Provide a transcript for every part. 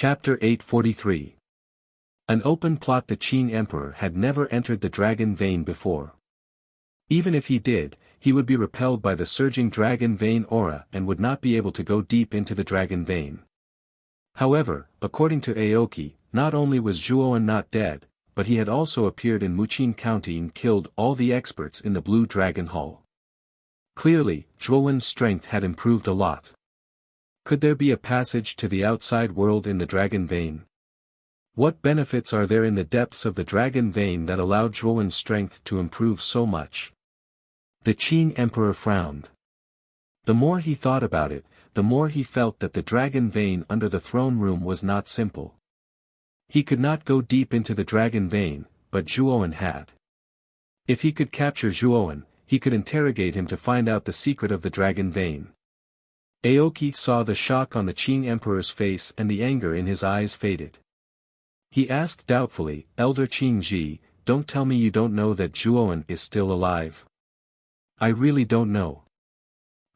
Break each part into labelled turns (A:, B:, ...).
A: Chapter 843. An open plot. The Qing Emperor had never entered the dragon vein before. Even if he did, he would be repelled by the surging dragon vein aura and would not be able to go deep into the dragon vein. However, according to Aoki, not only was Zhuowen not dead, but he had also appeared in Wuxia County and killed all the experts in the Blue Dragon Hall. Clearly, Zhuowen's strength had improved a lot. Could there be a passage to the outside world in the dragon vein? What benefits are there in the depths of the dragon vein that allowed Zhuowen's strength to improve so much? The Qing Emperor frowned. The more he thought about it, the more he felt that the dragon vein under the throne room was not simple. He could not go deep into the dragon vein, but Zhuowen had. If he could capture Zhuowen, he could interrogate him to find out the secret of the dragon vein. Aoki saw the shock on the Qing Emperor's face and the anger in his eyes faded. He asked doubtfully, "Elder Qing Ji, don't tell me you don't know that Zhuowen is still alive." "I really don't know.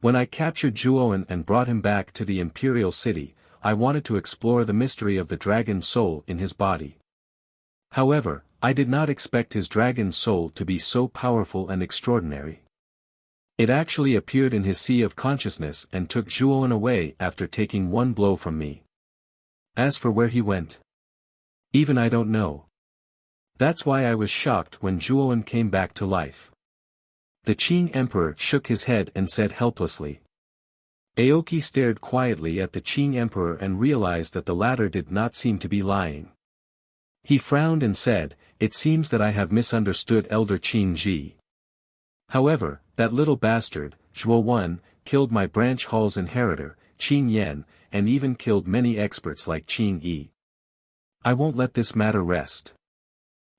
A: When I captured Zhuowen and brought him back to the imperial city, I wanted to explore the mystery of the dragon soul in his body. However, I did not expect his dragon soul to be so powerful and extraordinary. It actually appeared in his sea of consciousness and took Zhuowen away after taking one blow from me. As for where he went, even I don't know. That's why I was shocked when Zhuowen came back to life." The Qing Emperor shook his head and said helplessly. Aoki stared quietly at the Qing Emperor and realized that the latter did not seem to be lying. He frowned and said, "It seems that I have misunderstood Elder Qing Ji. However, that little bastard, Zhuowen, killed my branch hall's inheritor, Qing Yan, and even killed many experts like Qing Yi. I won't let this matter rest.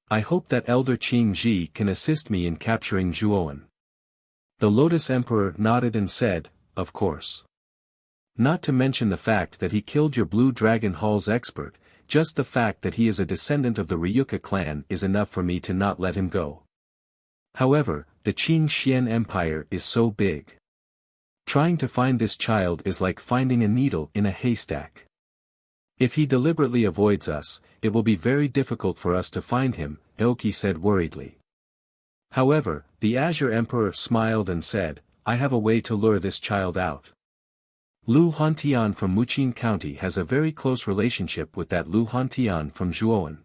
A: I hope that Elder Qing Ji can assist me in capturing Zhuowen." The Lotus Emperor nodded and said, "Of course. Not to mention the fact that he killed your Blue Dragon Hall's expert, just the fact that he is a descendant of the Ryuka clan is enough for me to not let him go. However, the Qing Xian Empire is so big. Trying to find this child is like finding a needle in a haystack. If he deliberately avoids us, it will be very difficult for us to find him," Aoki said worriedly. However, the Azure Emperor smiled and said, "I have a way to lure this child out. Lu Hantian from Wuxia County has a very close relationship with that Lu Hantian from Zhuowen.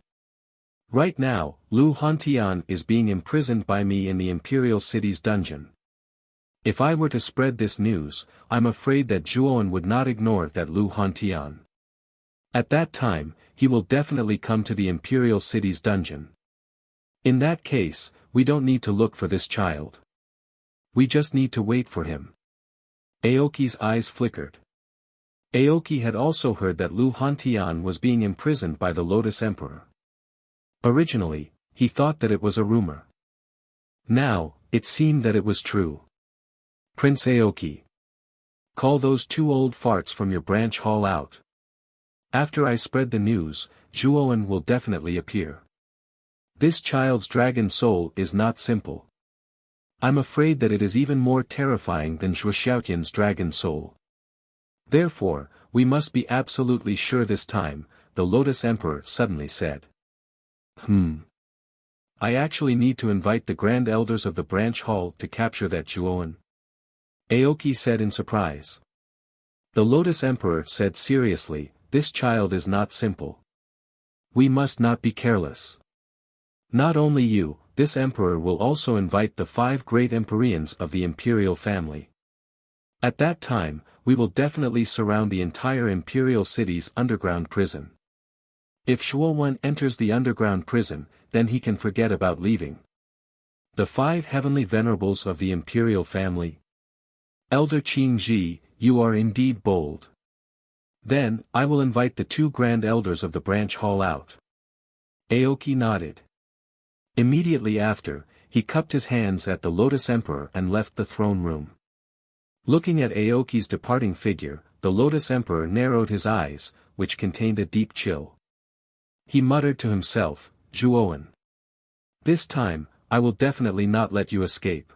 A: Right now, Lu Hantian is being imprisoned by me in the Imperial City's dungeon. If I were to spread this news, I'm afraid that Zhuowen would not ignore that Lu Hantian. At that time, he will definitely come to the Imperial City's dungeon. In that case, we don't need to look for this child. We just need to wait for him." Aoki's eyes flickered. Aoki had also heard that Lu Hantian was being imprisoned by the Lotus Emperor. Originally, he thought that it was a rumor. Now, it seemed that it was true. "Prince Aoki. Call those two old farts from your branch hall out. After I spread the news, Zhuowen will definitely appear. This child's dragon soul is not simple. I'm afraid that it is even more terrifying than Zhuo Xiaotian's dragon soul. Therefore, we must be absolutely sure this time," the Lotus Emperor suddenly said. I actually need to invite the Grand Elders of the Branch Hall to capture that Zhuowen," Aoki said in surprise. The Lotus Emperor said seriously, "This child is not simple. We must not be careless. Not only you, this emperor will also invite the 5 great Empyreans of the imperial family. At that time, we will definitely surround the entire imperial city's underground prison. If Zhuowen enters the underground prison, then he can forget about leaving. The 5 heavenly venerables of the imperial family. Elder Qing Ji, you are indeed bold. Then, I will invite the 2 grand elders of the branch hall out." Aoki nodded. Immediately after, he cupped his hands at the Lotus Emperor and left the throne room. Looking at Aoki's departing figure, the Lotus Emperor narrowed his eyes, which contained a deep chill. He muttered to himself, "Zhuowen. This time, I will definitely not let you escape.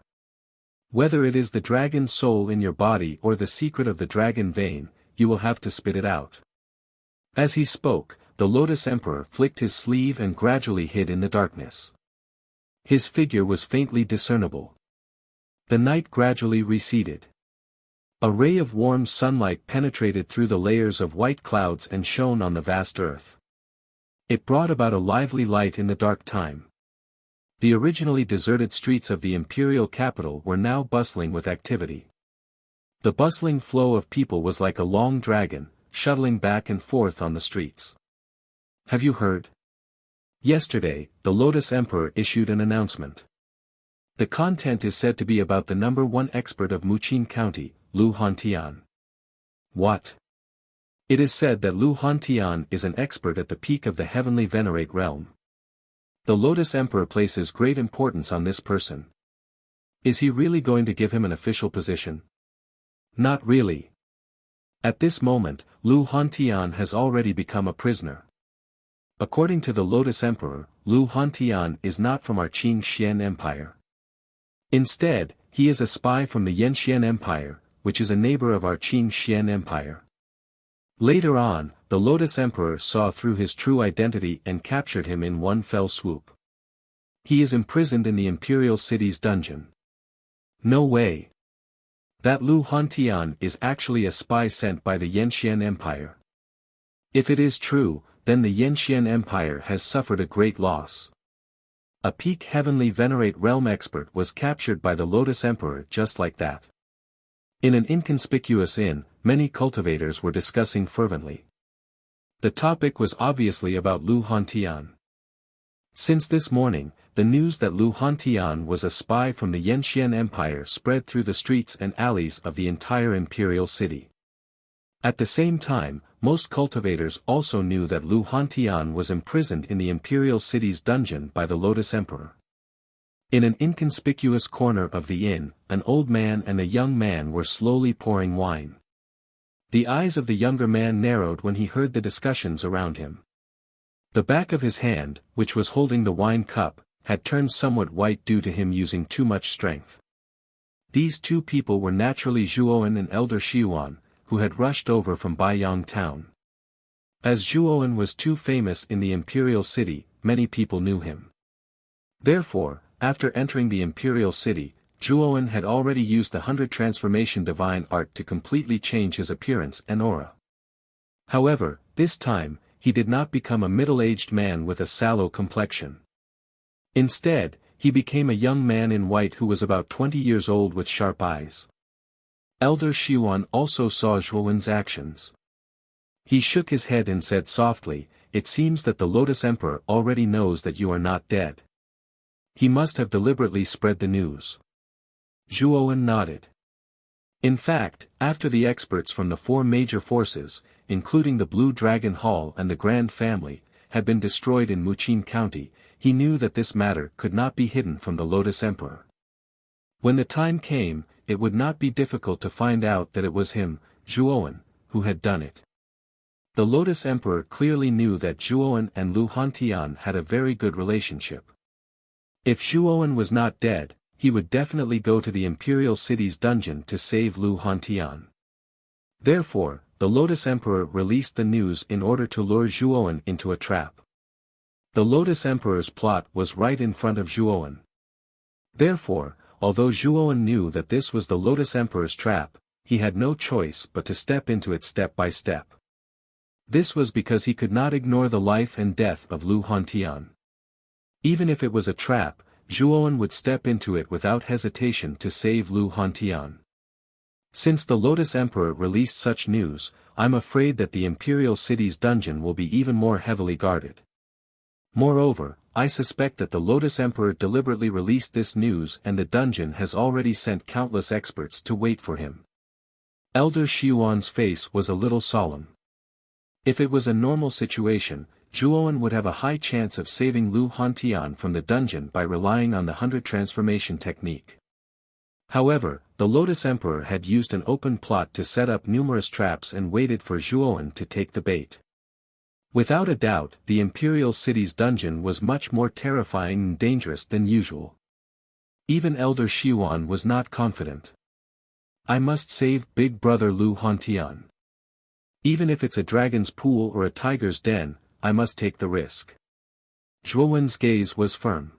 A: Whether it is the dragon soul in your body or the secret of the dragon vein, you will have to spit it out." As he spoke, the Lotus Emperor flicked his sleeve and gradually hid in the darkness. His figure was faintly discernible. The night gradually receded. A ray of warm sunlight penetrated through the layers of white clouds and shone on the vast earth. It brought about a lively light in the dark time. The originally deserted streets of the imperial capital were now bustling with activity. The bustling flow of people was like a long dragon, shuttling back and forth on the streets. Have you heard? Yesterday, the Lotus Emperor issued an announcement. The content is said to be about the #1 expert of Wuxia County, Lu Hantian. What? It is said that Lu Hantian is an expert at the peak of the heavenly venerate realm. The Lotus Emperor places great importance on this person. Is he really going to give him an official position? Not really. At this moment, Lu Hantian has already become a prisoner. According to the Lotus Emperor, Lu Hantian is not from our Qing Xian Empire. Instead, he is a spy from the Yanxian Empire, which is a neighbor of our Qing Xian Empire. Later on, the Lotus Emperor saw through his true identity and captured him in one fell swoop. He is imprisoned in the imperial city's dungeon. No way. That Lu Hantian is actually a spy sent by the Yanxian Empire. If it is true, then the Yanxian Empire has suffered a great loss. A peak heavenly venerate realm expert was captured by the Lotus Emperor just like that. In an inconspicuous inn, many cultivators were discussing fervently. The topic was obviously about Lu Hantian. Since this morning, the news that Lu Hantian was a spy from the Yanxian Empire spread through the streets and alleys of the entire imperial city. At the same time, most cultivators also knew that Lu Hantian was imprisoned in the imperial city's dungeon by the Lotus Emperor. In an inconspicuous corner of the inn, an old man and a young man were slowly pouring wine. The eyes of the younger man narrowed when he heard the discussions around him. The back of his hand, which was holding the wine cup, had turned somewhat white due to him using too much strength. These two people were naturally Zhuowen and Elder Xiuan, who had rushed over from Baiyang town. As Zhuowen was too famous in the imperial city, many people knew him. Therefore, after entering the imperial city, Zhuowen had already used the 100 transformation divine art to completely change his appearance and aura. However, this time, he did not become a middle-aged man with a sallow complexion. Instead, he became a young man in white who was about 20 years old with sharp eyes. Elder Xiuan also saw Zhuowen's actions. He shook his head and said softly, "It seems that the Lotus Emperor already knows that you are not dead. He must have deliberately spread the news." Zhuowen nodded. In fact, after the experts from the 4 major forces, including the Blue Dragon Hall and the Grand Family, had been destroyed in Wuxia County, he knew that this matter could not be hidden from the Lotus Emperor. When the time came, it would not be difficult to find out that it was him, Zhuowen, who had done it. The Lotus Emperor clearly knew that Zhuowen and Lu Hantian had a very good relationship. If Zhuowen was not dead, he would definitely go to the imperial city's dungeon to save Lu Hantian. Therefore, the Lotus Emperor released the news in order to lure Zhuowen into a trap. The Lotus Emperor's plot was right in front of Zhuowen. Therefore, although Zhuowen knew that this was the Lotus Emperor's trap, he had no choice but to step into it step by step. This was because he could not ignore the life and death of Lu Hantian. Even if it was a trap, Zhuowen would step into it without hesitation to save Lu Hantian. Since the Lotus Emperor released such news, I'm afraid that the imperial city's dungeon will be even more heavily guarded. Moreover, I suspect that the Lotus Emperor deliberately released this news and the dungeon has already sent countless experts to wait for him. Elder Xiuan's face was a little solemn. If it was a normal situation, Zhuowen would have a high chance of saving Lu Hantian from the dungeon by relying on the 100 transformation technique. However, the Lotus Emperor had used an open plot to set up numerous traps and waited for Zhuowen to take the bait. Without a doubt, the imperial city's dungeon was much more terrifying and dangerous than usual. Even Elder Xiuan was not confident. I must save Big Brother Lu Hantian. Even if it's a dragon's pool or a tiger's den, I must take the risk. Zhuowen's gaze was firm.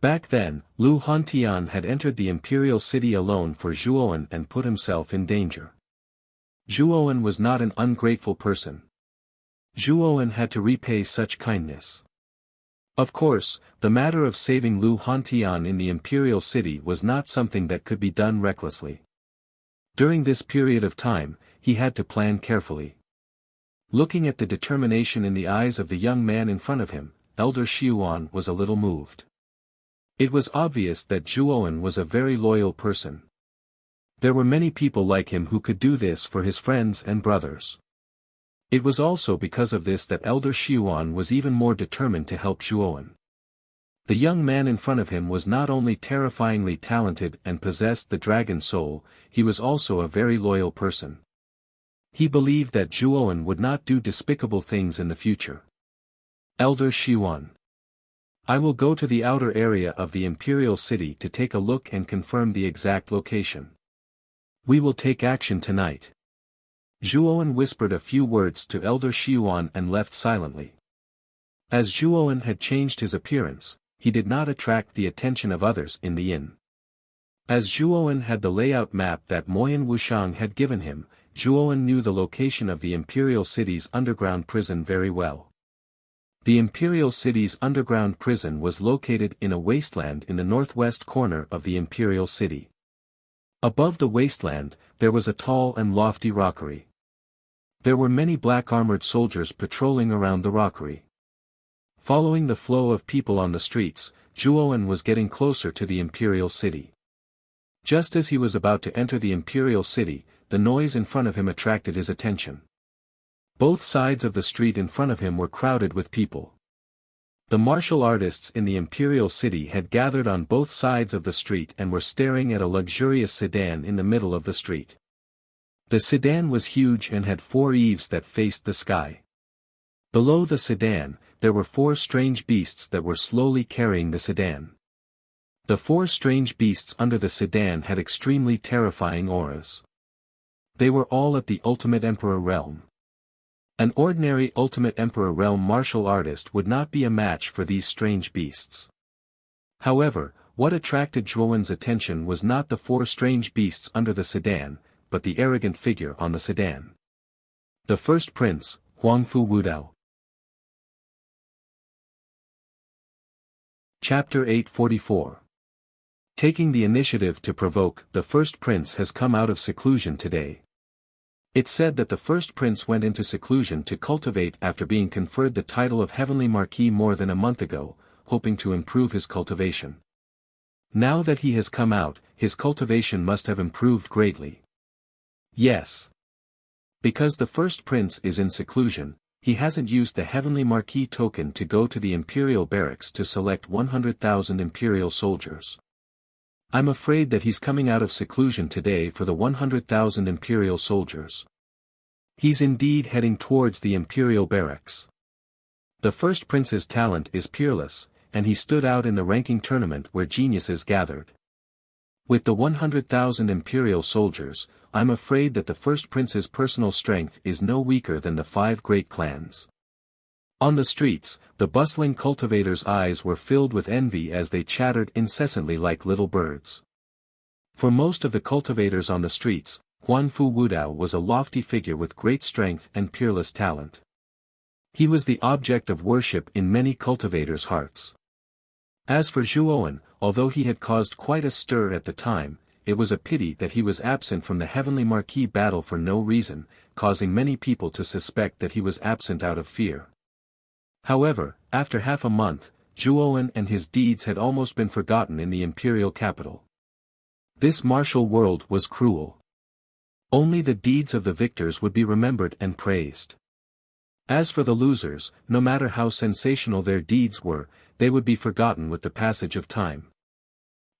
A: Back then, Lu Hantian had entered the imperial city alone for Zhuowen and put himself in danger. Zhuowen was not an ungrateful person. Zhuowen had to repay such kindness. Of course, the matter of saving Lu Hantian in the imperial city was not something that could be done recklessly. During this period of time, he had to plan carefully. Looking at the determination in the eyes of the young man in front of him, Elder Xiuan was a little moved. It was obvious that Zhuowen was a very loyal person. There were many people like him who could do this for his friends and brothers. It was also because of this that Elder Xiuan was even more determined to help Zhuowen. The young man in front of him was not only terrifyingly talented and possessed the dragon soul, he was also a very loyal person. He believed that Zhuowen would not do despicable things in the future. Elder Xiuan. I will go to the outer area of the imperial city to take a look and confirm the exact location. We will take action tonight. Zhuowen whispered a few words to Elder Xiuan and left silently. As Zhuowen had changed his appearance, he did not attract the attention of others in the inn. As Zhuowen had the layout map that Moyan Wushang had given him, Zhuowen knew the location of the imperial city's underground prison very well. The imperial city's underground prison was located in a wasteland in the northwest corner of the imperial city. Above the wasteland, there was a tall and lofty rockery. There were many black-armored soldiers patrolling around the rockery. Following the flow of people on the streets, Zhuowen was getting closer to the imperial city. Just as he was about to enter the imperial city, the noise in front of him attracted his attention. Both sides of the street in front of him were crowded with people. The martial artists in the imperial city had gathered on both sides of the street and were staring at a luxurious sedan in the middle of the street. The sedan was huge and had 4 eaves that faced the sky. Below the sedan, there were 4 strange beasts that were slowly carrying the sedan. The 4 strange beasts under the sedan had extremely terrifying auras. They were all at the Ultimate Emperor realm. An ordinary Ultimate Emperor realm martial artist would not be a match for these strange beasts. However, what attracted Zhuowen's attention was not the 4 strange beasts under the sedan, but the arrogant figure on the sedan. The first prince, Huangfu Wudao. Chapter 844. Taking the initiative to provoke, the first prince has come out of seclusion today. It's said that the first prince went into seclusion to cultivate after being conferred the title of Heavenly Marquis more than a month ago, hoping to improve his cultivation. Now that he has come out, his cultivation must have improved greatly. Yes. Because the first prince is in seclusion, he hasn't used the Heavenly Marquis token to go to the Imperial Barracks to select 100,000 Imperial soldiers. I'm afraid that he's coming out of seclusion today for the 100,000 Imperial soldiers. He's indeed heading towards the Imperial Barracks. The first prince's talent is peerless, and he stood out in the ranking tournament where geniuses gathered. With the 100,000 Imperial soldiers, I'm afraid that the first prince's personal strength is no weaker than the 5 great clans. On the streets, the bustling cultivators' eyes were filled with envy as they chattered incessantly like little birds. For most of the cultivators on the streets, Huangfu Wudao was a lofty figure with great strength and peerless talent. He was the object of worship in many cultivators' hearts. As for Zhuowen, although he had caused quite a stir at the time, it was a pity that he was absent from the Heavenly Marquis battle for no reason, causing many people to suspect that he was absent out of fear. However, after half a month, Zhuowen and his deeds had almost been forgotten in the imperial capital. This martial world was cruel. Only the deeds of the victors would be remembered and praised. As for the losers, no matter how sensational their deeds were, they would be forgotten with the passage of time.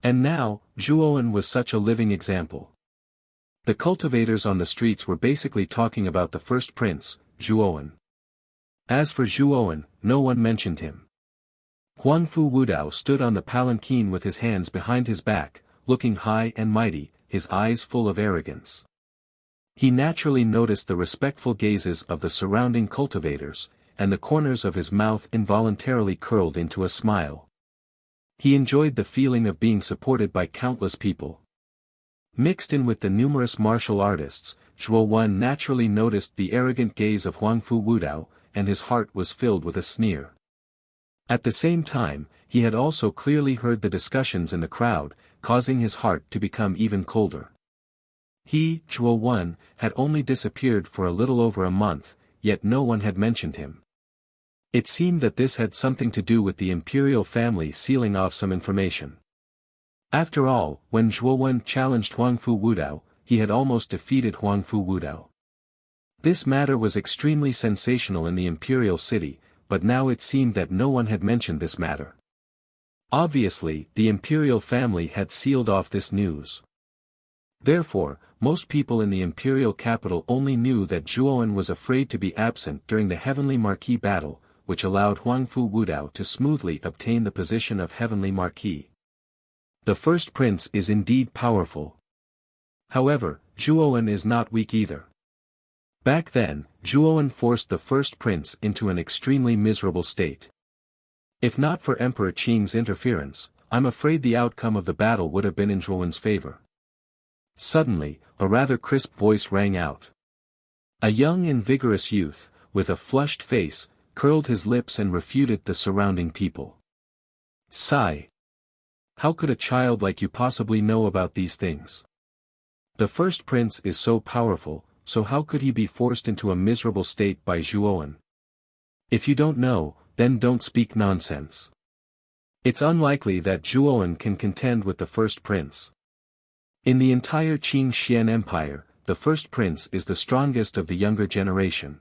A: And now, Zhuowen was such a living example. The cultivators on the streets were basically talking about the first prince, Zhuowen. As for Zhuowen, no one mentioned him. Huangfu Wudao stood on the palanquin with his hands behind his back, looking high and mighty, his eyes full of arrogance. He naturally noticed the respectful gazes of the surrounding cultivators, and the corners of his mouth involuntarily curled into a smile. He enjoyed the feeling of being supported by countless people. Mixed in with the numerous martial artists, Zhuo Wen naturally noticed the arrogant gaze of Huangfu Wudao, and his heart was filled with a sneer. At the same time, he had also clearly heard the discussions in the crowd, causing his heart to become even colder. He, Zhuo Wen, had only disappeared for a little over a month, yet no one had mentioned him. It seemed that this had something to do with the imperial family sealing off some information. After all, when Zhuo Wen challenged Huangfu Wudao, he had almost defeated Huangfu Wudao. This matter was extremely sensational in the imperial city, but now it seemed that no one had mentioned this matter. Obviously, the imperial family had sealed off this news. Therefore, most people in the imperial capital only knew that Zhuo Wen was afraid to be absent during the Heavenly Marquis battle, which allowed Huangfu Wudao to smoothly obtain the position of Heavenly Marquis. The first prince is indeed powerful. However, Zhuo Wen is not weak either. Back then, Zhuo Wen forced the first prince into an extremely miserable state. If not for Emperor Qing's interference, I'm afraid the outcome of the battle would have been in Zhuo Wen's favor. Suddenly, a rather crisp voice rang out. A young and vigorous youth, with a flushed face, curled his lips and refuted the surrounding people. Sigh. How could a child like you possibly know about these things? The first prince is so powerful, so how could he be forced into a miserable state by Zhuo Wen? If you don't know, then don't speak nonsense. It's unlikely that Zhuo Wen can contend with the first prince. In the entire Qing Xian Empire, the first prince is the strongest of the younger generation.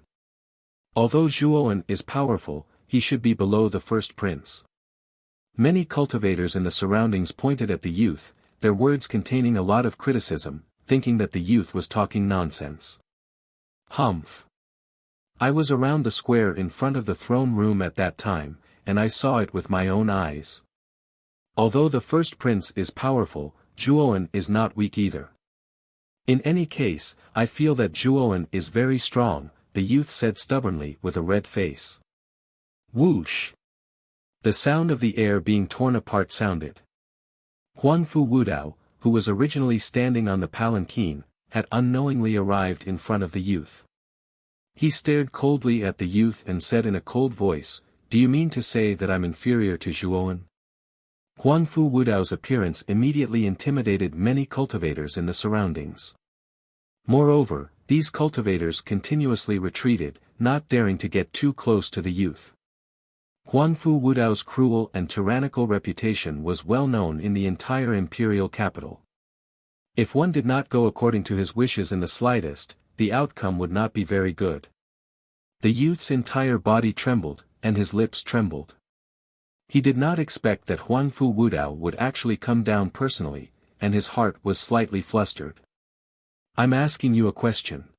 A: Although Zhuo Wen is powerful, he should be below the first prince. Many cultivators in the surroundings pointed at the youth, their words containing a lot of criticism, thinking that the youth was talking nonsense. Humph. I was around the square in front of the throne room at that time, and I saw it with my own eyes. Although the first prince is powerful, Zhuo Wen is not weak either. In any case, I feel that Zhuo Wen is very strong, the youth said stubbornly with a red face. Whoosh! The sound of the air being torn apart sounded. Huangfu Wudao, who was originally standing on the palanquin, had unknowingly arrived in front of the youth. He stared coldly at the youth and said in a cold voice, "Do you mean to say that I'm inferior to Zhuo Wen?" Huangfu Wudao's appearance immediately intimidated many cultivators in the surroundings. Moreover, these cultivators continuously retreated, not daring to get too close to the youth. Huangfu Wudao's cruel and tyrannical reputation was well known in the entire imperial capital. If one did not go according to his wishes in the slightest, the outcome would not be very good. The youth's entire body trembled, and his lips trembled. He did not expect that Huangfu Wudao would actually come down personally, and his heart was slightly flustered. I'm asking you a question.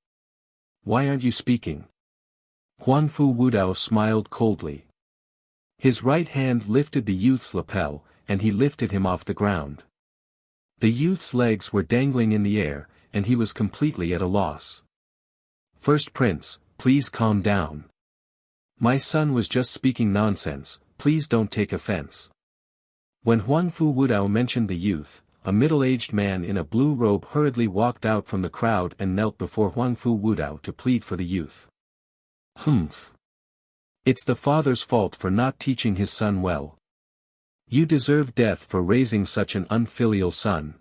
A: Why aren't you speaking? Huangfu Wudao smiled coldly. His right hand lifted the youth's lapel, and he lifted him off the ground. The youth's legs were dangling in the air, and he was completely at a loss. First Prince, please calm down. My son was just speaking nonsense, please don't take offense. When Huangfu Wudao mentioned the youth, a middle-aged man in a blue robe hurriedly walked out from the crowd and knelt before Huangfu Wudao to plead for the youth. Humph. It's the father's fault for not teaching his son well. You deserve death for raising such an unfilial son.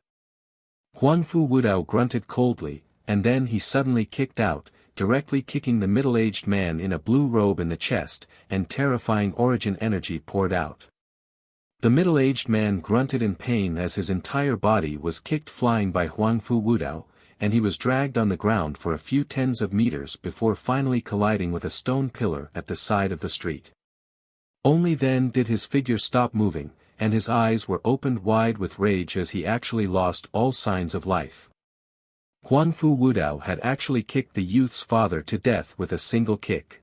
A: Huangfu Wudao grunted coldly, and then he suddenly kicked out, directly kicking the middle-aged man in a blue robe in the chest, and terrifying origin energy poured out. The middle-aged man grunted in pain as his entire body was kicked flying by Huangfu Wudao, and he was dragged on the ground for a few tens of meters before finally colliding with a stone pillar at the side of the street. Only then did his figure stop moving, and his eyes were opened wide with rage as he actually lost all signs of life. Huangfu Wudao had actually kicked the youth's father to death with a single kick.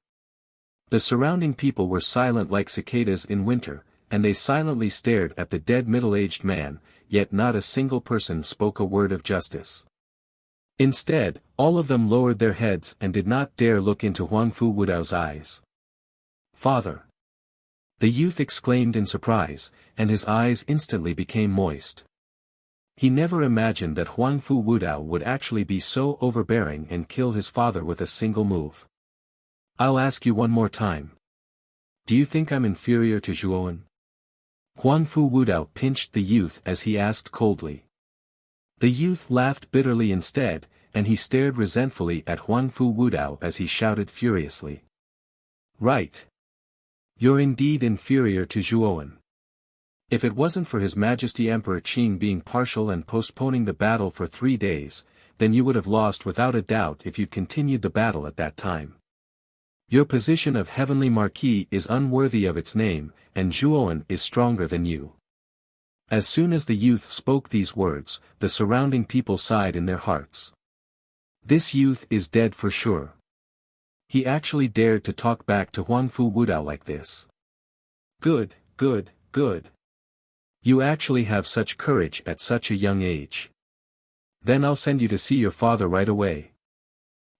A: The surrounding people were silent like cicadas in winter, and they silently stared at the dead middle-aged man, yet not a single person spoke a word of justice. Instead, all of them lowered their heads and did not dare look into Huangfu Wudao's eyes. "Father!" the youth exclaimed in surprise, and his eyes instantly became moist. He never imagined that Huangfu Wudao would actually be so overbearing and kill his father with a single move. "I'll ask you one more time. Do you think I'm inferior to Zhuowen?" Huangfu Wudao pinched the youth as he asked coldly. The youth laughed bitterly instead, and he stared resentfully at Huangfu Wudao as he shouted furiously. "Right. You're indeed inferior to Zhuowen. If it wasn't for His Majesty Emperor Qing being partial and postponing the battle for 3 days, then you would have lost without a doubt if you'd continued the battle at that time. Your position of Heavenly Marquis is unworthy of its name, and Zhuowen is stronger than you." As soon as the youth spoke these words, the surrounding people sighed in their hearts. This youth is dead for sure. He actually dared to talk back to Huangfu Wudao like this. Good, good, good. You actually have such courage at such a young age. Then I'll send you to see your father right away.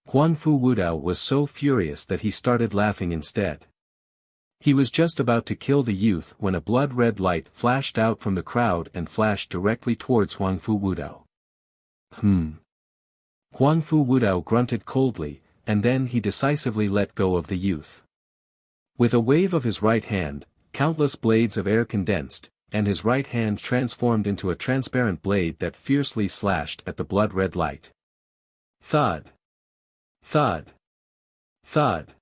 A: Huangfu Wudao was so furious that he started laughing instead. He was just about to kill the youth when a blood-red light flashed out from the crowd and flashed directly towards Huangfu Wudao. Huangfu Wudao grunted coldly, and then he decisively let go of the youth. With a wave of his right hand, countless blades of air condensed, and his right hand transformed into a transparent blade that fiercely slashed at the blood-red light. Thud! Thud! Thud!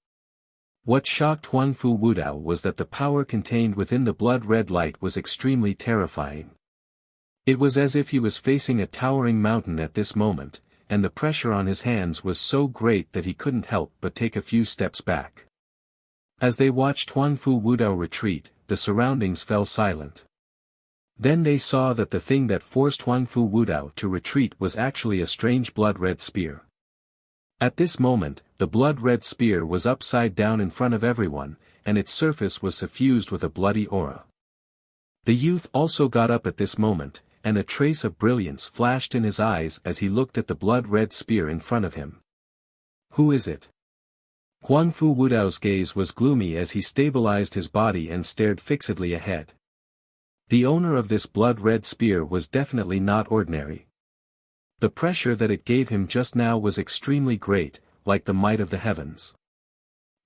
A: What shocked Huangfu Wudao was that the power contained within the blood-red light was extremely terrifying. It was as if he was facing a towering mountain at this moment, and the pressure on his hands was so great that he couldn't help but take a few steps back. As they watched Huangfu Wudao retreat, the surroundings fell silent. Then they saw that the thing that forced Huangfu Wudao to retreat was actually a strange blood-red spear. At this moment, the blood-red spear was upside down in front of everyone, and its surface was suffused with a bloody aura. The youth also got up at this moment, and a trace of brilliance flashed in his eyes as he looked at the blood-red spear in front of him. Who is it? Huangfu Wudao's gaze was gloomy as he stabilized his body and stared fixedly ahead. The owner of this blood-red spear was definitely not ordinary. The pressure that it gave him just now was extremely great, like the might of the heavens.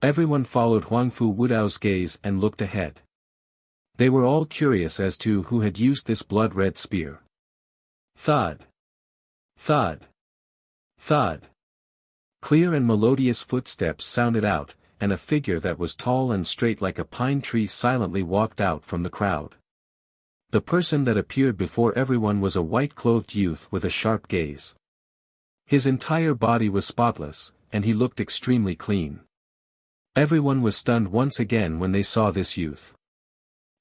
A: Everyone followed Huangfu Wudao's gaze and looked ahead. They were all curious as to who had used this blood-red spear. Thud! Thud! Thud! Clear and melodious footsteps sounded out, and a figure that was tall and straight like a pine tree silently walked out from the crowd. The person that appeared before everyone was a white-clothed youth with a sharp gaze. His entire body was spotless, and he looked extremely clean. Everyone was stunned once again when they saw this youth.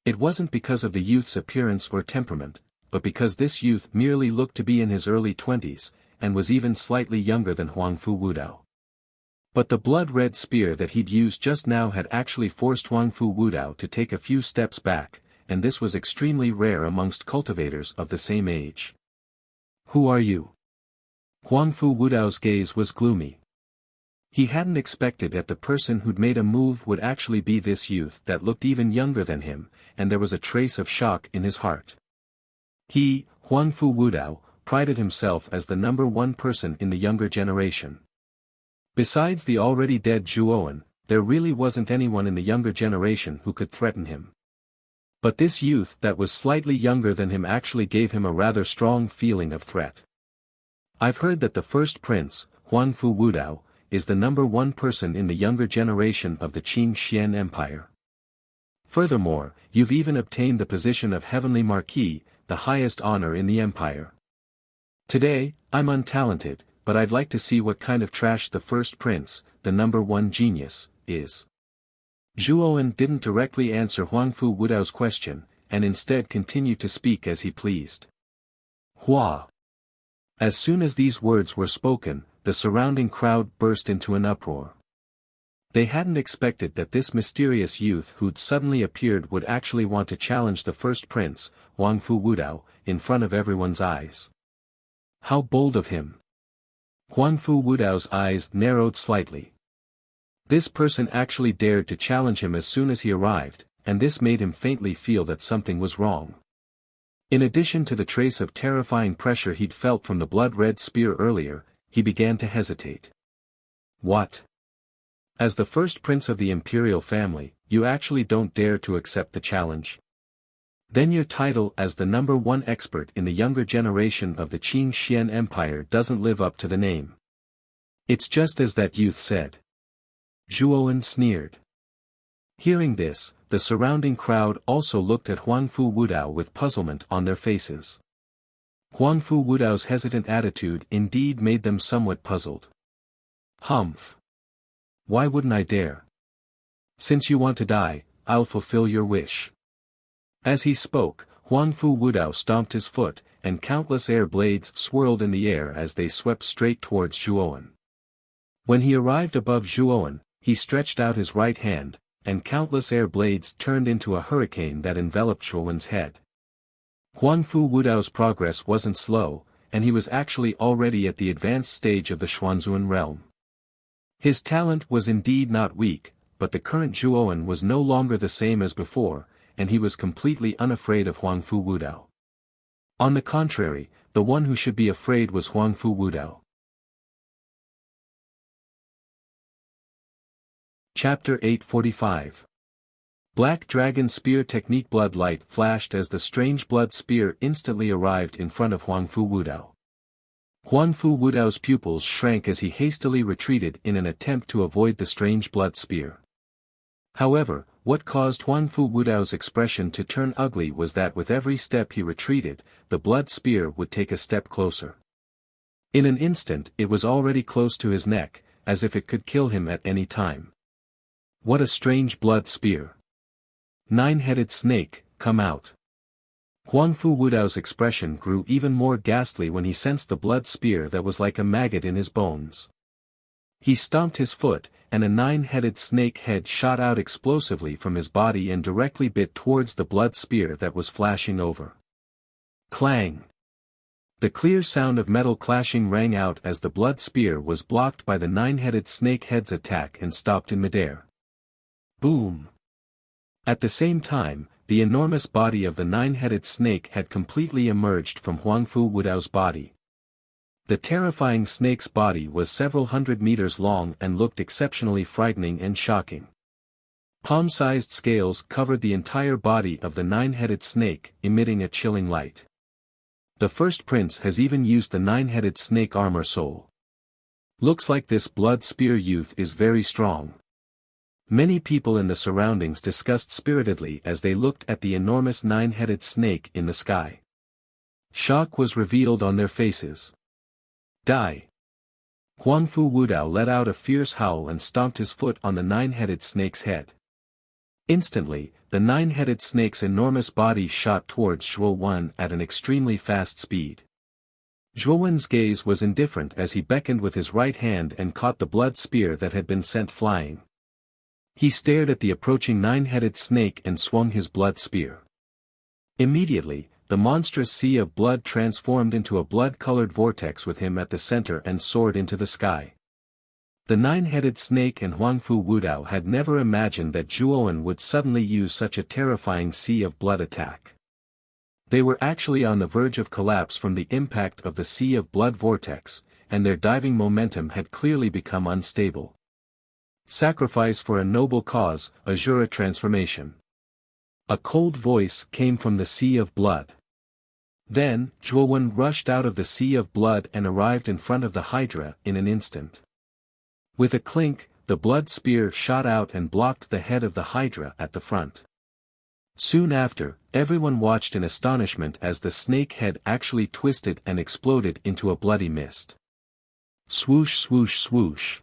A: It wasn't because of the youth's appearance or temperament, but because this youth merely looked to be in his early 20s, and was even slightly younger than Huangfu Wudao. But the blood-red spear that he'd used just now had actually forced Huangfu Wudao to take a few steps back, and this was extremely rare amongst cultivators of the same age. Who are you? Huangfu Wudao's gaze was gloomy. He hadn't expected that the person who'd made a move would actually be this youth that looked even younger than him, and there was a trace of shock in his heart. He, Huangfu Wudao, prided himself as the number one person in the younger generation. Besides the already dead Zhuowen, there really wasn't anyone in the younger generation who could threaten him. But this youth that was slightly younger than him actually gave him a rather strong feeling of threat. I've heard that the first prince, Huangfu Wudao, is the number one person in the younger generation of the Qing Xian Empire. Furthermore, you've even obtained the position of Heavenly Marquis, the highest honor in the empire. Today, I'm untalented, but I'd like to see what kind of trash the first prince, the number one genius, is. Zhuowen didn't directly answer Huangfu Wudao's question, and instead continued to speak as he pleased. Hua! As soon as these words were spoken, the surrounding crowd burst into an uproar. They hadn't expected that this mysterious youth who'd suddenly appeared would actually want to challenge the first prince, Huangfu Wudao, in front of everyone's eyes. How bold of him! Huangfu Wudao's eyes narrowed slightly. This person actually dared to challenge him as soon as he arrived, and this made him faintly feel that something was wrong. In addition to the trace of terrifying pressure he'd felt from the blood-red spear earlier, he began to hesitate. What? As the first prince of the imperial family, you actually don't dare to accept the challenge? Then your title as the #1 expert in the younger generation of the Qing Xian Empire doesn't live up to the name. It's just as that youth said. Zhuowen sneered. Hearing this, the surrounding crowd also looked at Huangfu Wudao with puzzlement on their faces. Huangfu Wudao's hesitant attitude indeed made them somewhat puzzled. Humph. Why wouldn't I dare? Since you want to die, I'll fulfill your wish. As he spoke, Huangfu Wudao stomped his foot, and countless air blades swirled in the air as they swept straight towards Zhuowen. When he arrived above Zhuowen, he stretched out his right hand, and countless air blades turned into a hurricane that enveloped Zhuowen's head. Huangfu Wudao's progress wasn't slow, and he was actually already at the advanced stage of the Xuanzuan realm. His talent was indeed not weak, but the current Zhuowen was no longer the same as before, and he was completely unafraid of Huangfu Wudao. On the contrary, the one who should be afraid was Huangfu Wudao. Chapter 845. Black Dragon Spear Technique. Blood light flashed as the strange blood spear instantly arrived in front of Huangfu Wudao. Huangfu Wudao's pupils shrank as he hastily retreated in an attempt to avoid the strange blood spear. However, what caused Huangfu Wudao's expression to turn ugly was that with every step he retreated, the blood spear would take a step closer. In an instant it was already close to his neck, as if it could kill him at any time. What a strange blood spear! Nine-headed snake, come out! Huangfu Wudao's expression grew even more ghastly when he sensed the blood spear that was like a maggot in his bones. He stomped his foot, and a nine-headed snake head shot out explosively from his body and directly bit towards the blood spear that was flashing over. Clang! The clear sound of metal clashing rang out as the blood spear was blocked by the nine-headed snake head's attack and stopped in midair. Boom! At the same time, the enormous body of the nine-headed snake had completely emerged from Huangfu Wudao's body. The terrifying snake's body was several hundred meters long and looked exceptionally frightening and shocking. Palm-sized scales covered the entire body of the nine-headed snake, emitting a chilling light. The first prince has even used the nine-headed snake armor soul. Looks like this blood spear youth is very strong. Many people in the surroundings discussed spiritedly as they looked at the enormous nine-headed snake in the sky. Shock was revealed on their faces. Die! Huangfu Wudao let out a fierce howl and stomped his foot on the nine-headed snake's head. Instantly, the nine-headed snake's enormous body shot towards Zhuowen at an extremely fast speed. Zhuowen's gaze was indifferent as he beckoned with his right hand and caught the blood spear that had been sent flying. He stared at the approaching nine-headed snake and swung his blood spear. Immediately, the monstrous sea of blood transformed into a blood-colored vortex with him at the center and soared into the sky. The nine-headed snake and Huangfu Wudao had never imagined that Zhuowen would suddenly use such a terrifying sea of blood attack. They were actually on the verge of collapse from the impact of the sea of blood vortex, and their diving momentum had clearly become unstable. Sacrifice for a noble cause, Azura transformation. A cold voice came from the sea of blood. Then, Zhuowen rushed out of the sea of blood and arrived in front of the Hydra in an instant. With a clink, the blood spear shot out and blocked the head of the Hydra at the front. Soon after, everyone watched in astonishment as the snake head actually twisted and exploded into a bloody mist. Swoosh swoosh swoosh.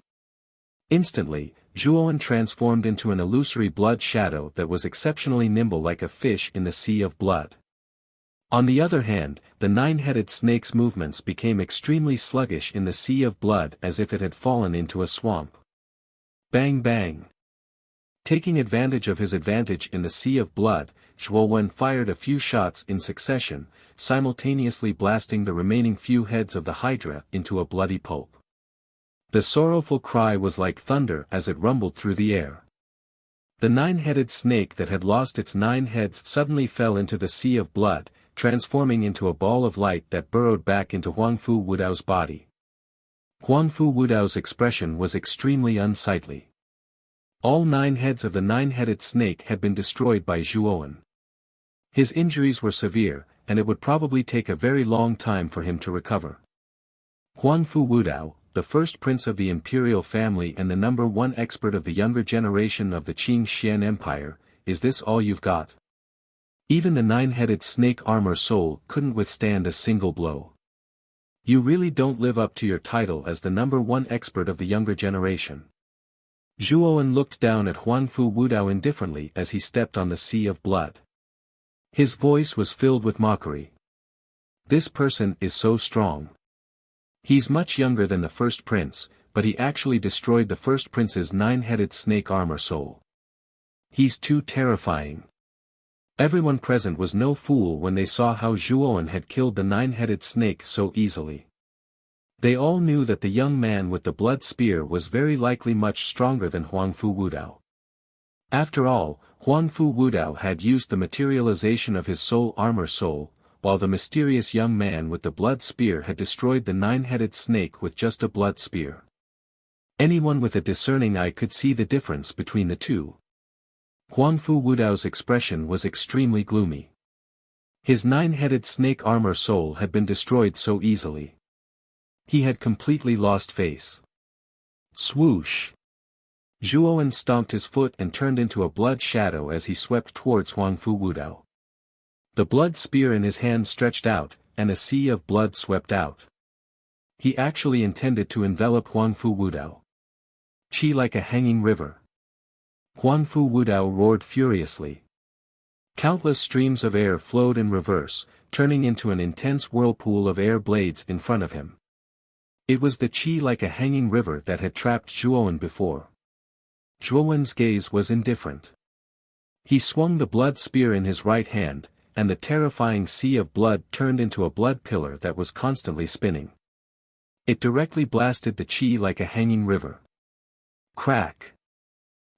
A: Instantly, Zhuowen transformed into an illusory blood shadow that was exceptionally nimble like a fish in the sea of blood. On the other hand, the nine-headed snake's movements became extremely sluggish in the sea of blood as if it had fallen into a swamp. Bang bang! Taking advantage of his advantage in the sea of blood, Zhuowen fired a few shots in succession, simultaneously blasting the remaining few heads of the Hydra into a bloody pulp. The sorrowful cry was like thunder as it rumbled through the air. The nine-headed snake that had lost its 9 heads suddenly fell into the sea of blood, transforming into a ball of light that burrowed back into Huangfu Wudao's body. Huangfu Wudao's expression was extremely unsightly. All 9 heads of the 9-headed snake had been destroyed by Zhuowen. His injuries were severe, and it would probably take a very long time for him to recover. Huangfu Wudao, the first prince of the imperial family and the #1 expert of the younger generation of the Qing Xian Empire, is this all you've got? Even the 9-headed snake armor soul couldn't withstand a single blow. You really don't live up to your title as the #1 expert of the younger generation. Zhuowen looked down at Huangfu Wudao indifferently as he stepped on the sea of blood. His voice was filled with mockery. This person is so strong. He's much younger than the first prince, but he actually destroyed the first prince's 9-headed snake armor soul. He's too terrifying. Everyone present was no fool when they saw how Zhuowen had killed the 9-headed snake so easily. They all knew that the young man with the blood spear was very likely much stronger than Huangfu Wudao. After all, Huangfu Wudao had used the materialization of his soul armor soul, while the mysterious young man with the blood spear had destroyed the 9-headed snake with just a blood spear. Anyone with a discerning eye could see the difference between the two. Huangfu Wudao's expression was extremely gloomy. His 9-headed snake armor soul had been destroyed so easily. He had completely lost face. Swoosh! Zhuowen stomped his foot and turned into a blood shadow as he swept towards Huangfu Wudao. The blood spear in his hand stretched out, and a sea of blood swept out. He actually intended to envelop Huangfu Wudao. Qi like a hanging river. Huangfu Wudao roared furiously. Countless streams of air flowed in reverse, turning into an intense whirlpool of air blades in front of him. It was the qi like a hanging river that had trapped Zhuowen before. Zhuowen's gaze was indifferent. He swung the blood spear in his right hand, and the terrifying sea of blood turned into a blood pillar that was constantly spinning. It directly blasted the qi like a hanging river. Crack!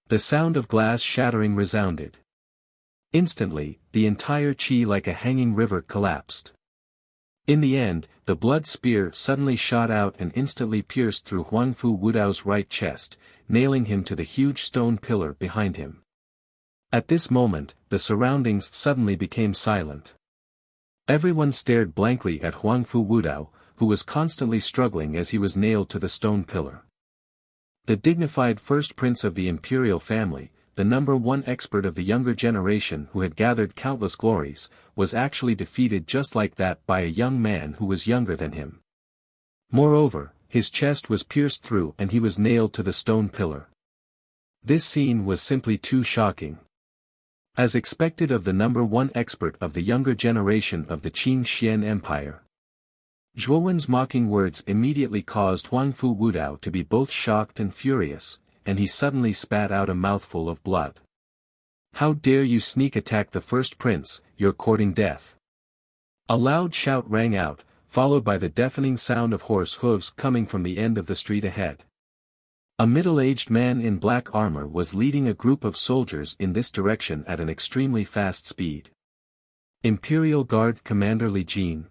A: The sound of glass shattering resounded. Instantly, the entire qi like a hanging river collapsed. In the end, the blood spear suddenly shot out and instantly pierced through Huangfu Wudao's right chest, nailing him to the huge stone pillar behind him. At this moment, the surroundings suddenly became silent. Everyone stared blankly at Huangfu Wudao, who was constantly struggling as he was nailed to the stone pillar. The dignified first prince of the imperial family, the #1 expert of the younger generation who had gathered countless glories, was actually defeated just like that by a young man who was younger than him. Moreover, his chest was pierced through and he was nailed to the stone pillar. This scene was simply too shocking. As expected of the #1 expert of the younger generation of the Qing Xian Empire. Zhuowen's mocking words immediately caused Huangfu Wudao to be both shocked and furious, and he suddenly spat out a mouthful of blood. How dare you sneak attack the first prince, you're courting death. A loud shout rang out, followed by the deafening sound of horse hooves coming from the end of the street ahead. A middle-aged man in black armor was leading a group of soldiers in this direction at an extremely fast speed. Imperial Guard Commander Li Jin.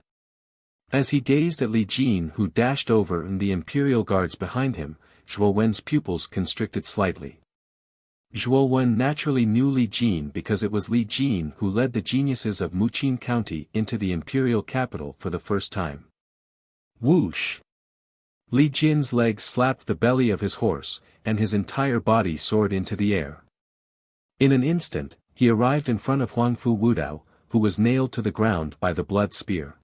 A: As he gazed at Li Jin who dashed over and the Imperial Guards behind him, Zhuowen's pupils constricted slightly. Zhuowen naturally knew Li Jin because it was Li Jin who led the geniuses of Muqin County into the imperial capital for the first time. Whoosh! Li Jin's legs slapped the belly of his horse, and his entire body soared into the air. In an instant, he arrived in front of Huangfu Wudao, who was nailed to the ground by the blood spear.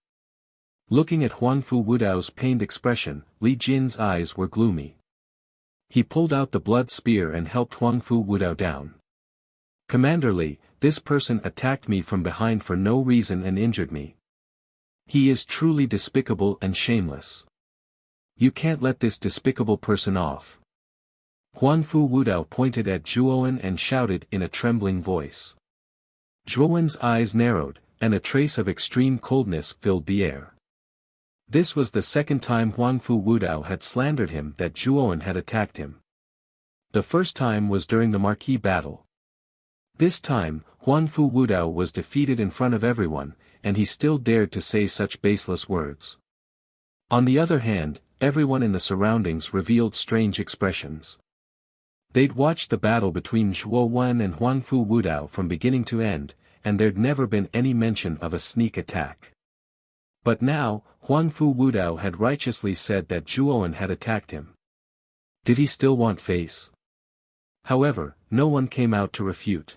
A: Looking at Huangfu Wudao's pained expression, Li Jin's eyes were gloomy. He pulled out the blood spear and helped Huangfu Wudao down. Commander Li, this person attacked me from behind for no reason and injured me. He is truly despicable and shameless. You can't let this despicable person off. Huangfu Wudao pointed at Zhuowen and shouted in a trembling voice. Zhuowen's eyes narrowed, and a trace of extreme coldness filled the air. This was the second time Huangfu Wudao had slandered him that Zhuowen had attacked him. The first time was during the Marquis battle. This time, Huangfu Wudao was defeated in front of everyone, and he still dared to say such baseless words. On the other hand, everyone in the surroundings revealed strange expressions. They'd watched the battle between Zhuowen and Huangfu Wudao from beginning to end, and there'd never been any mention of a sneak attack. But now, Huangfu Wudao had righteously said that Zhuowen had attacked him. Did he still want face? However, no one came out to refute.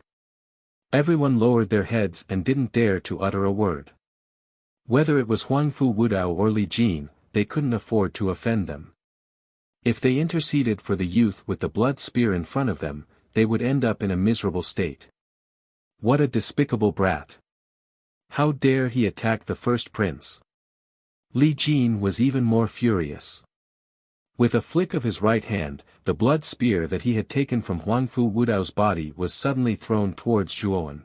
A: Everyone lowered their heads and didn't dare to utter a word. Whether it was Huangfu Wudao or Li Jin, they couldn't afford to offend them. If they interceded for the youth with the blood spear in front of them, they would end up in a miserable state. What a despicable brat! How dare he attack the first prince? Li Jin was even more furious. With a flick of his right hand, the blood spear that he had taken from Huangfu Wudao's body was suddenly thrown towards Zhuowen.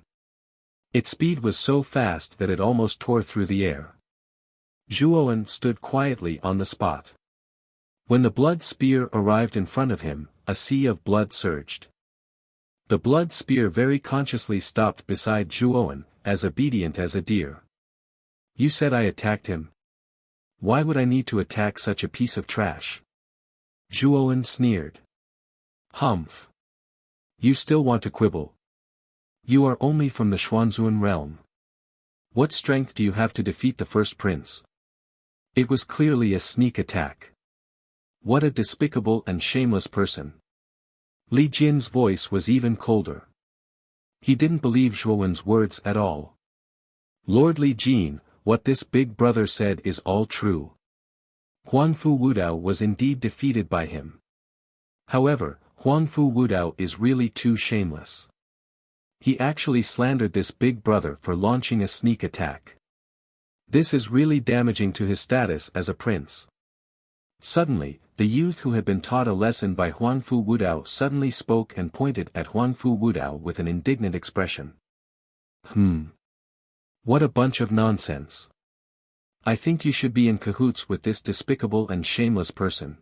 A: Its speed was so fast that it almost tore through the air. Zhuowen stood quietly on the spot. When the blood spear arrived in front of him, a sea of blood surged. The blood spear very consciously stopped beside Zhuowen, as obedient as a deer. You said I attacked him? Why would I need to attack such a piece of trash? Zhuowen sneered. Humph. You still want to quibble? You are only from the Xuanzun realm. What strength do you have to defeat the first prince? It was clearly a sneak attack. What a despicable and shameless person. Li Jin's voice was even colder. He didn't believe Zhuowen's words at all. Lord Li Jin, what this big brother said is all true. Huangfu Wudao was indeed defeated by him. However, Huangfu Wudao is really too shameless. He actually slandered this big brother for launching a sneak attack. This is really damaging to his status as a prince. Suddenly, the youth who had been taught a lesson by Huangfu Wudao suddenly spoke and pointed at Huangfu Wudao with an indignant expression. What a bunch of nonsense. I think you should be in cahoots with this despicable and shameless person.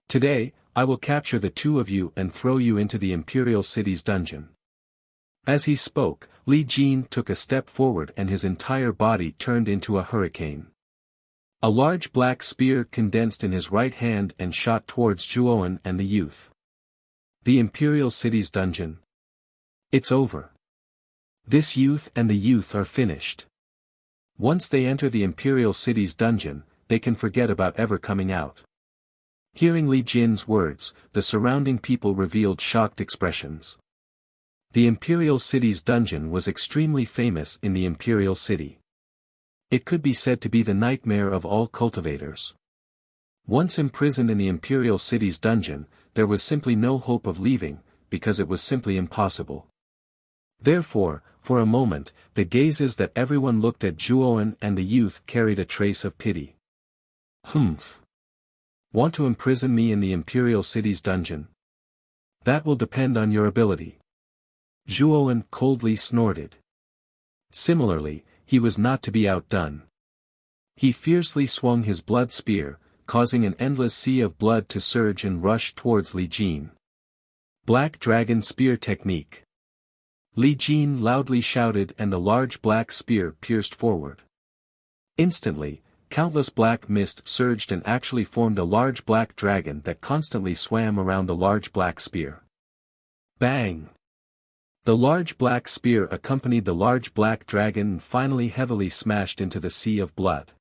A: Today, I will capture the two of you and throw you into the imperial city's dungeon. As he spoke, Li Jin took a step forward and his entire body turned into a hurricane. A large black spear condensed in his right hand and shot towards Zhuowen and the youth. The imperial city's dungeon. It's over. This youth and the youth are finished. Once they enter the imperial city's dungeon, they can forget about ever coming out. Hearing Li Jin's words, the surrounding people revealed shocked expressions. The imperial city's dungeon was extremely famous in the imperial city. It could be said to be the nightmare of all cultivators. Once imprisoned in the imperial city's dungeon, there was simply no hope of leaving, because it was simply impossible. Therefore, for a moment, the gazes that everyone looked at Zhuowen and the youth carried a trace of pity. Humph. Want to imprison me in the imperial city's dungeon? That will depend on your ability. Zhuowen coldly snorted. Similarly, he was not to be outdone. He fiercely swung his blood spear, causing an endless sea of blood to surge and rush towards Li Jin. Black Dragon Spear Technique. Li Jin loudly shouted and the large black spear pierced forward. Instantly, countless black mist surged and actually formed a large black dragon that constantly swam around the large black spear. Bang! The large black spear accompanied the large black dragon and finally heavily smashed into the sea of blood.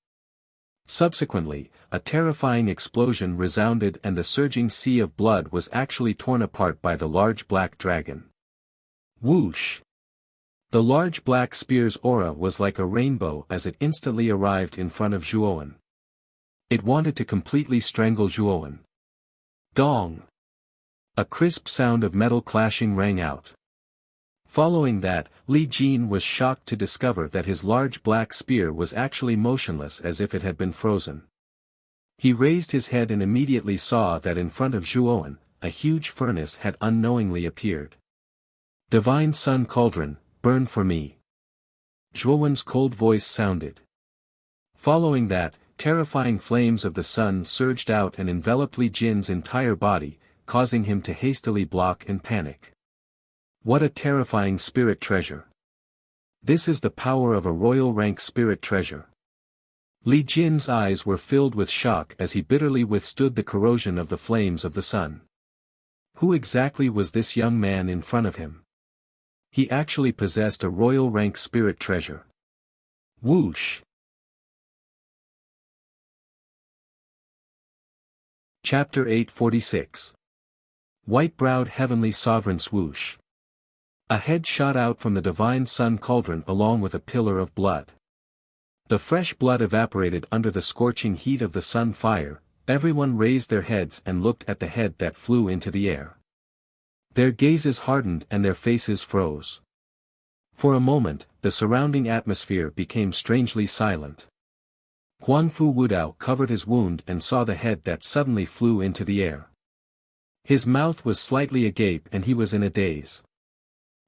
A: Subsequently, a terrifying explosion resounded and the surging sea of blood was actually torn apart by the large black dragon. Whoosh! The large black spear's aura was like a rainbow as it instantly arrived in front of Zhuowen. It wanted to completely strangle Zhuowen. Dong! A crisp sound of metal clashing rang out. Following that, Li Jin was shocked to discover that his large black spear was actually motionless as if it had been frozen. He raised his head and immediately saw that in front of Zhuowen, a huge furnace had unknowingly appeared. Divine Sun Cauldron, burn for me. Zhuowen's cold voice sounded. Following that, terrifying flames of the sun surged out and enveloped Li Jin's entire body, causing him to hastily block and panic. What a terrifying spirit treasure! This is the power of a royal rank spirit treasure. Li Jin's eyes were filled with shock as he bitterly withstood the corrosion of the flames of the sun. Who exactly was this young man in front of him? He actually possessed a royal rank spirit treasure. Whoosh! Chapter 846. White-browed heavenly sovereign swoosh. A head shot out from the divine sun cauldron along with a pillar of blood. The fresh blood evaporated under the scorching heat of the sun fire. Everyone raised their heads and looked at the head that flew into the air. Their gazes hardened and their faces froze. For a moment, the surrounding atmosphere became strangely silent. Huangfu Wudao covered his wound and saw the head that suddenly flew into the air. His mouth was slightly agape and he was in a daze.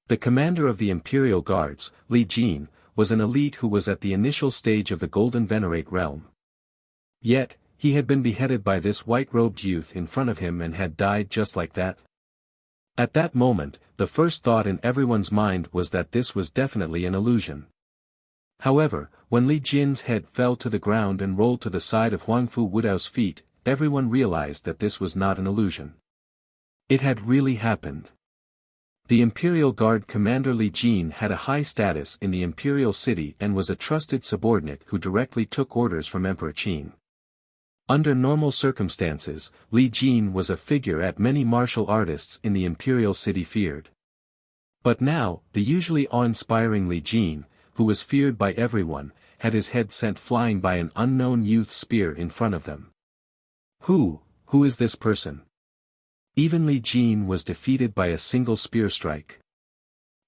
A: The commander of the Imperial Guards, Li Jin, was an elite who was at the initial stage of the Golden Venerate realm. Yet, he had been beheaded by this white-robed youth in front of him and had died just like that. At that moment, the first thought in everyone's mind was that this was definitely an illusion. However, when Li Jin's head fell to the ground and rolled to the side of Huangfu Wudao's feet, everyone realized that this was not an illusion. It had really happened. The Imperial Guard commander Li Jin had a high status in the Imperial City and was a trusted subordinate who directly took orders from Emperor Qin. Under normal circumstances, Li Jin was a figure that many martial artists in the Imperial City feared. But now, the usually awe-inspiring Li Jin, who was feared by everyone, had his head sent flying by an unknown youth's spear in front of them. Who is this person? Even Li Jin was defeated by a single spear strike.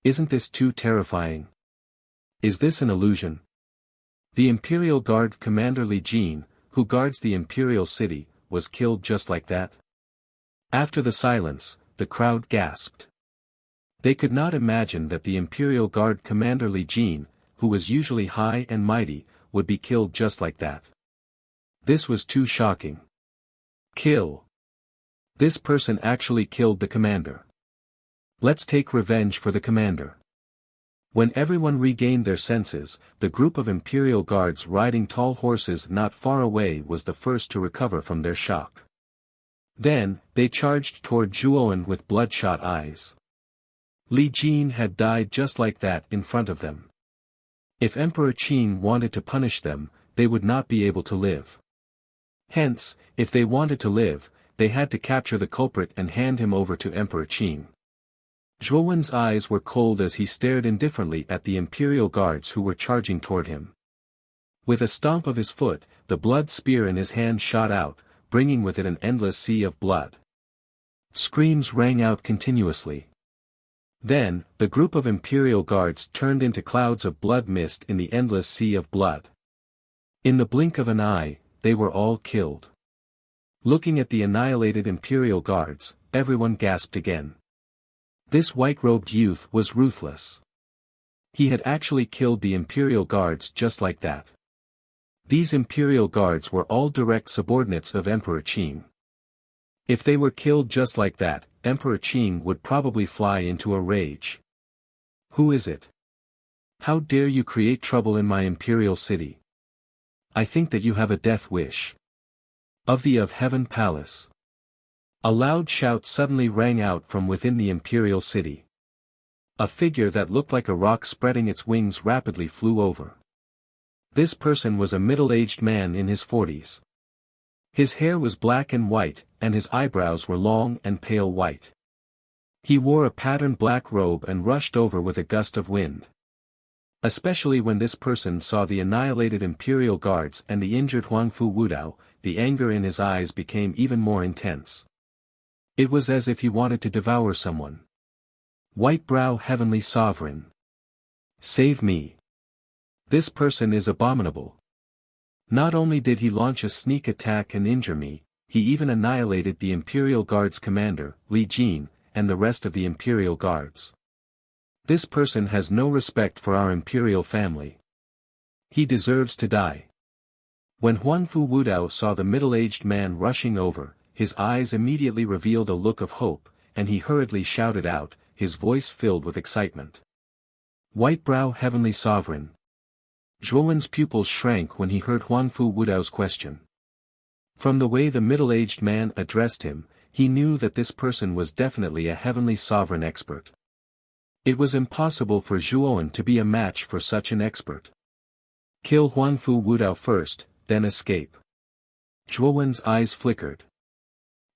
A: Isn't this too terrifying? Is this an illusion? The Imperial Guard commander Li Jin, who guards the Imperial City, was killed just like that? After the silence, the crowd gasped. They could not imagine that the Imperial Guard commander Li Jin, who was usually high and mighty, would be killed just like that. This was too shocking. Kill. This person actually killed the commander. Let's take revenge for the commander. When everyone regained their senses, the group of Imperial Guards riding tall horses not far away was the first to recover from their shock. Then, they charged toward Zhuoan with bloodshot eyes. Li Jin had died just like that in front of them. If Emperor Qin wanted to punish them, they would not be able to live. Hence, if they wanted to live, they had to capture the culprit and hand him over to Emperor Qin. Zhuowen's eyes were cold as he stared indifferently at the Imperial Guards who were charging toward him. With a stomp of his foot, the blood spear in his hand shot out, bringing with it an endless sea of blood. Screams rang out continuously. Then, the group of Imperial Guards turned into clouds of blood mist in the endless sea of blood. In the blink of an eye, they were all killed. Looking at the annihilated Imperial Guards, everyone gasped again. This white-robed youth was ruthless. He had actually killed the Imperial Guards just like that. These Imperial Guards were all direct subordinates of Emperor Qin. If they were killed just like that, Emperor Qin would probably fly into a rage. Who is it? How dare you create trouble in my Imperial City? I think that you have a death wish. Of Heaven Palace. A loud shout suddenly rang out from within the Imperial City. A figure that looked like a rock spreading its wings rapidly flew over. This person was a middle-aged man in his 40s. His hair was black and white, and his eyebrows were long and pale white. He wore a patterned black robe and rushed over with a gust of wind. Especially when this person saw the annihilated Imperial Guards and the injured Huangfu Wudao, the anger in his eyes became even more intense. It was as if he wanted to devour someone. White-brow heavenly sovereign. Save me. This person is abominable. Not only did he launch a sneak attack and injure me, he even annihilated the Imperial Guards commander, Li Jin, and the rest of the Imperial Guards. This person has no respect for our Imperial family. He deserves to die. When Huangfu Wudao saw the middle-aged man rushing over, his eyes immediately revealed a look of hope, and he hurriedly shouted out, his voice filled with excitement. White-brow heavenly sovereign. Zhuowen's pupils shrank when he heard Huangfu Wudao's question. From the way the middle-aged man addressed him, he knew that this person was definitely a heavenly sovereign expert. It was impossible for Zhuowen to be a match for such an expert. Kill Huangfu Wudao first, then escape. Zhuowen's eyes flickered.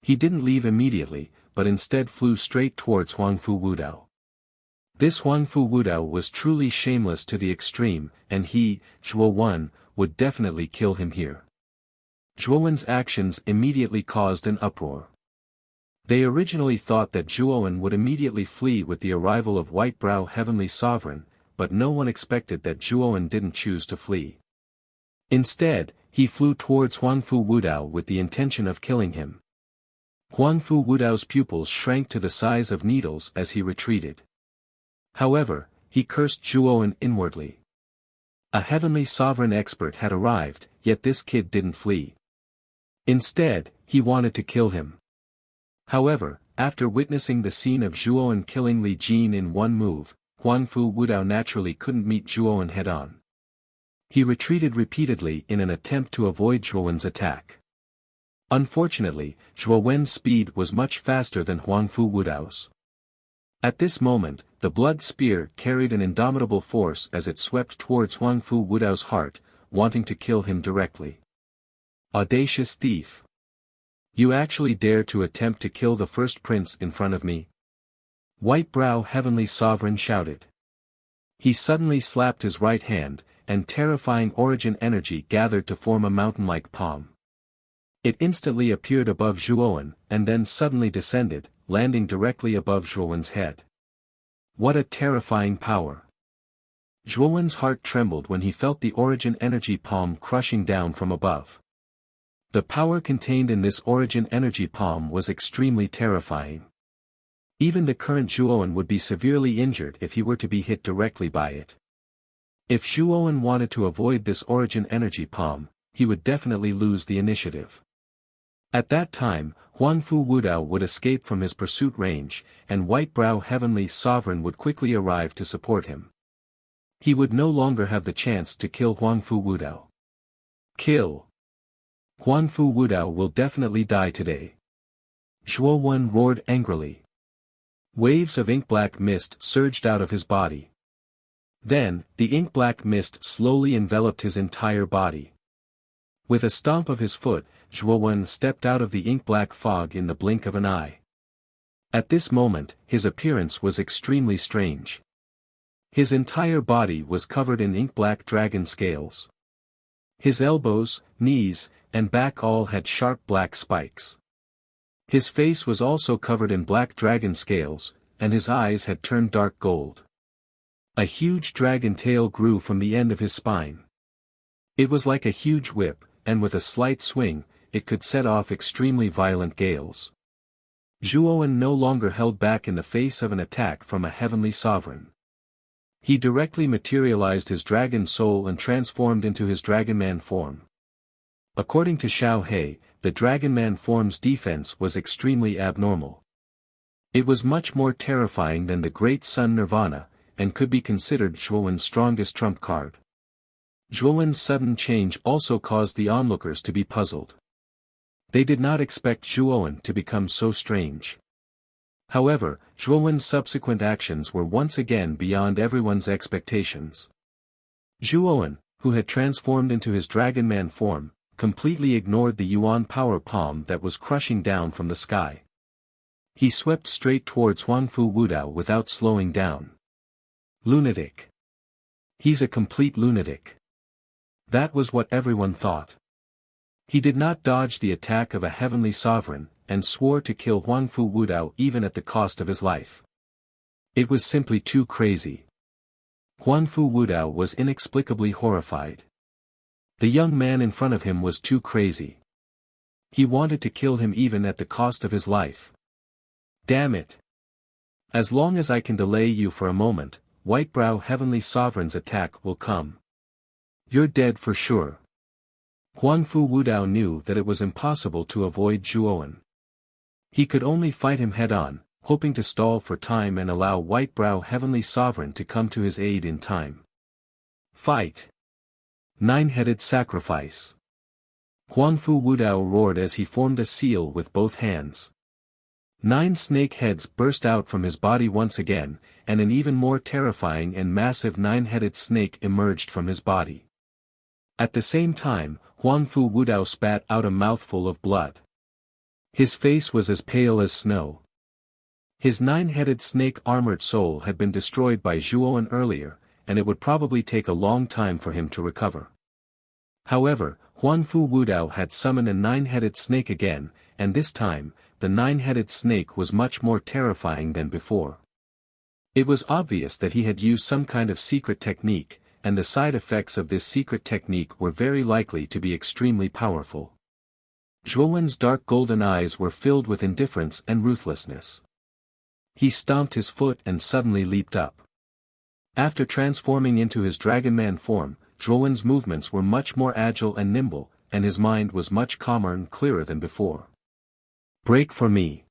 A: He didn't leave immediately, but instead flew straight towards Huangfu Wudao. This Huangfu Wudao was truly shameless to the extreme, and he, Zhuowen, would definitely kill him here. Zhuowen's actions immediately caused an uproar. They originally thought that Zhuowen would immediately flee with the arrival of White-brow heavenly sovereign, but no one expected that Zhuowen didn't choose to flee. Instead, he flew towards Huangfu Wudao with the intention of killing him. Huangfu Wudao's pupils shrank to the size of needles as he retreated. However, he cursed Zhuowen inwardly. A heavenly sovereign expert had arrived, yet this kid didn't flee. Instead, he wanted to kill him. However, after witnessing the scene of Zhuowen killing Li Jin in one move, Huangfu Wudao naturally couldn't meet Zhuowen head-on. He retreated repeatedly in an attempt to avoid Zhuowen's attack. Unfortunately, Zhuowen's speed was much faster than Huangfu Wudao's. At this moment, the blood spear carried an indomitable force as it swept towards Huangfu Wudao's heart, wanting to kill him directly. Audacious thief! You actually dare to attempt to kill the first prince in front of me? White-brow heavenly sovereign shouted. He suddenly slapped his right hand, and terrifying origin energy gathered to form a mountain-like palm. It instantly appeared above Zhuowen, and then suddenly descended, landing directly above Zhuowen's head. What a terrifying power! Zhuowen's heart trembled when he felt the origin energy palm crushing down from above. The power contained in this origin energy palm was extremely terrifying. Even the current Zhuowen would be severely injured if he were to be hit directly by it. If Zhuowen wanted to avoid this origin energy palm, he would definitely lose the initiative. At that time, Huangfu Wudao would escape from his pursuit range, and White-brow heavenly sovereign would quickly arrive to support him. He would no longer have the chance to kill Huangfu Wudao. Kill! Huangfu Wudao will definitely die today. Zhuowen roared angrily. Waves of ink-black mist surged out of his body. Then, the ink-black mist slowly enveloped his entire body. With a stomp of his foot, Zhuowen stepped out of the ink-black fog in the blink of an eye. At this moment, his appearance was extremely strange. His entire body was covered in ink-black dragon scales. His elbows, knees, and back all had sharp black spikes. His face was also covered in black dragon scales, and his eyes had turned dark gold. A huge dragon tail grew from the end of his spine. It was like a huge whip, and with a slight swing, it could set off extremely violent gales. Zhuowen no longer held back in the face of an attack from a heavenly sovereign. He directly materialized his dragon soul and transformed into his dragonman form. According to Xiao He, the dragonman form's defense was extremely abnormal. It was much more terrifying than the Great Sun Nirvana, and could be considered Zhuowen's strongest trump card. Zhuowen's sudden change also caused the onlookers to be puzzled. They did not expect Zhuowen to become so strange. However, Zhuowen's subsequent actions were once again beyond everyone's expectations. Zhuowen, who had transformed into his dragonman form, completely ignored the Yuan power palm that was crushing down from the sky. He swept straight towards Huangfu Wudao without slowing down. Lunatic. He's a complete lunatic. That was what everyone thought. He did not dodge the attack of a heavenly sovereign, and swore to kill Huangfu Wudao even at the cost of his life. It was simply too crazy. Huangfu Wudao was inexplicably horrified. The young man in front of him was too crazy. He wanted to kill him even at the cost of his life. Damn it! As long as I can delay you for a moment, White-brow heavenly sovereign's attack will come. You're dead for sure. Huangfu Wudao knew that it was impossible to avoid Zhuowen. He could only fight him head-on, hoping to stall for time and allow White-Brow Heavenly Sovereign to come to his aid in time. Fight! Nine-headed sacrifice. Huangfu Wudao roared as he formed a seal with both hands. 9 snake heads burst out from his body once again, and an even more terrifying and massive 9-headed snake emerged from his body. At the same time, Huangfu Wudao spat out a mouthful of blood. His face was as pale as snow. His 9-headed snake-armored soul had been destroyed by Zhuowen earlier, and it would probably take a long time for him to recover. However, Huangfu Wudao had summoned a 9-headed snake again, and this time, the 9-headed snake was much more terrifying than before. It was obvious that he had used some kind of secret technique, and the side effects of this secret technique were very likely to be extremely powerful. Zhuowen's dark golden eyes were filled with indifference and ruthlessness. He stomped his foot and suddenly leaped up. After transforming into his dragon-man form, Zhuowen's movements were much more agile and nimble, and his mind was much calmer and clearer than before. Break for me!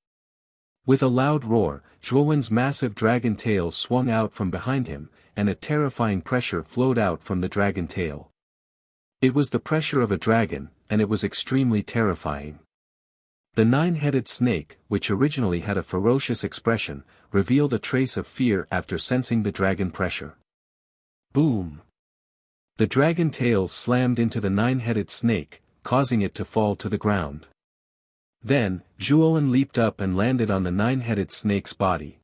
A: With a loud roar, Zhuowen's massive dragon tail swung out from behind him, and a terrifying pressure flowed out from the dragon tail. It was the pressure of a dragon, and it was extremely terrifying. The 9-headed snake, which originally had a ferocious expression, revealed a trace of fear after sensing the dragon pressure. Boom! The dragon tail slammed into the 9-headed snake, causing it to fall to the ground. Then, Zhuowen leaped up and landed on the 9-headed snake's body.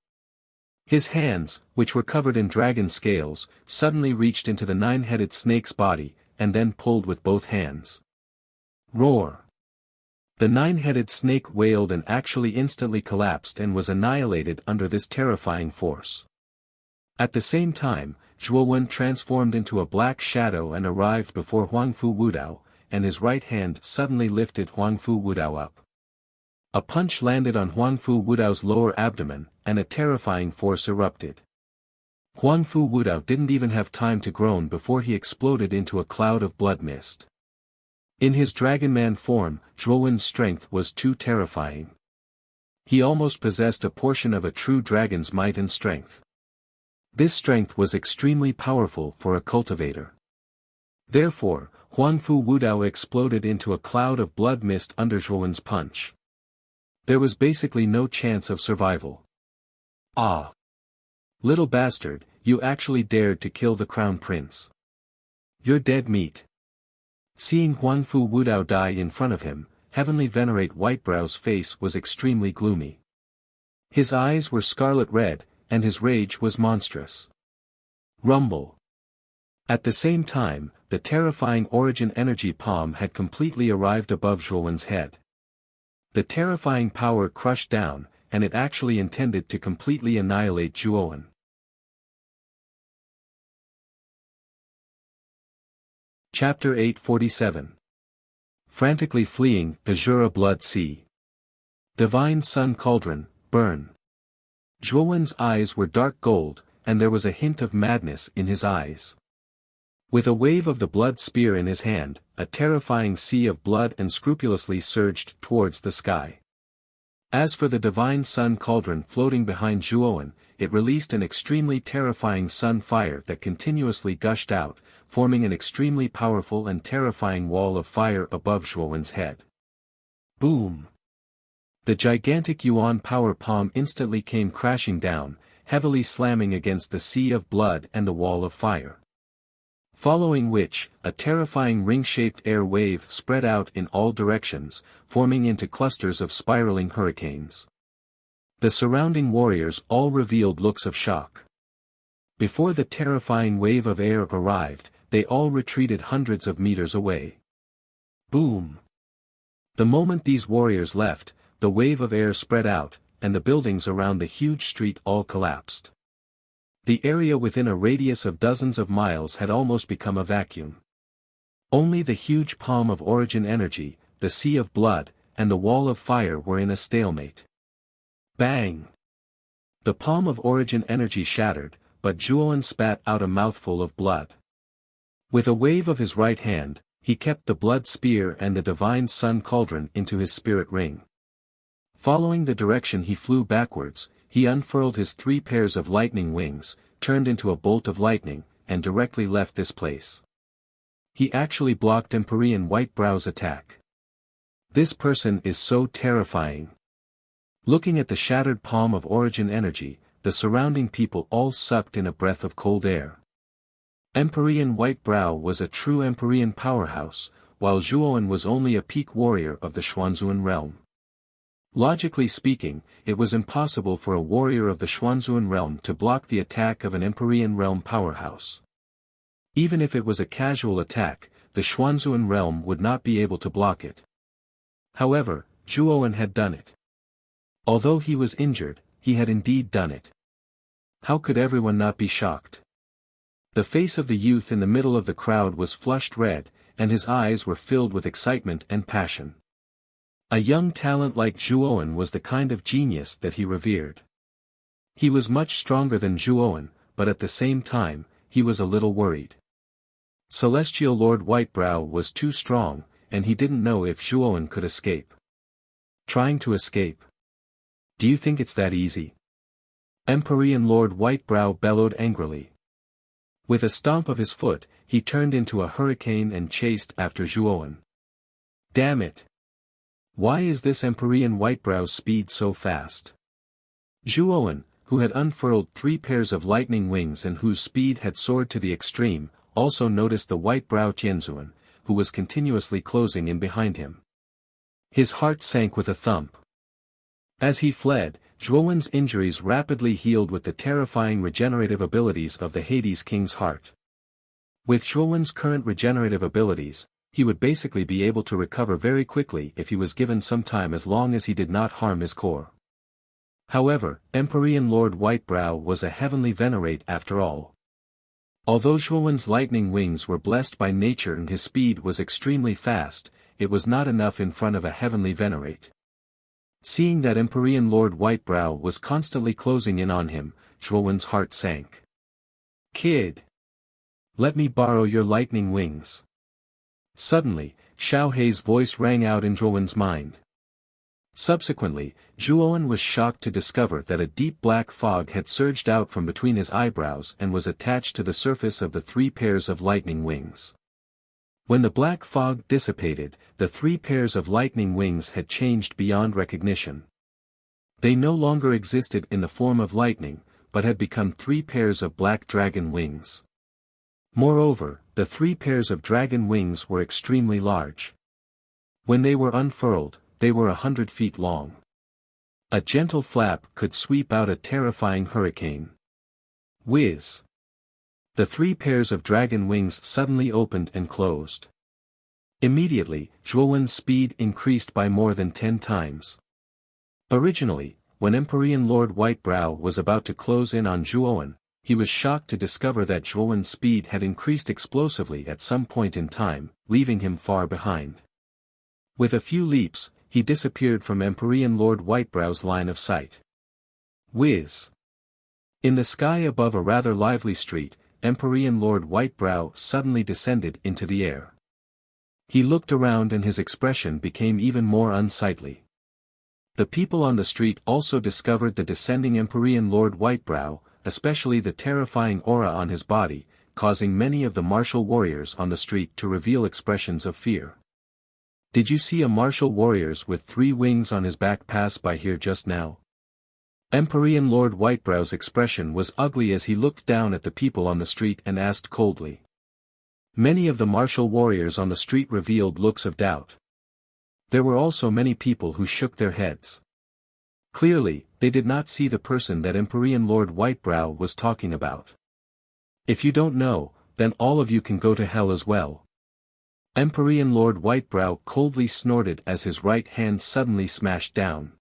A: His hands, which were covered in dragon scales, suddenly reached into the 9-headed snake's body, and then pulled with both hands. Roar! The 9-headed snake wailed and actually instantly collapsed and was annihilated under this terrifying force. At the same time, Zhuowen transformed into a black shadow and arrived before Huangfu Wudao, and his right hand suddenly lifted Huangfu Wudao up. A punch landed on Huangfu Wudao's lower abdomen, and a terrifying force erupted. Huangfu Wudao didn't even have time to groan before he exploded into a cloud of blood mist. In his dragon-man form, Zhuowen's strength was too terrifying. He almost possessed a portion of a true dragon's might and strength. This strength was extremely powerful for a cultivator. Therefore, Huangfu Wudao exploded into a cloud of blood mist under Zhuowen's punch. There was basically no chance of survival. Ah! Little bastard, you actually dared to kill the crown prince. You're dead meat. Seeing Huangfu Wudao die in front of him, Heavenly Venerate Whitebrow's face was extremely gloomy. His eyes were scarlet red, and his rage was monstrous. Rumble. At the same time, the terrifying Origin Energy Palm had completely arrived above Zhuowen's head. The terrifying power crushed down, and it actually intended to completely annihilate Zhuowen. Chapter 847. Frantically fleeing, Azura Blood Sea. Divine Sun Cauldron, burn. Zhuowen's eyes were dark gold, and there was a hint of madness in his eyes. With a wave of the blood spear in his hand, a terrifying sea of blood unscrupulously surged towards the sky. As for the Divine Sun Cauldron floating behind Zhuowen, it released an extremely terrifying sun fire that continuously gushed out, forming an extremely powerful and terrifying wall of fire above Zhuowen's head. Boom! The gigantic Yuan power palm instantly came crashing down, heavily slamming against the sea of blood and the wall of fire. Following which, a terrifying ring-shaped air wave spread out in all directions, forming into clusters of spiraling hurricanes. The surrounding warriors all revealed looks of shock. Before the terrifying wave of air arrived, they all retreated hundreds of meters away. Boom! The moment these warriors left, the wave of air spread out, and the buildings around the huge street all collapsed. The area within a radius of dozens of miles had almost become a vacuum. Only the huge palm of Origin Energy, the sea of blood, and the wall of fire were in a stalemate. Bang! The palm of Origin Energy shattered, but Zhuowen spat out a mouthful of blood. With a wave of his right hand, he kept the blood spear and the divine sun cauldron into his spirit ring. Following the direction he flew backwards, he unfurled his 3 pairs of lightning wings, turned into a bolt of lightning, and directly left this place. He actually blocked Empyrean Whitebrow's attack. This person is so terrifying. Looking at the shattered palm of origin energy, the surrounding people all sucked in a breath of cold air. Empyrean Whitebrow was a true Empyrean powerhouse, while Zhuowen was only a peak warrior of the Xuanzuan realm. Logically speaking, it was impossible for a warrior of the Xuanzuan realm to block the attack of an Empyrean realm powerhouse. Even if it was a casual attack, the Xuanzuan realm would not be able to block it. However, Zhuowen had done it. Although he was injured, he had indeed done it. How could everyone not be shocked? The face of the youth in the middle of the crowd was flushed red, and his eyes were filled with excitement and passion. A young talent like Zhuowen was the kind of genius that he revered. He was much stronger than Zhuowen, but at the same time, he was a little worried. Celestial Lord Whitebrow was too strong, and he didn't know if Zhuowen could escape. Trying to escape? Do you think it's that easy? Empyrean Lord Whitebrow bellowed angrily. With a stomp of his foot, he turned into a hurricane and chased after Zhuowen. Damn it! Why is this Empyrean Whitebrow's speed so fast? Zhuowen, who had unfurled 3 pairs of lightning wings and whose speed had soared to the extreme, also noticed the Whitebrow Tianzuan, who was continuously closing in behind him. His heart sank with a thump. As he fled, Zhuowen's injuries rapidly healed with the terrifying regenerative abilities of the Hades King's heart. With Zhuowen's current regenerative abilities, he would basically be able to recover very quickly if he was given some time as long as he did not harm his core. However, Empyrean Lord Whitebrow was a heavenly venerate after all. Although Zhuowen's lightning wings were blessed by nature and his speed was extremely fast, it was not enough in front of a heavenly venerate. Seeing that Empyrean Lord Whitebrow was constantly closing in on him, Zhuowen's heart sank. Kid! Let me borrow your lightning wings. Suddenly, Xiaohei's voice rang out in Zhuowen's mind. Subsequently, Zhuowen was shocked to discover that a deep black fog had surged out from between his eyebrows and was attached to the surface of the 3 pairs of lightning wings. When the black fog dissipated, the 3 pairs of lightning wings had changed beyond recognition. They no longer existed in the form of lightning, but had become 3 pairs of black dragon wings. Moreover, the 3 pairs of dragon wings were extremely large. When they were unfurled, they were 100 feet long. A gentle flap could sweep out a terrifying hurricane. Whiz! The 3 pairs of dragon wings suddenly opened and closed. Immediately, Zhuowen's speed increased by more than 10 times. Originally, when Empyrean Lord Whitebrow was about to close in on Zhuowen, he was shocked to discover that Zhuowen's speed had increased explosively at some point in time, leaving him far behind. With a few leaps, he disappeared from Empyrean Lord Whitebrow's line of sight. Whiz! In the sky above a rather lively street, Empyrean Lord Whitebrow suddenly descended into the air. He looked around and his expression became even more unsightly. The people on the street also discovered the descending Empyrean Lord Whitebrow, especially the terrifying aura on his body, causing many of the martial warriors on the street to reveal expressions of fear. Did you see a martial warrior with 3 wings on his back pass by here just now? Empyrean Lord Whitebrow's expression was ugly as he looked down at the people on the street and asked coldly. Many of the martial warriors on the street revealed looks of doubt. There were also many people who shook their heads. Clearly, they did not see the person that Empyrean Lord Whitebrow was talking about. If you don't know, then all of you can go to hell as well. Empyrean Lord Whitebrow coldly snorted as his right hand suddenly smashed down.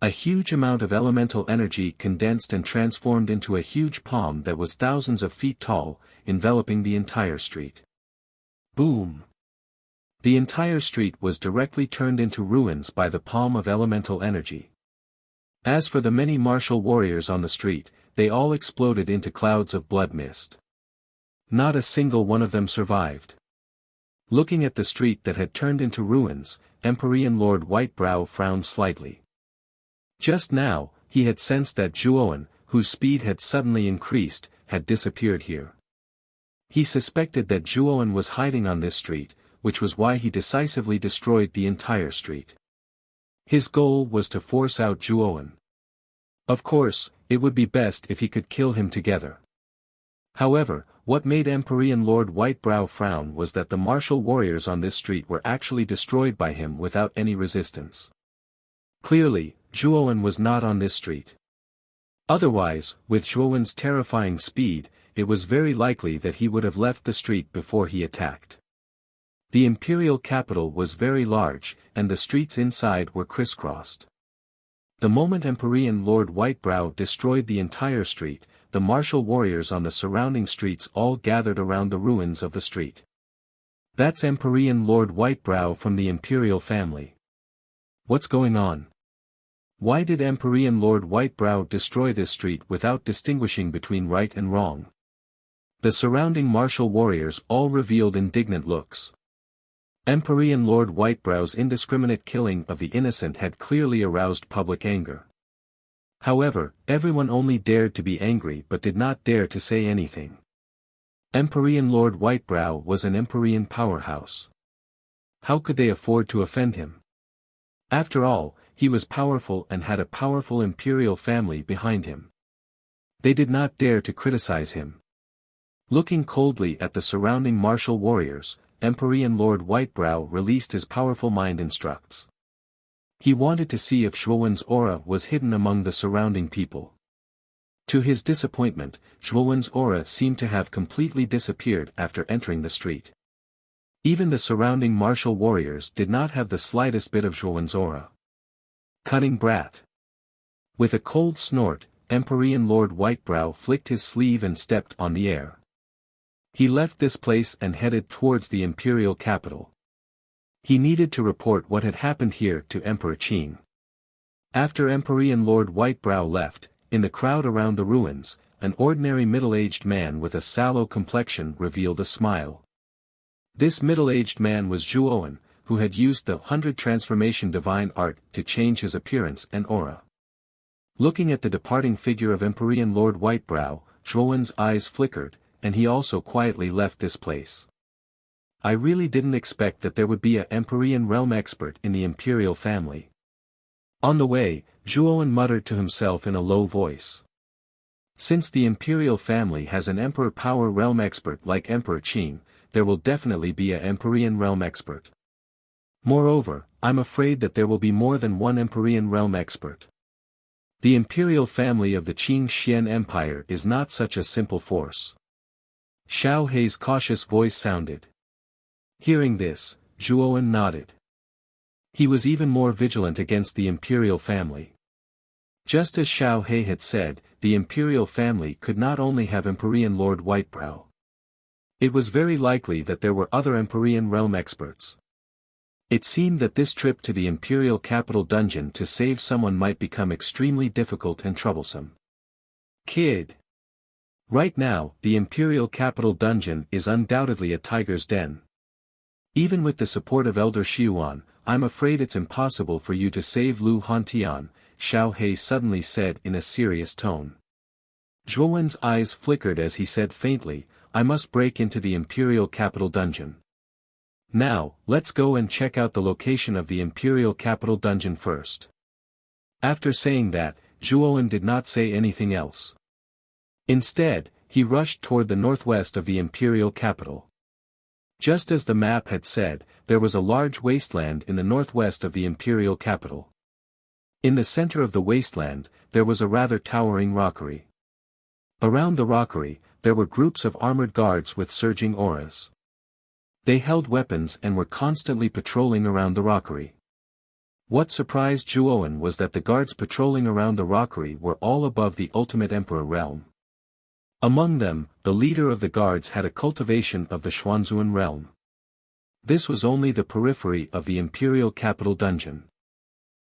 A: A huge amount of elemental energy condensed and transformed into a huge palm that was thousands of feet tall, enveloping the entire street. Boom! The entire street was directly turned into ruins by the palm of elemental energy. As for the many martial warriors on the street, they all exploded into clouds of blood mist. Not a single one of them survived. Looking at the street that had turned into ruins, Emperor Lord Whitebrow frowned slightly. Just now, he had sensed that Zhuowen, whose speed had suddenly increased, had disappeared here. He suspected that Zhuowen was hiding on this street, which was why he decisively destroyed the entire street. His goal was to force out Zhuowen. Of course, it would be best if he could kill him together. However, what made Emperor Lord Whitebrow frown was that the martial warriors on this street were actually destroyed by him without any resistance. Clearly, Zhuowen was not on this street. Otherwise, with Zhuowen's terrifying speed, it was very likely that he would have left the street before he attacked. The imperial capital was very large, and the streets inside were crisscrossed. The moment Emperor Lord Whitebrow destroyed the entire street, the martial warriors on the surrounding streets all gathered around the ruins of the street. That's Emperor Lord Whitebrow from the imperial family. What's going on? Why did Emperor Lord Whitebrow destroy this street without distinguishing between right and wrong? The surrounding martial warriors all revealed indignant looks. Emperor Lord Whitebrow's indiscriminate killing of the innocent had clearly aroused public anger. However, everyone only dared to be angry but did not dare to say anything. Emperor Lord Whitebrow was an Empyrean powerhouse. How could they afford to offend him? After all, he was powerful and had a powerful imperial family behind him. They did not dare to criticize him. Looking coldly at the surrounding martial warriors, Emperor Lord Whitebrow released his powerful mind instructs. He wanted to see if Zhuowen's aura was hidden among the surrounding people. To his disappointment, Zhuowen's aura seemed to have completely disappeared after entering the street. Even the surrounding martial warriors did not have the slightest bit of Zhuowen's aura. Cunning brat. With a cold snort, Emperor Lord Whitebrow flicked his sleeve and stepped on the air. He left this place and headed towards the imperial capital. He needed to report what had happened here to Emperor Qing. After Emperor Lord Whitebrow left, in the crowd around the ruins, an ordinary middle-aged man with a sallow complexion revealed a smile. This middle-aged man was Zhuowen, who had used the 100 transformation divine art to change his appearance and aura. Looking at the departing figure of Emperor Lord Whitebrow, Zhuowen's eyes flickered, and he also quietly left this place. I really didn't expect that there would be an Empyrean realm expert in the imperial family. On the way, Zhuowen muttered to himself in a low voice. Since the imperial family has an emperor power realm expert like Emperor Qing, there will definitely be an Empyrean realm expert. Moreover, I'm afraid that there will be more than one Empyrean realm expert. The imperial family of the Qing Xian Empire is not such a simple force. Xiao Hei's cautious voice sounded. Hearing this, Zhuowen nodded. He was even more vigilant against the imperial family. Just as Xiao Hei had said, the imperial family could not only have Empyrean Lord Whitebrow. It was very likely that there were other Empyrean realm experts. It seemed that this trip to the imperial capital dungeon to save someone might become extremely difficult and troublesome. Kid. Right now, the imperial capital dungeon is undoubtedly a tiger's den. Even with the support of Elder Xiuan, I'm afraid it's impossible for you to save Lu Hantian, Xiao Hei suddenly said in a serious tone. Zhuowen's eyes flickered as he said faintly, I must break into the imperial capital dungeon. Now, let's go and check out the location of the imperial capital dungeon first. After saying that, Zhuowen did not say anything else. Instead, he rushed toward the northwest of the imperial capital. Just as the map had said, there was a large wasteland in the northwest of the imperial capital. In the center of the wasteland, there was a rather towering rockery. Around the rockery, there were groups of armored guards with surging auras. They held weapons and were constantly patrolling around the rockery. What surprised Zhuowen was that the guards patrolling around the rockery were all above the ultimate emperor realm. Among them, the leader of the guards had a cultivation of the Xuanzuan realm. This was only the periphery of the imperial capital dungeon.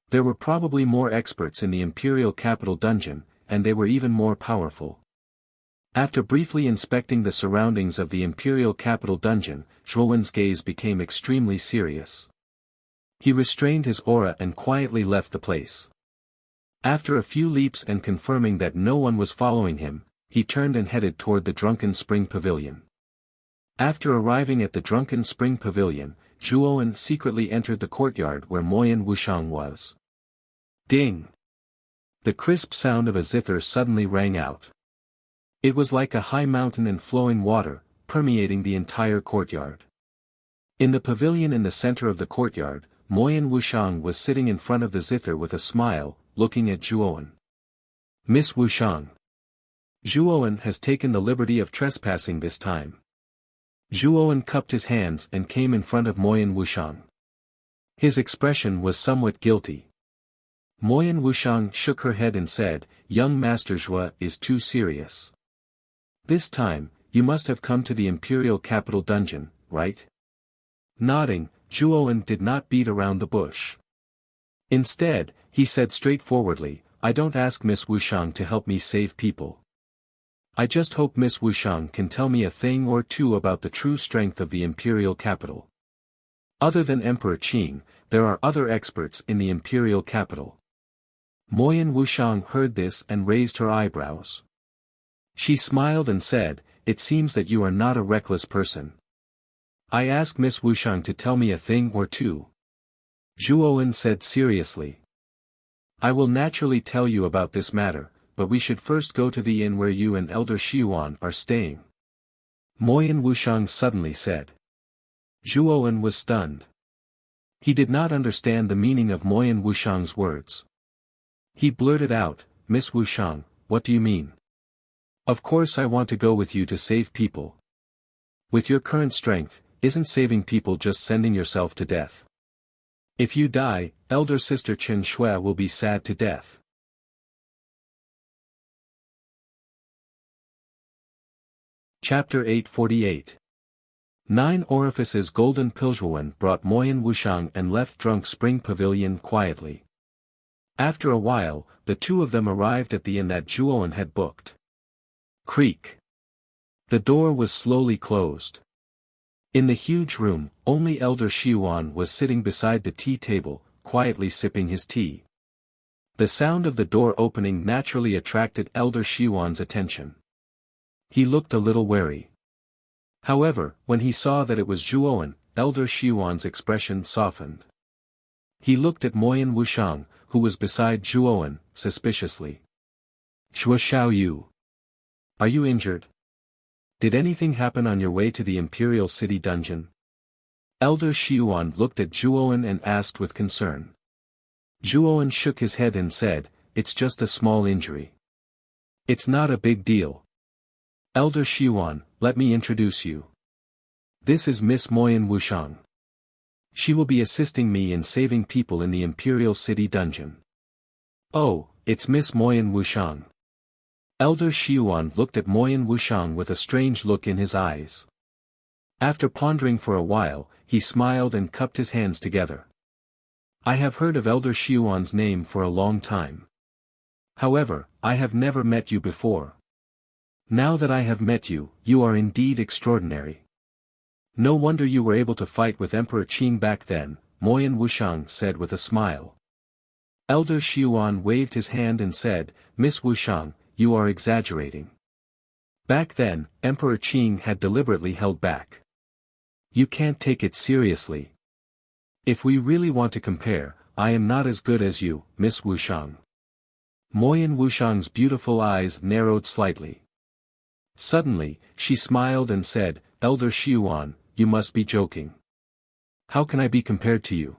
A: There were probably more experts in the imperial capital dungeon, and they were even more powerful. After briefly inspecting the surroundings of the imperial capital dungeon, Zhuowen's gaze became extremely serious. He restrained his aura and quietly left the place. After a few leaps and confirming that no one was following him, he turned and headed toward the Drunken Spring Pavilion. After arriving at the Drunken Spring Pavilion, Zhuowen secretly entered the courtyard where Moyan Wuxiang was. Ding! The crisp sound of a zither suddenly rang out. It was like a high mountain and flowing water, permeating the entire courtyard. In the pavilion in the center of the courtyard, Moyan Wuxiang was sitting in front of the zither with a smile, looking at Zhuowen. Miss Wuxiang. Zhuowen has taken the liberty of trespassing this time. Zhuowen cupped his hands and came in front of Moyan Wuxiang. His expression was somewhat guilty. Moyan Wuxiang shook her head and said, "Young Master Zhua is too serious. This time, you must have come to the imperial capital dungeon, right?" Nodding, Zhuowen did not beat around the bush. Instead, he said straightforwardly, "I don't ask Miss Wuxiang to help me save people. I just hope Miss Wuxiang can tell me a thing or two about the true strength of the imperial capital. Other than Emperor Qing, there are other experts in the imperial capital." Moyan Wuxiang heard this and raised her eyebrows. She smiled and said, "It seems that you are not a reckless person. I ask Miss Wuxiang to tell me a thing or two." Zhuowen said seriously. "I will naturally tell you about this matter, but we should first go to the inn where you and Elder Xiyuan are staying," Moyan Wuxiang suddenly said. Zhuowen was stunned. He did not understand the meaning of Moyan Wuxiang's words. He blurted out, "Miss Wuxiang, what do you mean? Of course I want to go with you to save people. With your current strength, isn't saving people just sending yourself to death? If you die, elder sister Chen Shui will be sad to death." Chapter 848. 9 Orifices. Golden Pilzhuan brought Moyan Wuxiang and left Drunk Spring Pavilion quietly. After a while, the two of them arrived at the inn that Zhuowen had booked. Creak. The door was slowly closed. In the huge room, only Elder Xiyuan was sitting beside the tea table, quietly sipping his tea. The sound of the door opening naturally attracted Elder Xiyuan's attention. He looked a little wary. However, when he saw that it was Zhuowen, Elder Xiyuan's expression softened. He looked at Moyan Wuxiang, who was beside Zhuowen, suspiciously. "Xue Xiaoyu. Are you injured? Did anything happen on your way to the Imperial City dungeon?" Elder Xiyuan looked at Zhuowen and asked with concern. Zhuowen shook his head and said, "It's just a small injury. It's not a big deal. Elder Xiyuan, let me introduce you. This is Miss Moyan Wuxiang. She will be assisting me in saving people in the Imperial City dungeon." "Oh, it's Miss Moyan Wuxiang." Elder Xiyuan looked at Moyan Wuxiang with a strange look in his eyes. After pondering for a while, he smiled and cupped his hands together. "I have heard of Elder Xiyuan's name for a long time. However, I have never met you before. Now that I have met you, you are indeed extraordinary. No wonder you were able to fight with Emperor Qing back then," Moyan Wuxiang said with a smile. Elder Xiyuan waved his hand and said, "Miss Wuxiang, you are exaggerating. Back then, Emperor Qing had deliberately held back. You can't take it seriously. If we really want to compare, I am not as good as you, Miss Wuxiang." Moyan Wuxiang's beautiful eyes narrowed slightly. Suddenly, she smiled and said, "Elder Xiyuan, you must be joking. How can I be compared to you?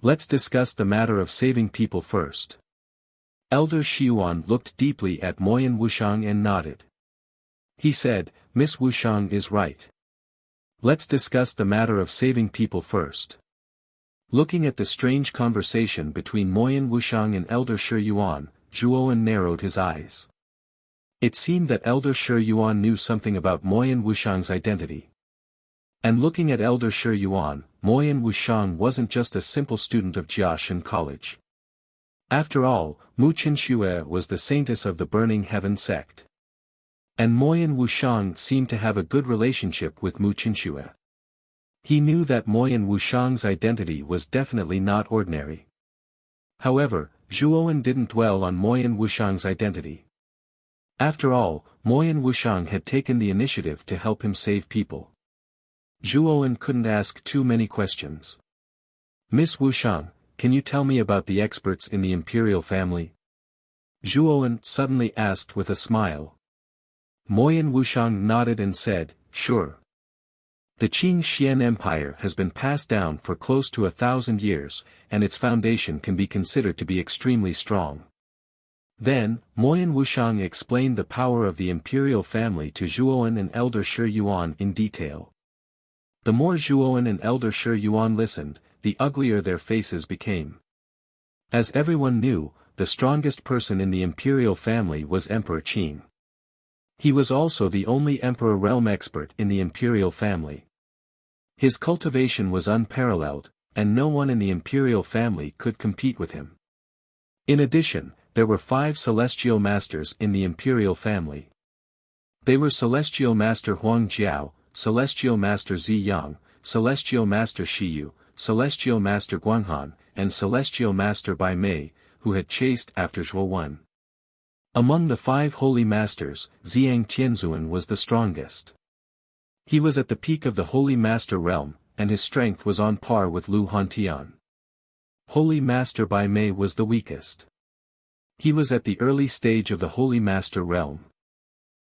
A: Let's discuss the matter of saving people first." Elder Xiyuan looked deeply at Moyan Wuxiang and nodded. He said, "Miss Wuxiang is right. Let's discuss the matter of saving people first." Looking at the strange conversation between Moyan Wuxiang and Elder Xiyuan, Zhuowen narrowed his eyes. It seemed that Elder Xiyuan knew something about Moyan Wuxiang's identity. And looking at Elder Xiyuan, Moyan Wuxiang wasn't just a simple student of Jiashan College. After all, Mu Qinxue was the saintess of the Burning Heaven sect. And Moyan Wuxiang seemed to have a good relationship with Mu Qinxue. He knew that Moyan Wuxiang's identity was definitely not ordinary. However, Zhuowen didn't dwell on Moyan Wuxiang's identity. After all, Moyan Wuxiang had taken the initiative to help him save people. Zhuowen couldn't ask too many questions. Miss Wuxiang, can you tell me about the experts in the imperial family? Zhuowen suddenly asked with a smile. Moyan Wuxiang nodded and said, sure. The Qing Xian Empire has been passed down for close to 1,000 years, and its foundation can be considered to be extremely strong. Then, Moyan Wuxiang explained the power of the imperial family to Zhuowen and Elder Shi Yuan in detail. The more Zhuowen and Elder Shi Yuan listened, the uglier their faces became. As everyone knew, the strongest person in the imperial family was Emperor Qin. He was also the only emperor realm expert in the imperial family. His cultivation was unparalleled, and no one in the imperial family could compete with him. In addition, there were 5 celestial masters in the imperial family. They were Celestial Master Huang Jiao, Celestial Master Zi Yang, Celestial Master Shi Yu, Celestial Master Guanghan, and Celestial Master Bai Mei, who had chased after Zhuowen. Among the 5 holy masters, Ziyang Tianzuan was the strongest. He was at the peak of the holy master realm, and his strength was on par with Lu Hantian. Holy Master Bai Mei was the weakest. He was at the early stage of the holy master realm.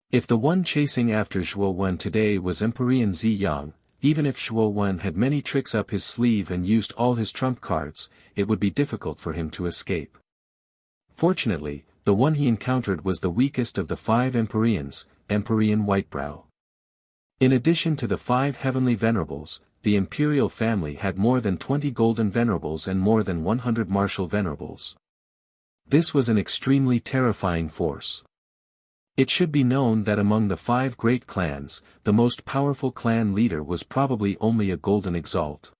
A: If the one chasing after Zhuowen today was Emperor Zi Yang, even if Zhuowen had many tricks up his sleeve and used all his trump cards, it would be difficult for him to escape. Fortunately, the one he encountered was the weakest of the 5 Empyreans, Empyrean Whitebrow. In addition to the 5 heavenly venerables, the imperial family had more than 20 golden venerables and more than 100 martial venerables. This was an extremely terrifying force. It should be known that among the 5 great clans, the most powerful clan leader was probably only a golden exalt.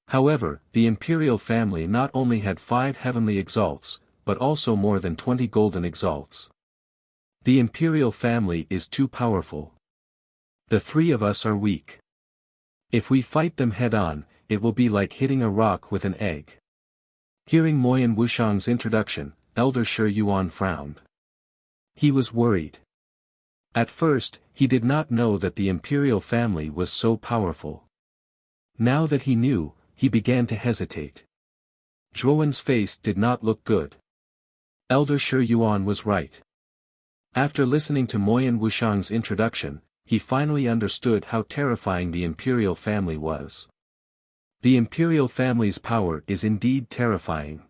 A: However, the imperial family not only had 5 heavenly exalts, but also more than 20 golden exalts. The imperial family is too powerful. The 3 of us are weak. If we fight them head-on, it will be like hitting a rock with an egg. Hearing Moyan Wuxiang's introduction, Elder Shi Yuan frowned. He was worried. At first, he did not know that the imperial family was so powerful. Now that he knew, he began to hesitate. Zhuowen's face did not look good. Elder Shi Yuan was right. After listening to Moyan Wuxiang's introduction, he finally understood how terrifying the imperial family was. The imperial family's power is indeed terrifying.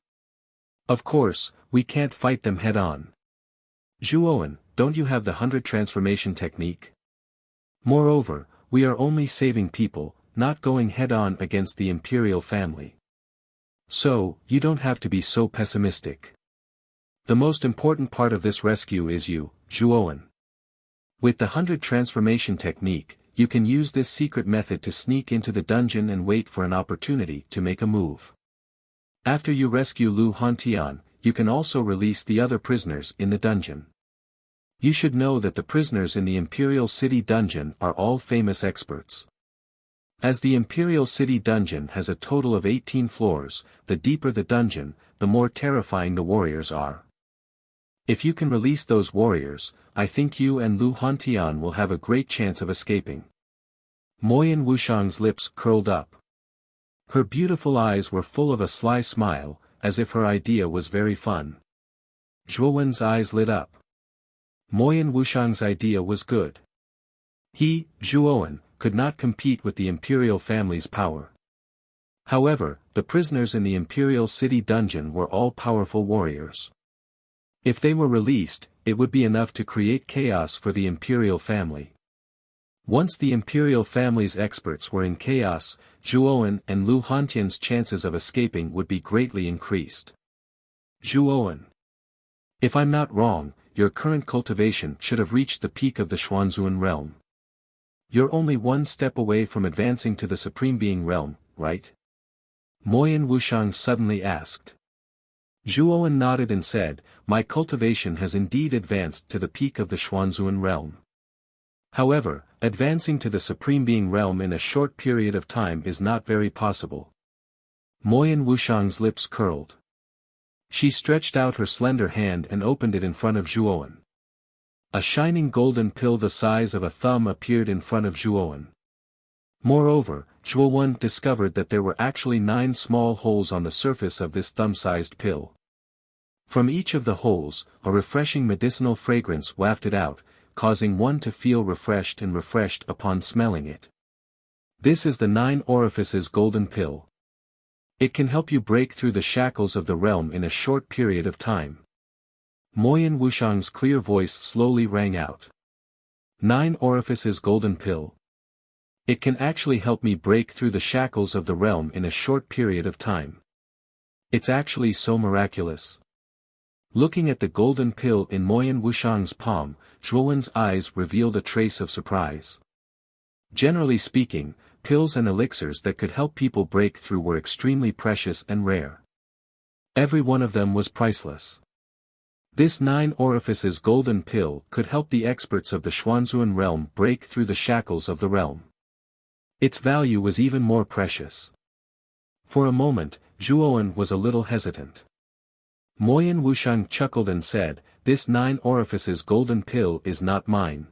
A: Of course, we can't fight them head-on. Zhuowen, don't you have the 100 transformation technique? Moreover, we are only saving people, not going head-on against the imperial family. So, you don't have to be so pessimistic. The most important part of this rescue is you, Zhuowen. With the 100 transformation technique, you can use this secret method to sneak into the dungeon and wait for an opportunity to make a move. After you rescue Lu Hantian, you can also release the other prisoners in the dungeon. You should know that the prisoners in the Imperial City Dungeon are all famous experts. As the Imperial City Dungeon has a total of 18 floors, the deeper the dungeon, the more terrifying the warriors are. If you can release those warriors, I think you and Lu Hantian will have a great chance of escaping. Moyan Wuxiang's lips curled up. Her beautiful eyes were full of a sly smile, as if her idea was very fun. Zhuowen's eyes lit up. Moyan Wuxiang's idea was good. He, Zhuowen, could not compete with the imperial family's power. However, the prisoners in the Imperial City Dungeon were all powerful warriors. If they were released, it would be enough to create chaos for the imperial family. Once the imperial family's experts were in chaos, Zhuowen and Lu Hantian's chances of escaping would be greatly increased. Zhuowen. If I'm not wrong, your current cultivation should have reached the peak of the Xuanzuan realm. You're only one step away from advancing to the Supreme Being realm, right? Moyan Wuxiang suddenly asked. Zhuowen nodded and said, "My cultivation has indeed advanced to the peak of the Xuanzuan realm. However, advancing to the Supreme Being realm in a short period of time is not very possible." Moyan Wushang's lips curled. She stretched out her slender hand and opened it in front of Zhuowen. A shining golden pill the size of a thumb appeared in front of Zhuowen. Moreover, Zhuowen discovered that there were actually 9 small holes on the surface of this thumb-sized pill. From each of the holes, a refreshing medicinal fragrance wafted out, causing one to feel refreshed upon smelling it. This is the 9 orifices golden pill. It can help you break through the shackles of the realm in a short period of time. Moyan Wushang's clear voice slowly rang out. 9 orifices golden pill. It can actually help me break through the shackles of the realm in a short period of time. It's actually so miraculous. Looking at the golden pill in Moyan Wushang's palm, Zhuowen's eyes revealed a trace of surprise. Generally speaking, pills and elixirs that could help people break through were extremely precious and rare. Every one of them was priceless. This 9 orifices golden pill could help the experts of the Xuanzuan realm break through the shackles of the realm. Its value was even more precious. For a moment, Zhuowen was a little hesitant. Moyan Wushang chuckled and said, "This 9 orifices golden pill is not mine.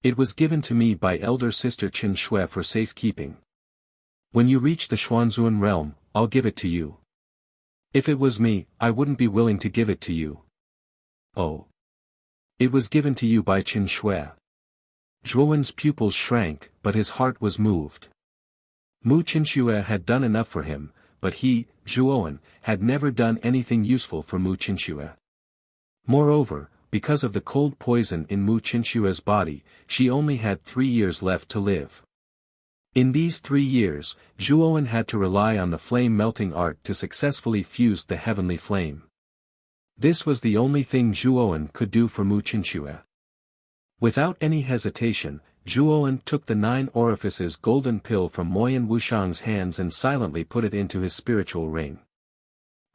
A: It was given to me by elder sister Qin Shui for safekeeping. When you reach the Xuanzuan realm, I'll give it to you. If it was me, I wouldn't be willing to give it to you." "Oh. It was given to you by Qin Shui." Zhuowen's pupils shrank, but his heart was moved. Mu Qinshui had done enough for him, but he, Zhuowen, had never done anything useful for Mu Qinshui. Moreover, because of the cold poison in Mu Qinshui's body, she only had 3 years left to live. In these 3 years, Zhuowen had to rely on the flame-melting art to successfully fuse the heavenly flame. This was the only thing Zhuowen could do for Mu Qinshui. Without any hesitation, Zhuowen took the 9 orifices golden pill from Moyan Wushang's hands and silently put it into his spiritual ring.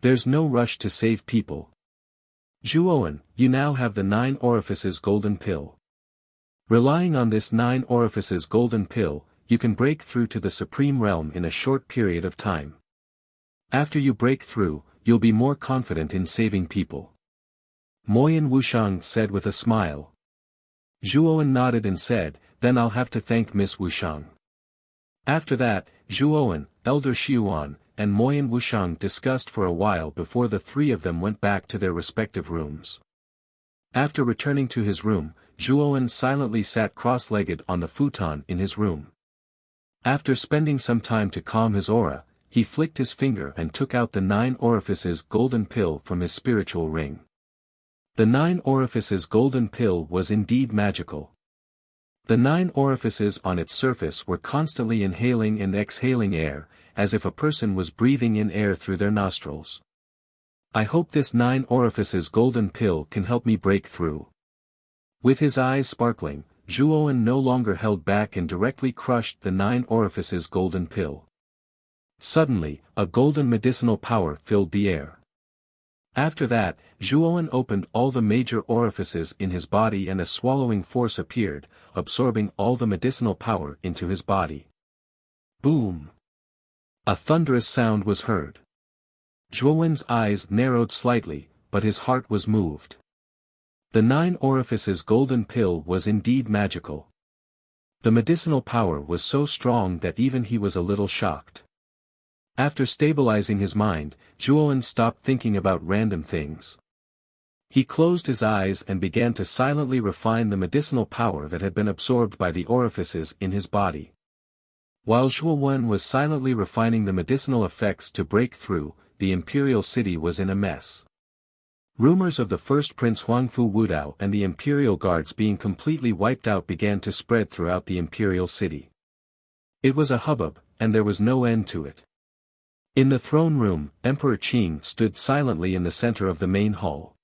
A: There's no rush to save people. Zhuowen, you now have the 9 orifices golden pill. Relying on this 9 orifices golden pill, you can break through to the supreme realm in a short period of time. After you break through, you'll be more confident in saving people. Moyan Wushang said with a smile. Zhuowen nodded and said, "Then I'll have to thank Miss Wushang." After that, Zhuowen, Elder Xiuan, and Moyan Wushang discussed for a while before the 3 of them went back to their respective rooms. After returning to his room, Zhuowen silently sat cross-legged on the futon in his room. After spending some time to calm his aura, he flicked his finger and took out the 9 orifices golden pill from his spiritual ring. The 9 orifices golden pill was indeed magical. The 9 orifices on its surface were constantly inhaling and exhaling air, as if a person was breathing in air through their nostrils. I hope this 9 orifices golden pill can help me break through. With his eyes sparkling, Zhuowen no longer held back and directly crushed the 9 orifices golden pill. Suddenly, a golden medicinal power filled the air. After that, Zhuowen opened all the major orifices in his body and a swallowing force appeared, absorbing all the medicinal power into his body. Boom! A thunderous sound was heard. Zhuowen's eyes narrowed slightly, but his heart was moved. The 9 orifices golden pill was indeed magical. The medicinal power was so strong that even he was a little shocked. After stabilizing his mind, Zhuowen stopped thinking about random things. He closed his eyes and began to silently refine the medicinal power that had been absorbed by the orifices in his body. While Zhuowen was silently refining the medicinal effects to break through, the imperial city was in a mess. Rumors of the first Prince Huangfu Wudao and the imperial guards being completely wiped out began to spread throughout the imperial city. It was a hubbub, and there was no end to it. In the throne room, Emperor Qing stood silently in the center of the main hall.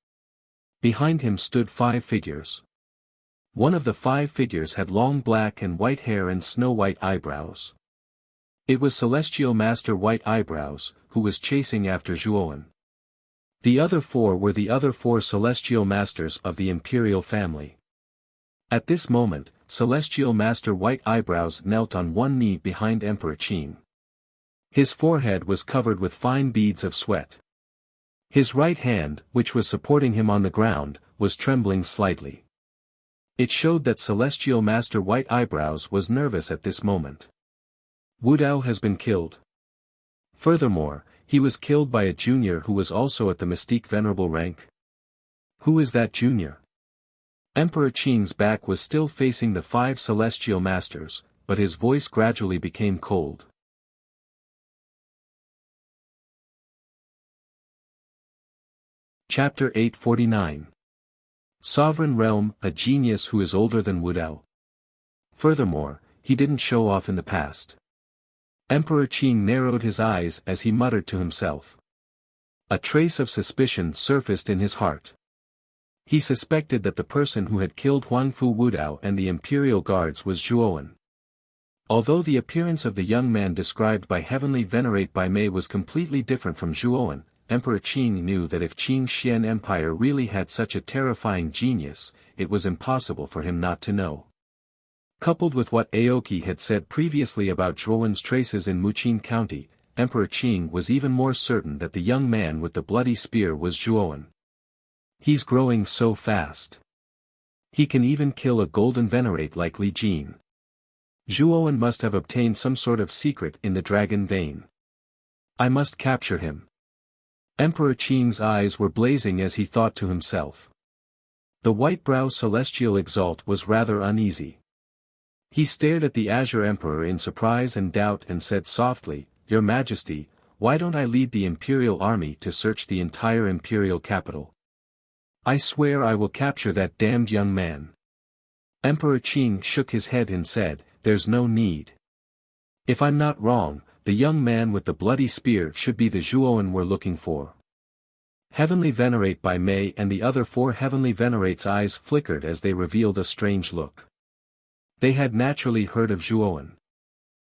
A: Behind him stood 5 figures. One of the 5 figures had long black and white hair and snow-white eyebrows. It was Celestial Master White Eyebrows, who was chasing after Zhuowen. The other four were the other four celestial masters of the imperial family. At this moment, Celestial Master White Eyebrows knelt on one knee behind Emperor Qin. His forehead was covered with fine beads of sweat. His right hand, which was supporting him on the ground, was trembling slightly. It showed that Celestial Master White Eyebrows was nervous at this moment. Wu Dao has been killed. Furthermore, he was killed by a junior who was also at the Mystique Venerable rank. Who is that junior? Emperor Qin's back was still facing the 5 celestial masters, but his voice gradually became cold. Chapter 849. Sovereign Realm, a genius who is older than Wu Dao. Furthermore, he didn't show off in the past. Emperor Qin narrowed his eyes as he muttered to himself. A trace of suspicion surfaced in his heart. He suspected that the person who had killed Huangfu Wudao and the imperial guards was Zhuowen. Although the appearance of the young man described by Heavenly Venerate by Mei was completely different from Zhuowen, Emperor Qin knew that if Qing Xian Empire really had such a terrifying genius, it was impossible for him not to know. Coupled with what Aoki had said previously about Zhuowen's traces in Muqin County, Emperor Qing was even more certain that the young man with the bloody spear was Zhuowen. He's growing so fast. He can even kill a golden venerate like Li Jin. Zhuowen must have obtained some sort of secret in the dragon vein. I must capture him. Emperor Qing's eyes were blazing as he thought to himself. The white-brow celestial exalt was rather uneasy. He stared at the Azure Emperor in surprise and doubt and said softly, Your Majesty, why don't I lead the imperial army to search the entire imperial capital? I swear I will capture that damned young man. Emperor Qing shook his head and said, There's no need. If I'm not wrong, the young man with the bloody spear should be the Zhuowen we're looking for. Heavenly Venerate by Mei and the other 4 Heavenly Venerates' eyes flickered as they revealed a strange look. They had naturally heard of Zhuowen.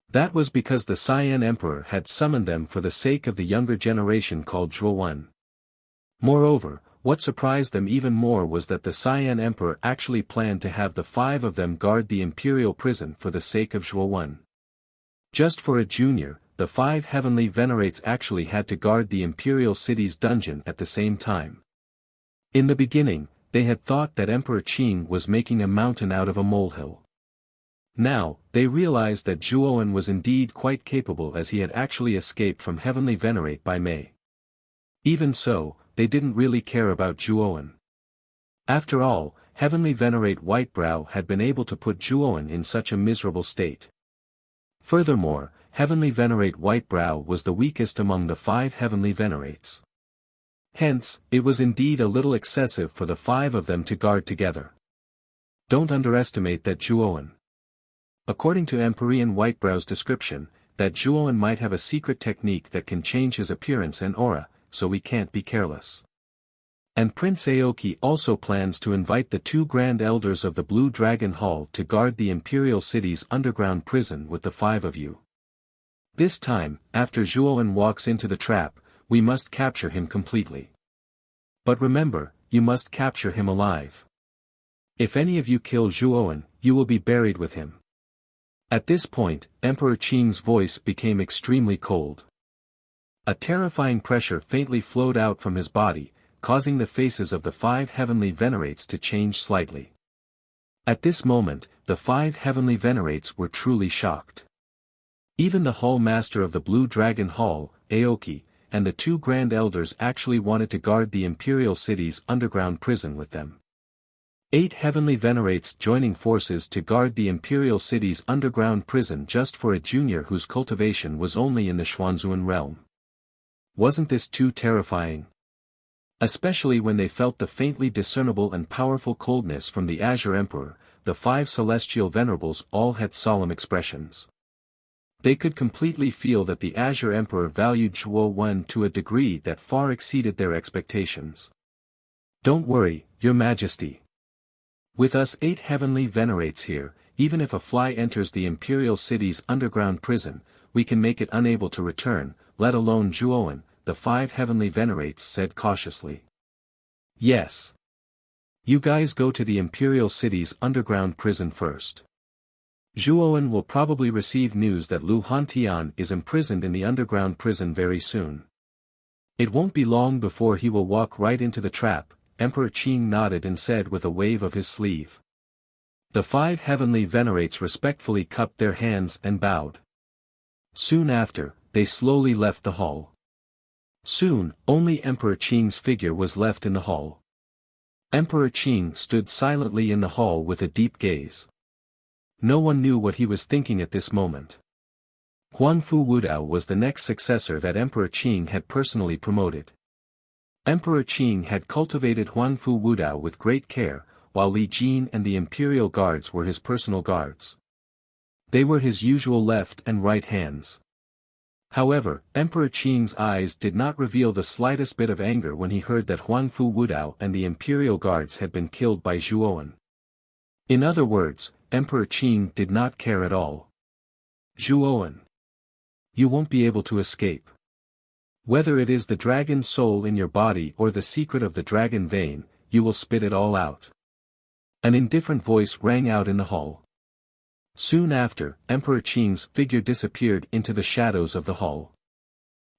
A: That was because the Cyan Emperor had summoned them for the sake of the younger generation called Zhuowen. Moreover, what surprised them even more was that the Cyan Emperor actually planned to have the 5 of them guard the imperial prison for the sake of Zhuowen. Just for a junior, the 5 Heavenly Venerates actually had to guard the imperial city's dungeon at the same time. In the beginning, they had thought that Emperor Qing was making a mountain out of a molehill. Now, they realized that Zhuowen was indeed quite capable as he had actually escaped from Heavenly Venerate by Mei. Even so, they didn't really care about Zhuowen. After all, Heavenly Venerate Whitebrow had been able to put Zhuowen in such a miserable state. Furthermore, Heavenly Venerate Whitebrow was the weakest among the 5 Heavenly Venerates. Hence, it was indeed a little excessive for the 5 of them to guard together. Don't underestimate that Zhuowen. According to Empyrean Whitebrow's description, that Zhuowen might have a secret technique that can change his appearance and aura, so we can't be careless. And Prince Aoki also plans to invite the 2 Grand Elders of the Blue Dragon Hall to guard the Imperial City's underground prison with the 5 of you. This time, after Zhuowen walks into the trap, we must capture him completely. But remember, you must capture him alive. If any of you kill Zhuowen, you will be buried with him. At this point, Emperor Qing's voice became extremely cold. A terrifying pressure faintly flowed out from his body, causing the faces of the 5 Heavenly Venerates to change slightly. At this moment, the 5 Heavenly Venerates were truly shocked. Even the Hall Master of the Blue Dragon Hall, Aoki, and the 2 Grand Elders actually wanted to guard the Imperial City's underground prison with them. 8 Heavenly Venerates joining forces to guard the Imperial City's underground prison just for a junior whose cultivation was only in the Xuanzuan realm. Wasn't this too terrifying? Especially when they felt the faintly discernible and powerful coldness from the Azure Emperor, the 5 Celestial Venerables all had solemn expressions. They could completely feel that the Azure Emperor valued Zhuowen to a degree that far exceeded their expectations. Don't worry, Your Majesty. With us 8 Heavenly Venerates here, even if a fly enters the Imperial City's underground prison, we can make it unable to return, let alone Zhuowen, the 5 heavenly venerates said cautiously. Yes. You guys go to the Imperial City's underground prison first. Zhuowen will probably receive news that Lu Hantian is imprisoned in the underground prison very soon. It won't be long before he will walk right into the trap. Emperor Qing nodded and said with a wave of his sleeve. The 5 heavenly venerates respectfully cupped their hands and bowed. Soon after, they slowly left the hall. Soon, only Emperor Qing's figure was left in the hall. Emperor Qing stood silently in the hall with a deep gaze. No one knew what he was thinking at this moment. Huanfu Wudao was the next successor that Emperor Qing had personally promoted. Emperor Qing had cultivated Huanfu Wudao with great care, while Li Jin and the Imperial Guards were his personal guards. They were his usual left and right hands. However, Emperor Qing's eyes did not reveal the slightest bit of anger when he heard that Huanfu Wudao and the Imperial Guards had been killed by Zhuowen. In other words, Emperor Qing did not care at all. Zhuowen. You won't be able to escape. Whether it is the dragon soul in your body or the secret of the dragon vein, you will spit it all out. An indifferent voice rang out in the hall. Soon after, Emperor Qing's figure disappeared into the shadows of the hall.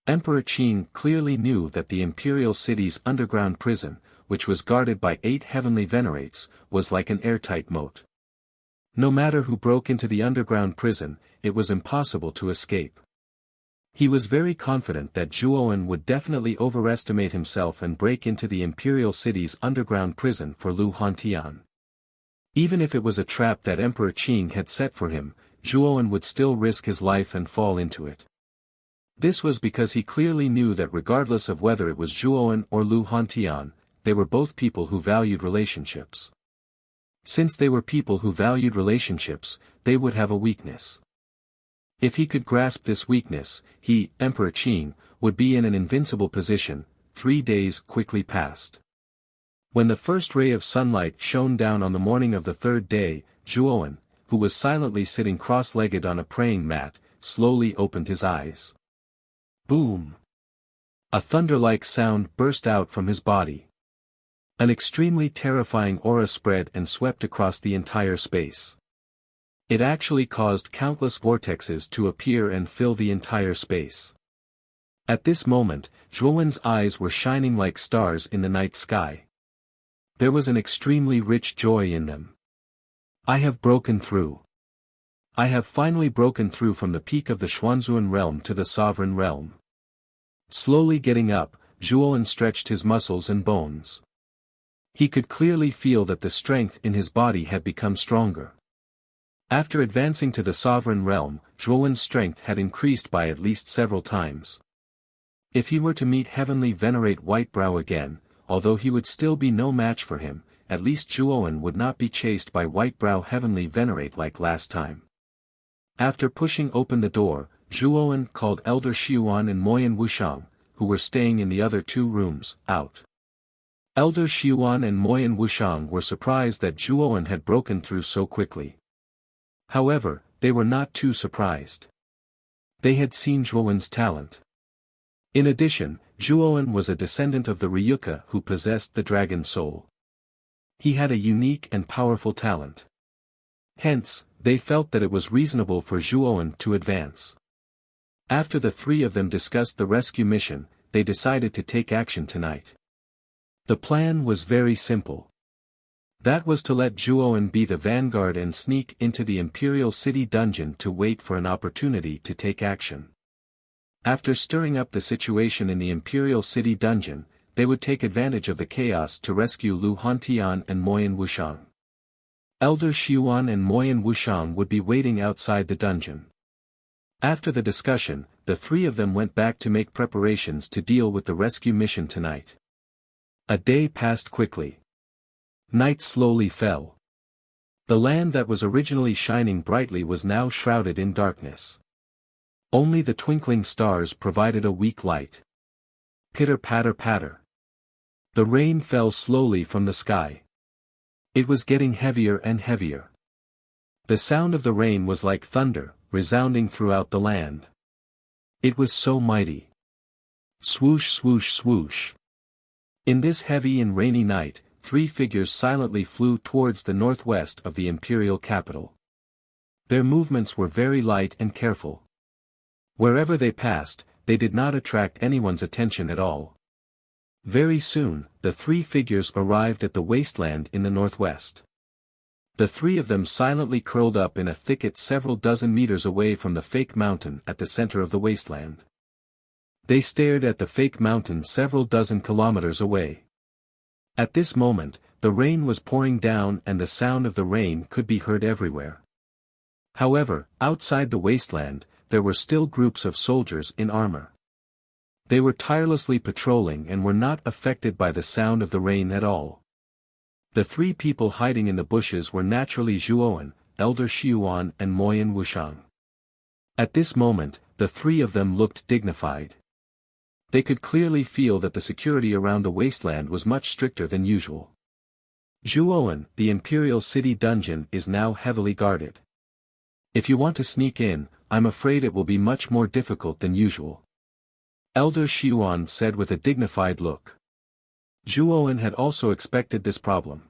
A: Emperor Qing clearly knew that the Imperial City's underground prison, which was guarded by 8 heavenly venerates, was like an airtight moat. No matter who broke into the underground prison, it was impossible to escape. He was very confident that Zhuowen would definitely overestimate himself and break into the Imperial City's underground prison for Lu Hantian. Even if it was a trap that Emperor Qing had set for him, Zhuowen would still risk his life and fall into it. This was because he clearly knew that regardless of whether it was Zhuowen or Lu Hantian, they were both people who valued relationships. Since they were people who valued relationships, they would have a weakness. If he could grasp this weakness, he, Emperor Qing, would be in an invincible position. 3 days quickly passed. When the first ray of sunlight shone down on the morning of the 3rd day, Zhuowen, who was silently sitting cross-legged on a praying mat, slowly opened his eyes. Boom! A thunder-like sound burst out from his body. An extremely terrifying aura spread and swept across the entire space. It actually caused countless vortexes to appear and fill the entire space. At this moment, Zhuowen's eyes were shining like stars in the night sky. There was an extremely rich joy in them. I have broken through. I have finally broken through from the peak of the Xuanzuan realm to the sovereign realm. Slowly getting up, Zhuowen stretched his muscles and bones. He could clearly feel that the strength in his body had become stronger. After advancing to the sovereign realm, Zhuowen's strength had increased by at least several times. If he were to meet Heavenly Venerate Whitebrow again, although he would still be no match for him, at least Zhuowen would not be chased by Whitebrow Heavenly Venerate like last time. After pushing open the door, Zhuowen called Elder Xiuan and Moyan Wushang, who were staying in the other 2 rooms, out. Elder Xiuan and Moyan Wushang were surprised that Zhuowen had broken through so quickly. However, they were not too surprised. They had seen Zhuowen's talent. In addition, Zhuowen was a descendant of the Ryuka who possessed the dragon soul. He had a unique and powerful talent. Hence, they felt that it was reasonable for Zhuowen to advance. After the 3 of them discussed the rescue mission, they decided to take action tonight. The plan was very simple. That was to let Zhuowen be the vanguard and sneak into the Imperial City dungeon to wait for an opportunity to take action. After stirring up the situation in the Imperial City dungeon, they would take advantage of the chaos to rescue Lu Hantian and Moyan Wushang. Elder Xiuan and Moyan Wushang would be waiting outside the dungeon. After the discussion, the 3 of them went back to make preparations to deal with the rescue mission tonight. A day passed quickly. Night slowly fell. The land that was originally shining brightly was now shrouded in darkness. Only the twinkling stars provided a weak light. Pitter-patter-patter. The rain fell slowly from the sky. It was getting heavier and heavier. The sound of the rain was like thunder, resounding throughout the land. It was so mighty. Swoosh swoosh swoosh. In this heavy and rainy night, 3 figures silently flew towards the northwest of the imperial capital. Their movements were very light and careful. Wherever they passed, they did not attract anyone's attention at all. Very soon, the 3 figures arrived at the wasteland in the northwest. The 3 of them silently curled up in a thicket several dozen meters away from the fake mountain at the center of the wasteland. They stared at the fake mountain several dozen kilometers away. At this moment, the rain was pouring down and the sound of the rain could be heard everywhere. However, outside the wasteland, there were still groups of soldiers in armor. They were tirelessly patrolling and were not affected by the sound of the rain at all. The 3 people hiding in the bushes were naturally Zhuowen, Elder Xiuan and Moyan Wushang. At this moment, the 3 of them looked dignified. They could clearly feel that the security around the wasteland was much stricter than usual. Zhuowen, the imperial city dungeon is now heavily guarded. If you want to sneak in, I'm afraid it will be much more difficult than usual. Elder Xiuan said with a dignified look. Zhuowen had also expected this problem.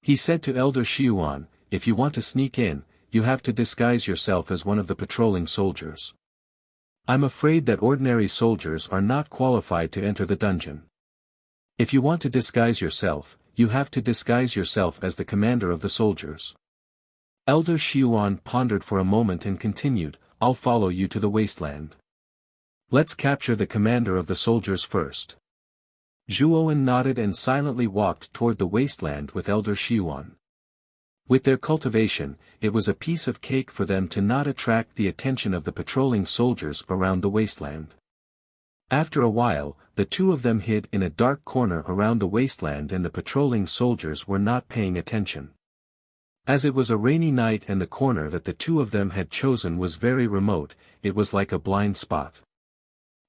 A: He said to Elder Xiuan, if you want to sneak in, you have to disguise yourself as one of the patrolling soldiers. I'm afraid that ordinary soldiers are not qualified to enter the dungeon. If you want to disguise yourself, you have to disguise yourself as the commander of the soldiers. Elder Xiuan pondered for a moment and continued, I'll follow you to the wasteland. Let's capture the commander of the soldiers first. Zhuowen nodded and silently walked toward the wasteland with Elder Xiuan. With their cultivation, it was a piece of cake for them to not attract the attention of the patrolling soldiers around the wasteland. After a while, the 2 of them hid in a dark corner around the wasteland and the patrolling soldiers were not paying attention. As it was a rainy night and the corner that the 2 of them had chosen was very remote, it was like a blind spot.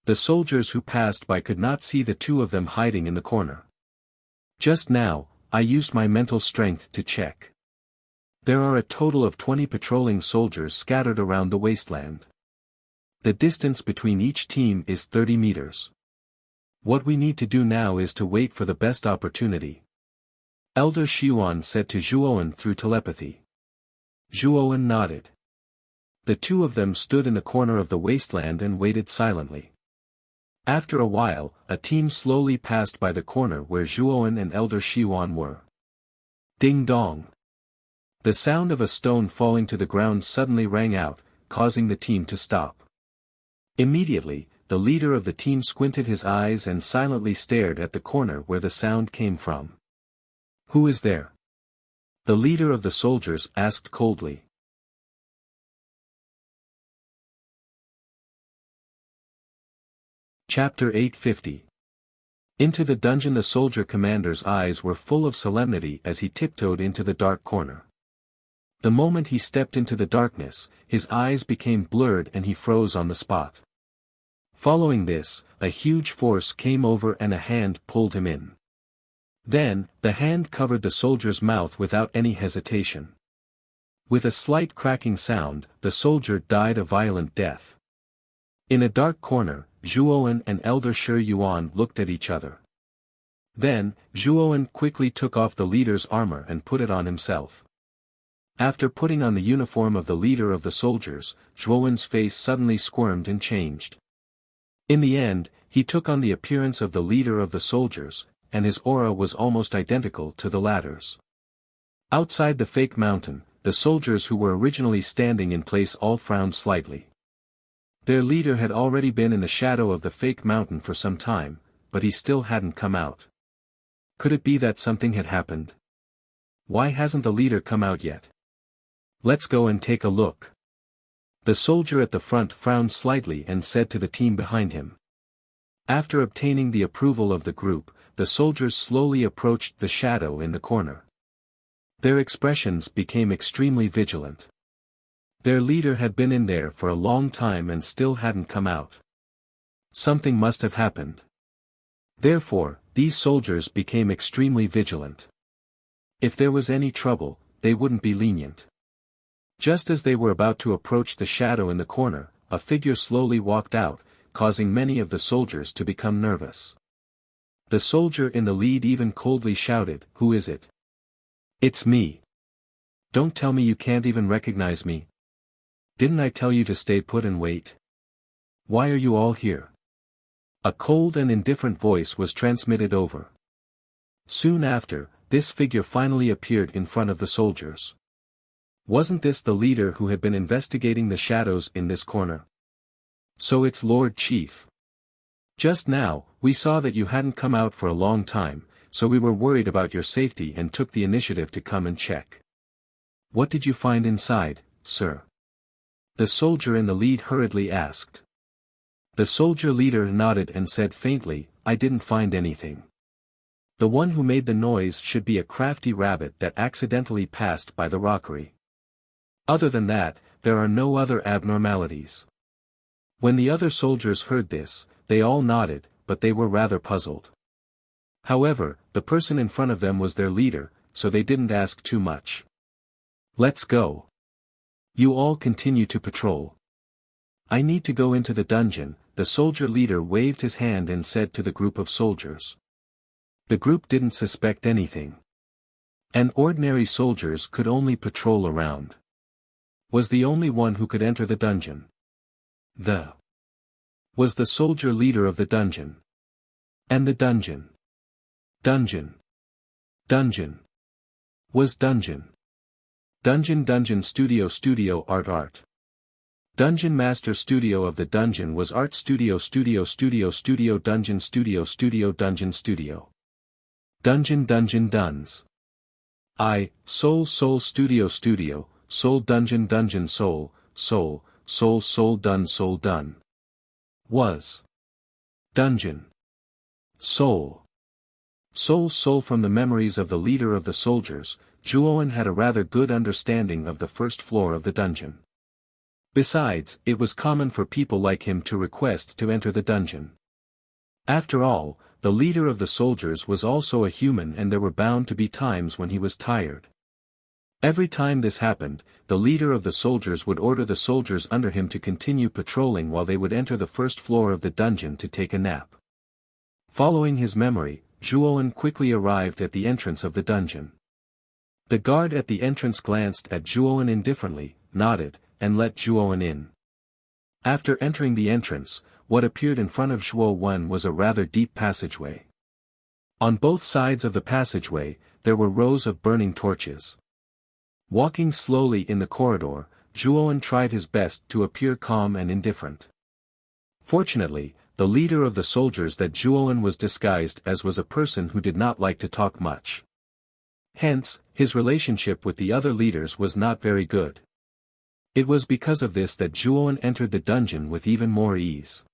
A: The soldiers who passed by could not see the 2 of them hiding in the corner. Just now, I used my mental strength to check. There are a total of 20 patrolling soldiers scattered around the wasteland. The distance between each team is 30 meters. What we need to do now is to wait for the best opportunity. Elder Xiuan said to Zhuowen through telepathy. Zhuowen nodded. The 2 of them stood in the corner of the wasteland and waited silently. After a while, a team slowly passed by the corner where Zhuowen and Elder Xiuan were. Ding dong. The sound of a stone falling to the ground suddenly rang out, causing the team to stop. Immediately, the leader of the team squinted his eyes and silently stared at the corner where the sound came from. Who is there? The leader of the soldiers asked coldly. Chapter 850. Into the dungeon. The soldier commander's eyes were full of solemnity as he tiptoed into the dark corner. The moment he stepped into the darkness, his eyes became blurred and he froze on the spot. Following this, a huge force came over and a hand pulled him in. Then, the hand covered the soldier's mouth without any hesitation. With a slight cracking sound, the soldier died a violent death. In a dark corner, Zhuowen and Elder Xiuan looked at each other. Then, Zhuowen quickly took off the leader's armor and put it on himself. After putting on the uniform of the leader of the soldiers, Zhuowen's face suddenly squirmed and changed. In the end, he took on the appearance of the leader of the soldiers, and his aura was almost identical to the latter's. Outside the fake mountain, the soldiers who were originally standing in place all frowned slightly. Their leader had already been in the shadow of the fake mountain for some time, but he still hadn't come out. Could it be that something had happened? Why hasn't the leader come out yet? Let's go and take a look. The soldier at the front frowned slightly and said to the team behind him. After obtaining the approval of the group, the soldiers slowly approached the shadow in the corner. Their expressions became extremely vigilant. Their leader had been in there for a long time and still hadn't come out. Something must have happened. Therefore, these soldiers became extremely vigilant. If there was any trouble, they wouldn't be lenient. Just as they were about to approach the shadow in the corner, a figure slowly walked out, causing many of the soldiers to become nervous. The soldier in the lead even coldly shouted, "Who is it?" "It's me. Don't tell me you can't even recognize me. Didn't I tell you to stay put and wait? Why are you all here?" A cold and indifferent voice was transmitted over. Soon after, this figure finally appeared in front of the soldiers. Wasn't this the leader who had been investigating the shadows in this corner? "So it's Lord Chief. Just now, we saw that you hadn't come out for a long time, so we were worried about your safety and took the initiative to come and check. What did you find inside, sir?" the soldier in the lead hurriedly asked. The soldier leader nodded and said faintly, "I didn't find anything. The one who made the noise should be a crafty rabbit that accidentally passed by the rockery. Other than that, there are no other abnormalities." When the other soldiers heard this, they all nodded, but they were rather puzzled. However, the person in front of them was their leader, so they didn't ask too much. "Let's go. You all continue to patrol. I need to go into the dungeon." The soldier leader waved his hand and said to the group of soldiers. The group didn't suspect anything. And ordinary soldiers could only patrol around. Was the only one who could enter the dungeon. Was the soldier leader of the dungeon. And the dungeon. Dungeon. Was dungeon. Dungeon studio art. Dungeon master studio of the dungeon was art studio dungeon dungeon studio. Dungeon duns. Soul studio soul dungeon soul done. Was. Dungeon. Soul from the memories of the leader of the soldiers, Juoan had a rather good understanding of the first floor of the dungeon. Besides, it was common for people like him to request to enter the dungeon. After all, the leader of the soldiers was also a human and there were bound to be times when he was tired. Every time this happened, the leader of the soldiers would order the soldiers under him to continue patrolling while they would enter the first floor of the dungeon to take a nap. Following his memory, Juoan quickly arrived at the entrance of the dungeon. The guard at the entrance glanced at Juoan indifferently, nodded, and let Juoan in. After entering the entrance, what appeared in front of Juoan was a rather deep passageway. On both sides of the passageway, there were rows of burning torches. Walking slowly in the corridor, Juoan tried his best to appear calm and indifferent. Fortunately, the leader of the soldiers that Juoan was disguised as was a person who did not like to talk much. Hence, his relationship with the other leaders was not very good. It was because of this that Juoan entered the dungeon with even more ease.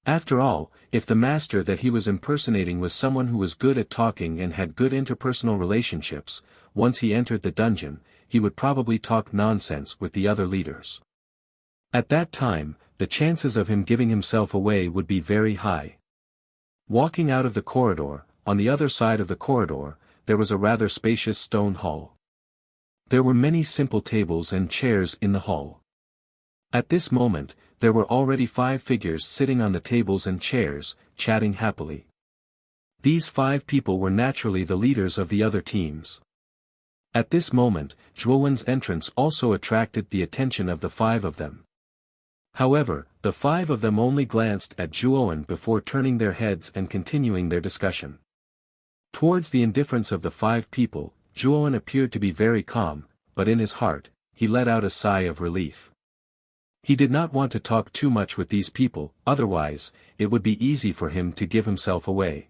A: After all, if the master that he was impersonating was someone who was good at talking and had good interpersonal relationships, once he entered the dungeon, he would probably talk nonsense with the other leaders. At that time, the chances of him giving himself away would be very high. Walking out of the corridor, on the other side of the corridor, there was a rather spacious stone hall. There were many simple tables and chairs in the hall. At this moment, there were already 5 figures sitting on the tables and chairs, chatting happily. These 5 people were naturally the leaders of the other teams. At this moment, Juoan's entrance also attracted the attention of the 5 of them. However, the 5 of them only glanced at Juoan before turning their heads and continuing their discussion. Towards the indifference of the 5 people, Juoan appeared to be very calm, but in his heart, he let out a sigh of relief. He did not want to talk too much with these people, otherwise, it would be easy for him to give himself away.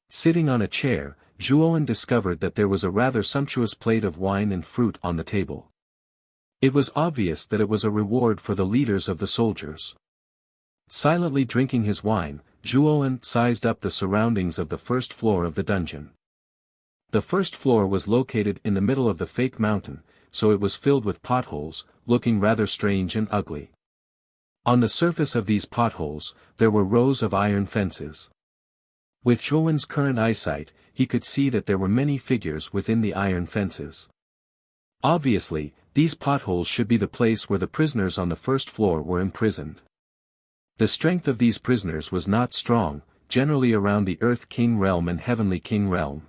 A: Sitting on a chair, Juoan discovered that there was a rather sumptuous plate of wine and fruit on the table. It was obvious that it was a reward for the leaders of the soldiers. Silently drinking his wine, Juoan sized up the surroundings of the first floor of the dungeon. The first floor was located in the middle of the fake mountain, so it was filled with potholes, looking rather strange and ugly. On the surface of these potholes, there were rows of iron fences. With Juoan's current eyesight, he could see that there were many figures within the iron fences. Obviously, these potholes should be the place where the prisoners on the first floor were imprisoned. The strength of these prisoners was not strong, generally around the Earth King Realm and Heavenly King Realm.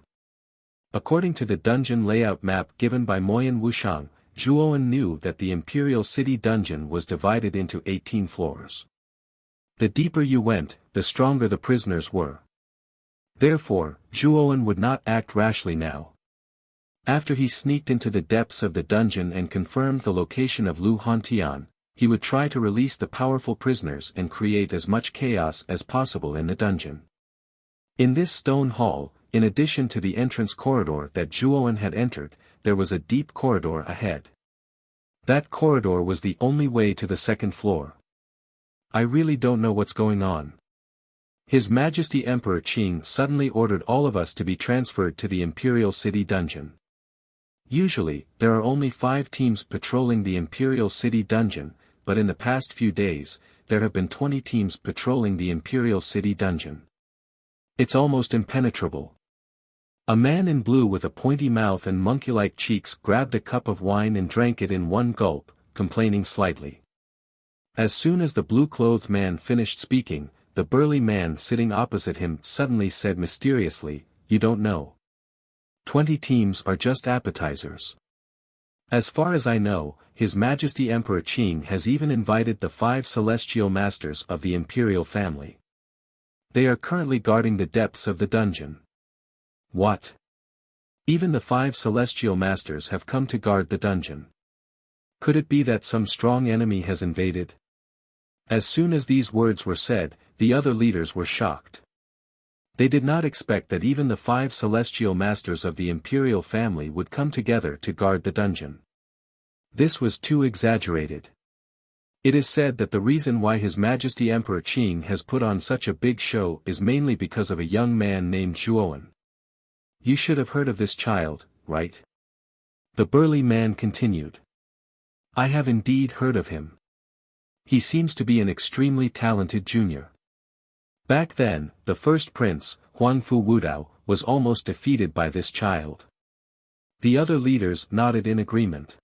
A: According to the dungeon layout map given by Moyan Wuxiang, Zhuowen knew that the Imperial City dungeon was divided into 18 floors. The deeper you went, the stronger the prisoners were. Therefore, Zhuowen would not act rashly now. After he sneaked into the depths of the dungeon and confirmed the location of Lu Hantian, he would try to release the powerful prisoners and create as much chaos as possible in the dungeon. In this stone hall, in addition to the entrance corridor that Zhuowen had entered, there was a deep corridor ahead. That corridor was the only way to the second floor. I really don't know what's going on. His Majesty Emperor Qing suddenly ordered all of us to be transferred to the Imperial City dungeon. Usually, there are only 5 teams patrolling the Imperial City dungeon, but in the past few days, there have been 20 teams patrolling the Imperial City dungeon. It's almost impenetrable. A man in blue with a pointy mouth and monkey-like cheeks grabbed a cup of wine and drank it in one gulp, complaining slightly. As soon as the blue-clothed man finished speaking, the burly man sitting opposite him suddenly said mysteriously, "You don't know. 20 teams are just appetizers. As far as I know, His Majesty Emperor Qing has even invited the 5 celestial masters of the imperial family. They are currently guarding the depths of the dungeon." What? Even the 5 celestial masters have come to guard the dungeon. Could it be that some strong enemy has invaded? As soon as these words were said, the other leaders were shocked. They did not expect that even the 5 celestial masters of the imperial family would come together to guard the dungeon. This was too exaggerated. It is said that the reason why His Majesty Emperor Qing has put on such a big show is mainly because of a young man named Zhuowen. You should have heard of this child, right? The burly man continued. I have indeed heard of him. He seems to be an extremely talented junior. Back then, the first prince, Huangfu Wudao, was almost defeated by this child. The other leaders nodded in agreement.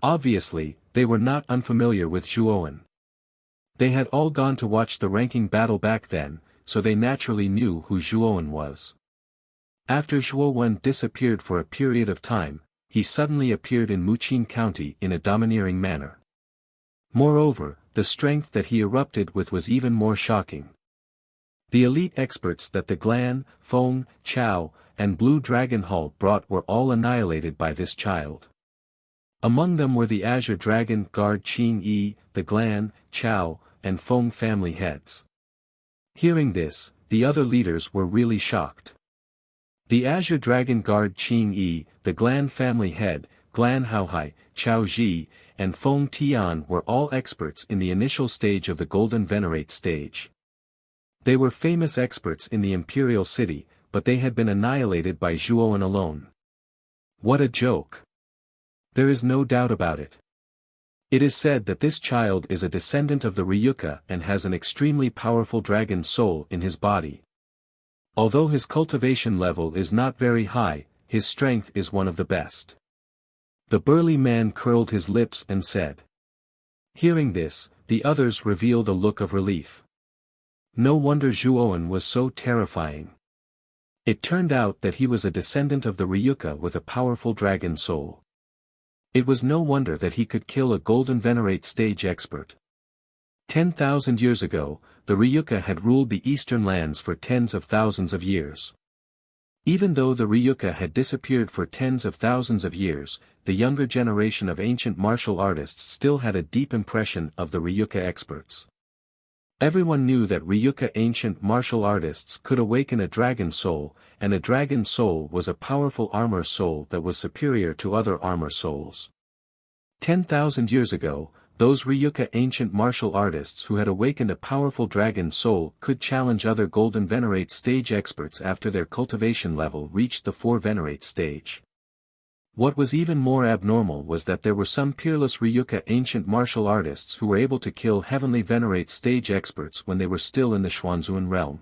A: Obviously, they were not unfamiliar with Zhuowen. They had all gone to watch the ranking battle back then, so they naturally knew who Zhuowen was. After Zhuowen disappeared for a period of time, he suddenly appeared in Muqin County in a domineering manner. Moreover, the strength that he erupted with was even more shocking. The elite experts that the Glan, Feng, Chao, and Blue Dragon Hall brought were all annihilated by this child. Among them were the Azure Dragon Guard Qing Yi, the Glan, Chao, and Feng family heads. Hearing this, the other leaders were really shocked. The Azure Dragon Guard Qing Yi, the Glan family head, Glan Haohai, Chao Ji, and Feng Tian were all experts in the initial stage of the Golden Venerate stage. They were famous experts in the Imperial City, but they had been annihilated by Zhuowen alone. What a joke! There is no doubt about it. It is said that this child is a descendant of the Ryuka and has an extremely powerful dragon soul in his body. Although his cultivation level is not very high, his strength is one of the best. The burly man curled his lips and said. Hearing this, the others revealed a look of relief. No wonder Zhuowen was so terrifying. It turned out that he was a descendant of the Ryuka with a powerful dragon soul. It was no wonder that he could kill a Golden Venerate stage expert. 10,000 years ago, the Ryuka had ruled the eastern lands for tens of thousands of years. Even though the Ryuka had disappeared for tens of thousands of years, the younger generation of ancient martial artists still had a deep impression of the Ryuka experts. Everyone knew that Ryuka ancient martial artists could awaken a dragon soul, and a dragon soul was a powerful armor soul that was superior to other armor souls. 10,000 years ago, those Ryuka ancient martial artists who had awakened a powerful dragon soul could challenge other Golden Venerate stage experts after their cultivation level reached the 4 Venerate stage. What was even more abnormal was that there were some peerless Ryuka ancient martial artists who were able to kill Heavenly Venerate stage experts when they were still in the Xuanzuan realm.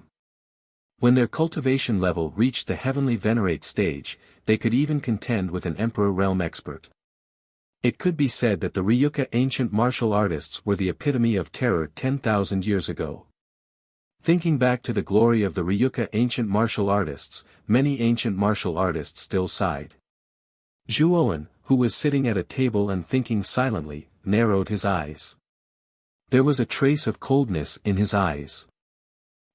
A: When their cultivation level reached the Heavenly Venerate stage, they could even contend with an Emperor realm expert. It could be said that the Ryuka ancient martial artists were the epitome of terror 10,000 years ago. Thinking back to the glory of the Ryuka ancient martial artists, many ancient martial artists still sighed. Zhuowen, who was sitting at a table and thinking silently, narrowed his eyes. There was a trace of coldness in his eyes.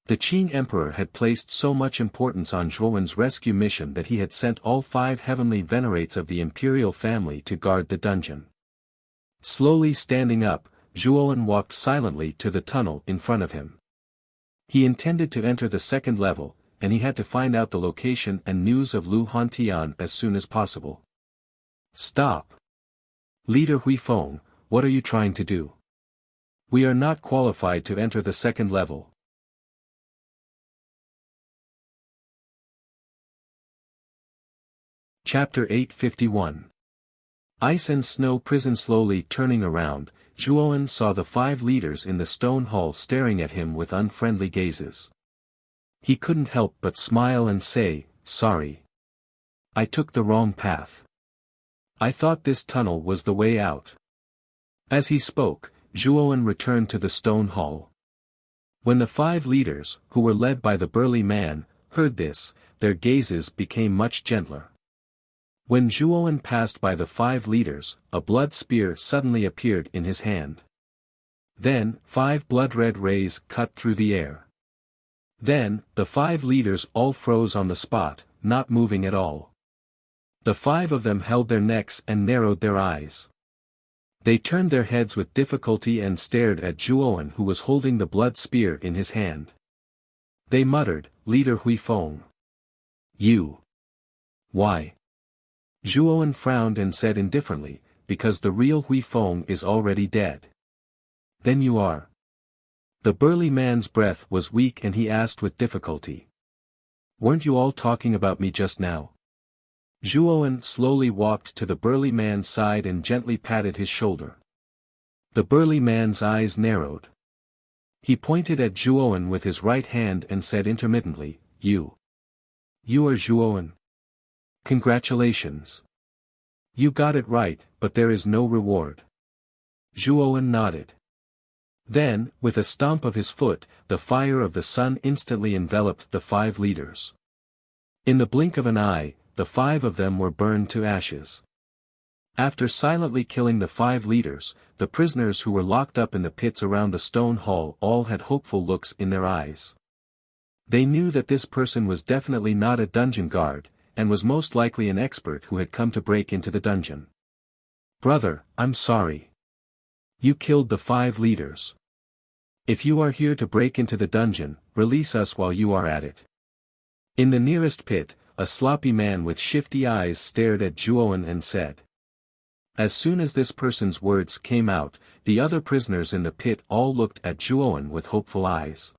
A: The Qing Emperor had placed so much importance on Zhuowen's rescue mission that he had sent all 5 heavenly venerates of the imperial family to guard the dungeon. Slowly standing up, Zhuowen walked silently to the tunnel in front of him. He intended to enter the second level, and he had to find out the location and news of Lu Hantian as soon as possible. Stop! Leader Huifeng, what are you trying to do? We are not qualified to enter the second level. Chapter 851. Ice and Snow Prison. Slowly turning around, Zhuowen saw the 5 leaders in the stone hall staring at him with unfriendly gazes. He couldn't help but smile and say, "Sorry. I took the wrong path. I thought this tunnel was the way out." As he spoke, Zhuowen returned to the stone hall. When the 5 leaders, who were led by the burly man, heard this, their gazes became much gentler. When Zhuowen passed by the 5 leaders, a blood spear suddenly appeared in his hand. Then, 5 blood-red rays cut through the air. Then, the 5 leaders all froze on the spot, not moving at all. The 5 of them held their necks and narrowed their eyes. They turned their heads with difficulty and stared at Zhuowen, who was holding the blood spear in his hand. They muttered, "Leader Huifeng. You. Why?" Zhuowen frowned and said indifferently, "Because the real Huifeng is already dead." "Then you are." The burly man's breath was weak and he asked with difficulty. "Weren't you all talking about me just now?" Zhuowen slowly walked to the burly man's side and gently patted his shoulder. The burly man's eyes narrowed. He pointed at Zhuowen with his right hand and said intermittently, You are Zhuowen. Congratulations. You got it right, but there is no reward." Zhuowen nodded. Then, with a stomp of his foot, the fire of the sun instantly enveloped the 5 leaders. In the blink of an eye, the 5 of them were burned to ashes. After silently killing the 5 leaders, the prisoners who were locked up in the pits around the stone hall all had hopeful looks in their eyes. They knew that this person was definitely not a dungeon guard, and was most likely an expert who had come to break into the dungeon. "Brother, I'm sorry. You killed the 5 leaders. If you are here to break into the dungeon, release us while you are at it." In the nearest pit, a sloppy man with shifty eyes stared at Zhuowen and said. As soon as this person's words came out, the other prisoners in the pit all looked at Zhuowen with hopeful eyes.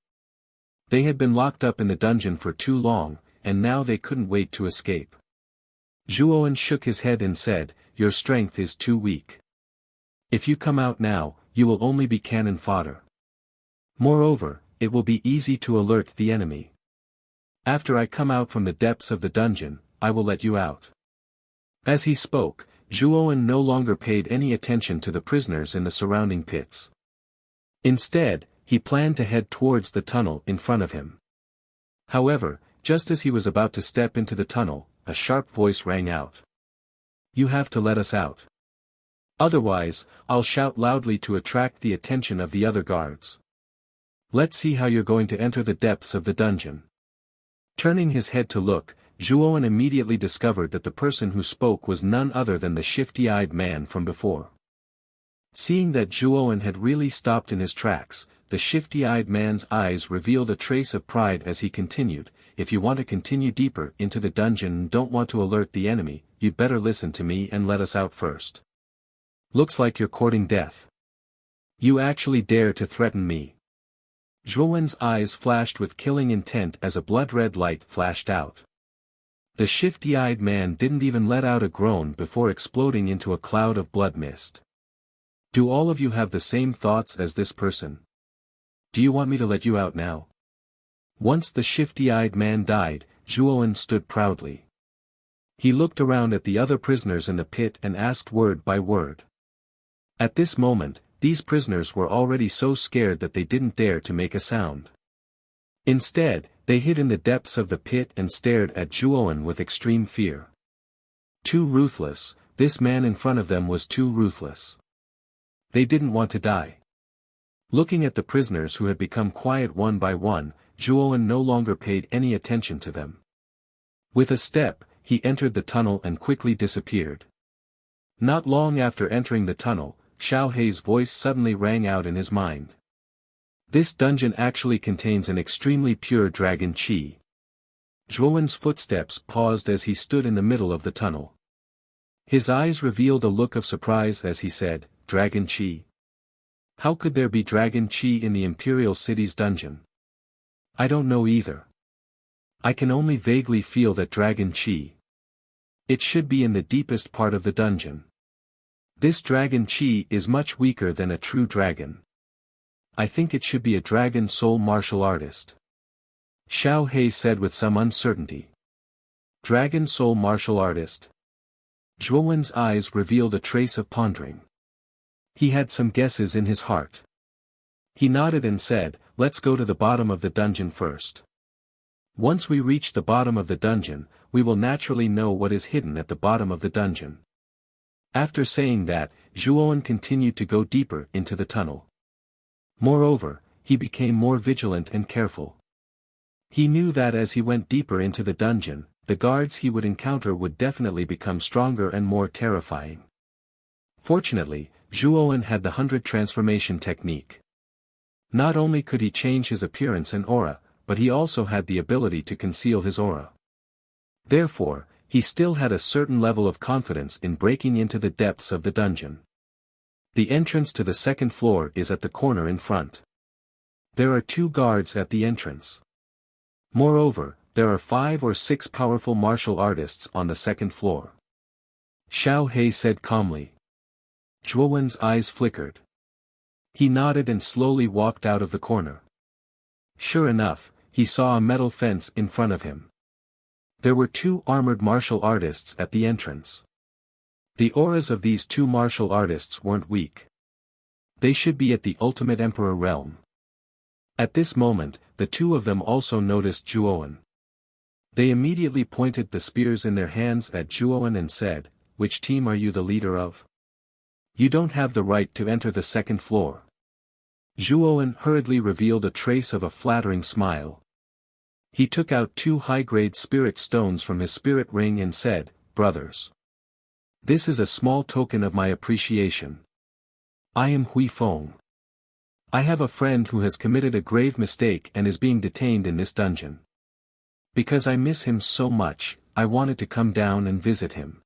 A: They had been locked up in the dungeon for too long, and now they couldn't wait to escape. Zhuowen shook his head and said, "Your strength is too weak. If you come out now, you will only be cannon fodder. Moreover, it will be easy to alert the enemy. After I come out from the depths of the dungeon, I will let you out." As he spoke, Zhuowen no longer paid any attention to the prisoners in the surrounding pits. Instead, he planned to head towards the tunnel in front of him. However, just as he was about to step into the tunnel, a sharp voice rang out. "You have to let us out. Otherwise, I'll shout loudly to attract the attention of the other guards. Let's see how you're going to enter the depths of the dungeon." Turning his head to look, Zhuowen immediately discovered that the person who spoke was none other than the shifty-eyed man from before. Seeing that Zhuowen had really stopped in his tracks, the shifty-eyed man's eyes revealed a trace of pride as he continued, "If you want to continue deeper into the dungeon and don't want to alert the enemy, you'd better listen to me and let us out first. Looks like you're courting death. You actually dare to threaten me." Zhuowen's eyes flashed with killing intent as a blood-red light flashed out. The shifty-eyed man didn't even let out a groan before exploding into a cloud of blood mist. "Do all of you have the same thoughts as this person? Do you want me to let you out now?" Once the shifty-eyed man died, Zhuowen stood proudly. He looked around at the other prisoners in the pit and asked word by word. At this moment, these prisoners were already so scared that they didn't dare to make a sound. Instead, they hid in the depths of the pit and stared at Zhuowen with extreme fear. Too ruthless, this man in front of them was too ruthless. They didn't want to die. Looking at the prisoners who had become quiet one by one, Zhuowen no longer paid any attention to them. With a step, he entered the tunnel and quickly disappeared. Not long after entering the tunnel, Xiao Hei's voice suddenly rang out in his mind. This dungeon actually contains an extremely pure dragon qi. Zhuowen's footsteps paused as he stood in the middle of the tunnel. His eyes revealed a look of surprise as he said, "Dragon qi? How could there be dragon qi in the Imperial City's dungeon? I don't know either. I can only vaguely feel that dragon qi. It should be in the deepest part of the dungeon. This dragon qi is much weaker than a true dragon. I think it should be a dragon soul martial artist," Xiao Hei said with some uncertainty. Dragon soul martial artist? Zhuowen's eyes revealed a trace of pondering. He had some guesses in his heart. He nodded and said, "Let's go to the bottom of the dungeon first. Once we reach the bottom of the dungeon, we will naturally know what is hidden at the bottom of the dungeon." After saying that, Zhuowen continued to go deeper into the tunnel. Moreover, he became more vigilant and careful. He knew that as he went deeper into the dungeon, the guards he would encounter would definitely become stronger and more terrifying. Fortunately, Zhuowen had the 100 transformation technique. Not only could he change his appearance and aura, but he also had the ability to conceal his aura. Therefore, he still had a certain level of confidence in breaking into the depths of the dungeon. The entrance to the second floor is at the corner in front. There are 2 guards at the entrance. Moreover, there are 5 or 6 powerful martial artists on the second floor. Xiao Hei said calmly. Zhuowen's eyes flickered. He nodded and slowly walked out of the corner. Sure enough, he saw a metal fence in front of him. There were 2 armored martial artists at the entrance. The auras of these 2 martial artists weren't weak. They should be at the ultimate emperor realm. At this moment, the 2 of them also noticed Zhuowen. They immediately pointed the spears in their hands at Zhuowen and said, "Which team are you the leader of? You don't have the right to enter the second floor." Zhuowen hurriedly revealed a trace of a flattering smile. He took out 2 high-grade spirit stones from his spirit ring and said, "Brothers. This is a small token of my appreciation. I am Hui Feng. I have a friend who has committed a grave mistake and is being detained in this dungeon. Because I miss him so much, I wanted to come down and visit him."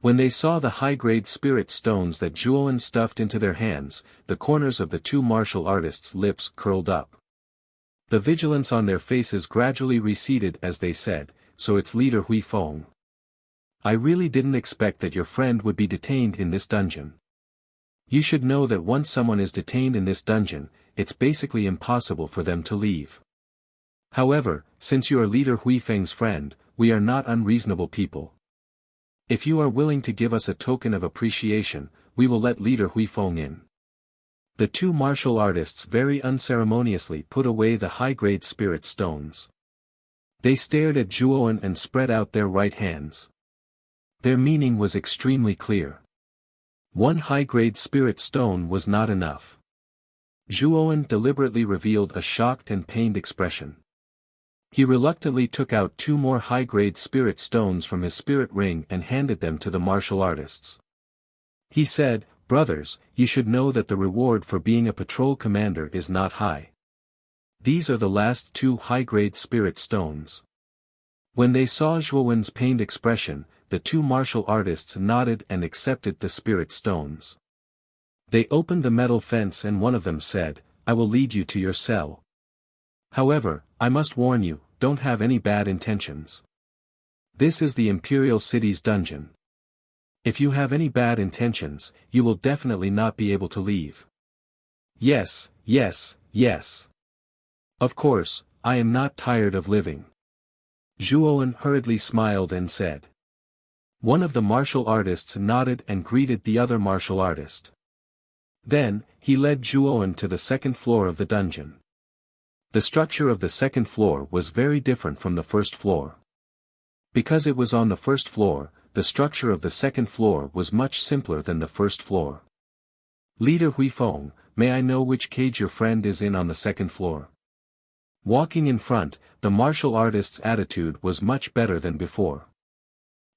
A: When they saw the high-grade spirit stones that Zhuowen stuffed into their hands, the corners of the 2 martial artists' lips curled up. The vigilance on their faces gradually receded as they said, "So it's leader Hui Feng. I really didn't expect that your friend would be detained in this dungeon. You should know that once someone is detained in this dungeon, it's basically impossible for them to leave. However, since you are leader Hui Feng's friend, we are not unreasonable people. If you are willing to give us a token of appreciation, we will let leader Hui Feng in." The 2 martial artists very unceremoniously put away the high-grade spirit stones. They stared at Zhuowen and spread out their right hands. Their meaning was extremely clear. 1 high-grade spirit stone was not enough. Zhuowen deliberately revealed a shocked and pained expression. He reluctantly took out 2 more high-grade spirit stones from his spirit ring and handed them to the martial artists. He said, "Brothers, you should know that the reward for being a patrol commander is not high. These are the last 2 high-grade spirit stones." When they saw Zhuowen's pained expression, the 2 martial artists nodded and accepted the spirit stones. They opened the metal fence and one of them said, "I will lead you to your cell. However, I must warn you, don't have any bad intentions. This is the Imperial City's dungeon. If you have any bad intentions, you will definitely not be able to leave." "Yes, yes, yes. Of course, I am not tired of living." Zhuowen hurriedly smiled and said. One of the martial artists nodded and greeted the other martial artist. Then, he led Zhuowen to the second floor of the dungeon. The structure of the second floor was very different from the first floor. Because it was on the first floor, the structure of the second floor was much simpler than the first floor. Leader Huifeng, may I know which cage your friend is in on the second floor? Walking in front, the martial artist's attitude was much better than before.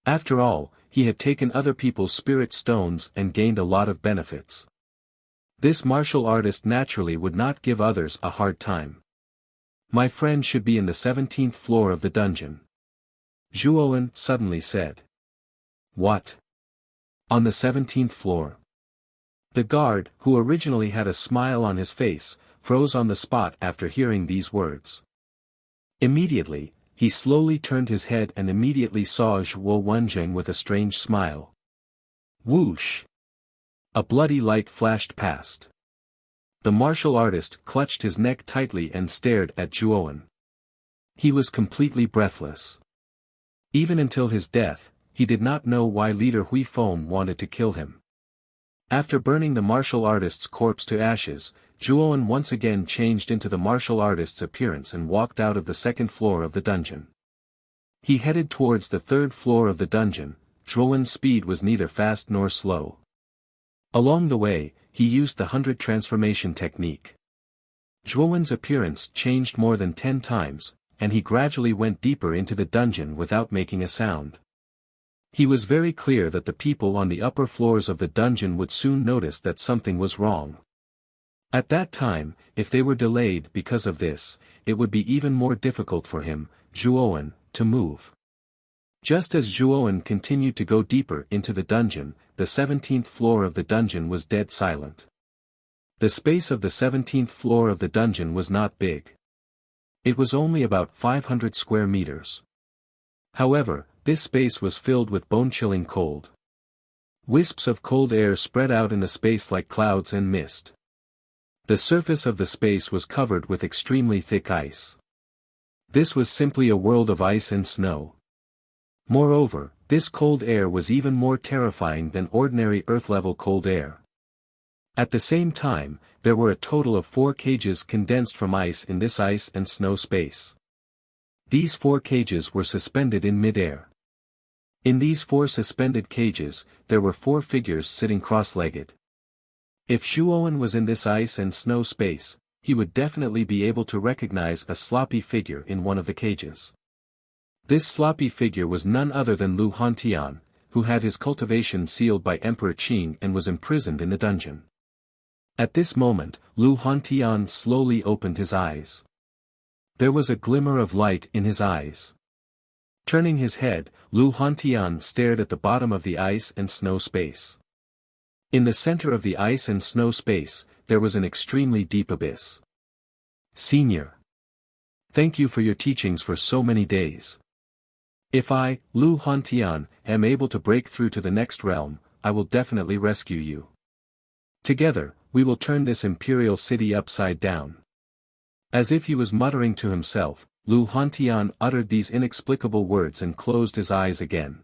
A: After all, he had taken other people's spirit stones and gained a lot of benefits. This martial artist naturally would not give others a hard time. My friend should be in the 17th floor of the dungeon. Zhuowen suddenly said. What? On the 17th floor? The guard, who originally had a smile on his face, froze on the spot after hearing these words. Immediately, he slowly turned his head and immediately saw Zhuo Wenjing with a strange smile. Whoosh! A bloody light flashed past. The martial artist clutched his neck tightly and stared at Zhuowen. He was completely breathless. Even until his death, he did not know why Leader Huifeng wanted to kill him. After burning the martial artist's corpse to ashes, Zhuowen once again changed into the martial artist's appearance and walked out of the second floor of the dungeon. He headed towards the third floor of the dungeon. Zhuowen's speed was neither fast nor slow. Along the way, he used the 100 transformation technique. Zhuowen's appearance changed more than 10 times, and he gradually went deeper into the dungeon without making a sound. He was very clear that the people on the upper floors of the dungeon would soon notice that something was wrong. At that time, if they were delayed because of this, it would be even more difficult for him, Zhuowen, to move. Just as Zhuowen continued to go deeper into the dungeon, the 17th floor of the dungeon was dead silent. The space of the 17th floor of the dungeon was not big. It was only about 500 square meters. However, this space was filled with bone-chilling cold. Wisps of cold air spread out in the space like clouds and mist. The surface of the space was covered with extremely thick ice. This was simply a world of ice and snow. Moreover, this cold air was even more terrifying than ordinary Earth-level cold air. At the same time, there were a total of 4 cages condensed from ice in this ice and snow space. These 4 cages were suspended in mid-air. In these 4 suspended cages, there were 4 figures sitting cross-legged. If Zhuowen was in this ice and snow space, he would definitely be able to recognize a sloppy figure in one of the cages. This sloppy figure was none other than Lu Hantian, who had his cultivation sealed by Emperor Qing and was imprisoned in the dungeon. At this moment, Lu Hantian slowly opened his eyes. There was a glimmer of light in his eyes. Turning his head, Lu Hantian stared at the bottom of the ice and snow space. In the center of the ice and snow space, there was an extremely deep abyss. Senior. Thank you for your teachings for so many days. If I, Lu Hantian, am able to break through to the next realm, I will definitely rescue you. Together, we will turn this imperial city upside down. As if he was muttering to himself, Lu Hantian uttered these inexplicable words and closed his eyes again.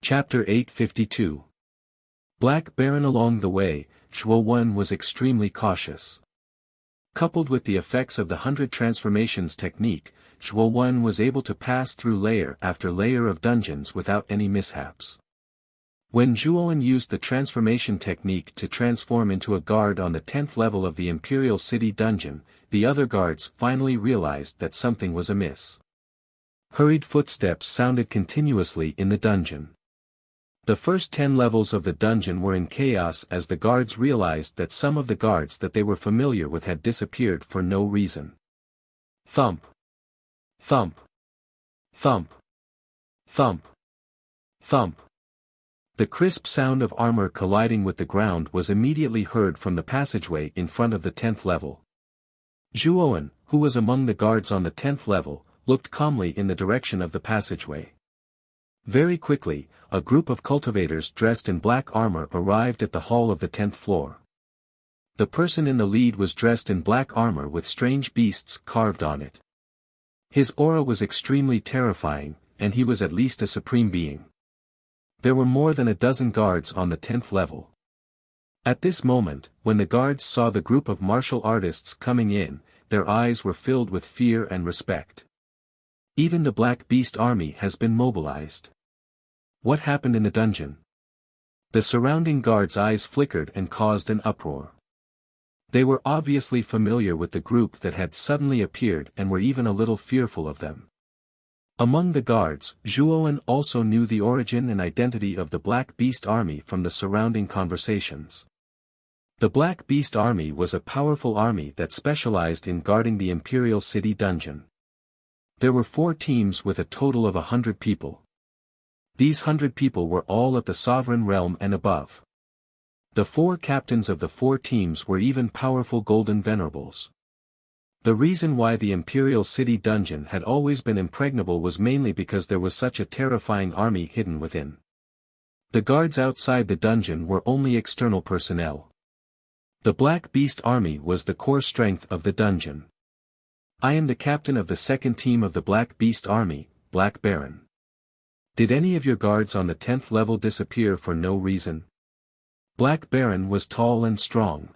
A: Chapter 852. Black Baron. Along the way, Zhuowen was extremely cautious. Coupled with the effects of the 100 transformations technique, Zhuowen was able to pass through layer after layer of dungeons without any mishaps. When Zhuowen used the transformation technique to transform into a guard on the 10th level of the Imperial City dungeon, the other guards finally realized that something was amiss. Hurried footsteps sounded continuously in the dungeon. The first 10 levels of the dungeon were in chaos as the guards realized that some of the guards that they were familiar with had disappeared for no reason. Thump. Thump. Thump. Thump. Thump. The crisp sound of armor colliding with the ground was immediately heard from the passageway in front of the 10th level. Zhuowen, who was among the guards on the 10th level, looked calmly in the direction of the passageway. Very quickly, a group of cultivators dressed in black armor arrived at the hall of the 10th floor. The person in the lead was dressed in black armor with strange beasts carved on it. His aura was extremely terrifying, and he was at least a supreme being. There were more than a dozen guards on the 10th level. At this moment, when the guards saw the group of martial artists coming in, their eyes were filled with fear and respect. Even the Black Beast army has been mobilized. What happened in the dungeon? The surrounding guards' eyes flickered and caused an uproar. They were obviously familiar with the group that had suddenly appeared and were even a little fearful of them. Among the guards, Zhuowen also knew the origin and identity of the Black Beast army from the surrounding conversations. The Black Beast army was a powerful army that specialized in guarding the Imperial City dungeon. There were 4 teams with a total of 100 people. These 100 people were all of the Sovereign Realm and above. The 4 captains of the 4 teams were even powerful golden venerables. The reason why the Imperial City dungeon had always been impregnable was mainly because there was such a terrifying army hidden within. The guards outside the dungeon were only external personnel. The Black Beast army was the core strength of the dungeon. I am the captain of the 2nd team of the Black Beast army, Black Baron. Did any of your guards on the 10th level disappear for no reason? Black Baron was tall and strong.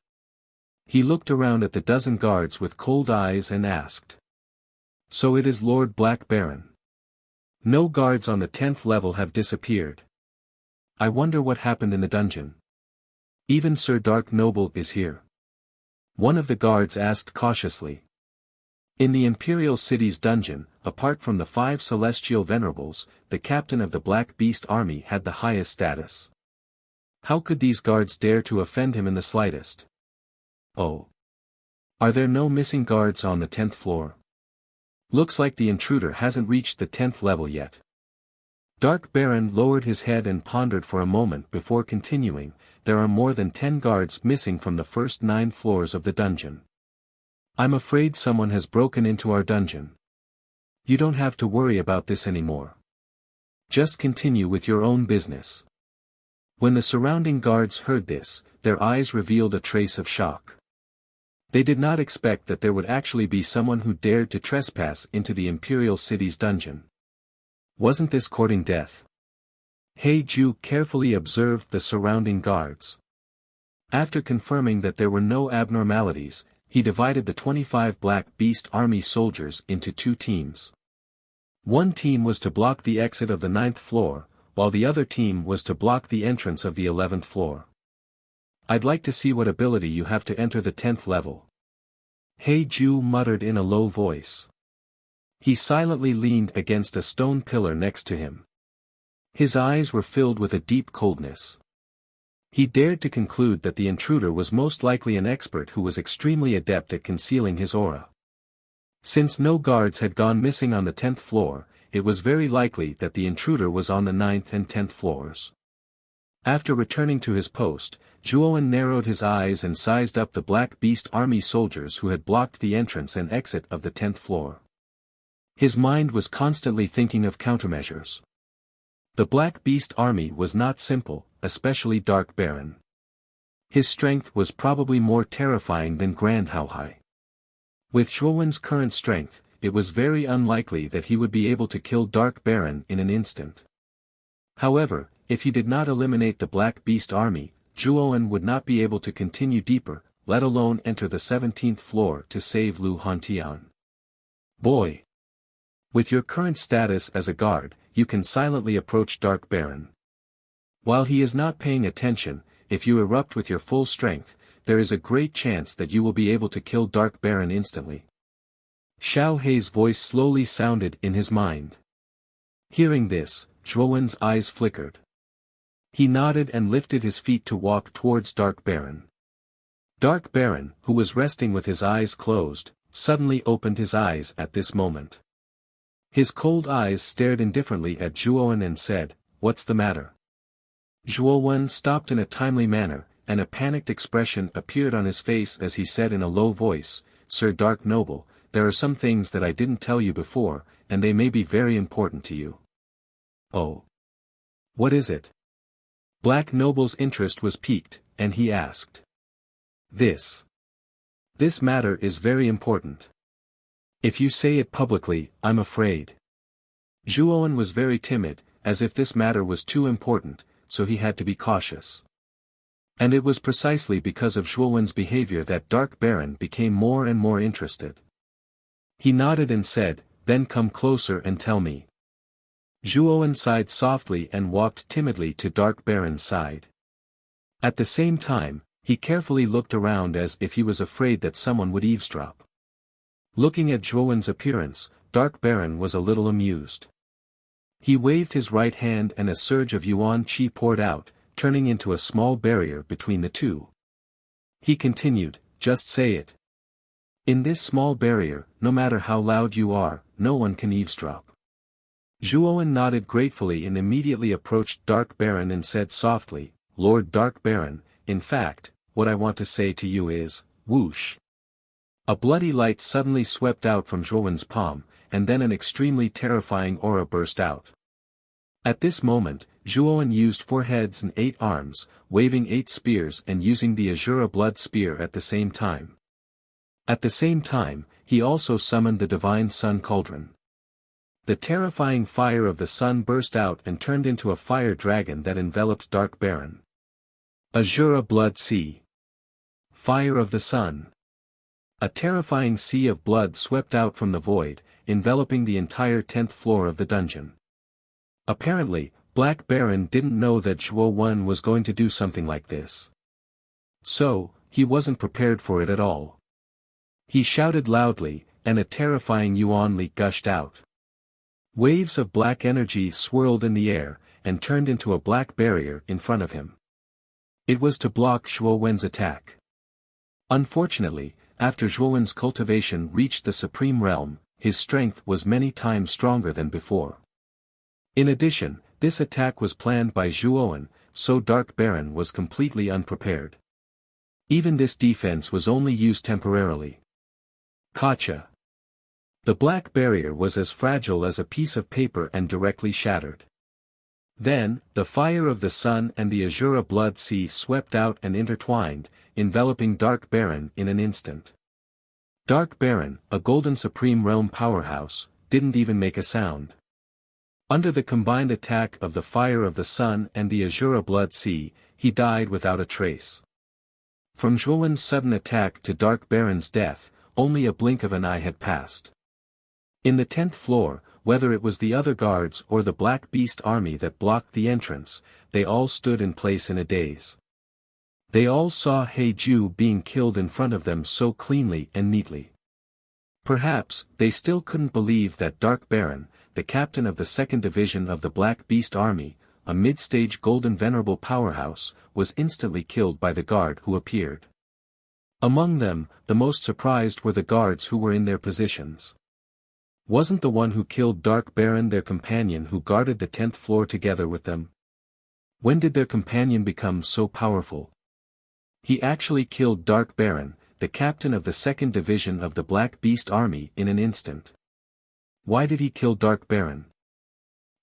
A: He looked around at the dozen guards with cold eyes and asked. So it is Lord Black Baron. No guards on the 10th level have disappeared. I wonder what happened in the dungeon. Even Sir Dark Noble is here. One of the guards asked cautiously. In the Imperial City's dungeon, apart from the 5 celestial venerables, the captain of the Black Beast army had the highest status. How could these guards dare to offend him in the slightest? Oh. Are there no missing guards on the 10th floor? Looks like the intruder hasn't reached the 10th level yet. Dark Baron lowered his head and pondered for a moment before continuing. There are more than 10 guards missing from the first 9 floors of the dungeon. I'm afraid someone has broken into our dungeon. You don't have to worry about this anymore. Just continue with your own business. When the surrounding guards heard this, their eyes revealed a trace of shock. They did not expect that there would actually be someone who dared to trespass into the Imperial City's dungeon. Wasn't this courting death? He Ju carefully observed the surrounding guards. After confirming that there were no abnormalities, he divided the 25 Black Beast army soldiers into 2 teams. One team was to block the exit of the 9th floor, while the other team was to block the entrance of the 11th floor. I'd like to see what ability you have to enter the 10th level. He Ju muttered in a low voice. He silently leaned against a stone pillar next to him. His eyes were filled with a deep coldness. He dared to conclude that the intruder was most likely an expert who was extremely adept at concealing his aura. Since no guards had gone missing on the 10th floor, it was very likely that the intruder was on the 9th and 10th floors. After returning to his post, Zhuowen narrowed his eyes and sized up the Black Beast army soldiers who had blocked the entrance and exit of the 10th floor. His mind was constantly thinking of countermeasures. The Black Beast army was not simple, especially Dark Baron. His strength was probably more terrifying than Grand Haohai. With Zhuowen's current strength, it was very unlikely that he would be able to kill Dark Baron in an instant. However, if he did not eliminate the Black Beast army, Zhuowen would not be able to continue deeper, let alone enter the 17th floor to save Lu Hantian. Boy! With your current status as a guard, you can silently approach Dark Baron. While he is not paying attention, if you erupt with your full strength, there is a great chance that you will be able to kill Dark Baron instantly. Xiao Hei's voice slowly sounded in his mind. Hearing this, Zhuowen's eyes flickered. He nodded and lifted his feet to walk towards Dark Baron. Dark Baron, who was resting with his eyes closed, suddenly opened his eyes at this moment. His cold eyes stared indifferently at Zhuowen and said, "What's the matter?" Zhuowen stopped in a timely manner, and a panicked expression appeared on his face as he said in a low voice, "Sir Dark Noble, there are some things that I didn't tell you before, and they may be very important to you." "Oh. What is it?" Black Noble's interest was piqued, and he asked. This matter is very important. If you say it publicly, I'm afraid. Zhuowen was very timid, as if this matter was too important, so he had to be cautious. And it was precisely because of Zhuowen's behavior that Dark Baron became more and more interested. He nodded and said, "Then come closer and tell me." Zhuowen sighed softly and walked timidly to Dark Baron's side. At the same time, he carefully looked around as if he was afraid that someone would eavesdrop. Looking at Zhuowen's appearance, Dark Baron was a little amused. He waved his right hand and a surge of yuan qi poured out, turning into a small barrier between the two. He continued, "Just say it. In this small barrier, no matter how loud you are, no one can eavesdrop." Zhuowen nodded gratefully and immediately approached Dark Baron and said softly, "Lord Dark Baron, in fact, what I want to say to you is, whoosh." A bloody light suddenly swept out from Zhuowen's palm, and then an extremely terrifying aura burst out. At this moment, Zhuowen used 4 heads and 8 arms, waving 8 spears and using the Azura blood spear at the same time. At the same time, he also summoned the divine sun cauldron. The terrifying fire of the sun burst out and turned into a fire dragon that enveloped Dark Baron. Azura blood sea. Fire of the sun. A terrifying sea of blood swept out from the void, enveloping the entire 10th floor of the dungeon. Apparently, Black Baron didn't know that Zhuowen was going to do something like this. So, he wasn't prepared for it at all. He shouted loudly, and a terrifying yuan li gushed out. Waves of black energy swirled in the air, and turned into a black barrier in front of him. It was to block Zhuowen's attack. Unfortunately, after Zhuowen's cultivation reached the supreme realm, his strength was many times stronger than before. In addition, this attack was planned by Zhuowen, so Dark Baron was completely unprepared. Even this defense was only used temporarily. Gotcha. The black barrier was as fragile as a piece of paper and directly shattered. Then, the fire of the sun and the Azura blood sea swept out and intertwined, enveloping Dark Baron in an instant. Dark Baron, a golden supreme realm powerhouse, didn't even make a sound. Under the combined attack of the fire of the sun and the Azura blood sea, he died without a trace. From Zhuowen's sudden attack to Dark Baron's death, only a blink of an eye had passed. In the 10th floor, whether it was the other guards or the Black Beast army that blocked the entrance, they all stood in place in a daze. They all saw Heiju being killed in front of them so cleanly and neatly. Perhaps, they still couldn't believe that Dark Baron, the captain of the 2nd Division of the Black Beast Army, a mid-stage golden venerable powerhouse, was instantly killed by the guard who appeared. Among them, the most surprised were the guards who were in their positions. Wasn't the one who killed Dark Baron their companion who guarded the 10th floor together with them? When did their companion become so powerful? He actually killed Dark Baron, the captain of the 2nd Division of the Black Beast Army, in an instant. Why did he kill Dark Baron?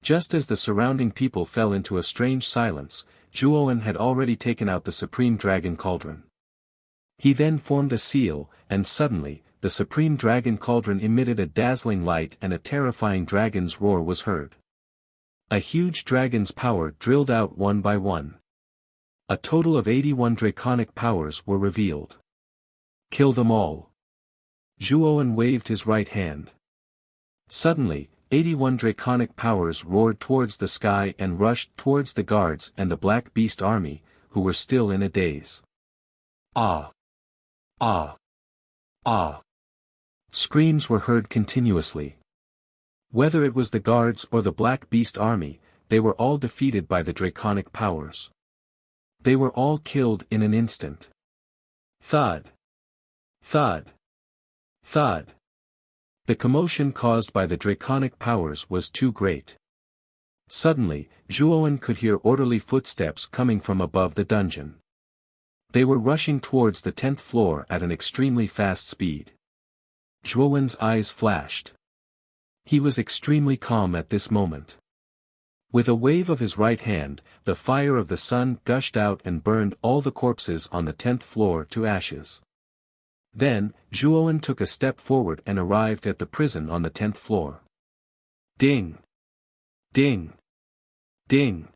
A: Just as the surrounding people fell into a strange silence, Zhuowen had already taken out the Supreme Dragon Cauldron. He then formed a seal, and suddenly, the Supreme Dragon Cauldron emitted a dazzling light and a terrifying dragon's roar was heard. A huge dragon's power drilled out one by one. A total of 81 draconic powers were revealed. Kill them all. Zhuowen waved his right hand. Suddenly, 81 draconic powers roared towards the sky and rushed towards the guards and the Black Beast army, who were still in a daze. Ah! Ah! Ah! Screams were heard continuously. Whether it was the guards or the Black Beast army, they were all defeated by the draconic powers. They were all killed in an instant. Thud! Thud! Thud! The commotion caused by the draconic powers was too great. Suddenly, Zhuowen could hear orderly footsteps coming from above the dungeon. They were rushing towards the 10th floor at an extremely fast speed. Zhuowen's eyes flashed. He was extremely calm at this moment. With a wave of his right hand, the fire of the sun gushed out and burned all the corpses on the 10th floor to ashes. Then, Zhuowen took a step forward and arrived at the prison on the 10th floor. Ding! Ding! Ding!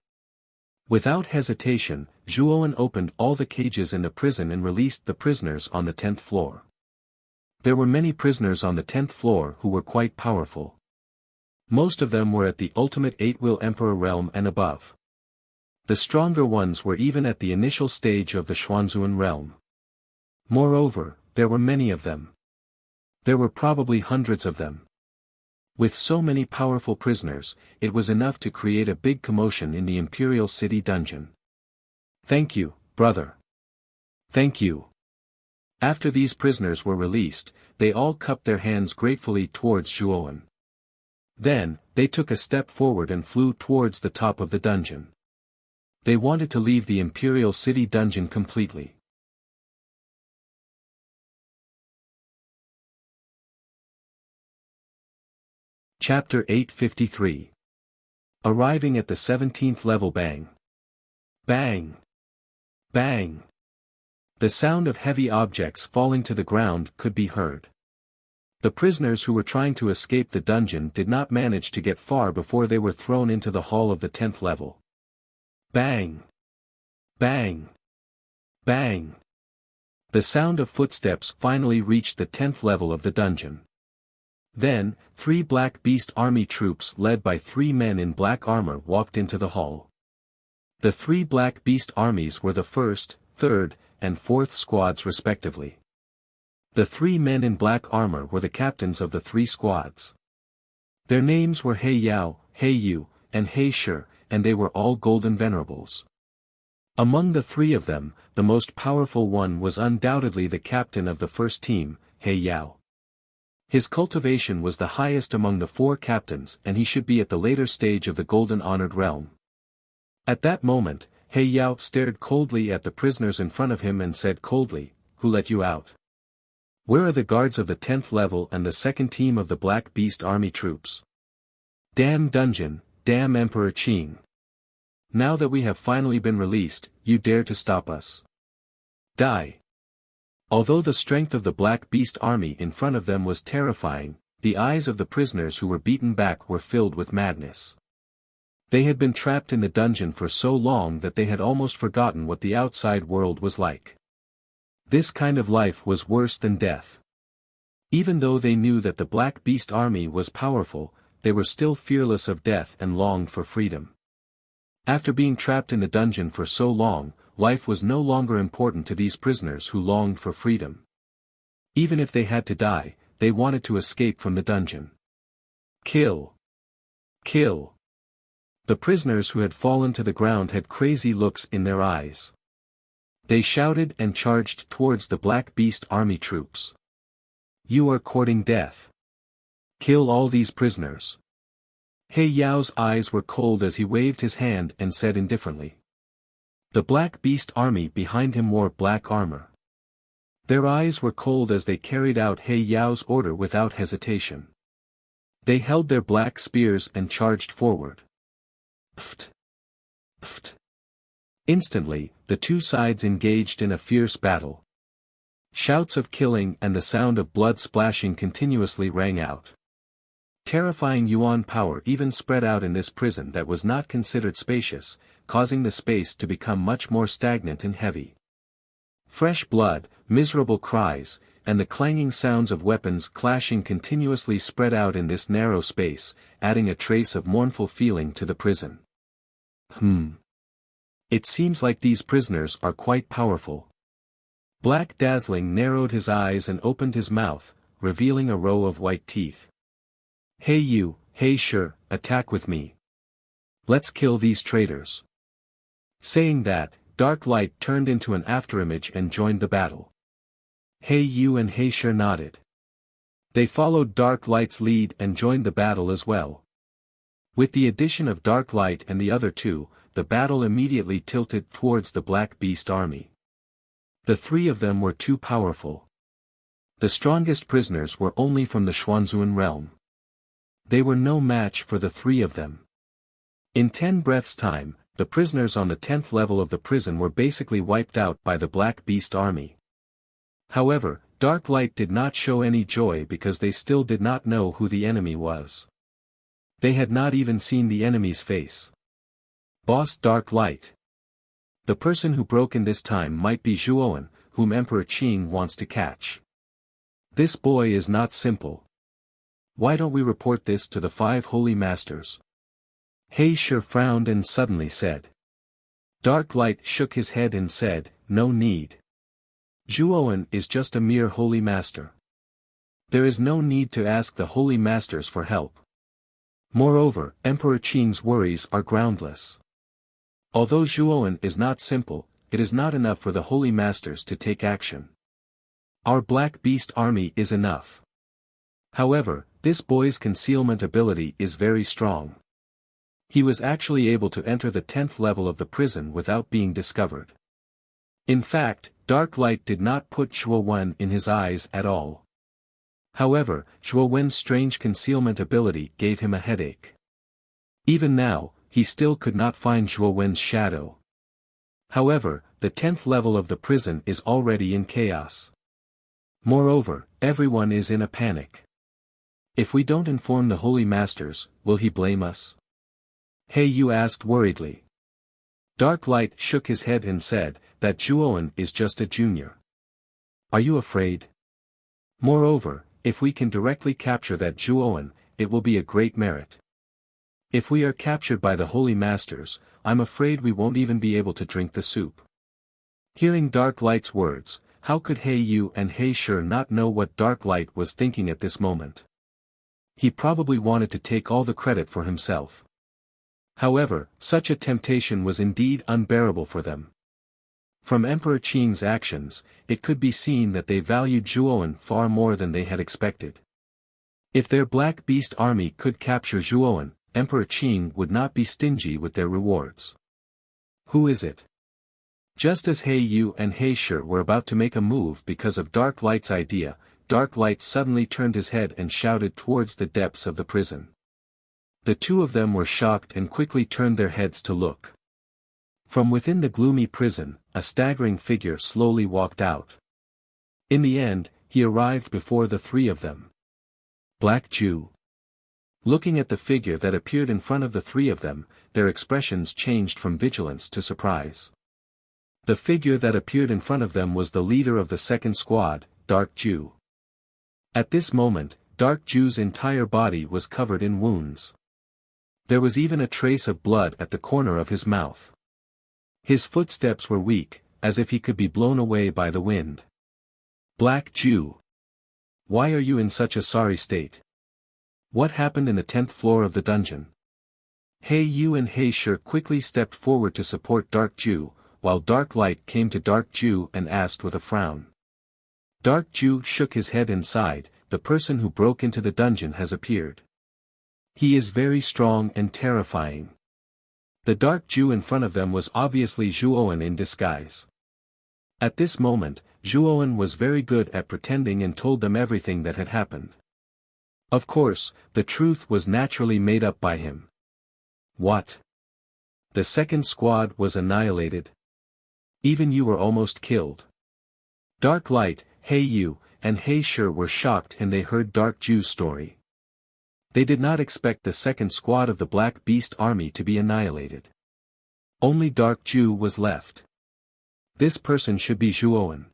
A: Without hesitation, Zhuowen opened all the cages in the prison and released the prisoners on the 10th floor. There were many prisoners on the 10th floor who were quite powerful. Most of them were at the ultimate 8-Will Emperor realm and above. The stronger ones were even at the initial stage of the Xuanzuan realm. Moreover, there were many of them. There were probably hundreds of them. With so many powerful prisoners, it was enough to create a big commotion in the Imperial City dungeon. Thank you, brother. Thank you. After these prisoners were released, they all cupped their hands gratefully towards Zhuowen. Then, they took a step forward and flew towards the top of the dungeon. They wanted to leave the Imperial City dungeon completely. Chapter 853. Arriving at the 17th level. Bang! Bang! Bang! The sound of heavy objects falling to the ground could be heard. The prisoners who were trying to escape the dungeon did not manage to get far before they were thrown into the hall of the 10th level. Bang! Bang! Bang! The sound of footsteps finally reached the 10th level of the dungeon. Then, 3 Black Beast Army troops led by 3 men in black armor walked into the hall. The 3 Black Beast armies were the 1st, 3rd, and 4th squads respectively. The 3 men in black armor were the captains of the 3 squads. Their names were He Yao, He Yu, and He Shi, and they were all golden venerables. Among the 3 of them, the most powerful one was undoubtedly the captain of the first team, He Yao. His cultivation was the highest among the 4 captains and he should be at the later stage of the golden honored realm. At that moment, He Yao stared coldly at the prisoners in front of him and said coldly, "Who let you out? Where are the guards of the 10th level and the 2nd team of the Black Beast Army troops? Damn dungeon, damn Emperor Qing. Now that we have finally been released, you dare to stop us. Die." Although the strength of the Black Beast Army in front of them was terrifying, the eyes of the prisoners who were beaten back were filled with madness. They had been trapped in the dungeon for so long that they had almost forgotten what the outside world was like. This kind of life was worse than death. Even though they knew that the Black Beast Army was powerful, they were still fearless of death and longed for freedom. After being trapped in the dungeon for so long, life was no longer important to these prisoners who longed for freedom. Even if they had to die, they wanted to escape from the dungeon. Kill! Kill! The prisoners who had fallen to the ground had crazy looks in their eyes. They shouted and charged towards the Black Beast Army troops. You are courting death. Kill all these prisoners. He Yao's eyes were cold as he waved his hand and said indifferently. The Black Beast Army behind him wore black armor. Their eyes were cold as they carried out He Yao's order without hesitation. They held their black spears and charged forward. Pft! Pft! Instantly, the 2 sides engaged in a fierce battle. Shouts of killing and the sound of blood splashing continuously rang out. Terrifying yuan power even spread out in this prison that was not considered spacious, causing the space to become much more stagnant and heavy. Fresh blood, miserable cries, and the clanging sounds of weapons clashing continuously spread out in this narrow space, adding a trace of mournful feeling to the prison. It seems like these prisoners are quite powerful. Black Dazzling narrowed his eyes and opened his mouth, revealing a row of white teeth. Hey you, He Shi, attack with me. Let's kill these traitors. Saying that, Dark Light turned into an afterimage and joined the battle. He Yu and He Shi nodded. They followed Dark Light's lead and joined the battle as well. With the addition of Dark Light and the other 2, the battle immediately tilted towards the Black Beast Army. The 3 of them were too powerful. The strongest prisoners were only from the Xuanzuan realm. They were no match for the 3 of them. In 10 breaths' time, the prisoners on the 10th level of the prison were basically wiped out by the Black Beast army. However, Dark Light did not show any joy because they still did not know who the enemy was. They had not even seen the enemy's face. Boss Dark Light. The person who broke in this time might be Zhuowen, whom Emperor Qing wants to catch. This boy is not simple. Why don't we report this to the 5 holy masters? He Shi frowned and suddenly said. Dark Light shook his head and said, no need. Zhuowen is just a mere holy master. There is no need to ask the holy masters for help. Moreover, Emperor Qing's worries are groundless. Although Zhuowen is not simple, it is not enough for the holy masters to take action. Our Black Beast army is enough. However, this boy's concealment ability is very strong. He was actually able to enter the 10th level of the prison without being discovered. In fact, Dark Light did not put Zhuowen in his eyes at all. However, Zhuowen's strange concealment ability gave him a headache. Even now, he still could not find Zhuowen's shadow. However, the 10th level of the prison is already in chaos. Moreover, everyone is in a panic. If we don't inform the holy masters, will he blame us? He Yu asked worriedly. Dark Light shook his head and said, that Zhuowen is just a junior. Are you afraid? Moreover, if we can directly capture that Zhuowen, it will be a great merit. If we are captured by the holy masters, I'm afraid we won't even be able to drink the soup. Hearing Dark Light's words, how could He Yu and He Shi not know what Dark Light was thinking at this moment? He probably wanted to take all the credit for himself. However, such a temptation was indeed unbearable for them. From Emperor Qing's actions, it could be seen that they valued Zhuowen far more than they had expected. If their Black Beast army could capture Zhuowen, Emperor Qing would not be stingy with their rewards. Who is it? Just as He Yu and He Shi were about to make a move because of Dark Light's idea, Dark Light suddenly turned his head and shouted towards the depths of the prison. The two of them were shocked and quickly turned their heads to look. From within the gloomy prison, a staggering figure slowly walked out. In the end, he arrived before the 3 of them. Black Jew. Looking at the figure that appeared in front of the 3 of them, their expressions changed from vigilance to surprise. The figure that appeared in front of them was the leader of the 2nd squad, Dark Jew. At this moment, Dark Jew's entire body was covered in wounds. There was even a trace of blood at the corner of his mouth. His footsteps were weak, as if he could be blown away by the wind. Black Jew. Why are you in such a sorry state? What happened in the 10th floor of the dungeon? He Yu and He Shi quickly stepped forward to support Dark Jew, while Dark Light came to Dark Jew and asked with a frown. Dark Jew shook his head and sighed, the person who broke into the dungeon has appeared. He is very strong and terrifying. The Dark Jew in front of them was obviously Zhuowen in disguise. At this moment, Zhuowen was very good at pretending and told them everything that had happened. Of course, the truth was naturally made up by him. What? The 2nd squad was annihilated? Even you were almost killed. Dark Light, He Yu, and He Shi were shocked and they heard Dark Jew's story. They did not expect the 2nd squad of the Black Beast army to be annihilated. Only Dark Jew was left. This person should be Zhuowen.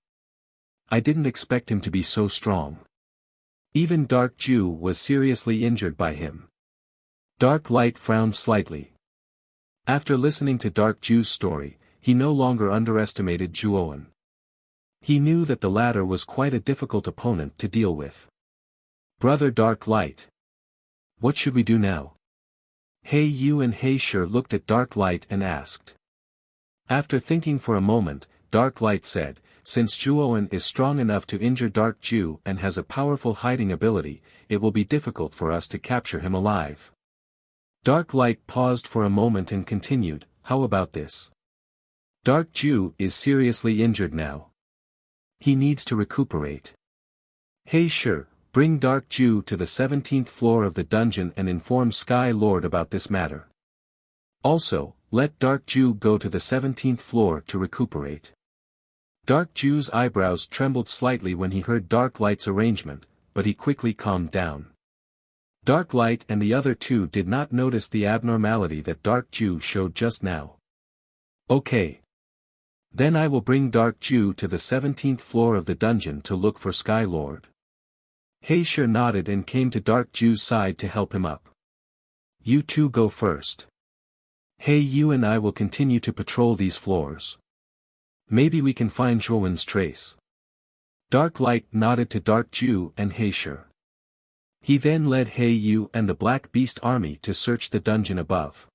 A: I didn't expect him to be so strong. Even Dark Jew was seriously injured by him. Dark Light frowned slightly. After listening to Dark Jew's story, he no longer underestimated Zhuowen. He knew that the latter was quite a difficult opponent to deal with. Brother Dark Light. What should we do now? He Yu and He Shi looked at Dark Light and asked. After thinking for a moment, Dark Light said, since Zhuowen is strong enough to injure Dark Jew and has a powerful hiding ability, it will be difficult for us to capture him alive. Dark Light paused for a moment and continued, how about this? Dark Jew is seriously injured now. He needs to recuperate. He Shi, bring Dark Jew to the 17th floor of the dungeon and inform Sky Lord about this matter. Also, let Dark Jew go to the 17th floor to recuperate. Dark Jew's eyebrows trembled slightly when he heard Dark Light's arrangement, but he quickly calmed down. Dark Light and the other two did not notice the abnormality that Dark Jew showed just now. Okay. Then I will bring Dark Jew to the 17th floor of the dungeon to look for Sky Lord. Heisher nodded and came to Dark Jew's side to help him up. You two go first. Hey, you and I will continue to patrol these floors. Maybe we can find Zhuowen's trace. Dark Light nodded to Dark Jew and Heisher. He then led He Yu and the Black Beast army to search the dungeon above.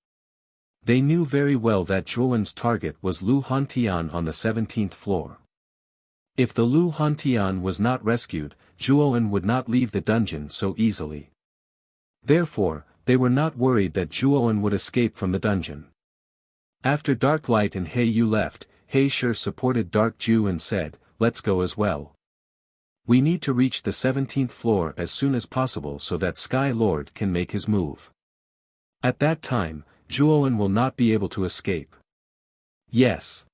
A: They knew very well that Zhuowen's target was Lu Hantian on the 17th floor. If the Lu Hantian was not rescued, Zhuowen would not leave the dungeon so easily. Therefore, they were not worried that Zhuowen would escape from the dungeon. After Dark Light and He Yu left, Heisher supported Dark Jew and said, "Let's go as well. We need to reach the 17th floor as soon as possible so that Sky Lord can make his move. At that time, Zhuowen will not be able to escape." Yes.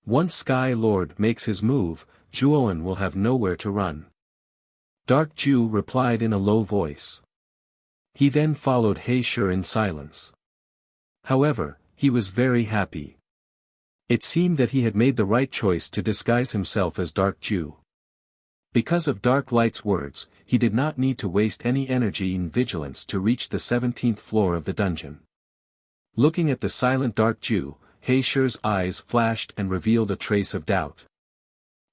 A: Once Sky Lord makes his move, Zhuowen will have nowhere to run. Dark Jew replied in a low voice. He then followed Heisher in silence. However, he was very happy. It seemed that he had made the right choice to disguise himself as Dark Jew. Because of Dark Light's words, he did not need to waste any energy in vigilance to reach the 17th floor of the dungeon. Looking at the silent Dark Jew, Heisher's eyes flashed and revealed a trace of doubt.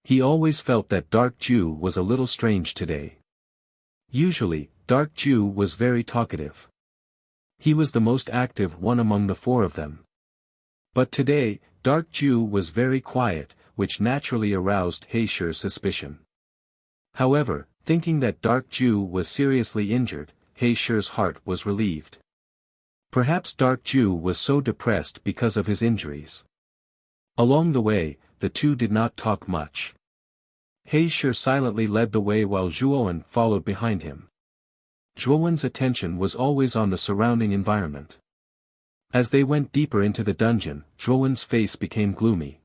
A: He always felt that Dark Jew was a little strange today. Usually, Dark Jew was very talkative. He was the most active one among the four of them. But today, Dark Jew was very quiet, which naturally aroused Heisher's suspicion. However, thinking that Dark Jew was seriously injured, Heisher's heart was relieved. Perhaps Dark Jew was so depressed because of his injuries. Along the way, the two did not talk much. Heisher silently led the way while Zhuowen followed behind him. Zhuowen's attention was always on the surrounding environment. As they went deeper into the dungeon, Zhuowen's face became gloomy.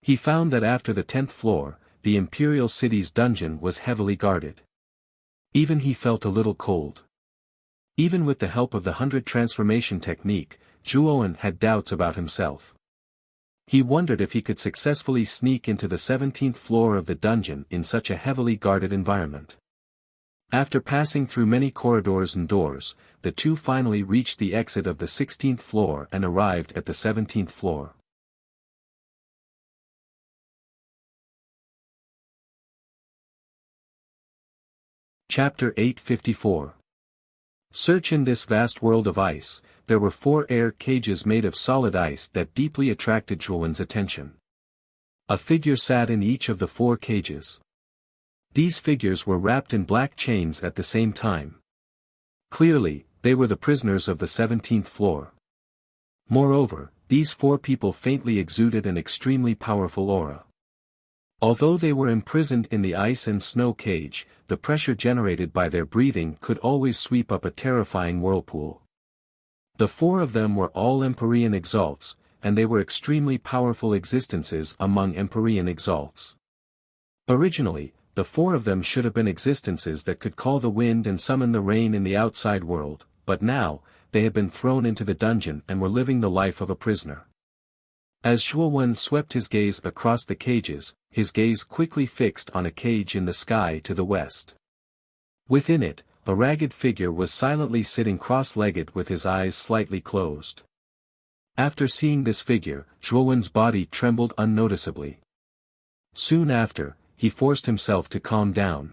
A: He found that after the 10th floor, the Imperial City's dungeon was heavily guarded. Even he felt a little cold. Even with the help of the 100 transformation technique, Zhuowen had doubts about himself. He wondered if he could successfully sneak into the 17th floor of the dungeon in such a heavily guarded environment. After passing through many corridors and doors, the two finally reached the exit of the 16th floor and arrived at the 17th floor. Chapter 854. Search in this vast world of ice, there were 4 air cages made of solid ice that deeply attracted Zhuowen's attention. A figure sat in each of the 4 cages. These figures were wrapped in black chains at the same time. Clearly, they were the prisoners of the 17th floor. Moreover, these 4 people faintly exuded an extremely powerful aura. Although they were imprisoned in the ice and snow cage, the pressure generated by their breathing could always sweep up a terrifying whirlpool. The 4 of them were all Empyrean exalts, and they were extremely powerful existences among Empyrean exalts. Originally, the 4 of them should have been existences that could call the wind and summon the rain in the outside world, but now, they had been thrown into the dungeon and were living the life of a prisoner. As Zhuowen swept his gaze across the cages, his gaze quickly fixed on a cage in the sky to the west. Within it, a ragged figure was silently sitting cross-legged with his eyes slightly closed. After seeing this figure, Zhuowen's body trembled unnoticeably. Soon after, he forced himself to calm down.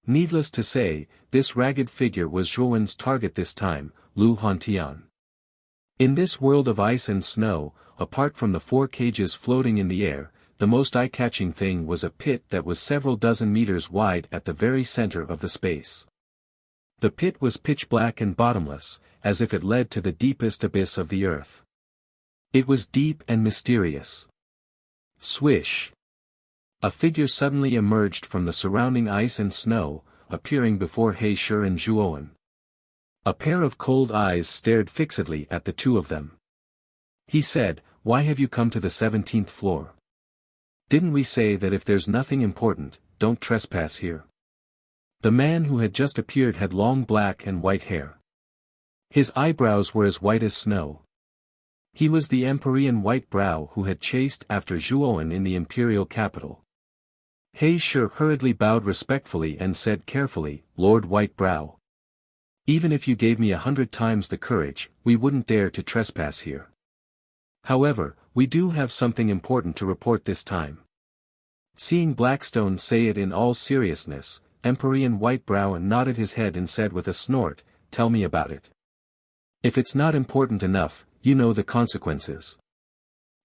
A: Needless to say, this ragged figure was Zhuowen's target this time, Lu Hantian. In this world of ice and snow, apart from the 4 cages floating in the air, the most eye-catching thing was a pit that was several dozen meters wide at the very center of the space. The pit was pitch black and bottomless, as if it led to the deepest abyss of the earth. It was deep and mysterious. Swish! A figure suddenly emerged from the surrounding ice and snow, appearing before Heisher and Zhuowen. A pair of cold eyes stared fixedly at the two of them. He said, "Why have you come to the 17th floor? Didn't we say that if there's nothing important, don't trespass here?" The man who had just appeared had long black and white hair. His eyebrows were as white as snow. He was the Emperor White Brow who had chased after Zhuowen in the imperial capital. He hurriedly bowed respectfully and said carefully, "Lord White Brow. Even if you gave me 100 times the courage, we wouldn't dare to trespass here. However, we do have something important to report this time." Seeing Blackstone say it in all seriousness, Emperor White Brow nodded his head and said with a snort, "Tell me about it. If it's not important enough, you know the consequences."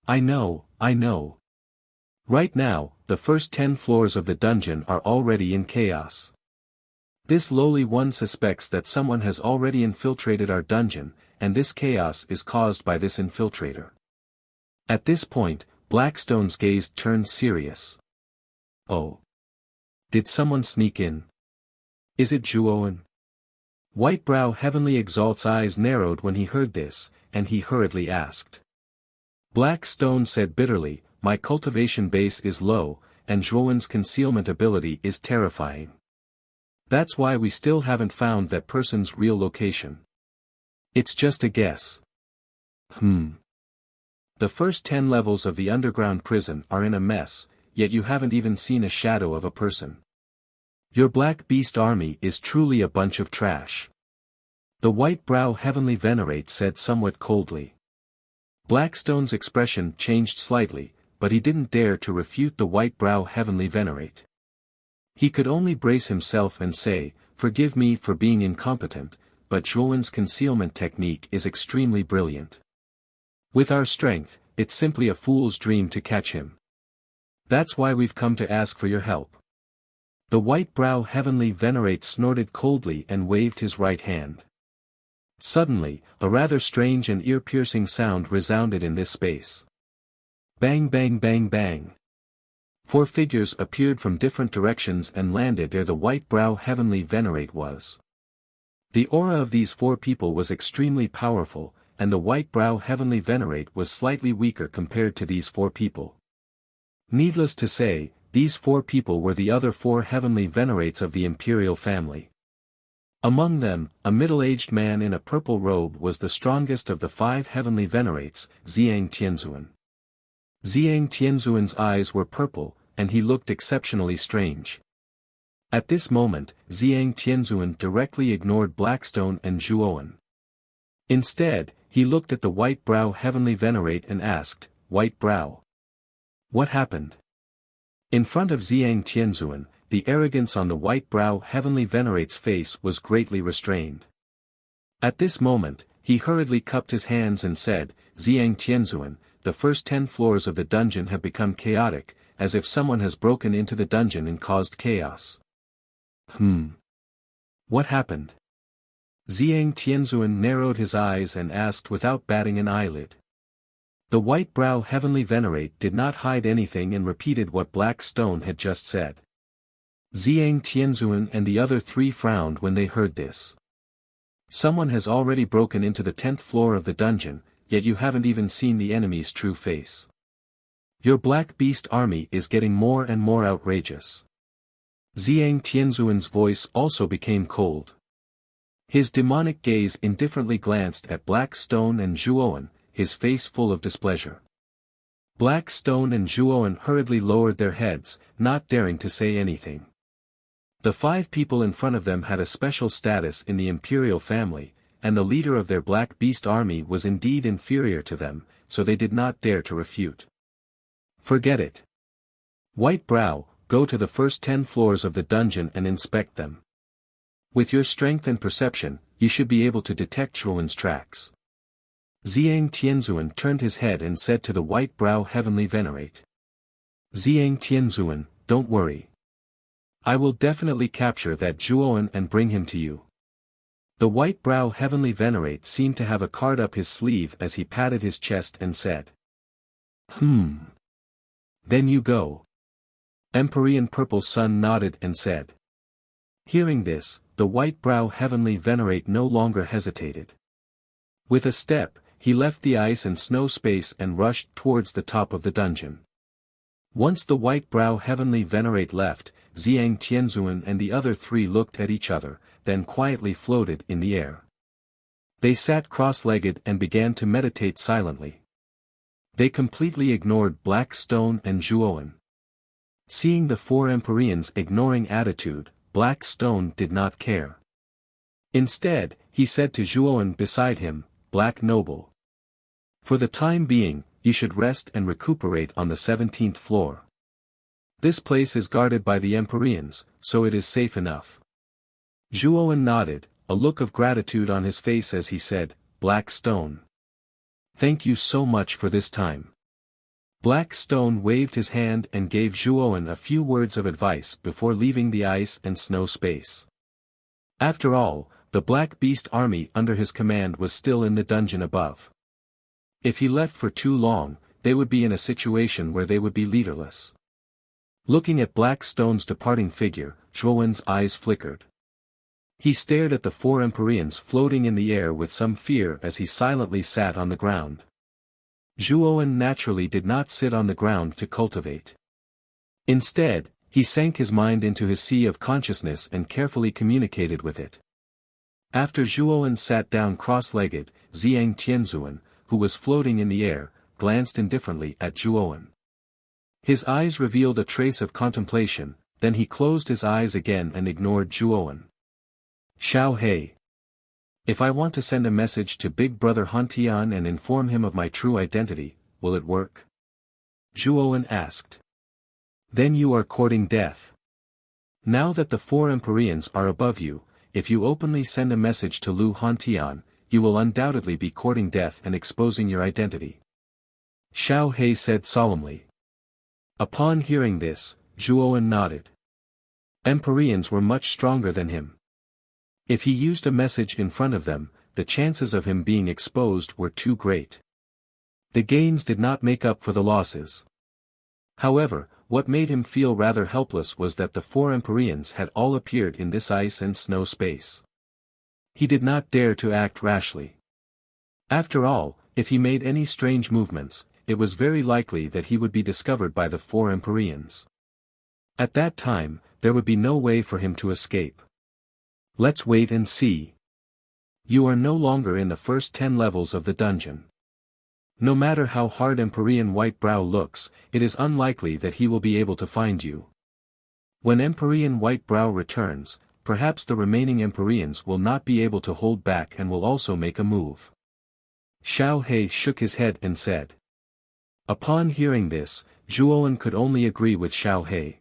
A: I know. Right now, the first 10 floors of the dungeon are already in chaos. This lowly one suspects that someone has already infiltrated our dungeon, and this chaos is caused by this infiltrator." At this point, Blackstone's gaze turned serious. "Oh. Did someone sneak in? Is it Zhuowen?" Whitebrow Heavenly Exalt's eyes narrowed when he heard this, and he hurriedly asked. Blackstone said bitterly, "My cultivation base is low, and Zhuowen's concealment ability is terrifying. That's why we still haven't found that person's real location. It's just a guess." The first 10 levels of the underground prison are in a mess, yet you haven't even seen a shadow of a person. Your Black Beast army is truly a bunch of trash. The White Brow Heavenly Venerate said somewhat coldly. Blackstone's expression changed slightly, but he didn't dare to refute the White Brow Heavenly Venerate. He could only brace himself and say, "Forgive me for being incompetent, but Zhuowen's concealment technique is extremely brilliant. With our strength, it's simply a fool's dream to catch him. That's why we've come to ask for your help." The White Brow Heavenly Venerate snorted coldly and waved his right hand. Suddenly, a rather strange and ear-piercing sound resounded in this space. Bang bang bang bang. 4 figures appeared from different directions and landed where the White Brow Heavenly Venerate was. The aura of these 4 people was extremely powerful, and the White Brow Heavenly Venerate was slightly weaker compared to these 4 people. Needless to say, these 4 people were the other 4 Heavenly Venerates of the Imperial family. Among them, a middle-aged man in a purple robe was the strongest of the 5 Heavenly Venerates, Ziyang Tianzuan. Ziyang Tianzuan's eyes were purple, and he looked exceptionally strange. At this moment, Ziyang Tianzuan directly ignored Blackstone and Zhuowen. Instead, he looked at the White Brow Heavenly Venerate and asked, "White Brow. What happened?" In front of Ziyang Tianzuan, the arrogance on the White Brow Heavenly Venerate's face was greatly restrained. At this moment, he hurriedly cupped his hands and said, "Ziyang Tianzuan, the first 10 floors of the dungeon have become chaotic, as if someone has broken into the dungeon and caused chaos." What happened? Ziyang Tianzuan narrowed his eyes and asked without batting an eyelid. The White Brow Heavenly Venerate did not hide anything and repeated what Blackstone had just said. Ziyang Tianzuan and the other 3 frowned when they heard this. "Someone has already broken into the 10th floor of the dungeon, yet you haven't even seen the enemy's true face. Your Black Beast army is getting more and more outrageous." Ziyang Tianzuan's voice also became cold. His demonic gaze indifferently glanced at Blackstone and Zhuowen, his face full of displeasure. Blackstone and Zhuowen hurriedly lowered their heads, not daring to say anything. The 5 people in front of them had a special status in the imperial family, and the leader of their Black Beast army was indeed inferior to them, so they did not dare to refute. "Forget it. White Brow, go to the first 10 floors of the dungeon and inspect them. With your strength and perception, you should be able to detect Zhuowen's tracks." Ziyang Tianzuan turned his head and said to the White Brow Heavenly Venerate. "Ziyang Tianzuan, don't worry. I will definitely capture that Zhuowen and bring him to you." The White Brow Heavenly Venerate seemed to have a card up his sleeve as he patted his chest and said. Then you go. Emperor Purple Sun nodded and said. Hearing this, the white-brow heavenly venerate no longer hesitated. With a step, he left the ice and snow space and rushed towards the top of the dungeon. Once the white-brow heavenly venerate left, Zhang Tianzuan and the other three looked at each other, then quietly floated in the air. They sat cross-legged and began to meditate silently. They completely ignored Black Stone and Zhuowen. Seeing the four Empyreans' ignoring attitude, Black Stone did not care. Instead, he said to Zhuowen beside him, "Black Noble. For the time being, you should rest and recuperate on the 17th floor. This place is guarded by the Empyreans, so it is safe enough." Zhuowen nodded, a look of gratitude on his face as he said, "Black Stone. Thank you so much for this time." Black Stone waved his hand and gave Zhuowen a few words of advice before leaving the ice and snow space. After all, the Black Beast army under his command was still in the dungeon above. If he left for too long, they would be in a situation where they would be leaderless. Looking at Black Stone's departing figure, Zhuowen's eyes flickered. He stared at the four Empyreans floating in the air with some fear as he silently sat on the ground. Zhuowen naturally did not sit on the ground to cultivate. Instead, he sank his mind into his sea of consciousness and carefully communicated with it. After Zhuowen sat down cross-legged, Zhang Tianzuan, who was floating in the air, glanced indifferently at Zhuowen. His eyes revealed a trace of contemplation, then he closed his eyes again and ignored Zhuowen. "Xiao He. If I want to send a message to Big Brother Hantian and inform him of my true identity, will it work?" Zhuowen asked. "Then you are courting death. Now that the four Empyreans are above you, if you openly send a message to Lu Hantian, you will undoubtedly be courting death and exposing your identity," Xiao He said solemnly. Upon hearing this, Zhuowen nodded. Empyreans were much stronger than him. If he used a message in front of them, the chances of him being exposed were too great. The gains did not make up for the losses. However, what made him feel rather helpless was that the four Empyreans had all appeared in this ice and snow space. He did not dare to act rashly. After all, if he made any strange movements, it was very likely that he would be discovered by the four Empyreans. At that time, there would be no way for him to escape. Let's wait and see. You are no longer in the first 10 levels of the dungeon. No matter how hard Empyrean Whitebrow looks, it is unlikely that he will be able to find you. When Empyrean Whitebrow returns, perhaps the remaining Empyreans will not be able to hold back and will also make a move. Xiao He shook his head and said. Upon hearing this, Zhuowen could only agree with Xiao He.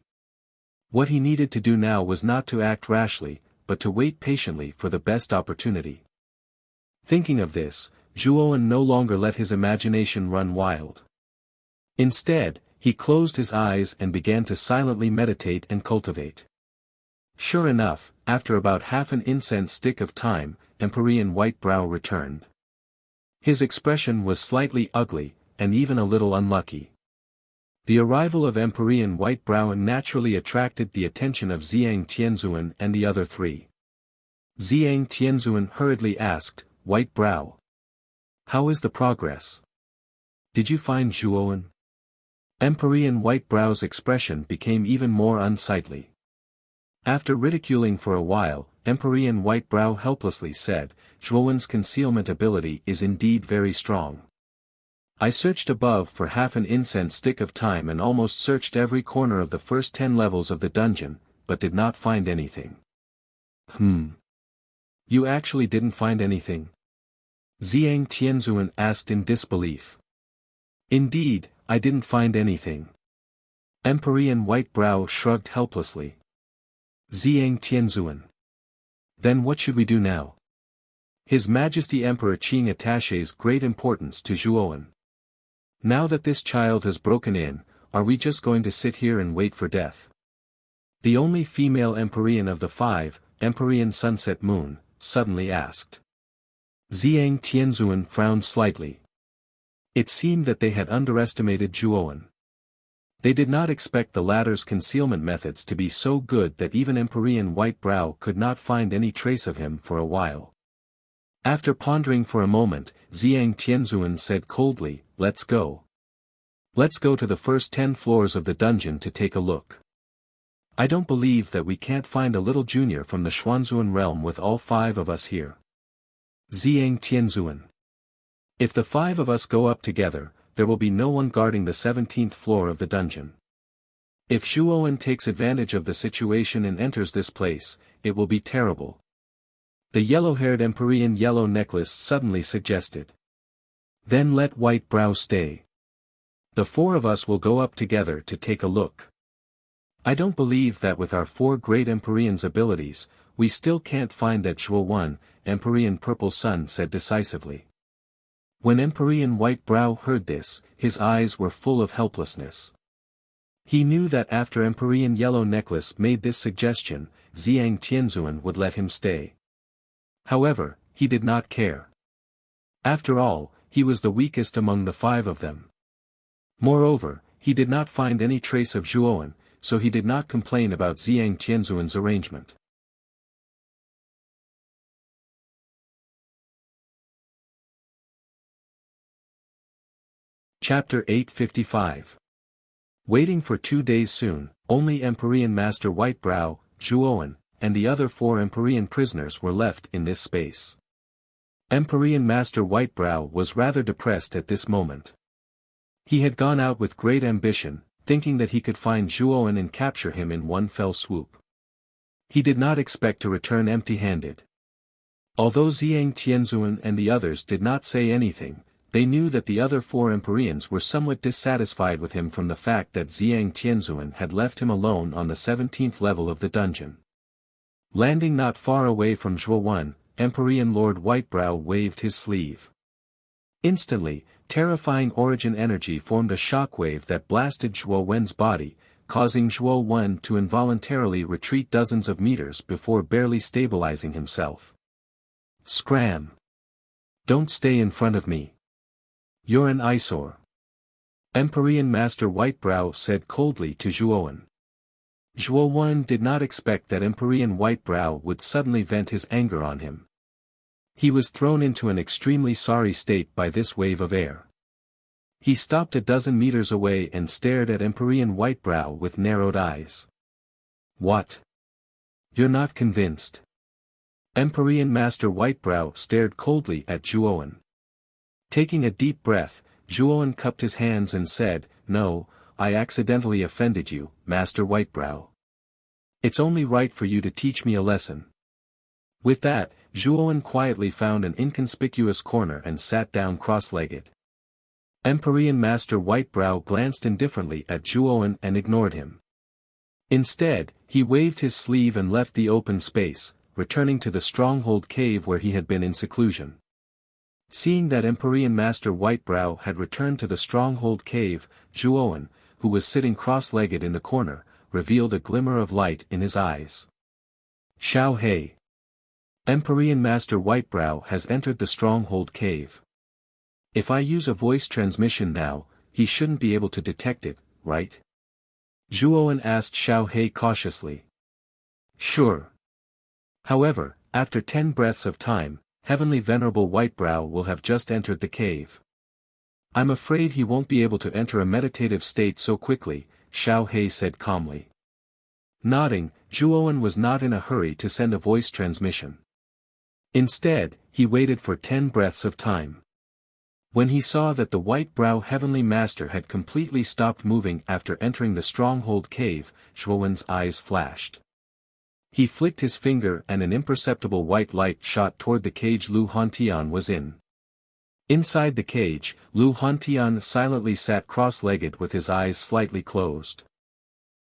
A: What he needed to do now was not to act rashly, but to wait patiently for the best opportunity. Thinking of this, Zhuowen no longer let his imagination run wild. Instead, he closed his eyes and began to silently meditate and cultivate. Sure enough, after about half an incense stick of time, Empyrean Whitebrow returned. His expression was slightly ugly, and even a little unlucky. The arrival of Empyrean Whitebrow naturally attracted the attention of Zhang Tianzuan and the other three. Zhang Tianzuan hurriedly asked, "Whitebrow, how is the progress? Did you find Zhuowen?" Empyrean Whitebrow's expression became even more unsightly. After ridiculing for a while, Empyrean Whitebrow helplessly said, "Zhuowen's concealment ability is indeed very strong. I searched above for half an incense stick of time and almost searched every corner of the first 10 levels of the dungeon, but did not find anything." You actually didn't find anything? Zhang Tianzuan asked in disbelief. Indeed, I didn't find anything. Empyrean Whitebrow shrugged helplessly. Zhang Tianzuan. Then what should we do now? His Majesty Emperor Qing attaches great importance to Zhuowen. Now that this child has broken in, are we just going to sit here and wait for death? The only female Empyrean of the 5, Empyrean Sunset Moon, suddenly asked. Zhang Tianzuan frowned slightly. It seemed that they had underestimated Zhuowen. They did not expect the latter's concealment methods to be so good that even Empyrean White Brow could not find any trace of him for a while. After pondering for a moment, Zhang Tianzuan said coldly, "Let's go. Let's go to the first 10 floors of the dungeon to take a look. I don't believe that we can't find a little junior from the Xuanzuan realm with all 5 of us here." Zhang Tianzuan. If the 5 of us go up together, there will be no one guarding the 17th floor of the dungeon. If Zhuowen takes advantage of the situation and enters this place, it will be terrible. The yellow-haired Empyrean Yellow Necklace suddenly suggested. Then let White Brow stay. The 4 of us will go up together to take a look. I don't believe that with our 4 great Empyrean's abilities, we still can't find that Zhuowen, Empyrean Purple Sun said decisively. When Empyrean White Brow heard this, his eyes were full of helplessness. He knew that after Empyrean Yellow Necklace made this suggestion, Zhang Tianzuan would let him stay. However, he did not care. After all, he was the weakest among the 5 of them. Moreover, he did not find any trace of Zhuowen, so he did not complain about Zhang Tianzuan's arrangement. Chapter 855. Waiting for 2 days soon, only Empyrean Master White Brow, Zhuowen, and the other 4 Empyrean prisoners were left in this space. Empyrean Master White Brow was rather depressed at this moment. He had gone out with great ambition, thinking that he could find Zhuowen and capture him in one fell swoop. He did not expect to return empty-handed. Although Zhang Tianzuan and the others did not say anything, they knew that the other 4 Empyreans were somewhat dissatisfied with him from the fact that Zhang Tianzuan had left him alone on the 17th level of the dungeon. Landing not far away from Zhuowen, Empyrean Lord Whitebrow waved his sleeve. Instantly, terrifying origin energy formed a shockwave that blasted Zhuowen's body, causing Zhuowen to involuntarily retreat dozens of meters before barely stabilizing himself. "Scram! Don't stay in front of me. You're an eyesore," Empyrean Master Whitebrow said coldly to Zhuowen. Zhuowen did not expect that Empyrean Whitebrow would suddenly vent his anger on him. He was thrown into an extremely sorry state by this wave of air. He stopped a dozen meters away and stared at Empyrean Whitebrow with narrowed eyes. "What? You're not convinced?" Empyrean Master Whitebrow stared coldly at Zhuowen. Taking a deep breath, Zhuowen cupped his hands and said, "No, I accidentally offended you, Master Whitebrow. It's only right for you to teach me a lesson." With that, Zhuowen quietly found an inconspicuous corner and sat down cross-legged. Empyrean Master Whitebrow glanced indifferently at Zhuowen and ignored him. Instead, he waved his sleeve and left the open space, returning to the stronghold cave where he had been in seclusion. Seeing that Empyrean Master Whitebrow had returned to the stronghold cave, Zhuowen, who was sitting cross-legged in the corner, revealed a glimmer of light in his eyes. "Xiao Hei. Empyrean Master Whitebrow has entered the stronghold cave. If I use a voice transmission now, he shouldn't be able to detect it, right?" Zhuowen asked Xiao Hei cautiously. "Sure. However, after 10 breaths of time, Heavenly Venerable Whitebrow will have just entered the cave. I'm afraid he won't be able to enter a meditative state so quickly," Xiao Hei said calmly. Nodding, Zhuowen was not in a hurry to send a voice transmission. Instead, he waited for 10 breaths of time. When he saw that the Whitebrow Heavenly Master had completely stopped moving after entering the stronghold cave, Zhuowen's eyes flashed. He flicked his finger and an imperceptible white light shot toward the cage Lu Hantian was in. Inside the cage, Lu Hantian silently sat cross-legged with his eyes slightly closed.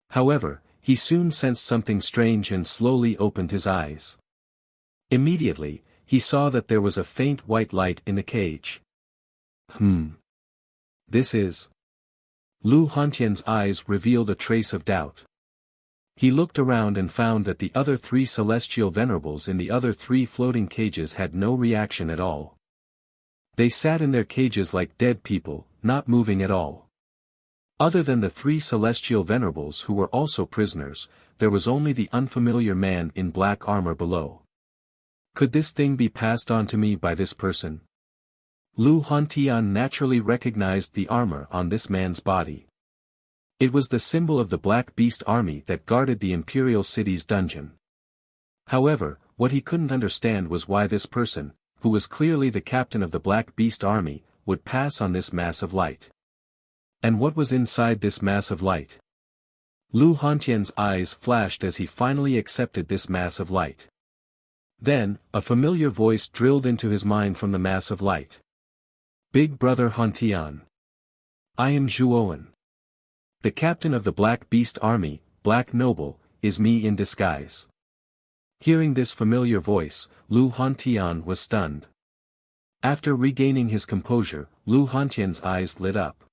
A: However, he soon sensed something strange and slowly opened his eyes. Immediately, he saw that there was a faint white light in the cage. This is... Lu Hantian's eyes revealed a trace of doubt. He looked around and found that the other 3 celestial venerables in the other 3 floating cages had no reaction at all. They sat in their cages like dead people, not moving at all. Other than the three celestial venerables who were also prisoners, there was only the unfamiliar man in black armor below. Could this thing be passed on to me by this person? Lu Hantian naturally recognized the armor on this man's body. It was the symbol of the Black Beast army that guarded the Imperial City's dungeon. However, what he couldn't understand was why this person, who was clearly the captain of the Black Beast army, would pass on this mass of light. And what was inside this mass of light? Lu Hantian's eyes flashed as he finally accepted this mass of light. Then, a familiar voice drilled into his mind from the mass of light. Big Brother Hantian. I am Zhuowen. The captain of the Black Beast army, Black Noble, is me in disguise. Hearing this familiar voice, Lu Hantian was stunned. After regaining his composure, Lu Hantian's eyes lit up.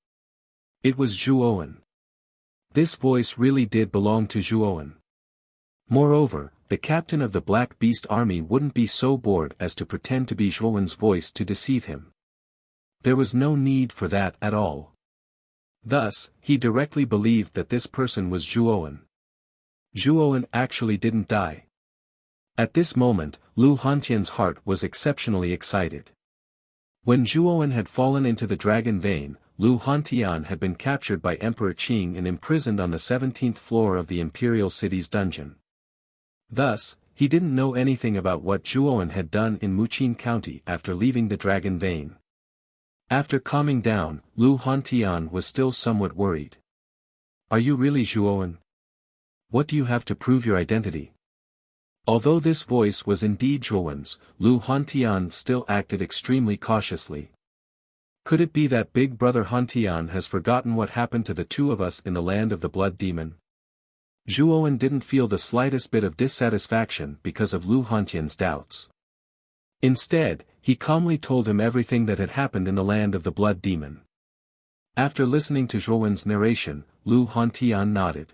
A: It was Zhuowen. This voice really did belong to Zhuowen. Moreover, the captain of the Black Beast army wouldn't be so bored as to pretend to be Zhuowen's voice to deceive him. There was no need for that at all. Thus, he directly believed that this person was Zhuowen. Zhuowen actually didn't die. At this moment, Lu Hantian's heart was exceptionally excited. When Zhuowen had fallen into the dragon vein, Lu Hantian had been captured by Emperor Qing and imprisoned on the 17th floor of the Imperial City's dungeon. Thus, he didn't know anything about what Zhuowen had done in Muqin County after leaving the dragon vein. After calming down, Lu Hantian was still somewhat worried. Are you really Zhuowen? What do you have to prove your identity? Although this voice was indeed Zhuowen's, Lu Hantian still acted extremely cautiously. Could it be that Big Brother Hantian has forgotten what happened to the two of us in the land of the Blood Demon? Zhuowen didn't feel the slightest bit of dissatisfaction because of Lu Hantian's doubts. Instead, he calmly told him everything that had happened in the land of the Blood Demon. After listening to Zhuowen's narration, Lu Hantian nodded.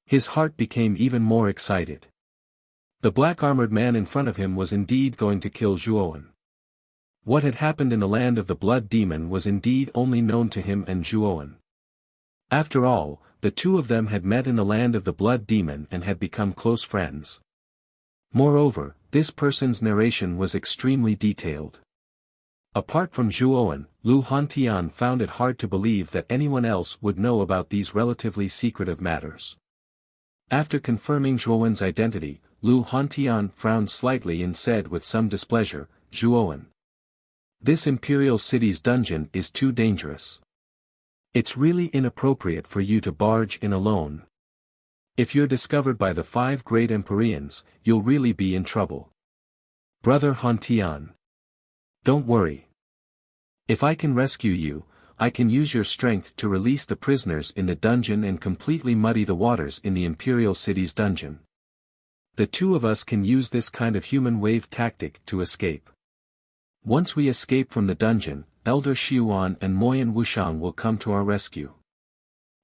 A: His heart became even more excited. The black-armored man in front of him was indeed going to kill Zhuowen. What had happened in the land of the Blood Demon was indeed only known to him and Zhuowen. After all, the two of them had met in the land of the Blood Demon and had become close friends. Moreover, this person's narration was extremely detailed. Apart from Zhuowen, Lu Hantian found it hard to believe that anyone else would know about these relatively secretive matters. After confirming Zhuowen's identity, Lu Hantian frowned slightly and said with some displeasure, Zhuowen. This Imperial City's dungeon is too dangerous. It's really inappropriate for you to barge in alone. If you're discovered by the 5 great Empyreans, you'll really be in trouble. Brother Hantian. Don't worry. If I can rescue you, I can use your strength to release the prisoners in the dungeon and completely muddy the waters in the Imperial City's dungeon. The two of us can use this kind of human wave tactic to escape. Once we escape from the dungeon, Elder Xiuan and Moyan Wuxiang will come to our rescue.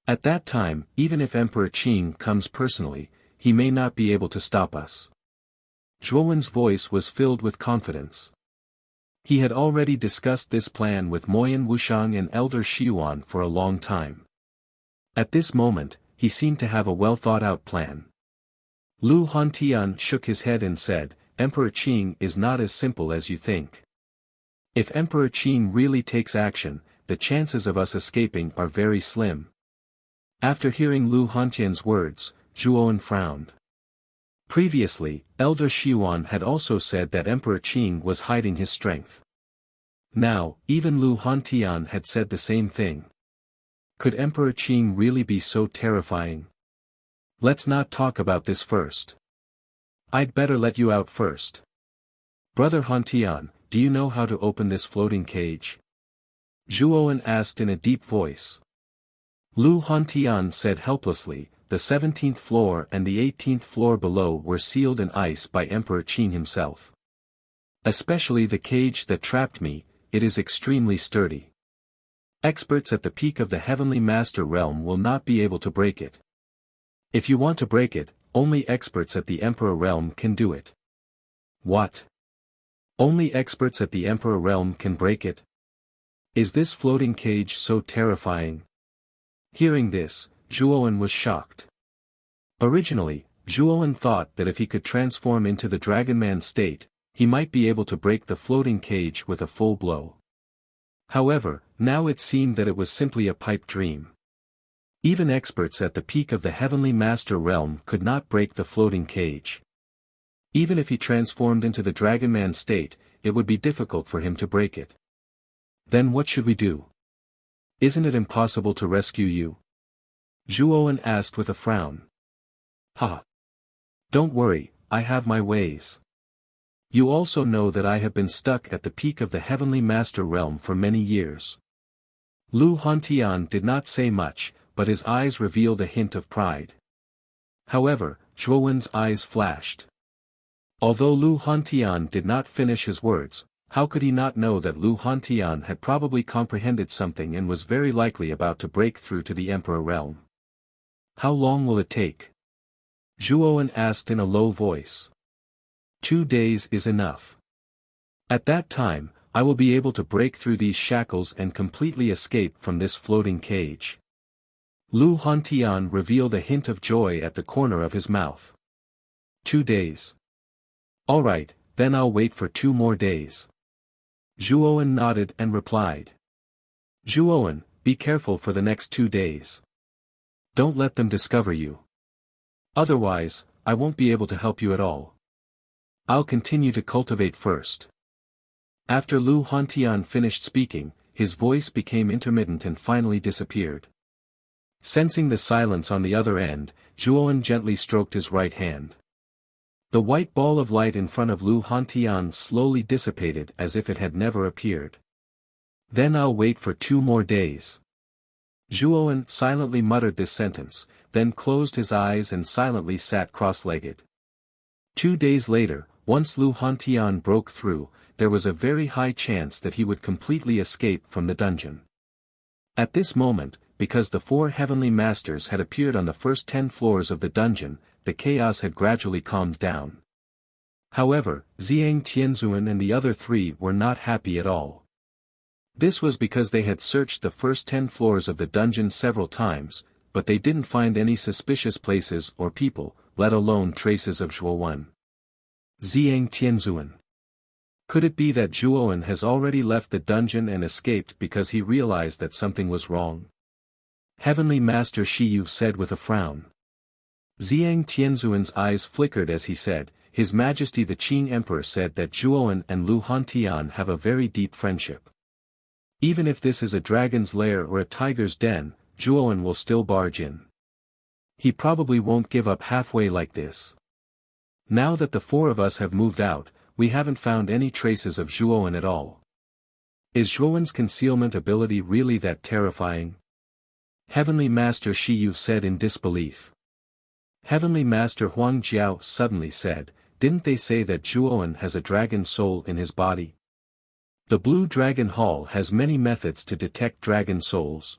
A: At that time, even if Emperor Qing comes personally, he may not be able to stop us. Zhuowen's voice was filled with confidence. He had already discussed this plan with Moyan Wuxiang and Elder Xiuan for a long time. At this moment, he seemed to have a well-thought-out plan. Lu Hantian shook his head and said, Emperor Qing is not as simple as you think. If Emperor Qing really takes action, the chances of us escaping are very slim. After hearing Lu Hantian's words, Zhuowen frowned. Previously, Elder Xiuan had also said that Emperor Qing was hiding his strength. Now, even Lu Hantian had said the same thing. Could Emperor Qing really be so terrifying? Let's not talk about this first. I'd better let you out first. Brother Hantian, do you know how to open this floating cage? Zhuowen asked in a deep voice. Lu Hantian said helplessly, the 17th floor and the 18th floor below were sealed in ice by Emperor Qing himself. Especially the cage that trapped me, it is extremely sturdy. Experts at the peak of the Heavenly Master Realm will not be able to break it. If you want to break it, only experts at the Emperor Realm can do it. What? Only experts at the Emperor Realm can break it? Is this floating cage so terrifying? Hearing this, Zhuowen was shocked. Originally, Zhuowen thought that if he could transform into the Dragonman state, he might be able to break the floating cage with a full blow. However, now it seemed that it was simply a pipe dream. Even experts at the peak of the Heavenly Master realm could not break the floating cage. Even if he transformed into the Dragonman state, it would be difficult for him to break it. Then what should we do? Isn't it impossible to rescue you? Zhuowen asked with a frown. Ha! Don't worry, I have my ways. You also know that I have been stuck at the peak of the Heavenly Master realm for many years. Lu Hantian did not say much, but his eyes revealed a hint of pride. However, Zhuowen's eyes flashed. Although Lu Hantian did not finish his words, how could he not know that Lu Hantian had probably comprehended something and was very likely about to break through to the Emperor realm? How long will it take? Zhuowen asked in a low voice. 2 days is enough. At that time, I will be able to break through these shackles and completely escape from this floating cage. Lu Hantian revealed a hint of joy at the corner of his mouth. 2 days. All right, then I'll wait for 2 more days. Zhuowen nodded and replied. Zhuowen, be careful for the next 2 days. Don't let them discover you. Otherwise, I won't be able to help you at all. I'll continue to cultivate first. After Lu Hantian finished speaking, his voice became intermittent and finally disappeared. Sensing the silence on the other end, Zhuowen gently stroked his right hand. The white ball of light in front of Lu Hantian slowly dissipated as if it had never appeared. Then I'll wait for 2 more days. Zhuowen silently muttered this sentence, then closed his eyes and silently sat cross-legged. 2 days later, once Lu Hantian broke through, there was a very high chance that he would completely escape from the dungeon. At this moment, because the 4 heavenly masters had appeared on the first 10 floors of the dungeon, the chaos had gradually calmed down. However, Zhang Tianzuan and the other 3 were not happy at all. This was because they had searched the first 10 floors of the dungeon several times, but they didn't find any suspicious places or people, let alone traces of Zhuowen. Zhang Tianzuan. Could it be that Zhuowen has already left the dungeon and escaped because he realized that something was wrong? Heavenly Master Shiyu said with a frown. Zhang Tianzuan's eyes flickered as he said, His Majesty the Qing Emperor said that Zhuowen and Lu Hantian have a very deep friendship. Even if this is a dragon's lair or a tiger's den, Zhuowen will still barge in. He probably won't give up halfway like this. Now that the 4 of us have moved out, we haven't found any traces of Zhuowen at all. Is Zhuowen's concealment ability really that terrifying? Heavenly Master Shiyu said in disbelief. Heavenly Master Huang Jiao suddenly said, Didn't they say that Zhuowen has a dragon soul in his body? The Blue Dragon Hall has many methods to detect dragon souls.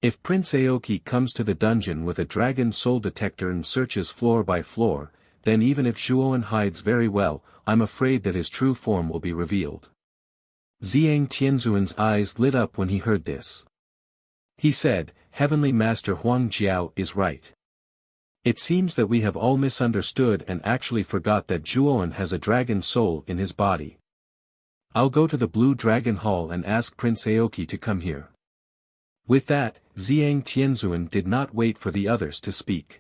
A: If Prince Aoki comes to the dungeon with a dragon soul detector and searches floor by floor, then even if Zhuowen hides very well, I'm afraid that his true form will be revealed. Zhang Tianzuan's eyes lit up when he heard this. He said, Heavenly Master Huang Jiao is right. It seems that we have all misunderstood and actually forgot that Zhuowen has a dragon soul in his body. I'll go to the Blue Dragon Hall and ask Prince Aoki to come here. With that, Zhang Tianzuan did not wait for the others to speak.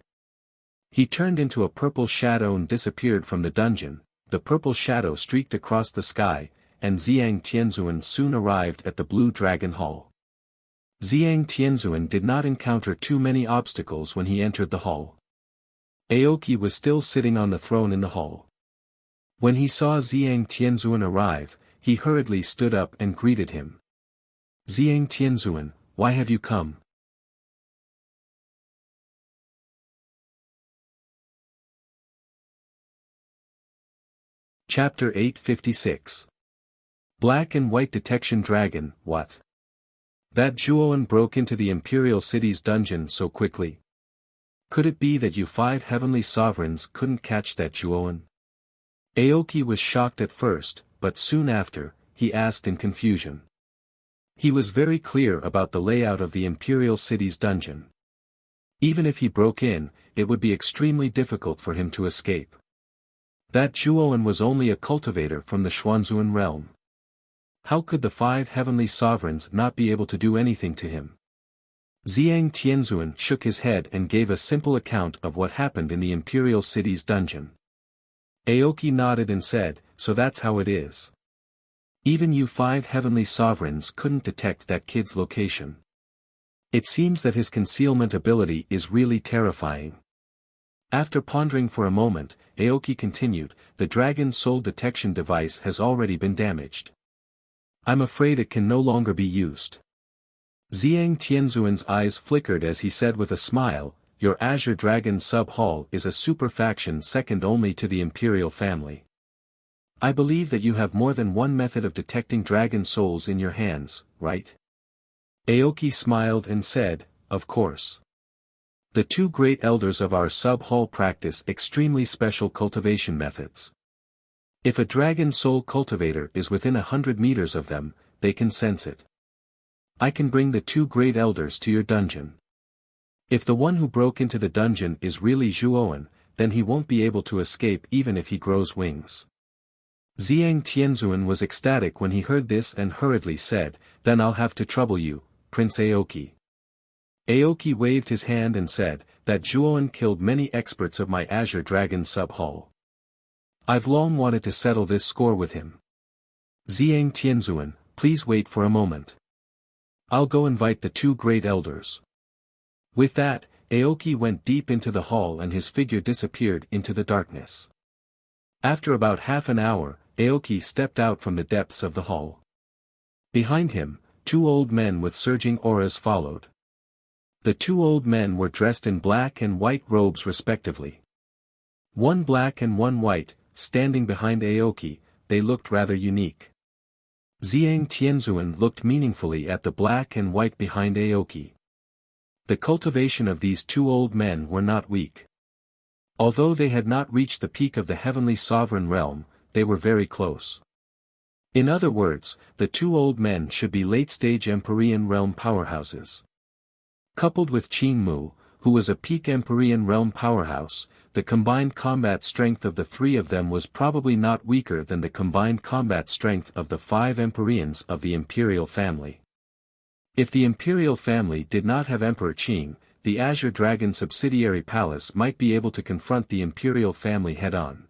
A: He turned into a purple shadow and disappeared from the dungeon. The purple shadow streaked across the sky, and Zhang Tianzuan soon arrived at the Blue Dragon Hall. Zhang Tianzuan did not encounter too many obstacles when he entered the hall. Aoki was still sitting on the throne in the hall. When he saw Zhang Tianzuan arrive, he hurriedly stood up and greeted him. Zhang Tianzuan, why have you come? Chapter 856. Black and White Detection Dragon, what? That Zhuowen broke into the Imperial City's dungeon so quickly? Could it be that you 5 heavenly sovereigns couldn't catch that Zhuowen? Aoki was shocked at first, but soon after, he asked in confusion. He was very clear about the layout of the Imperial City's dungeon. Even if he broke in, it would be extremely difficult for him to escape. That Zhuoan was only a cultivator from the Xuanzuan realm. How could the 5 heavenly sovereigns not be able to do anything to him? Zhang Tianzuan shook his head and gave a simple account of what happened in the Imperial City's dungeon. Aoki nodded and said, "So that's how it is. Even you 5 heavenly sovereigns couldn't detect that kid's location. It seems that his concealment ability is really terrifying." After pondering for a moment, Aoki continued, "The dragon soul detection device has already been damaged. I'm afraid it can no longer be used." Zhang Tianzuan's eyes flickered as he said with a smile, "Your Azure Dragon sub-hall is a super faction second only to the Imperial family. I believe that you have more than one method of detecting dragon souls in your hands, right?" Aoki smiled and said, "Of course. The 2 great elders of our sub-hall practice extremely special cultivation methods. If a dragon soul cultivator is within 100 meters of them, they can sense it. I can bring the 2 great elders to your dungeon. If the one who broke into the dungeon is really Zhuoan, then he won't be able to escape even if he grows wings." Zhang Tianzuan was ecstatic when he heard this and hurriedly said, "Then I'll have to trouble you, Prince Aoki." Aoki waved his hand and said, "That Zhuoan killed many experts of my Azure Dragon sub-hall. I've long wanted to settle this score with him. Zhang Tianzuan, please wait for a moment. I'll go invite the 2 great elders." With that, Aoki went deep into the hall and his figure disappeared into the darkness. After about half an hour, Aoki stepped out from the depths of the hall. Behind him, 2 old men with surging auras followed. The 2 old men were dressed in black and white robes respectively. One black and one white, standing behind Aoki, they looked rather unique. Zhang Tianzuan looked meaningfully at the black and white behind Aoki. The cultivation of these 2 old men were not weak. Although they had not reached the peak of the heavenly sovereign realm, they were very close. In other words, the 2 old men should be late-stage Empyrean realm powerhouses. Coupled with Qin Mu, who was a peak Empyrean realm powerhouse, the combined combat strength of the 3 of them was probably not weaker than the combined combat strength of the 5 Empyreans of the Imperial family. If the Imperial family did not have Emperor Qing, the Azure Dragon subsidiary palace might be able to confront the Imperial family head-on.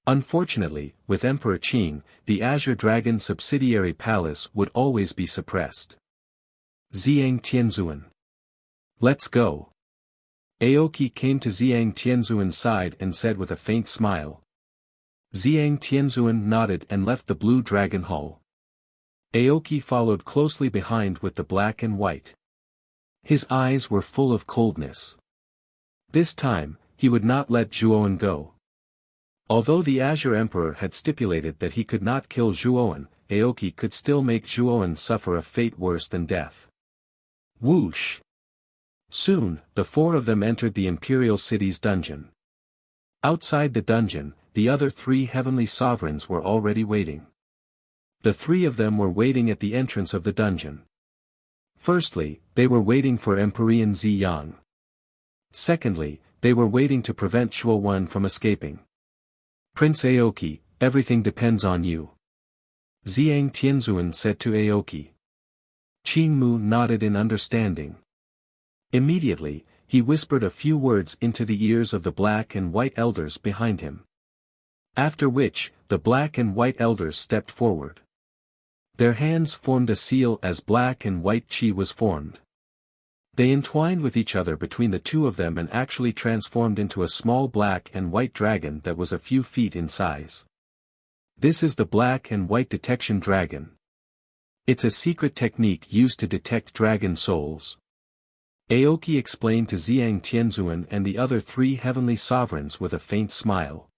A: Unfortunately, with Emperor Qing, the Azure Dragon subsidiary palace would always be suppressed. Zhang Tianzuan. "Let's go." Aoki came to Zhang Tianzuan's side and said with a faint smile. Zhang Tianzuan nodded and left the Blue Dragon Hall. Aoki followed closely behind with the black and white. His eyes were full of coldness. This time, he would not let Zhuoan go. Although the Azure Emperor had stipulated that he could not kill Zhuoan, Aoki could still make Zhuoan suffer a fate worse than death. Whoosh! Soon, the 4 of them entered the Imperial City's dungeon. Outside the dungeon, the other 3 heavenly sovereigns were already waiting. The 3 of them were waiting at the entrance of the dungeon. Firstly, they were waiting for Empyrean Ziyang. Secondly, they were waiting to prevent Zhuoan from escaping. "Prince Aoki, everything depends on you," Zhang Tianzuan said to Aoki. Qin Mu nodded in understanding. Immediately, he whispered a few words into the ears of the black and white elders behind him. After which, the black and white elders stepped forward. Their hands formed a seal as black and white qi was formed. They entwined with each other between the 2 of them and actually transformed into a small black and white dragon that was a few feet in size. This is the black and white detection dragon. It's a secret technique used to detect dragon souls. Aoki explained to Zhang Tianzuan and the other 3 heavenly sovereigns with a faint smile.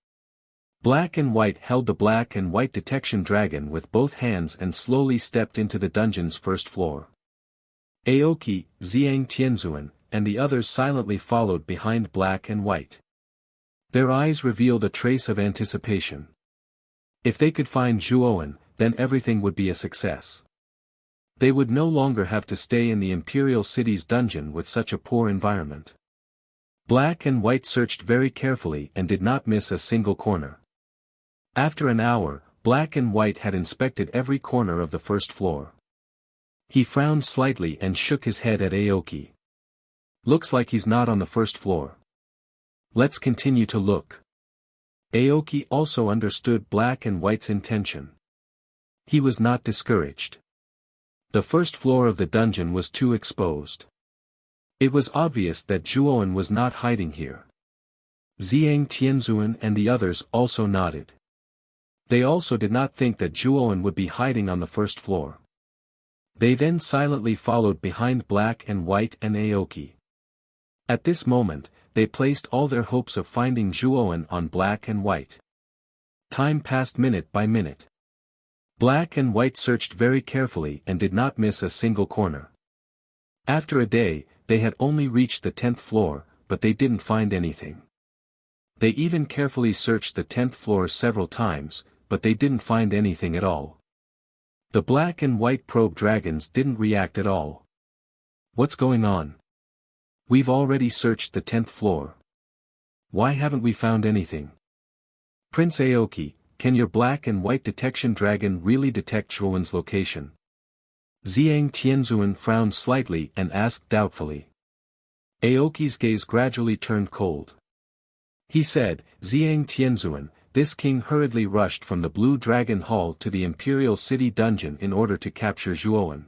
A: Black and White held the black and white detection dragon with both hands and slowly stepped into the dungeon's first floor. Aoki, Zhang Tianzuan, and the others silently followed behind Black and White. Their eyes revealed a trace of anticipation. If they could find Zhuoan, then everything would be a success. They would no longer have to stay in the Imperial City's dungeon with such a poor environment. Black and White searched very carefully and did not miss a single corner. After an hour, Black and White had inspected every corner of the first floor. He frowned slightly and shook his head at Aoki. Looks like he's not on the first floor. Let's continue to look. Aoki also understood Black and White's intention. He was not discouraged. The first floor of the dungeon was too exposed. It was obvious that Zhuowen was not hiding here. Zhang Tianzuan and the others also nodded. They also did not think that Zhuowen would be hiding on the first floor. They then silently followed behind Black and White and Aoki. At this moment, they placed all their hopes of finding Zhuowen on Black and White. Time passed minute by minute. Black and White searched very carefully and did not miss a single corner. After a day, they had only reached the 10th floor, but they didn't find anything. They even carefully searched the 10th floor several times, but they didn't find anything at all. The Black and White probe dragons didn't react at all. What's going on? We've already searched the 10th floor. Why haven't we found anything? Prince Aoki, can your Black and White detection dragon really detect Zhuowen's location? Zhang Tianzuan frowned slightly and asked doubtfully. Aoki's gaze gradually turned cold. He said, Zhang Tianzuan, this king hurriedly rushed from the Blue Dragon Hall to the Imperial City dungeon in order to capture Zhuowen.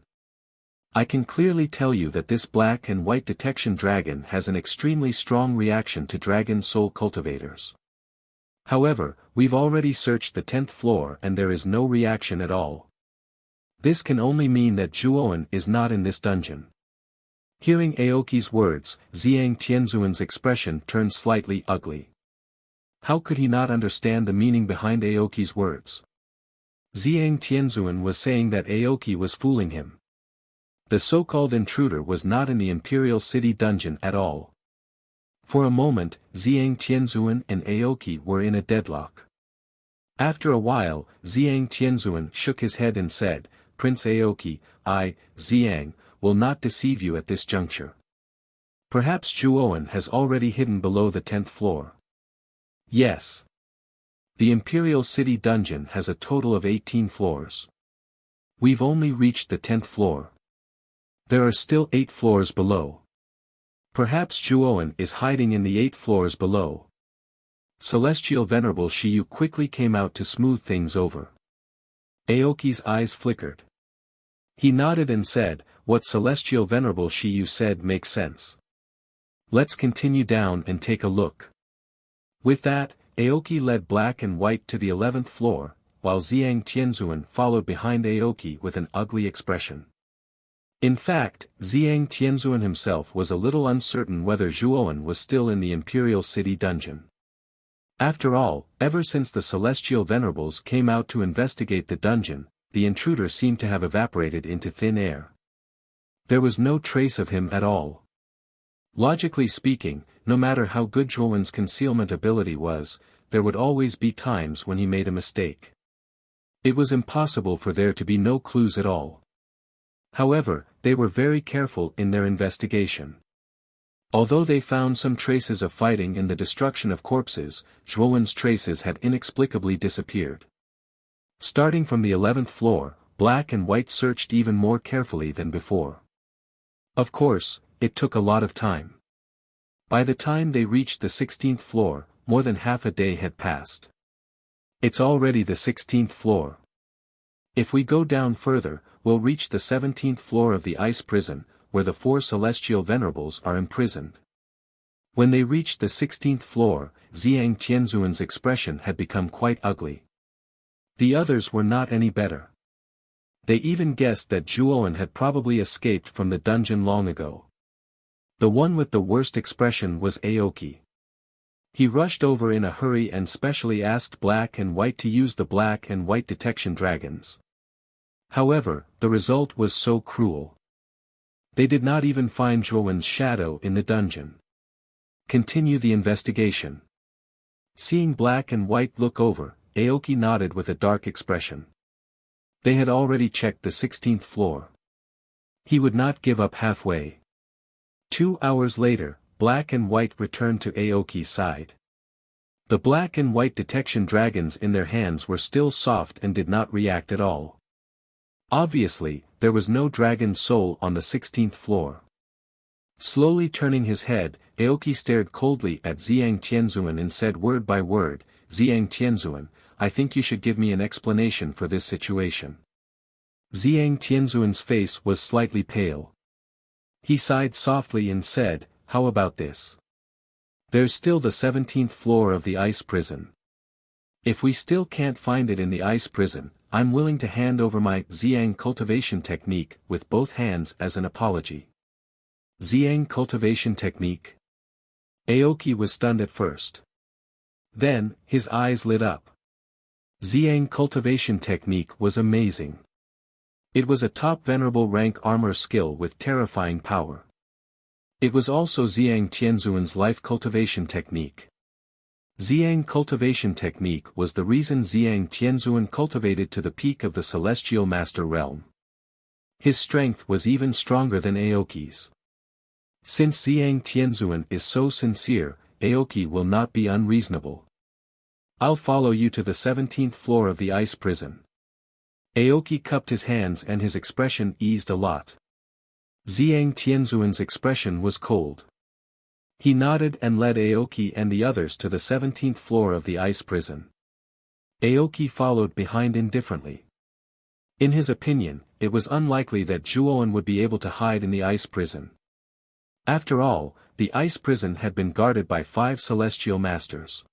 A: I can clearly tell you that this Black and White detection dragon has an extremely strong reaction to dragon soul cultivators. However, we've already searched the 10th floor and there is no reaction at all. This can only mean that Zhuowen is not in this dungeon. Hearing Aoki's words, Zhang Tianzuan's expression turned slightly ugly. How could he not understand the meaning behind Aoki's words? Zhang Tianzuan was saying that Aoki was fooling him. The so-called intruder was not in the Imperial City dungeon at all. For a moment, Zhang Tianzuan and Aoki were in a deadlock. After a while, Zhang Tianzuan shook his head and said, Prince Aoki, I, Zhang, will not deceive you at this juncture. Perhaps Zhuowen has already hidden below the 10th floor. Yes. The Imperial City dungeon has a total of 18 floors. We've only reached the 10th floor. There are still 8 floors below. Perhaps Zhuowen is hiding in the 8 floors below. Celestial Venerable Shiyu quickly came out to smooth things over. Aoki's eyes flickered. He nodded and said, what Celestial Venerable Shiyu said makes sense. Let's continue down and take a look. With that, Aoki led Black and White to the 11th floor, while Zhang Tianzuan followed behind Aoki with an ugly expression. In fact, Zhang Tianzuan himself was a little uncertain whether Zhuowen was still in the Imperial City dungeon. After all, ever since the Celestial Venerables came out to investigate the dungeon, the intruder seemed to have evaporated into thin air. There was no trace of him at all. Logically speaking, no matter how good Zhuowen's concealment ability was, there would always be times when he made a mistake. It was impossible for there to be no clues at all. However, they were very careful in their investigation. Although they found some traces of fighting and the destruction of corpses, Zhuowen's traces had inexplicably disappeared. Starting from the 11th floor, Black and White searched even more carefully than before. Of course, it took a lot of time. By the time they reached the 16th floor, more than half a day had passed. It's already the 16th floor. If we go down further, we'll reach the 17th floor of the ice prison, where the 4 Celestial Venerables are imprisoned. When they reached the 16th floor, Zhang Tianzuan's expression had become quite ugly. The others were not any better. They even guessed that Zhuowen had probably escaped from the dungeon long ago. The one with the worst expression was Aoki. He rushed over in a hurry and specially asked Black and White to use the Black and White detection dragons. However, the result was so cruel. They did not even find Zhuowen's shadow in the dungeon. Continue the investigation. Seeing Black and White look over, Aoki nodded with a dark expression. They had already checked the 16th floor. He would not give up halfway. 2 hours later, Black and White returned to Aoki's side. The black and white detection dragons in their hands were still soft and did not react at all. Obviously, there was no dragon soul on the 16th floor. Slowly turning his head, Aoki stared coldly at Xiang Tianzuan and said word by word, "Xiang Tianzuan, I think you should give me an explanation for this situation." Xiang Tianzuan's face was slightly pale. He sighed softly and said, "How about this? There's still the 17th floor of the ice prison. If we still can't find it in the ice prison, I'm willing to hand over my Xiang cultivation technique with both hands as an apology." Xiang cultivation technique? Aoki was stunned at first. Then, his eyes lit up. Xiang cultivation technique was amazing. It was a top venerable rank armor skill with terrifying power. It was also Xiang Tianzuan's life cultivation technique. Xiang cultivation technique was the reason Xiang Tianzuan cultivated to the peak of the Celestial Master realm. His strength was even stronger than Aoki's. Since Xiang Tianzuan is so sincere, Aoki will not be unreasonable. "I'll follow you to the 17th floor of the ice prison." Aoki cupped his hands and his expression eased a lot. Xiang Tianzuan's expression was cold. He nodded and led Aoki and the others to the 17th floor of the ice prison. Aoki followed behind indifferently. In his opinion, it was unlikely that Zhuoan would be able to hide in the ice prison. After all, the ice prison had been guarded by 5 celestial masters.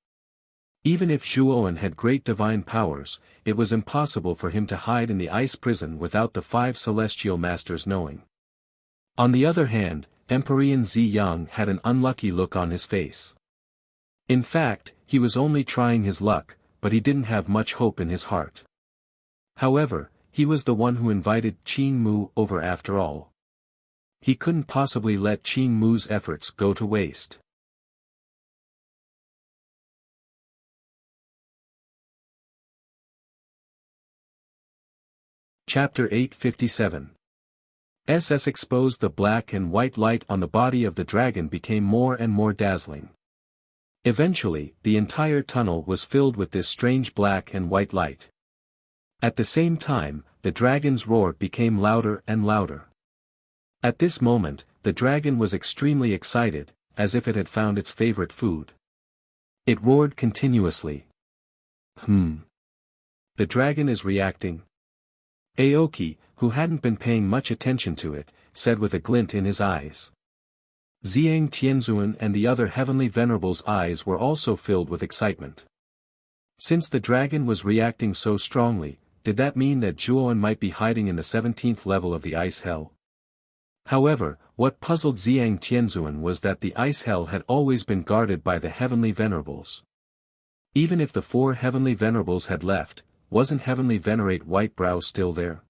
A: Even if Zhuoan had great divine powers, it was impossible for him to hide in the ice prison without the 5 celestial masters knowing. On the other hand, Emperor Zi Yang had an unlucky look on his face. In fact, he was only trying his luck, but he didn't have much hope in his heart. However, he was the one who invited Qing Mu over after all. He couldn't possibly let Qing Mu's efforts go to waste. Chapter 857. SS exposed the black and white light on the body of the dragon became more and more dazzling. Eventually, the entire tunnel was filled with this strange black and white light. At the same time, the dragon's roar became louder and louder. At this moment, the dragon was extremely excited, as if it had found its favorite food. It roared continuously. The dragon is reacting. Aoki, who hadn't been paying much attention to it, said with a glint in his eyes. Xiang Tianzuan and the other heavenly venerables' eyes were also filled with excitement. Since the dragon was reacting so strongly, did that mean that Zhuoan might be hiding in the 17th level of the ice hell? However, what puzzled Xiang Tianzuan was that the ice hell had always been guarded by the heavenly venerables. Even if the 4 heavenly venerables had left, wasn't Heavenly Venerate Whitebrow still there?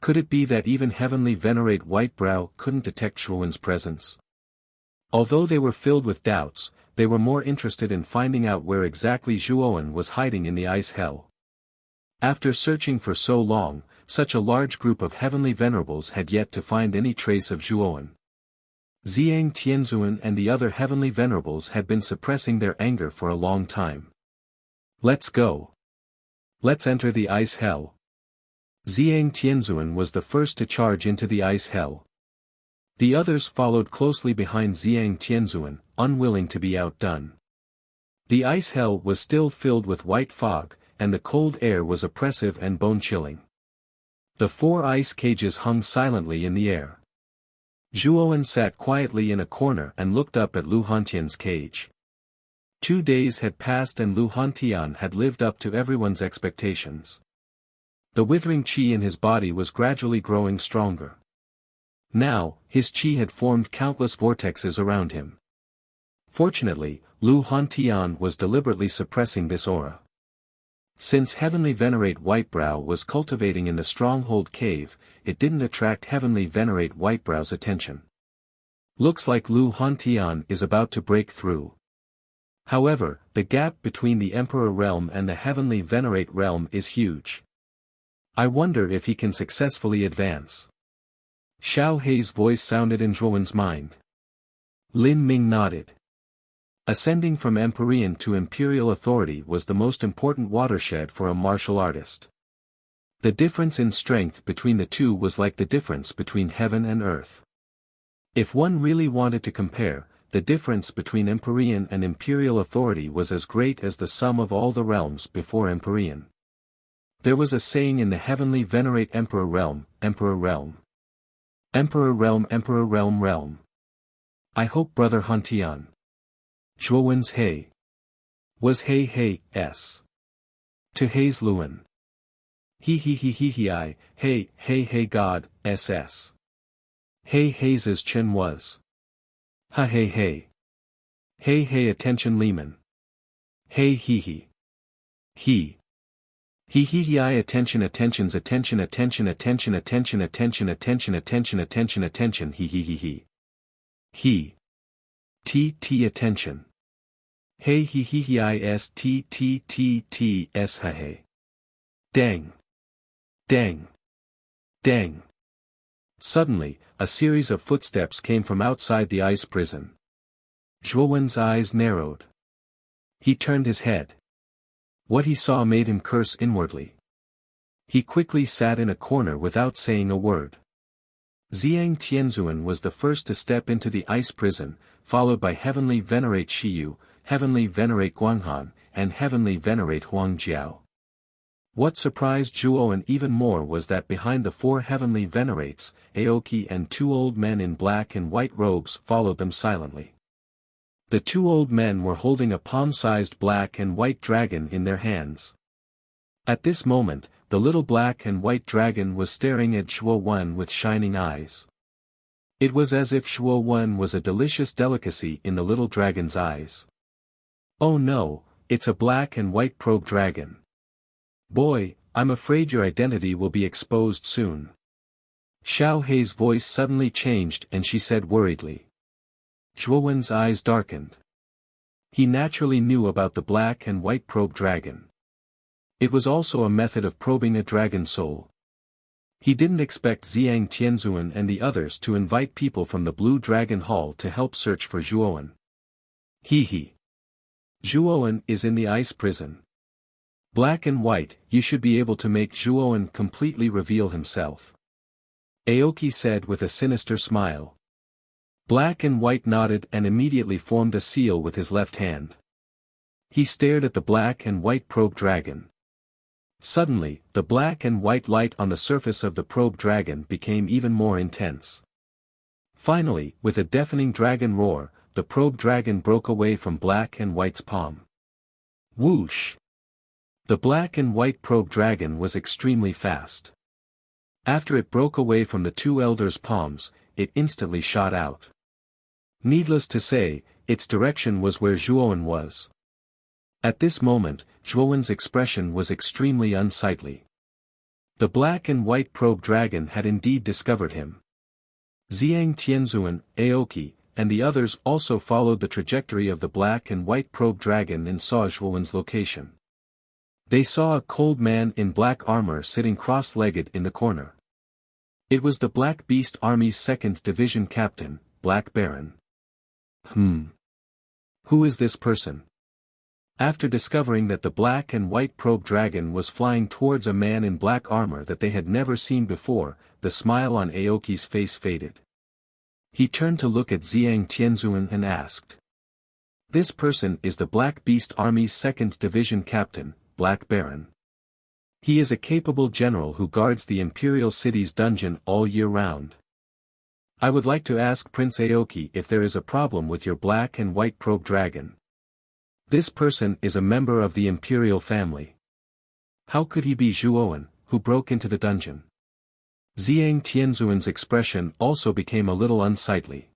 A: Could it be that even Heavenly Venerate Whitebrow couldn't detect Zhuoan's presence? Although they were filled with doubts, they were more interested in finding out where exactly Zhuoan was hiding in the ice hell. After searching for so long, such a large group of heavenly venerables had yet to find any trace of Zhuoan. Xiang Tianzuan and the other heavenly venerables had been suppressing their anger for a long time. "Let's go. Let's enter the ice hell." Xiang Tianzuan was the first to charge into the ice hell. The others followed closely behind Xiang Tianzuan, unwilling to be outdone. The ice hell was still filled with white fog, and the cold air was oppressive and bone-chilling. The 4 ice cages hung silently in the air. Zhuoan sat quietly in a corner and looked up at Lu Hantian's cage. 2 days had passed and Lu Hantian had lived up to everyone's expectations. The withering qi in his body was gradually growing stronger. Now, his qi had formed countless vortexes around him. Fortunately, Lu Hantian was deliberately suppressing this aura. Since Heavenly Venerate Whitebrow was cultivating in the Stronghold Cave, it didn't attract Heavenly Venerate Whitebrow's attention. Looks like Lu Hantian is about to break through. However, the gap between the Emperor Realm and the Heavenly Venerate Realm is huge. I wonder if he can successfully advance. Xiao Hei's voice sounded in Zhuowen's mind. Lin Ming nodded. Ascending from Empyrean to Imperial authority was the most important watershed for a martial artist. The difference in strength between the two was like the difference between heaven and earth. If one really wanted to compare, the difference between Empyrean and Imperial authority was as great as the sum of all the realms before Empyrean. There was a saying in the heavenly venerate Emperor Realm, Emperor Realm. Emperor Realm, Emperor Realm, Realm. I hope Brother Hantian. Zhuowen's Hei. Was Hei Hei, S. To Hei's Luan. He I, Hei God, SS. Hei's Chen was. Ha Hei. Hei attention Lehman. Hei He. He I attention attentions attention attention attention attention attention attention attention attention attention he. T attention. Hey he is t s hey. Dang. Dang. Dang. Suddenly, a series of footsteps came from outside the ice prison. Zhuowen's eyes narrowed. He turned his head. What he saw made him curse inwardly. He quickly sat in a corner without saying a word. Ziyang Tianzuan was the first to step into the ice prison, followed by Heavenly Venerate Shiyu, Heavenly Venerate Guanghan, and Heavenly Venerate Huangjiao. What surprised Zhuowen even more was that behind the four Heavenly Venerates, Aoki and two old men in black and white robes followed them silently. The two old men were holding a palm-sized black and white dragon in their hands. At this moment, the little black and white dragon was staring at Zhuowen with shining eyes. It was as if Zhuowen was a delicious delicacy in the little dragon's eyes. Oh no, it's a black and white probe dragon. Boy, I'm afraid your identity will be exposed soon. Xiao Hei's voice suddenly changed and she said worriedly. Zhuowen's eyes darkened. He naturally knew about the black and white probe dragon. It was also a method of probing a dragon soul. He didn't expect Ziyang Tianzuan and the others to invite people from the Blue Dragon Hall to help search for Zhuowen. Zhuowen is in the ice prison. Black and white, you should be able to make Zhuowen completely reveal himself. Aoki said with a sinister smile. Black and white nodded and immediately formed a seal with his left hand. He stared at the black and white probe dragon. Suddenly, the black and white light on the surface of the probe dragon became even more intense. Finally, with a deafening dragon roar, the probe dragon broke away from black and white's palm. Whoosh! The black and white probe dragon was extremely fast. After it broke away from the two elders' palms, it instantly shot out. Needless to say, its direction was where Zhuowen was. At this moment, Zhuowen's expression was extremely unsightly. The black and white probe dragon had indeed discovered him. Ziyang Tianzuan, Aoki, and the others also followed the trajectory of the black and white probe dragon and saw Zhuowen's location. They saw a cold man in black armor sitting cross-legged in the corner. It was the Black Beast Army's 2nd Division Captain, Black Baron. Who is this person? After discovering that the black and white probe dragon was flying towards a man in black armor that they had never seen before, the smile on Aoki's face faded. He turned to look at Ziyang Tianzuan and asked. This person is the Black Beast Army's 2nd Division Captain, Black Baron. He is a capable general who guards the Imperial City's dungeon all year round. I would like to ask Prince Aoki if there is a problem with your black and white probe dragon. This person is a member of the Imperial family. How could he be Zhuowen, who broke into the dungeon? Ziyang Tianzuan's expression also became a little unsightly.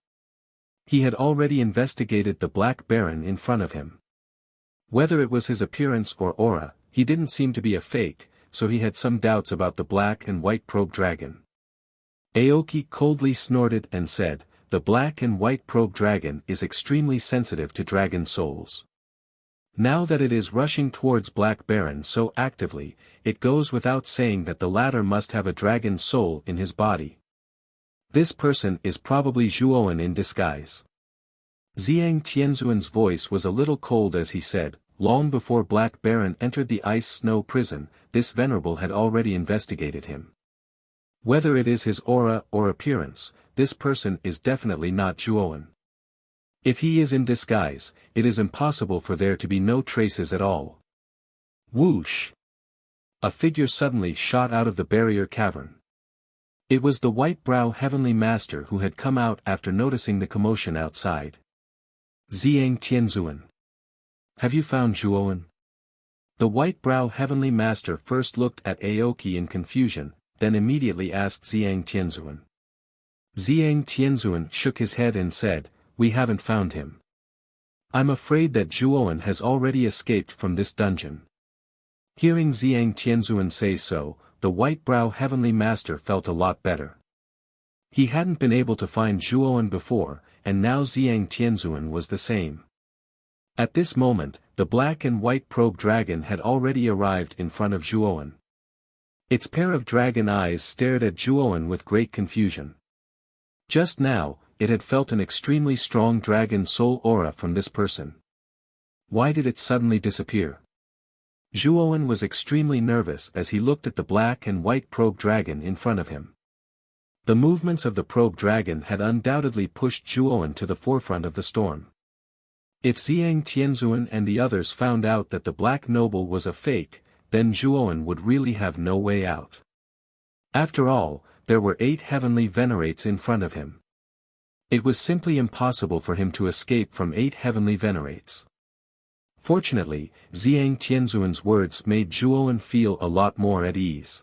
A: He had already investigated the Black Baron in front of him. Whether it was his appearance or aura, he didn't seem to be a fake, so he had some doubts about the black and white probe dragon. Aoki coldly snorted and said, the black and white probe dragon is extremely sensitive to dragon souls. Now that it is rushing towards Black Baron so actively, it goes without saying that the latter must have a dragon soul in his body. This person is probably Zhuowen in disguise. Zhang Tianzuan's voice was a little cold as he said, long before Black Baron entered the ice snow prison, this venerable had already investigated him. Whether it is his aura or appearance, this person is definitely not Zhuowen. If he is in disguise, it is impossible for there to be no traces at all. Whoosh! A figure suddenly shot out of the barrier cavern. It was the white-brow heavenly master who had come out after noticing the commotion outside. Zhang Tianzuan. Have you found Zhuowen? The white-brow heavenly master first looked at Aoki in confusion, then immediately asked Zhang Tianzuan. Zhang Tianzuan shook his head and said, "We haven't found him. I'm afraid that Zhuowen has already escaped from this dungeon." Hearing Zhang Tianzuan say so, the white-brow heavenly master felt a lot better. He hadn't been able to find Zhuowen before, and now Zhang Tianzuan was the same. At this moment, the black and white probe dragon had already arrived in front of Zhuowen. Its pair of dragon eyes stared at Zhuowen with great confusion. Just now, it had felt an extremely strong dragon soul aura from this person. Why did it suddenly disappear? Zhuowen was extremely nervous as he looked at the black and white probe dragon in front of him. The movements of the probe dragon had undoubtedly pushed Zhuowen to the forefront of the storm. If Zhang Tianzuan and the others found out that the black noble was a fake, then Zhuowen would really have no way out. After all, there were 8 heavenly venerates in front of him. It was simply impossible for him to escape from 8 heavenly venerates. Fortunately, Zhang Tianzuan's words made Zhuowen feel a lot more at ease.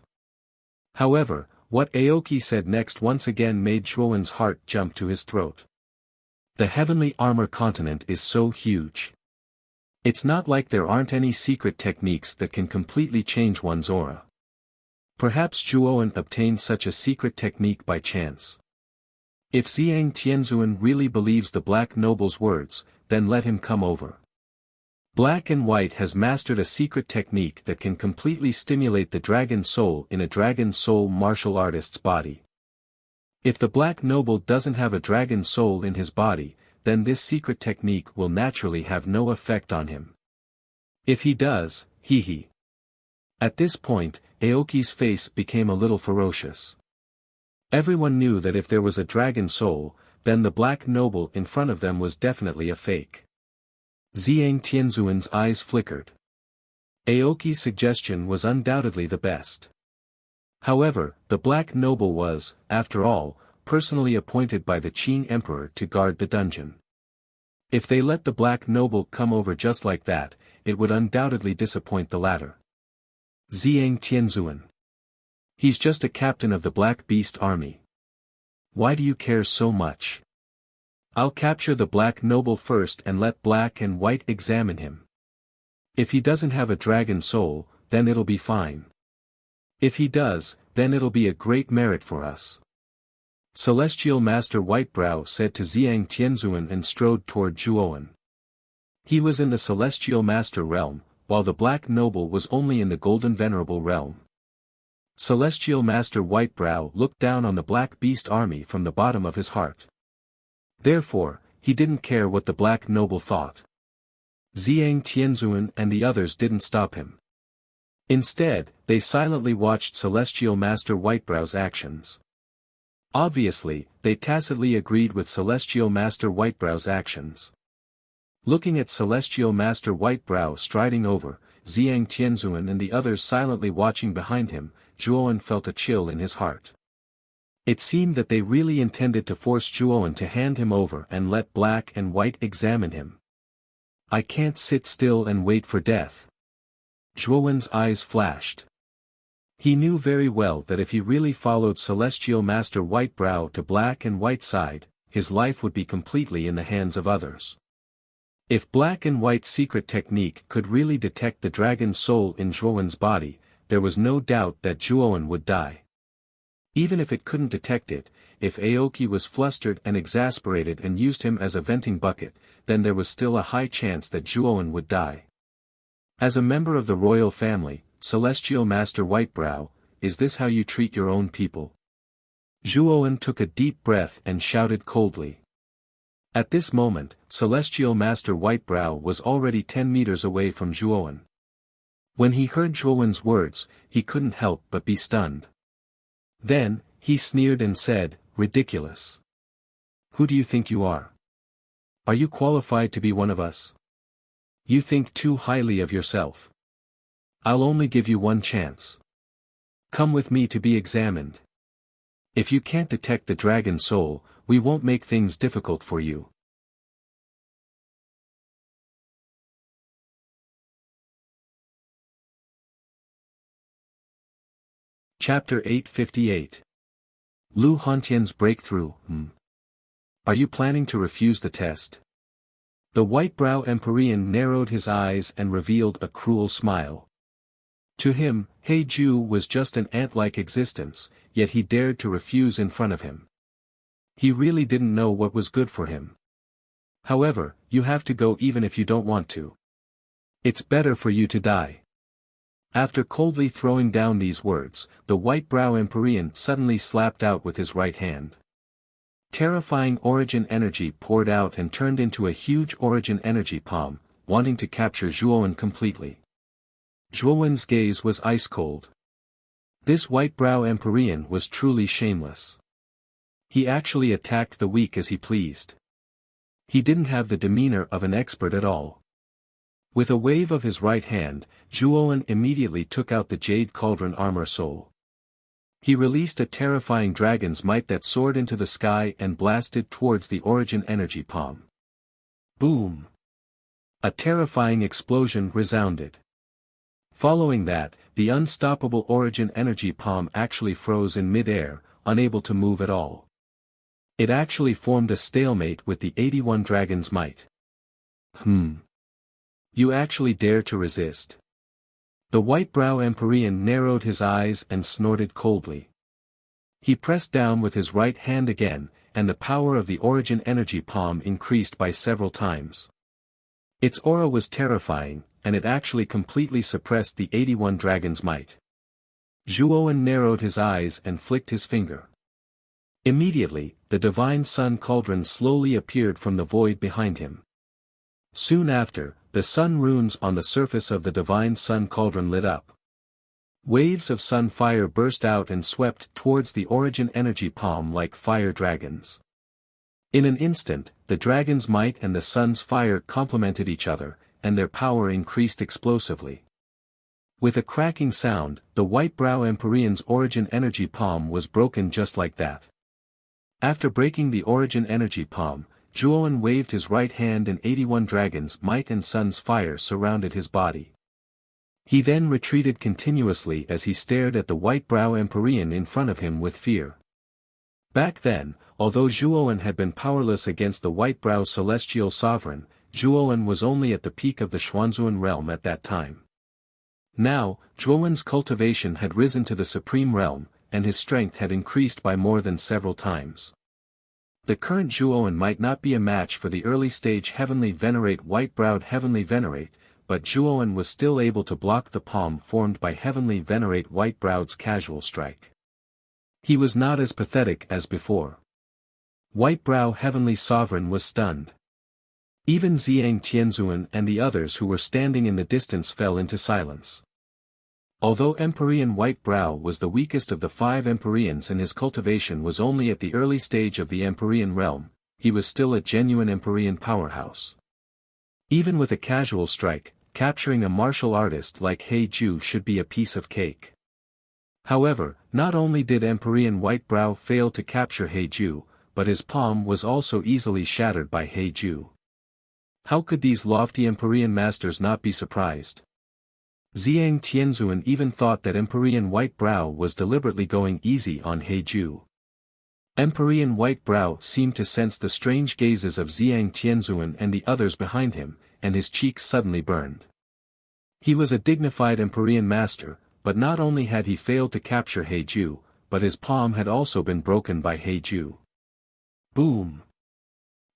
A: However, what Aoki said next once again made Zhuowen's heart jump to his throat. The heavenly armor continent is so huge. It's not like there aren't any secret techniques that can completely change one's aura. Perhaps Zhuowen obtained such a secret technique by chance. If Zhang Tianzuan really believes the Black Noble's words, then let him come over. Black and White has mastered a secret technique that can completely stimulate the dragon soul in a dragon soul martial artist's body. If the Black Noble doesn't have a dragon soul in his body, then this secret technique will naturally have no effect on him. If he does, hee. At this point, Aoki's face became a little ferocious. Everyone knew that if there was a dragon soul, then the Black Noble in front of them was definitely a fake. Zhang Tianzuan's eyes flickered. Aoki's suggestion was undoubtedly the best. However, the Black Noble was, after all, personally appointed by the Qin Emperor to guard the dungeon. If they let the Black Noble come over just like that, it would undoubtedly disappoint the latter. Zhang Tianzuan. He's just a captain of the Black Beast army. Why do you care so much? I'll capture the Black Noble first and let Black and White examine him. If he doesn't have a dragon soul, then it'll be fine. If he does, then it'll be a great merit for us. Celestial Master Whitebrow said to Zhang Tianzuan and strode toward Zhuowen. He was in the Celestial Master realm, while the Black Noble was only in the Golden Venerable realm. Celestial Master Whitebrow looked down on the Black Beast army from the bottom of his heart. Therefore, he didn't care what the Black Noble thought. Zhang Tianzuan and the others didn't stop him. Instead, they silently watched Celestial Master Whitebrow's actions. Obviously, they tacitly agreed with Celestial Master Whitebrow's actions. Looking at Celestial Master Whitebrow striding over, Zhang Tianzuan and the others silently watching behind him, Zhuowen felt a chill in his heart. It seemed that they really intended to force Zhuowen to hand him over and let Black and White examine him. I can't sit still and wait for death. Zhuowen's eyes flashed. He knew very well that if he really followed Celestial Master Whitebrow to Black and White side, his life would be completely in the hands of others. If Black and White's secret technique could really detect the dragon soul in Zhuowen's body, there was no doubt that Zhuowen would die. Even if it couldn't detect it, if Aoki was flustered and exasperated and used him as a venting bucket, then there was still a high chance that Zhuowen would die. As a member of the royal family, Celestial Master Whitebrow, is this how you treat your own people? Zhuowen took a deep breath and shouted coldly. At this moment, Celestial Master Whitebrow was already 10 meters away from Zhuowen. When he heard Zhuowen's words, he couldn't help but be stunned. Then, he sneered and said, "Ridiculous. Who do you think you are? Are you qualified to be one of us? You think too highly of yourself. I'll only give you one chance. Come with me to be examined. If you can't detect the dragon soul, we won't make things difficult for you." Chapter 858. Lu Hantian's Breakthrough. Are you planning to refuse the test? The Whitebrow Empyrean narrowed his eyes and revealed a cruel smile. To him, Heiju was just an ant-like existence, yet he dared to refuse in front of him. He really didn't know what was good for him. However, you have to go even if you don't want to. It's better for you to die. After coldly throwing down these words, the Whitebrow Empyrean suddenly slapped out with his right hand. Terrifying origin energy poured out and turned into a huge origin energy palm, wanting to capture Zhuowen completely. Zhuowen's gaze was ice-cold. This Whitebrow Empyrean was truly shameless. He actually attacked the weak as he pleased. He didn't have the demeanor of an expert at all. With a wave of his right hand, Zhuowen immediately took out the Jade Cauldron Armor Soul. He released a terrifying dragon's might that soared into the sky and blasted towards the origin energy palm. Boom! A terrifying explosion resounded. Following that, the unstoppable origin energy palm actually froze in mid-air, unable to move at all. It actually formed a stalemate with the 81 dragon's might. You actually dare to resist? The Whitebrow Empyrean narrowed his eyes and snorted coldly. He pressed down with his right hand again, and the power of the origin energy palm increased by several times. Its aura was terrifying, and it actually completely suppressed the 81 dragon's might. Zhuowen narrowed his eyes and flicked his finger. Immediately, the Divine Sun Cauldron slowly appeared from the void behind him. Soon after, the sun runes on the surface of the Divine Sun Cauldron lit up. Waves of sun fire burst out and swept towards the origin energy palm like fire dragons. In an instant, the dragon's might and the sun's fire complemented each other, and their power increased explosively. With a cracking sound, the Whitebrow Empyrean's origin energy palm was broken just like that. After breaking the origin energy palm, Zhuowen waved his right hand and 81 dragons' might and sun's fire surrounded his body. He then retreated continuously as he stared at the Whitebrow Empyrean in front of him with fear. Back then, although Zhuowen had been powerless against the Whitebrow Celestial Sovereign, Zhuowen was only at the peak of the Xuanzuan realm at that time. Now, Zhuowen's cultivation had risen to the supreme realm, and his strength had increased by more than several times. The current Zhuowen might not be a match for the early-stage Heavenly Venerate White-Browed Heavenly Venerate, but Zhuowen was still able to block the palm formed by Heavenly Venerate White-Browed's casual strike. He was not as pathetic as before. Whitebrow Heavenly Sovereign was stunned. Even Ziyang Tianzuan and the others who were standing in the distance fell into silence. Although Empyrean Whitebrow was the weakest of the 5 Empyreans and his cultivation was only at the early stage of the Empyrean realm, he was still a genuine Empyrean powerhouse. Even with a casual strike, capturing a martial artist like Heiju should be a piece of cake. However, not only did Empyrean Whitebrow fail to capture Heiju, but his palm was also easily shattered by Heiju. How could these lofty Empyrean masters not be surprised? Ziyang Tianzuan even thought that Empyrean Whitebrow was deliberately going easy on Heiju. Empyrean Whitebrow seemed to sense the strange gazes of Ziyang Tianzuan and the others behind him, and his cheeks suddenly burned. He was a dignified Empyrean master, but not only had he failed to capture Heiju, but his palm had also been broken by Heiju. Boom!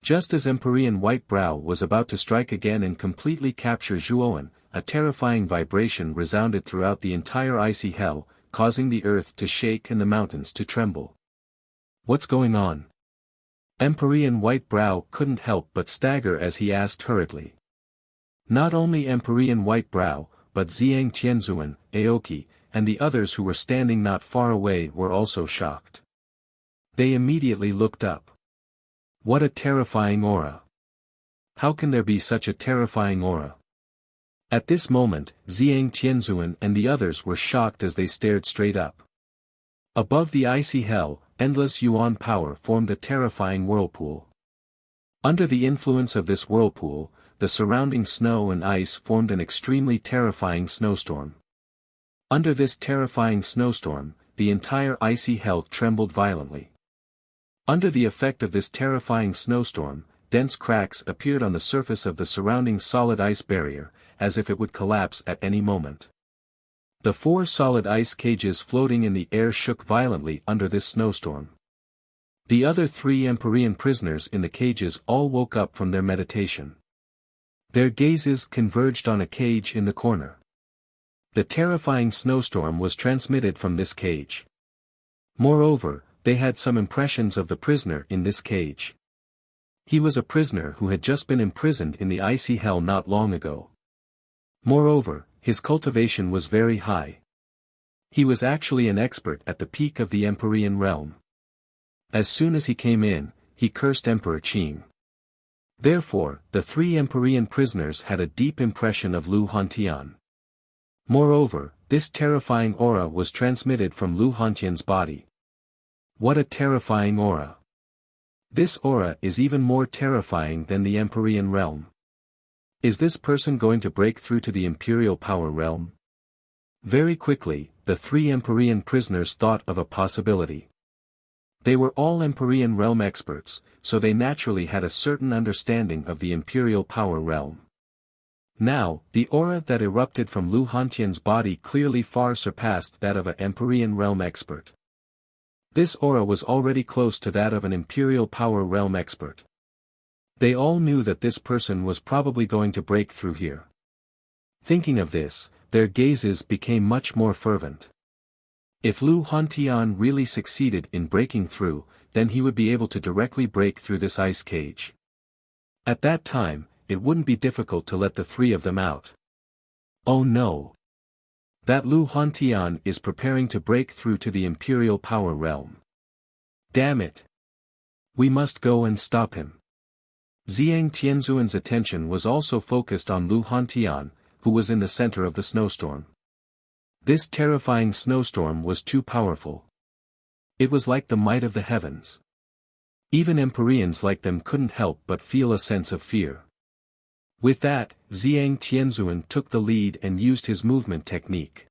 A: Just as Empyrean Whitebrow was about to strike again and completely capture Zhuowen, a terrifying vibration resounded throughout the entire icy hell, causing the earth to shake and the mountains to tremble. What's going on? Emperor White Brow couldn't help but stagger as he asked hurriedly. Not only Emperor White Brow, but Zhang Tianzuan, Aoki, and the others who were standing not far away were also shocked. They immediately looked up. What a terrifying aura! How can there be such a terrifying aura? At this moment, Zhang Tianzuan and the others were shocked as they stared straight up. Above the icy hell, endless yuan power formed a terrifying whirlpool. Under the influence of this whirlpool, the surrounding snow and ice formed an extremely terrifying snowstorm. Under this terrifying snowstorm, the entire icy hell trembled violently. Under the effect of this terrifying snowstorm, dense cracks appeared on the surface of the surrounding solid ice barrier, as if it would collapse at any moment. The 4 solid ice cages floating in the air shook violently under this snowstorm. The other 3 Empyrean prisoners in the cages all woke up from their meditation. Their gazes converged on a cage in the corner. The terrifying snowstorm was transmitted from this cage. Moreover, they had some impressions of the prisoner in this cage. He was a prisoner who had just been imprisoned in the icy hell not long ago. Moreover, his cultivation was very high. He was actually an expert at the peak of the Empyrean realm. As soon as he came in, he cursed Emperor Qing. Therefore, the 3 Empyrean prisoners had a deep impression of Lu Hantian. Moreover, this terrifying aura was transmitted from Lu Hantian's body. What a terrifying aura! This aura is even more terrifying than the Empyrean realm. Is this person going to break through to the Imperial Power realm? Very quickly, the 3 Empyrean prisoners thought of a possibility. They were all Empyrean realm experts, so they naturally had a certain understanding of the Imperial Power realm. Now, the aura that erupted from Lu Hantian's body clearly far surpassed that of an Empyrean realm expert. This aura was already close to that of an Imperial Power realm expert. They all knew that this person was probably going to break through here. Thinking of this, their gazes became much more fervent. If Lu Hantian really succeeded in breaking through, then he would be able to directly break through this ice cage. At that time, it wouldn't be difficult to let the 3 of them out. Oh no! That Lu Hantian is preparing to break through to the Imperial Power realm. Damn it! We must go and stop him. Zhang Tianzuan's attention was also focused on Lu Hantian, who was in the center of the snowstorm. This terrifying snowstorm was too powerful. It was like the might of the heavens. Even Empyreans like them couldn't help but feel a sense of fear. With that, Zhang Tianzuan took the lead and used his movement technique.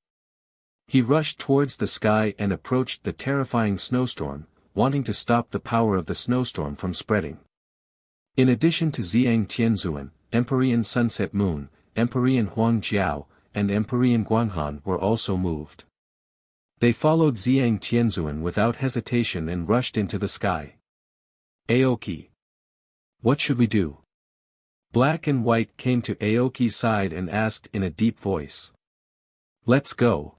A: He rushed towards the sky and approached the terrifying snowstorm, wanting to stop the power of the snowstorm from spreading. In addition to Zhang Tianzuan, Empyrean Sunset Moon, Empyrean Huang Jiao, and Empyrean Guanghan were also moved. They followed Zhang Tianzuan without hesitation and rushed into the sky. Aoki. What should we do? Black and White came to Aoki's side and asked in a deep voice. Let's go.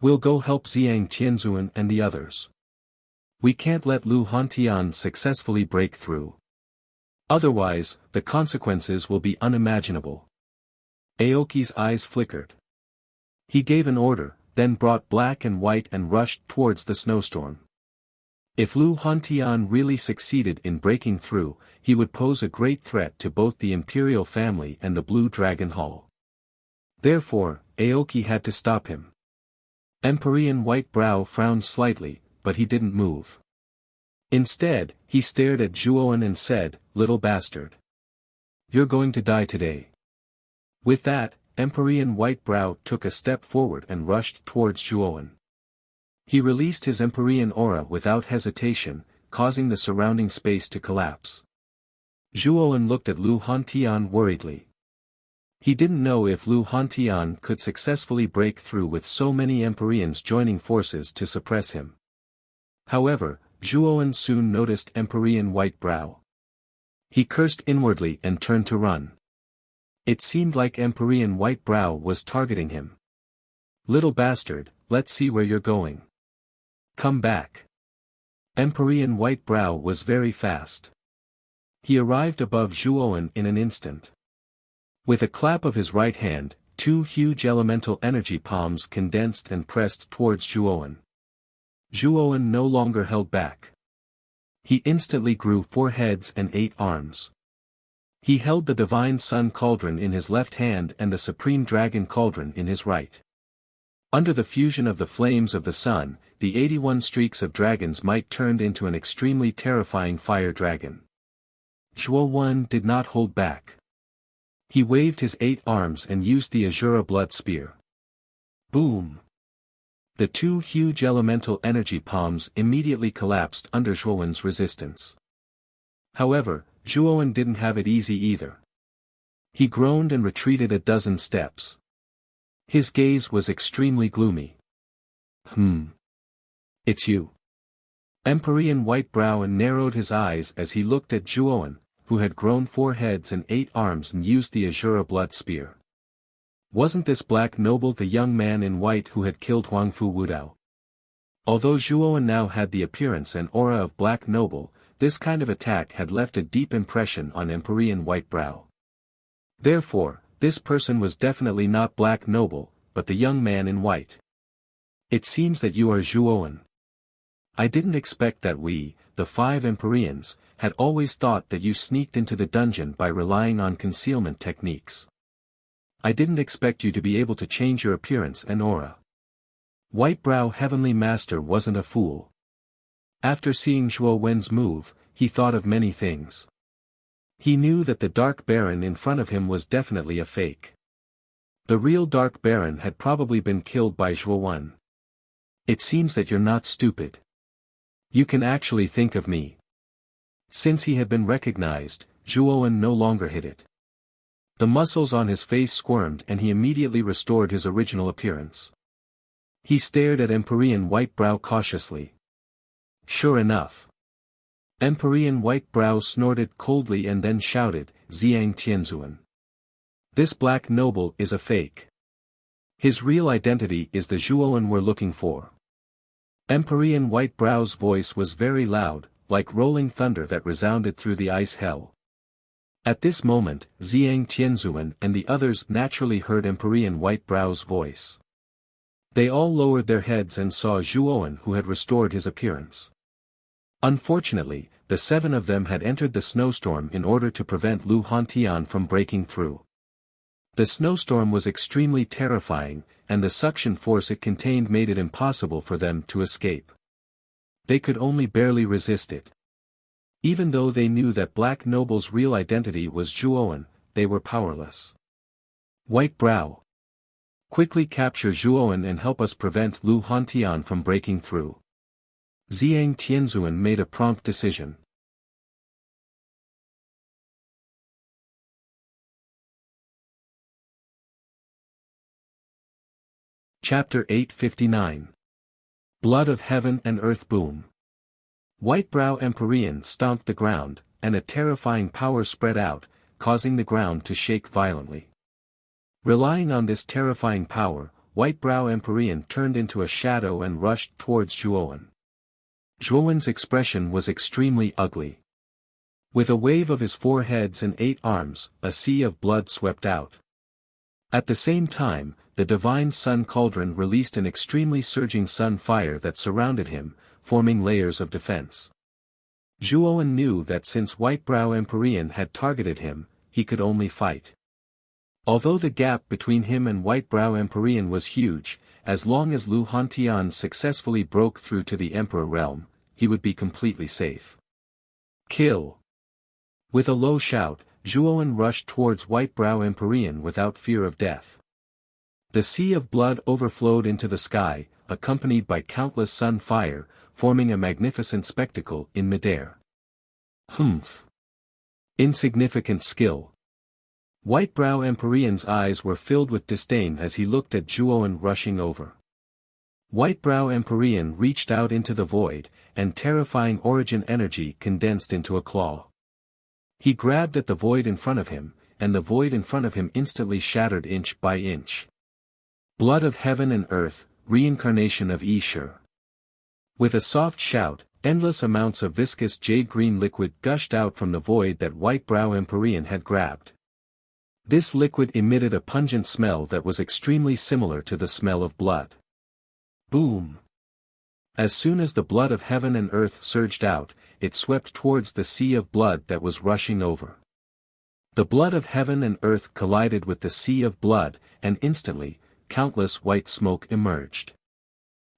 A: We'll go help Zhang Tianzuan and the others. We can't let Lu Hantian successfully break through. Otherwise, the consequences will be unimaginable. Aoki's eyes flickered. He gave an order, then brought Black and White and rushed towards the snowstorm. If Lu Hantian really succeeded in breaking through, he would pose a great threat to both the Imperial family and the Blue Dragon Hall. Therefore, Aoki had to stop him. Empyrean White Brow frowned slightly, but he didn't move. Instead, he stared at Zhuoan and said, "Little bastard. You're going to die today." With that, Empyrean White Brow took a step forward and rushed towards Zhuoan. He released his Empyrean aura without hesitation, causing the surrounding space to collapse. Zhuoan looked at Lu Hantian worriedly. He didn't know if Lu Hantian could successfully break through with so many Empyreans joining forces to suppress him. However, Zhuoan soon noticed Empyrean White Brow. He cursed inwardly and turned to run. It seemed like Empyrean White Brow was targeting him. "Little bastard, let's see where you're going. Come back." Empyrean White Brow was very fast. He arrived above Zhuowen in an instant. With a clap of his right hand, two huge elemental energy palms condensed and pressed towards Zhuowen. Zhuowen no longer held back. He instantly grew 4 heads and 8 arms. He held the Divine Sun Cauldron in his left hand and the Supreme Dragon Cauldron in his right. Under the fusion of the flames of the sun, the 81 streaks of dragons might turned into an extremely terrifying fire dragon. Zhuowen did not hold back. He waved his 8 arms and used the Azura Blood Spear. Boom! The 2 huge elemental energy palms immediately collapsed under Zhuowen's resistance. However, Zhuowen didn't have it easy either. He groaned and retreated a dozen steps. His gaze was extremely gloomy. It's you. Empyrean White Brow narrowed his eyes as he looked at Zhuowen, who had grown 4 heads and 8 arms and used the Azura Blood Spear. Wasn't this Black Noble the young man in white who had killed Huangfu Wudao? Although Zhuowen now had the appearance and aura of Black Noble, this kind of attack had left a deep impression on Empyrean White Brow. Therefore, this person was definitely not Black Noble, but the young man in white. It seems that you are Zhuowen. I didn't expect that we, the 5 Empyreans, had always thought that you sneaked into the dungeon by relying on concealment techniques. I didn't expect you to be able to change your appearance and aura. White Brow Heavenly Master wasn't a fool. After seeing Zhuowen's move, he thought of many things. He knew that the Dark Baron in front of him was definitely a fake. The real Dark Baron had probably been killed by Zhuowen. It seems that you're not stupid. You can actually think of me. Since he had been recognized, Zhuowen no longer hid it. The muscles on his face squirmed and he immediately restored his original appearance. He stared at Empyrean White Brow cautiously. Sure enough. Empyrean White Brow snorted coldly and then shouted, Ziyang Tianzuan. This Black Noble is a fake. His real identity is the Zhuowen we're looking for. Empyrean White Brow's voice was very loud, like rolling thunder that resounded through the ice hell. At this moment, Ziyang Tianzuan and the others naturally heard Empyrean White Brow's voice. They all lowered their heads and saw Zhuowen who had restored his appearance. Unfortunately, the 7 of them had entered the snowstorm in order to prevent Lu Hantian from breaking through. The snowstorm was extremely terrifying, and the suction force it contained made it impossible for them to escape. They could only barely resist it. Even though they knew that Black Noble's real identity was Zhuowen, they were powerless. White Brow. Quickly capture Zhuowen and help us prevent Lu Hantian from breaking through. Ziyang Tianzuan made a prompt decision. Chapter 859. Blood of Heaven and Earth Boom. White Brow Empyrean stomped the ground, and a terrifying power spread out, causing the ground to shake violently. Relying on this terrifying power, White Brow Empyrean turned into a shadow and rushed towards Zhuowen. Zhuowen's expression was extremely ugly. With a wave of his 4 heads and 8 arms, a sea of blood swept out. At the same time, the Divine Sun Cauldron released an extremely surging sun fire that surrounded him, forming layers of defense. Zhuowen knew that since White Brow Empyrean had targeted him, he could only fight. Although the gap between him and White Brow Empyrean was huge, as long as Lu Hantian successfully broke through to the Emperor realm, he would be completely safe. Kill! With a low shout, Zhuowen rushed towards White Brow Empyrean without fear of death. The sea of blood overflowed into the sky, accompanied by countless sun fire, forming a magnificent spectacle in midair. Humph! Insignificant skill. White Brow Empyrean's eyes were filled with disdain as he looked at Zhuowen rushing over. White Brow Empyrean reached out into the void, and terrifying origin energy condensed into a claw. He grabbed at the void in front of him, and the void in front of him instantly shattered inch by inch. Blood of Heaven and Earth, reincarnation of Ishur. With a soft shout, Endless amounts of viscous jade-green liquid gushed out from the void that Whitebrow Empyrean had grabbed. This liquid emitted a pungent smell that was extremely similar to the smell of blood. Boom! As soon as the blood of heaven and earth surged out, it swept towards the sea of blood that was rushing over. The blood of heaven and earth collided with the sea of blood, and instantly, countless white smoke emerged.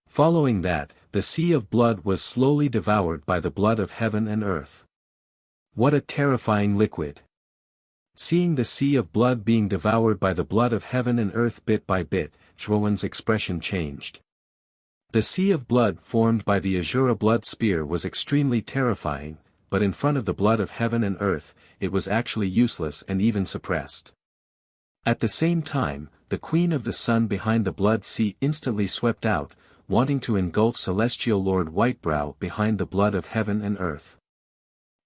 A: Following that, the sea of blood was slowly devoured by the blood of heaven and earth. What a terrifying liquid! Seeing the sea of blood being devoured by the blood of heaven and earth bit by bit, Zhuowen's expression changed. The sea of blood formed by the Azura blood spear was extremely terrifying, but in front of the blood of heaven and earth, it was actually useless and even suppressed. At the same time, the Queen of the Sun behind the blood sea instantly swept out, wanting to engulf Celestial Lord Whitebrow behind the blood of heaven and earth.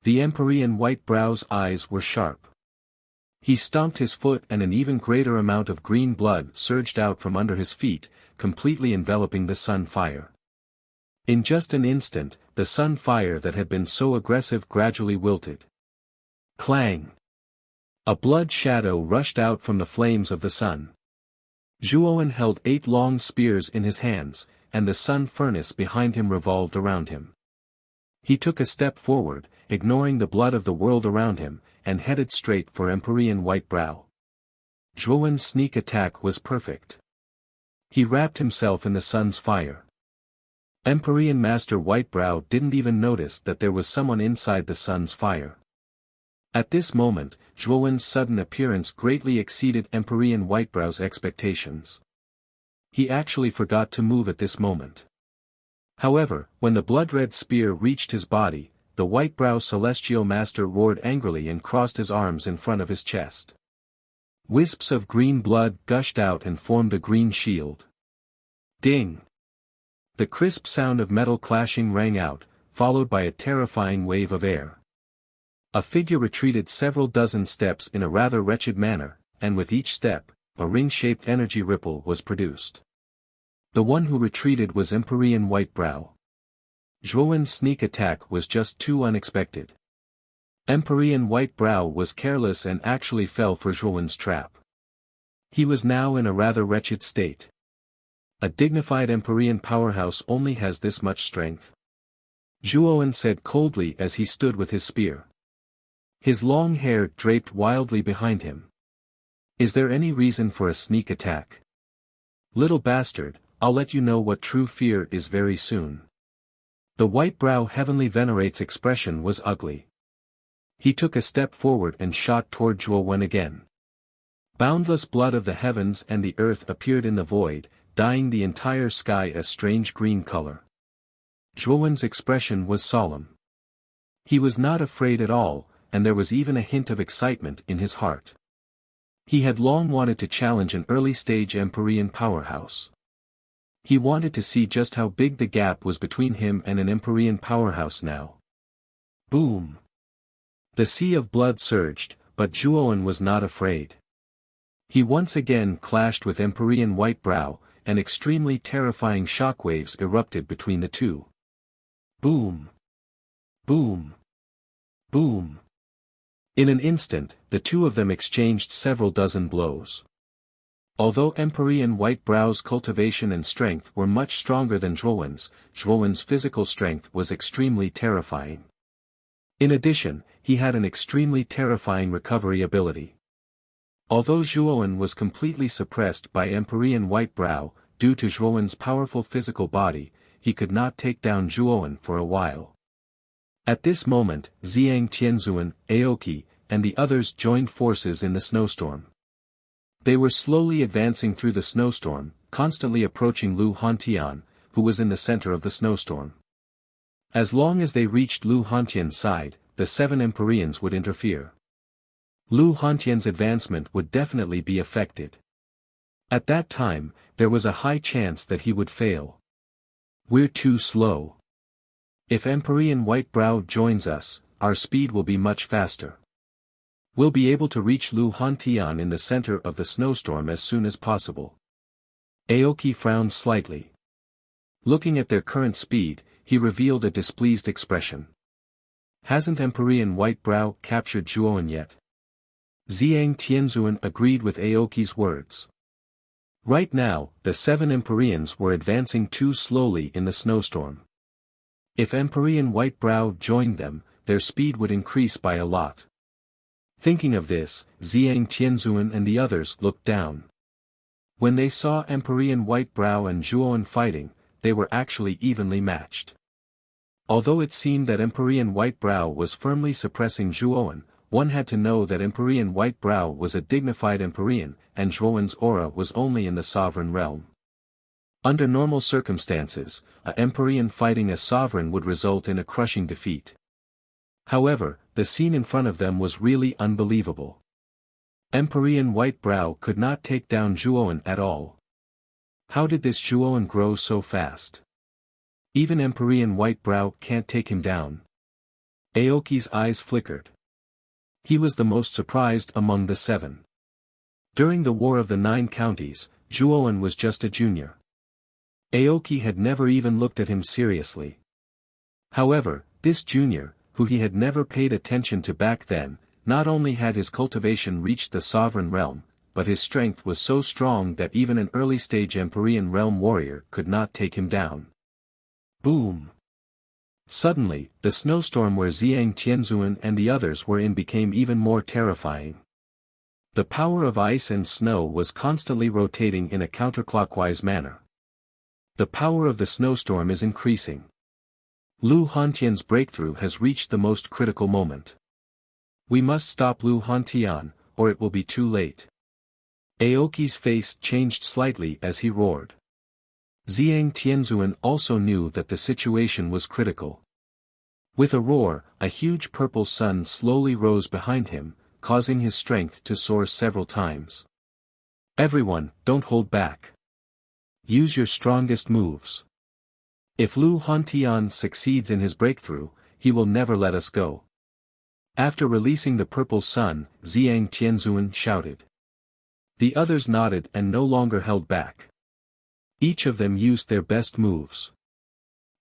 A: The Empyrean Whitebrow's eyes were sharp. He stomped his foot and an even greater amount of green blood surged out from under his feet, completely enveloping the sun fire. In just an instant, the sun fire that had been so aggressive gradually wilted. Clang! A blood shadow rushed out from the flames of the sun. Zhuowen held 8 long spears in his hands, and the sun furnace behind him revolved around him. He took a step forward, ignoring the blood of the world around him, and headed straight for Empyrean Whitebrow. Zhuowen's sneak attack was perfect. He wrapped himself in the sun's fire. Empyrean Master Whitebrow didn't even notice that there was someone inside the sun's fire. At this moment, Zhuowen's sudden appearance greatly exceeded Empyrean Whitebrow's expectations. He actually forgot to move at this moment. However, when the blood-red spear reached his body, the Whitebrow Celestial Master roared angrily and crossed his arms in front of his chest. Wisps of green blood gushed out and formed a green shield. Ding! The crisp sound of metal clashing rang out, followed by a terrifying wave of air. A figure retreated several dozen steps in a rather wretched manner, and with each step, a ring-shaped energy ripple was produced. The one who retreated was Empyrean Whitebrow. Zhuowen's sneak attack was just too unexpected. Empyrean Whitebrow was careless and actually fell for Zhuowen's trap. He was now in a rather wretched state. A dignified Empyrean powerhouse only has this much strength. Zhuowen said coldly as he stood with his spear. His long hair draped wildly behind him. Is there any reason for a sneak attack? Little bastard, I'll let you know what true fear is very soon. The Whitebrow Heavenly Venerate's expression was ugly. He took a step forward and shot toward Zhuowen again. Boundless blood of the heavens and the earth appeared in the void, dyeing the entire sky a strange green color. Zhuowen's expression was solemn. He was not afraid at all, and there was even a hint of excitement in his heart. He had long wanted to challenge an early-stage Empyrean powerhouse. He wanted to see just how big the gap was between him and an Empyrean powerhouse now. Boom! The sea of blood surged, but Zhuowen was not afraid. He once again clashed with Empyrean Whitebrow, and extremely terrifying shockwaves erupted between the two. Boom! Boom! Boom! In an instant, the two of them exchanged several dozen blows. Although Empyrean Whitebrow's cultivation and strength were much stronger than Zhuowen's physical strength was extremely terrifying. In addition, he had an extremely terrifying recovery ability. Although Zhuowen was completely suppressed by Empyrean Whitebrow, due to Zhuowen's powerful physical body, he could not take down Zhuowen for a while. At this moment, Xiang Tianzuan, Aoki, and the others joined forces in the snowstorm. They were slowly advancing through the snowstorm, constantly approaching Lu Hantian, who was in the center of the snowstorm. As long as they reached Lu Hantian's side, the 7 Empyreans would interfere. Lu Hantian's advancement would definitely be affected. At that time, there was a high chance that he would fail. We're too slow. If Empyrean Whitebrow joins us, our speed will be much faster. We'll be able to reach Lu Hantian in the center of the snowstorm as soon as possible. Aoki frowned slightly. Looking at their current speed, he revealed a displeased expression. Hasn't Empyrean Whitebrow captured Zhuowen yet? Zhang Tianzhuan agreed with Aoki's words. Right now, the 7 Empyreans were advancing too slowly in the snowstorm. If Empyrean Whitebrow joined them, their speed would increase by a lot. Thinking of this, Zhang Tianzhuan and the others looked down. When they saw Empyrean Whitebrow and Zhuowen fighting, they were actually evenly matched. Although it seemed that Empyrean Whitebrow was firmly suppressing Zhuowen, one had to know that Empyrean Whitebrow was a dignified Empyrean, and Zhuowen's aura was only in the sovereign realm. Under normal circumstances, a Empyrean fighting a sovereign would result in a crushing defeat. However, the scene in front of them was really unbelievable. Empyrean Whitebrow could not take down Zhuowen at all. How did this Zhuowen grow so fast? Even Empyrean Whitebrow can't take him down. Aoki's eyes flickered. He was the most surprised among the 7. During the War of the 9 Counties, Zhuowen was just a junior. Aoki had never even looked at him seriously. However, this junior, who he had never paid attention to back then, not only had his cultivation reached the sovereign realm, but his strength was so strong that even an early-stage Empyrean realm warrior could not take him down. Boom! Suddenly, the snowstorm where Zhang Tianzhuan and the others were in became even more terrifying. The power of ice and snow was constantly rotating in a counterclockwise manner. The power of the snowstorm is increasing. Lu Hantian's breakthrough has reached the most critical moment. We must stop Lu Hantian, or it will be too late. Aoki's face changed slightly as he roared. Zhang Tianzhuan also knew that the situation was critical. With a roar, a huge purple sun slowly rose behind him, causing his strength to soar several times. Everyone, don't hold back. Use your strongest moves. If Lu Hantian succeeds in his breakthrough, he will never let us go. After releasing the purple sun, Zhang Tianzhuan shouted. The others nodded and no longer held back. Each of them used their best moves.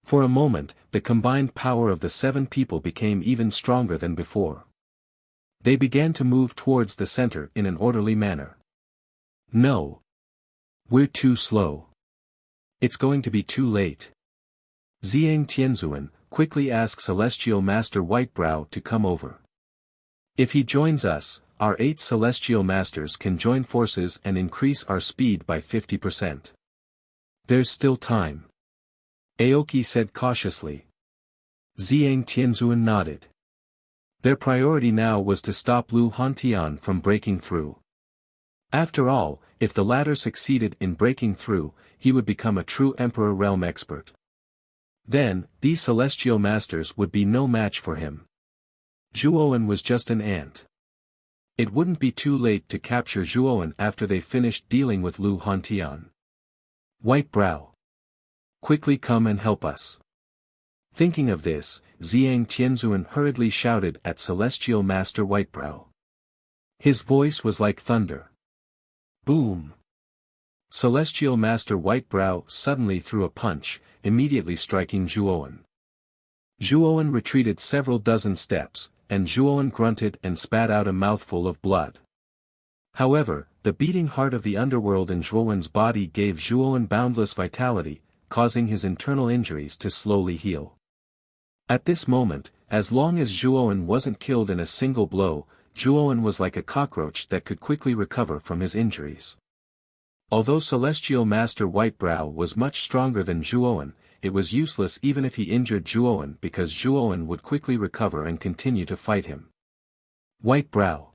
A: For a moment, the combined power of the 7 people became even stronger than before. They began to move towards the center in an orderly manner. No. We're too slow. It's going to be too late. Zhang Tianzhuan quickly asked Celestial Master Whitebrow to come over. If he joins us, our 8 Celestial Masters can join forces and increase our speed by 50%. There's still time. Aoki said cautiously. Zhang Tianzhuan nodded. Their priority now was to stop Lu Hantian from breaking through. After all, if the latter succeeded in breaking through, he would become a true Emperor Realm expert. Then, these Celestial Masters would be no match for him. Zhuowen was just an ant. It wouldn't be too late to capture Zhuowen after they finished dealing with Lu Hantian. Whitebrow. Quickly come and help us. Thinking of this, Zhang Tianzhuan hurriedly shouted at Celestial Master Whitebrow. His voice was like thunder. Boom! Celestial Master Whitebrow suddenly threw a punch, immediately striking Zhuowen. Zhuowen retreated several dozen steps, and Zhuowen grunted and spat out a mouthful of blood. However, the beating heart of the underworld in Zhuowen's body gave Zhuowen boundless vitality, causing his internal injuries to slowly heal. At this moment, as long as Zhuowen wasn't killed in a single blow, Zhuowen was like a cockroach that could quickly recover from his injuries. Although Celestial Master Whitebrow was much stronger than Zhuowen, it was useless even if he injured Zhuowen because Zhuowen would quickly recover and continue to fight him. Whitebrow.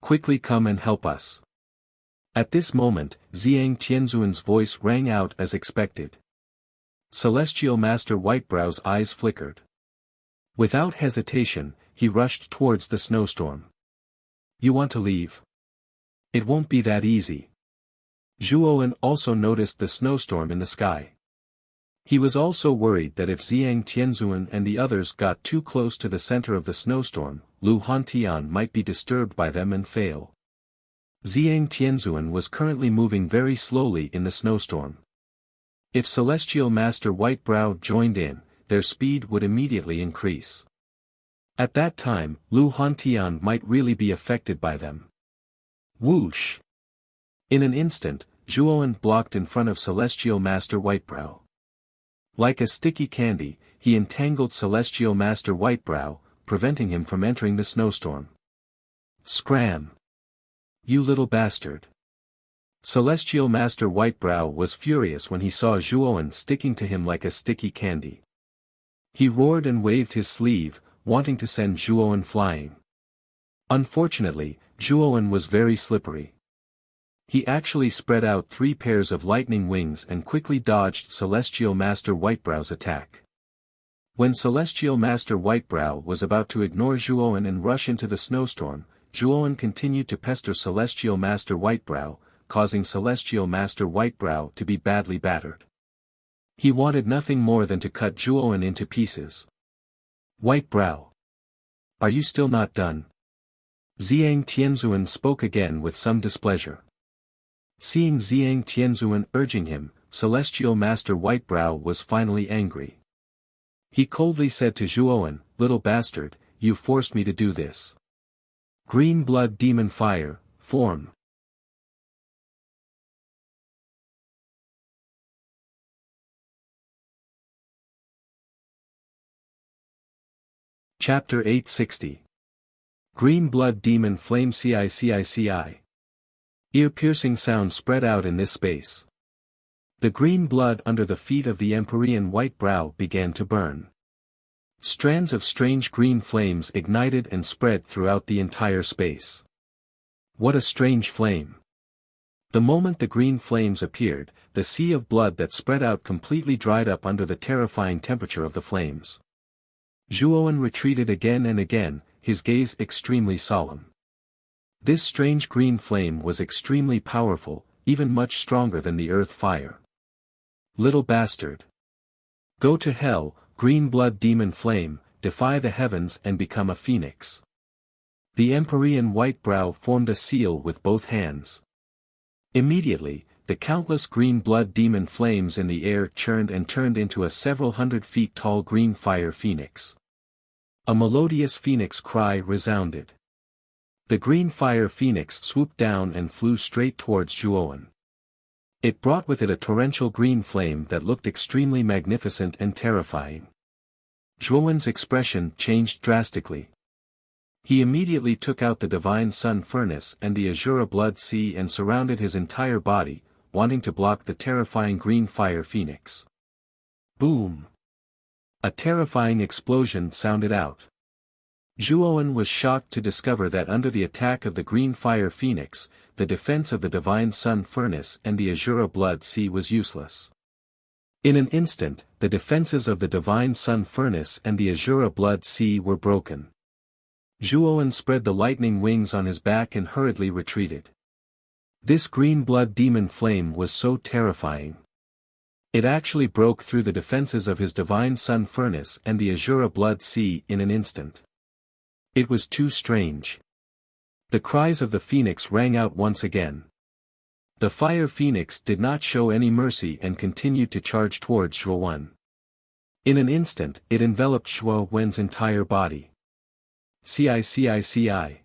A: Quickly come and help us. At this moment, Zhang Tianzhuan's voice rang out as expected. Celestial Master Whitebrow's eyes flickered. Without hesitation, he rushed towards the snowstorm. You want to leave? It won't be that easy. Zhuowen also noticed the snowstorm in the sky. He was also worried that if Zhang Tianzhuan and the others got too close to the center of the snowstorm, Lu Hantian might be disturbed by them and fail. Zhang Tianzhuan was currently moving very slowly in the snowstorm. If Celestial Master Whitebrow joined in, their speed would immediately increase. At that time, Lu Hantian might really be affected by them. Whoosh! In an instant, Zhuowen blocked in front of Celestial Master Whitebrow. Like a sticky candy, he entangled Celestial Master Whitebrow, preventing him from entering the snowstorm. Scram! You little bastard! Celestial Master Whitebrow was furious when he saw Zhuowen sticking to him like a sticky candy. He roared and waved his sleeve, wanting to send Zhuowen flying. Unfortunately, Zhuowen was very slippery. He actually spread out 3 pairs of lightning wings and quickly dodged Celestial Master Whitebrow's attack. When Celestial Master Whitebrow was about to ignore Zhuowen and rush into the snowstorm, Zhuowen continued to pester Celestial Master Whitebrow, causing Celestial Master Whitebrow to be badly battered. He wanted nothing more than to cut Zhuowen into pieces. Whitebrow! Are you still not done? Xiang Tianzuan spoke again with some displeasure. Seeing Xiang Tianzuan urging him, Celestial Master Whitebrow was finally angry. He coldly said to Zhuowen, "Little bastard, you forced me to do this. Green Blood Demon Fire, form." Chapter 860. Green Blood Demon Flame CICICI. Ear-piercing sound spread out in this space. The green blood under the feet of the Empyrean Whitebrow began to burn. Strands of strange green flames ignited and spread throughout the entire space. What a strange flame! The moment the green flames appeared, the sea of blood that spread out completely dried up under the terrifying temperature of the flames. Zhuowen retreated again and again, his gaze extremely solemn. This strange green flame was extremely powerful, even much stronger than the earth fire. Little bastard! Go to hell, green blood demon flame, defy the heavens and become a phoenix. The Empyrean Whitebrow formed a seal with both hands. Immediately, the countless green blood demon flames in the air churned and turned into a several hundred feet tall green fire phoenix. A melodious phoenix cry resounded. The green fire phoenix swooped down and flew straight towards Zhuowen. It brought with it a torrential green flame that looked extremely magnificent and terrifying. Zhuowen's expression changed drastically. He immediately took out the Divine Sun Furnace and the Azura Blood Sea and surrounded his entire body, wanting to block the terrifying green fire phoenix. Boom! A terrifying explosion sounded out. Zhuowen was shocked to discover that under the attack of the green fire phoenix, the defense of the Divine Sun Furnace and the Azura Blood Sea was useless. In an instant, the defenses of the Divine Sun Furnace and the Azura Blood Sea were broken. Zhuowen spread the lightning wings on his back and hurriedly retreated. This green blood demon flame was so terrifying. It actually broke through the defenses of his Divine Sun Furnace and the Azura Blood Sea in an instant. It was too strange. The cries of the phoenix rang out once again. The fire phoenix did not show any mercy and continued to charge towards Zhuowen. In an instant, it enveloped Zhuowen's entire body. CICICI.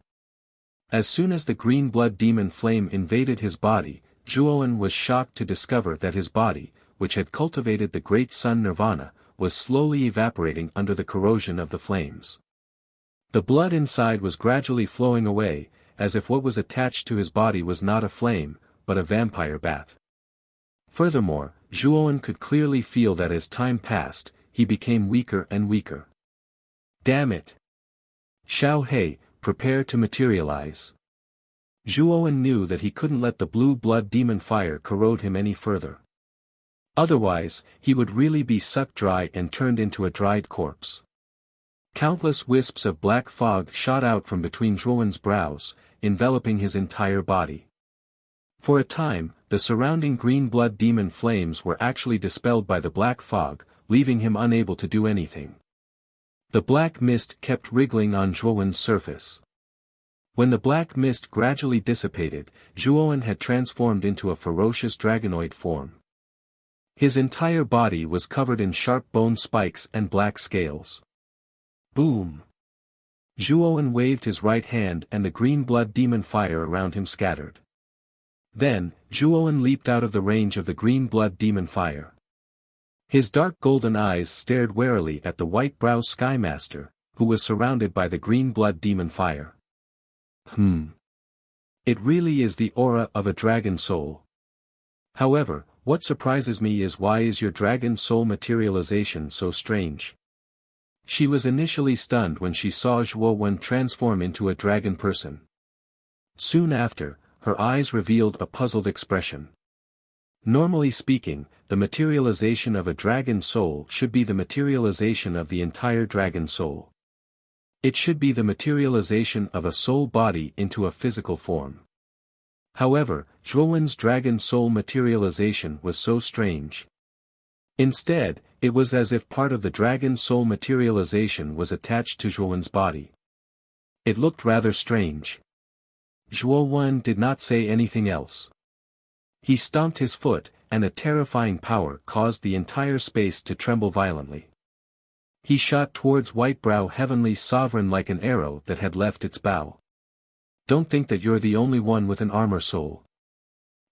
A: As soon as the green blood demon flame invaded his body, Zhuowen was shocked to discover that his body, which had cultivated the great sun nirvana, was slowly evaporating under the corrosion of the flames. The blood inside was gradually flowing away, as if what was attached to his body was not a flame, but a vampire bat. Furthermore, Zhuowen could clearly feel that as time passed, he became weaker and weaker. Damn it! Xiao He, prepare to materialize. Zhuowen knew that he couldn't let the blue blood demon fire corrode him any further. Otherwise, he would really be sucked dry and turned into a dried corpse. Countless wisps of black fog shot out from between Zhuowen's brows, enveloping his entire body. For a time, the surrounding green blood demon flames were actually dispelled by the black fog, leaving him unable to do anything. The black mist kept wriggling on Zhuowen's surface. When the black mist gradually dissipated, Zhuowen had transformed into a ferocious dragonoid form. His entire body was covered in sharp bone spikes and black scales. Boom! Zhuowen waved his right hand and the green blood demon fire around him scattered. Then, Zhuowen leaped out of the range of the green blood demon fire. His dark golden eyes stared warily at the white-brow Sky Master, who was surrounded by the green blood demon fire. It really is the aura of a dragon soul. However, what surprises me is why is your dragon soul materialization so strange? She was initially stunned when she saw Zhuowen transform into a dragon person. Soon after, her eyes revealed a puzzled expression. Normally speaking, the materialization of a dragon soul should be the materialization of the entire dragon soul. It should be the materialization of a soul body into a physical form. However, Zhuowen's dragon soul materialization was so strange. Instead, it was as if part of the dragon soul materialization was attached to Zhuowen's body. It looked rather strange. Zhuowen did not say anything else. He stomped his foot, and a terrifying power caused the entire space to tremble violently. He shot towards White-Brow Heavenly Sovereign like an arrow that had left its bow. Don't think that you're the only one with an armor soul.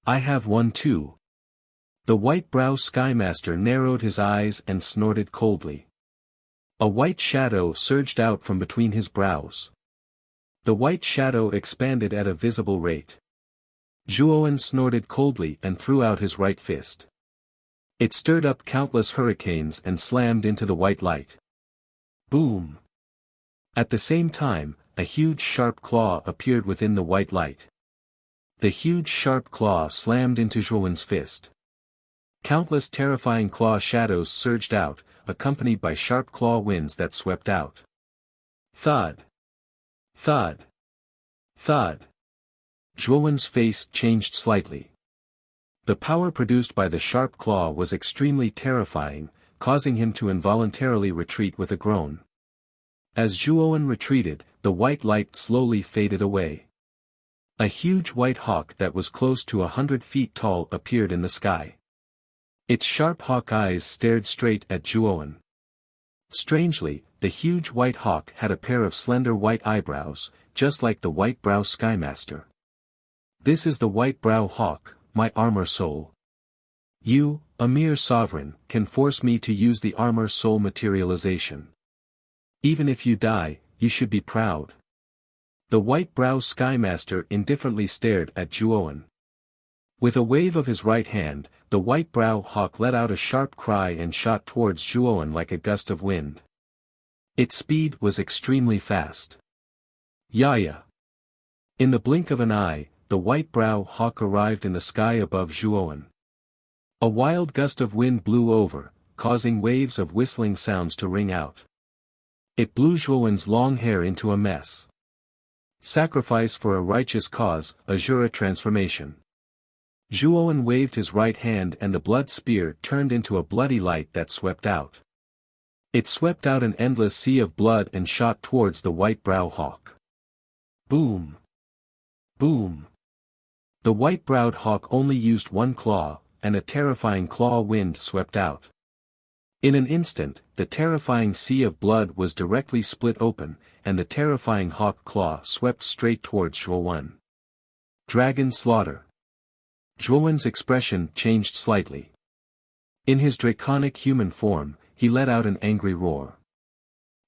A: I have one too. The White-Brow Sky Master narrowed his eyes and snorted coldly. A white shadow surged out from between his brows. The white shadow expanded at a visible rate. Zhuowen snorted coldly and threw out his right fist. It stirred up countless hurricanes and slammed into the white light. Boom! At the same time, a huge sharp claw appeared within the white light. The huge sharp claw slammed into Zhuowen's fist. Countless terrifying claw shadows surged out, accompanied by sharp claw winds that swept out. Thud! Thud! Thud! Zhuowen's face changed slightly. The power produced by the sharp claw was extremely terrifying, causing him to involuntarily retreat with a groan. As Zhuowen retreated, the white light slowly faded away. A huge white hawk that was close to 100 feet tall appeared in the sky. Its sharp hawk eyes stared straight at Zhuowen. Strangely, the huge white hawk had a pair of slender white eyebrows, just like the White-Brow Sky Master. This is the White-Brow Hawk, my armor soul. You, a mere sovereign, can force me to use the armor soul materialization. Even if you die, you should be proud. The White-Brow Sky Master indifferently stared at Zhuowen. With a wave of his right hand, the White-Brow Hawk let out a sharp cry and shot towards Zhuowen like a gust of wind. Its speed was extremely fast. Yaya! In the blink of an eye, the White-Brow Hawk arrived in the sky above Zhuowen. A wild gust of wind blew over, causing waves of whistling sounds to ring out. It blew Zhuowen's long hair into a mess. Sacrifice for a righteous cause, Azura transformation. Zhuowen waved his right hand and the blood spear turned into a bloody light that swept out. It swept out an endless sea of blood and shot towards the White-Brow Hawk. Boom! Boom! The White-Browed Hawk only used one claw, and a terrifying claw wind swept out. In an instant, the terrifying sea of blood was directly split open, and the terrifying hawk claw swept straight towards Zhuowen. Dragon slaughter. Zhuowen's expression changed slightly. In his draconic human form, he let out an angry roar.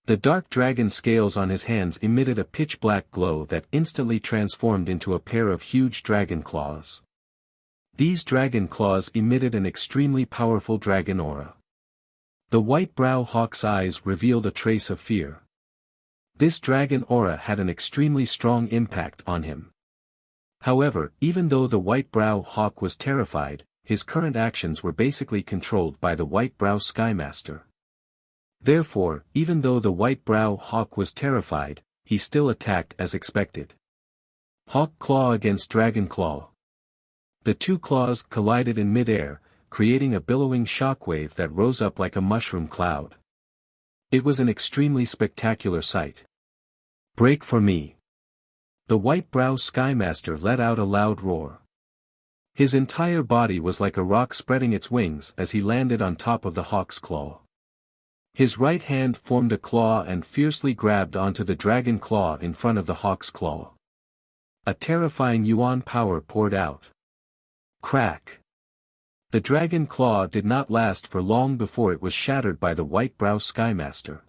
A: The dark dragon scales on his hands emitted a pitch-black glow that instantly transformed into a pair of huge dragon claws. These dragon claws emitted an extremely powerful dragon aura. The White-Brow Hawk's eyes revealed a trace of fear. This dragon aura had an extremely strong impact on him. However, even though the White-Brow Hawk was terrified, his current actions were basically controlled by the White-Brow Sky Master. Therefore, even though the White-Brow Hawk was terrified, he still attacked as expected. Hawk Claw against Dragon Claw. The two claws collided in mid-air, creating a billowing shockwave that rose up like a mushroom cloud. It was an extremely spectacular sight. Break for me! The White-Brow Sky Master let out a loud roar. His entire body was like a rock spreading its wings as he landed on top of the hawk's claw. His right hand formed a claw and fiercely grabbed onto the dragon claw in front of the hawk's claw. A terrifying yuan power poured out. Crack! The dragon claw did not last for long before it was shattered by the White-Brow Skymaster.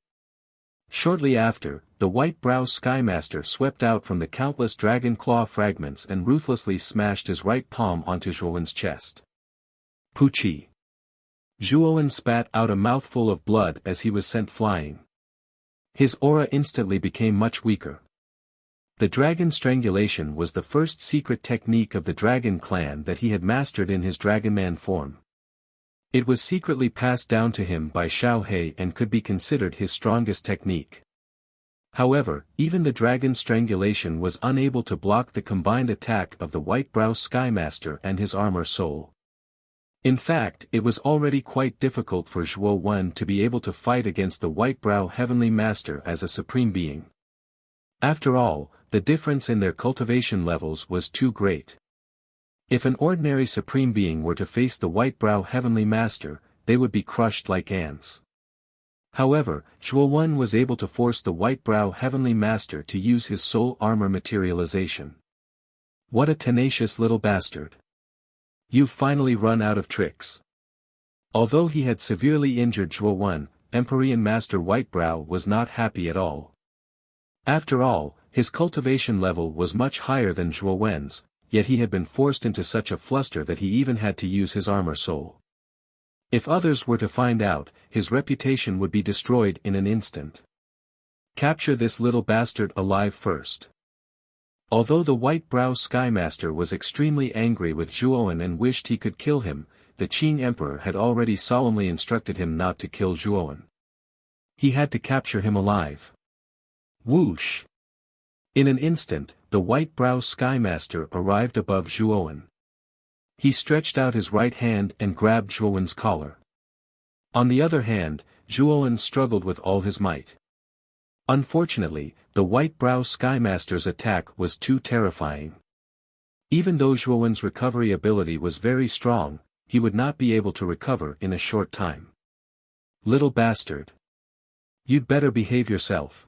A: Shortly after, the White-Brow Skymaster swept out from the countless dragon claw fragments and ruthlessly smashed his right palm onto Zhuowen's chest. Poochie! Zhuowen spat out a mouthful of blood as he was sent flying. His aura instantly became much weaker. The dragon strangulation was the first secret technique of the dragon clan that he had mastered in his dragonman form. It was secretly passed down to him by Xiao He and could be considered his strongest technique. However, even the dragon strangulation was unable to block the combined attack of the White-Brow Skymaster and his armor soul. In fact, it was already quite difficult for Zhuowen to be able to fight against the White-Brow Heavenly Master as a supreme being. After all, the difference in their cultivation levels was too great. If an ordinary supreme being were to face the White-Brow Heavenly Master, they would be crushed like ants. However, Zhuowen was able to force the White-Brow Heavenly Master to use his soul armor materialization. What a tenacious little bastard! You've finally run out of tricks. Although he had severely injured Zhuowen, Empyrean Master White-Brow was not happy at all. After all, his cultivation level was much higher than Zhuowen's, yet he had been forced into such a fluster that he even had to use his armor soul. If others were to find out, his reputation would be destroyed in an instant. Capture this little bastard alive first. Although the White-Brow Skymaster was extremely angry with Zhuowen and wished he could kill him, the Qing Emperor had already solemnly instructed him not to kill Zhuowen. He had to capture him alive. Whoosh! In an instant, the White-Brow Skymaster arrived above Zhuowen. He stretched out his right hand and grabbed Zhuowen's collar. On the other hand, Zhuowen struggled with all his might. Unfortunately, the White-Brow Skymaster's attack was too terrifying. Even though Zhuowen's recovery ability was very strong, he would not be able to recover in a short time. Little bastard! You'd better behave yourself.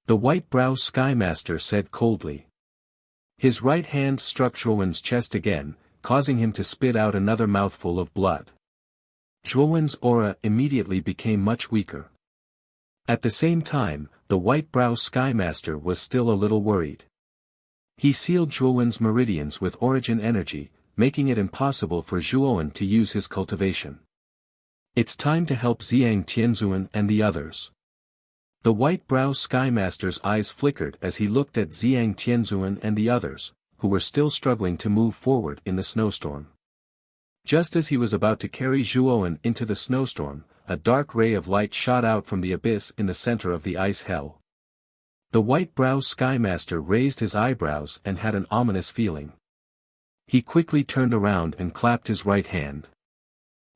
A: The White-Brow Skymaster said coldly. His right hand struck Zhuowen's chest again, causing him to spit out another mouthful of blood. Zhuowen's aura immediately became much weaker. At the same time, the White-Brow Skymaster was still a little worried. He sealed Zhuowen's meridians with origin energy, making it impossible for Zhuowen to use his cultivation. It's time to help Xiang Tianzuan and the others. The White-Brow Skymaster's eyes flickered as he looked at Xiang Tianzuan and the others, who were still struggling to move forward in the snowstorm. Just as he was about to carry Zhuowen into the snowstorm, a dark ray of light shot out from the abyss in the center of the ice hell. The White-Brow Skymaster raised his eyebrows and had an ominous feeling. He quickly turned around and clapped his right hand.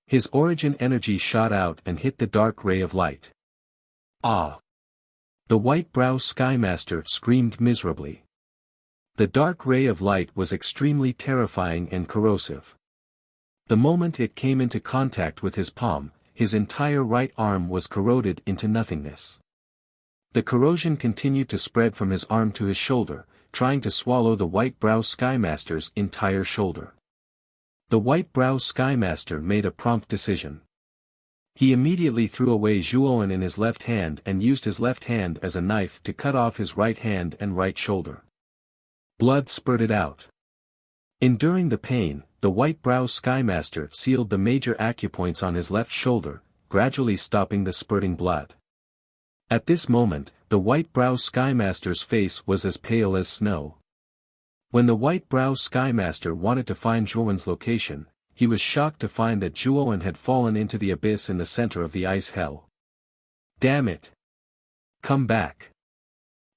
A: His origin energy shot out and hit the dark ray of light. Ah! The White-Brow Skymaster screamed miserably. The dark ray of light was extremely terrifying and corrosive. The moment it came into contact with his palm, his entire right arm was corroded into nothingness. The corrosion continued to spread from his arm to his shoulder, trying to swallow the White-Brow Skymaster's entire shoulder. The White-Brow Skymaster made a prompt decision. He immediately threw away Zhuowen in his left hand and used his left hand as a knife to cut off his right hand and right shoulder. Blood spurted out. Enduring the pain, the White-Brow Skymaster sealed the major acupoints on his left shoulder, gradually stopping the spurting blood. At this moment, the White-Brow Skymaster's face was as pale as snow. When the White-Brow Skymaster wanted to find Zhuowen's location, he was shocked to find that Zhuowen had fallen into the abyss in the center of the ice hell. Damn it! Come back!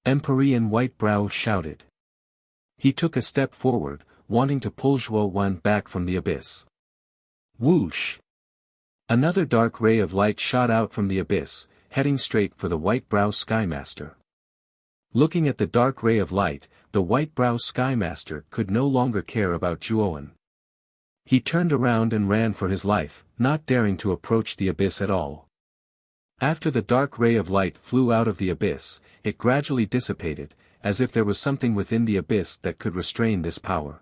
A: Empyrean White-Brow shouted. He took a step forward, wanting to pull Zhuowen back from the abyss. Whoosh! Another dark ray of light shot out from the abyss, heading straight for the White-Brow Skymaster. Looking at the dark ray of light, the White-Brow Skymaster could no longer care about Zhuowen. He turned around and ran for his life, not daring to approach the abyss at all. After the dark ray of light flew out of the abyss, it gradually dissipated, as if there was something within the abyss that could restrain this power.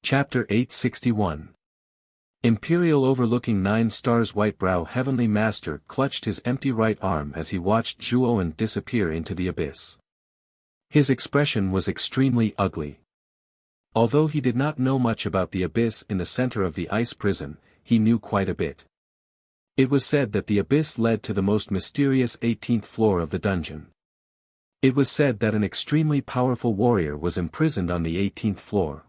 A: Chapter 861. Imperial overlooking 9 stars White-brow Heavenly Master clutched his empty right arm as he watched Zhuowen disappear into the abyss. His expression was extremely ugly. Although he did not know much about the abyss in the center of the ice prison, he knew quite a bit. It was said that the abyss led to the most mysterious 18th floor of the dungeon. It was said that an extremely powerful warrior was imprisoned on the 18th floor.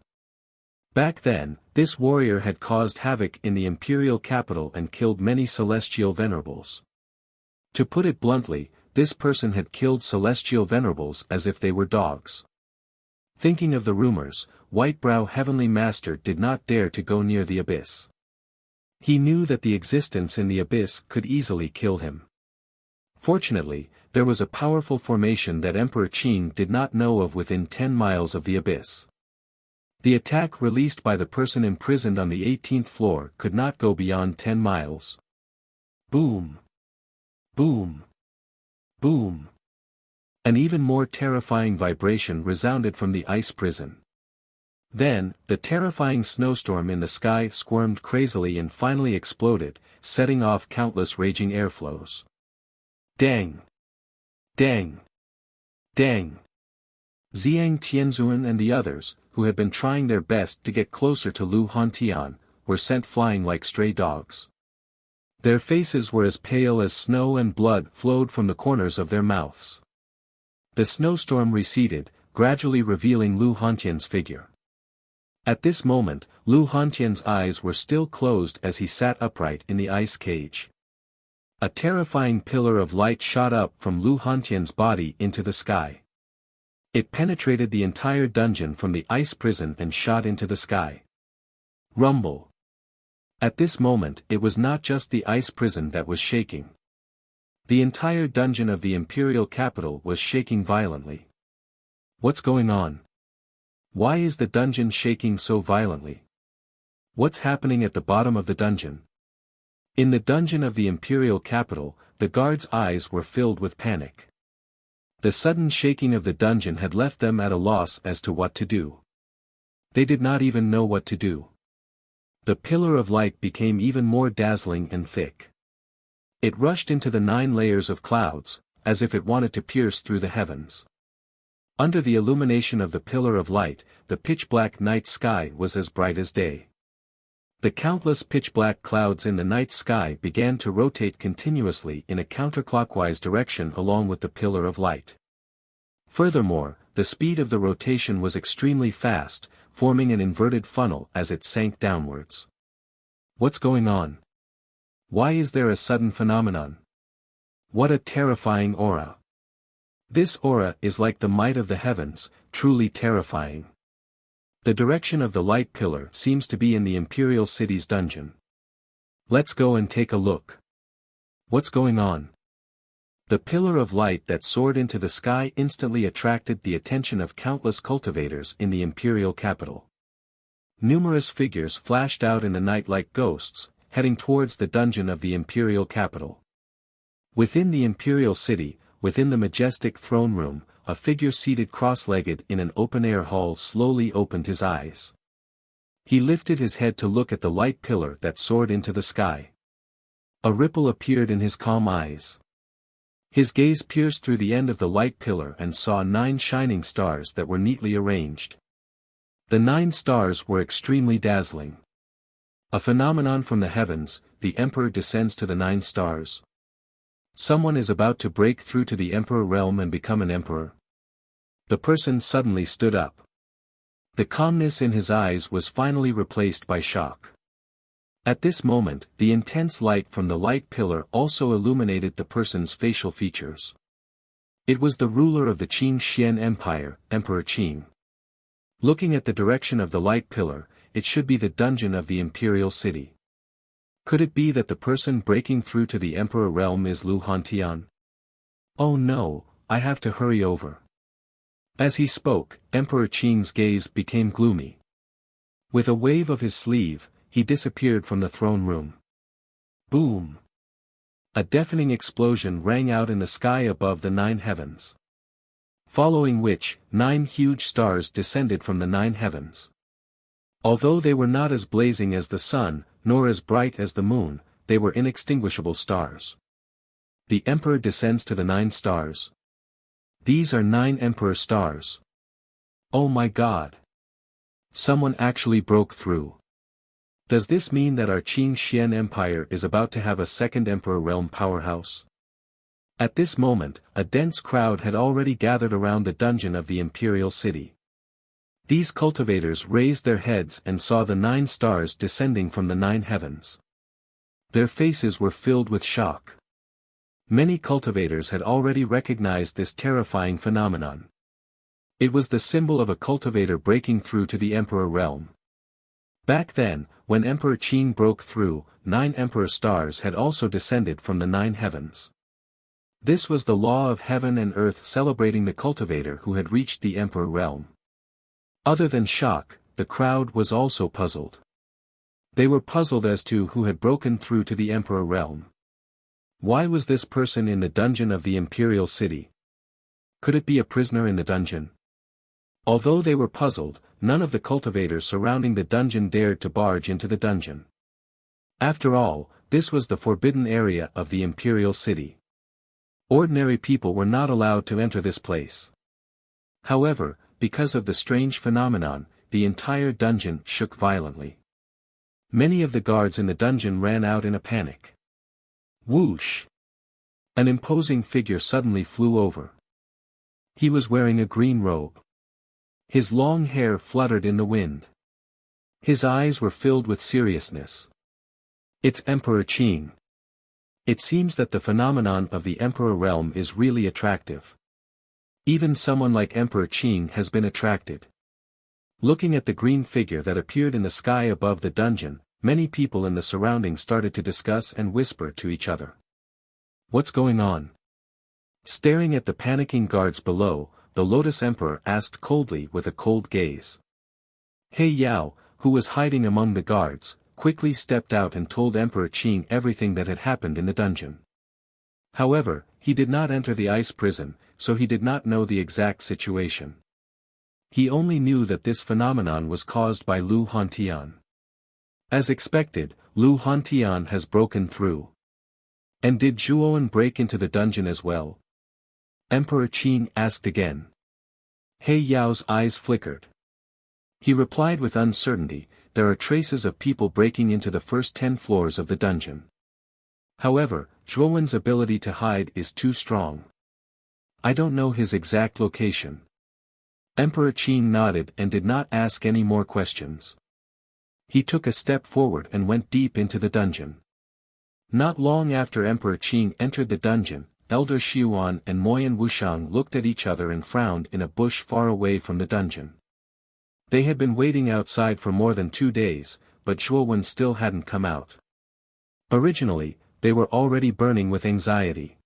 A: Back then, this warrior had caused havoc in the imperial capital and killed many celestial venerables. To put it bluntly, this person had killed celestial venerables as if they were dogs. Thinking of the rumors, White-brow Heavenly Master did not dare to go near the abyss. He knew that the existence in the abyss could easily kill him. Fortunately, there was a powerful formation that Emperor Qin did not know of within 10 miles of the abyss. The attack released by the person imprisoned on the 18th floor could not go beyond 10 miles. Boom! Boom! Boom! An even more terrifying vibration resounded from the ice prison. Then, the terrifying snowstorm in the sky squirmed crazily and finally exploded, setting off countless raging airflows. Dang! Dang! Dang! Xiang Tianzun and the others, who had been trying their best to get closer to Lu Hantian, were sent flying like stray dogs. Their faces were as pale as snow and blood flowed from the corners of their mouths. The snowstorm receded, gradually revealing Lu Hantian's figure. At this moment, Lu Hantian's eyes were still closed as he sat upright in the ice cage. A terrifying pillar of light shot up from Lu Hantian's body into the sky. It penetrated the entire dungeon from the ice prison and shot into the sky. Rumble. At this moment it was not just the ice prison that was shaking. The entire dungeon of the imperial capital was shaking violently. What's going on? Why is the dungeon shaking so violently? What's happening at the bottom of the dungeon? In the dungeon of the imperial capital, the guards' eyes were filled with panic. The sudden shaking of the dungeon had left them at a loss as to what to do. They did not even know what to do. The pillar of light became even more dazzling and thick. It rushed into the 9 layers of clouds, as if it wanted to pierce through the heavens. Under the illumination of the pillar of light, the pitch-black night sky was as bright as day. The countless pitch-black clouds in the night sky began to rotate continuously in a counterclockwise direction along with the pillar of light. Furthermore, the speed of the rotation was extremely fast, forming an inverted funnel as it sank downwards. What's going on? Why is there a sudden phenomenon? What a terrifying aura! This aura is like the might of the heavens, truly terrifying. The direction of the light pillar seems to be in the Imperial City's dungeon. Let's go and take a look. What's going on? The pillar of light that soared into the sky instantly attracted the attention of countless cultivators in the Imperial capital. Numerous figures flashed out in the night like ghosts, heading towards the dungeon of the Imperial capital. Within the Imperial City, within the majestic throne room, a figure seated cross-legged in an open-air hall slowly opened his eyes. He lifted his head to look at the light pillar that soared into the sky. A ripple appeared in his calm eyes. His gaze pierced through the end of the light pillar and saw 9 shining stars that were neatly arranged. The 9 stars were extremely dazzling. A phenomenon from the heavens, the Emperor descends to the 9 stars. Someone is about to break through to the Emperor realm and become an emperor. The person suddenly stood up. The calmness in his eyes was finally replaced by shock. At this moment, the intense light from the light pillar also illuminated the person's facial features. It was the ruler of the Qin Xian Empire, Emperor Qin. Looking at the direction of the light pillar, it should be the dungeon of the Imperial City. Could it be that the person breaking through to the Emperor realm is Lu Hantian? Oh no, I have to hurry over. As he spoke, Emperor Qing's gaze became gloomy. With a wave of his sleeve, he disappeared from the throne room. Boom! A deafening explosion rang out in the sky above the 9 heavens. Following which, 9 huge stars descended from the 9 heavens. Although they were not as blazing as the sun, nor as bright as the moon, they were inextinguishable stars. The Emperor descends to the 9 stars. These are 9 Emperor stars. Oh my God! Someone actually broke through. Does this mean that our Qing Xian Empire is about to have a second Emperor realm powerhouse? At this moment, a dense crowd had already gathered around the dungeon of the imperial city. These cultivators raised their heads and saw the 9 stars descending from the 9 heavens. Their faces were filled with shock. Many cultivators had already recognized this terrifying phenomenon. It was the symbol of a cultivator breaking through to the Emperor realm. Back then, when Emperor Qing broke through, 9 Emperor stars had also descended from the 9 heavens. This was the law of heaven and earth celebrating the cultivator who had reached the Emperor realm. Other than shock, the crowd was also puzzled. They were puzzled as to who had broken through to the Emperor realm. Why was this person in the dungeon of the imperial city? Could it be a prisoner in the dungeon? Although they were puzzled, none of the cultivators surrounding the dungeon dared to barge into the dungeon. After all, this was the forbidden area of the imperial city. Ordinary people were not allowed to enter this place. However, because of the strange phenomenon, the entire dungeon shook violently. Many of the guards in the dungeon ran out in a panic. Whoosh! An imposing figure suddenly flew over. He was wearing a green robe. His long hair fluttered in the wind. His eyes were filled with seriousness. It's Emperor Qing. It seems that the phenomenon of the Emperor realm is really attractive. Even someone like Emperor Qing has been attracted. Looking at the green figure that appeared in the sky above the dungeon, many people in the surroundings started to discuss and whisper to each other. What's going on? Staring at the panicking guards below, the Lotus Emperor asked coldly with a cold gaze. He Yao, who was hiding among the guards, quickly stepped out and told Emperor Qing everything that had happened in the dungeon. However, he did not enter the ice prison, so he did not know the exact situation. He only knew that this phenomenon was caused by Lu Hantian. As expected, Lu Hantian has broken through. And did Zhuowen break into the dungeon as well? Emperor Qing asked again. He Yao's eyes flickered. He replied with uncertainty, there are traces of people breaking into the first 10 floors of the dungeon. However, Zhuowen's ability to hide is too strong. I don't know his exact location. Emperor Qing nodded and did not ask any more questions. He took a step forward and went deep into the dungeon. Not long after Emperor Qing entered the dungeon, Elder Xiuan and Moyan Wushang looked at each other and frowned in a bush far away from the dungeon. They had been waiting outside for more than 2 days, but Zhuowen still hadn't come out. Originally, they were already burning with anxiety.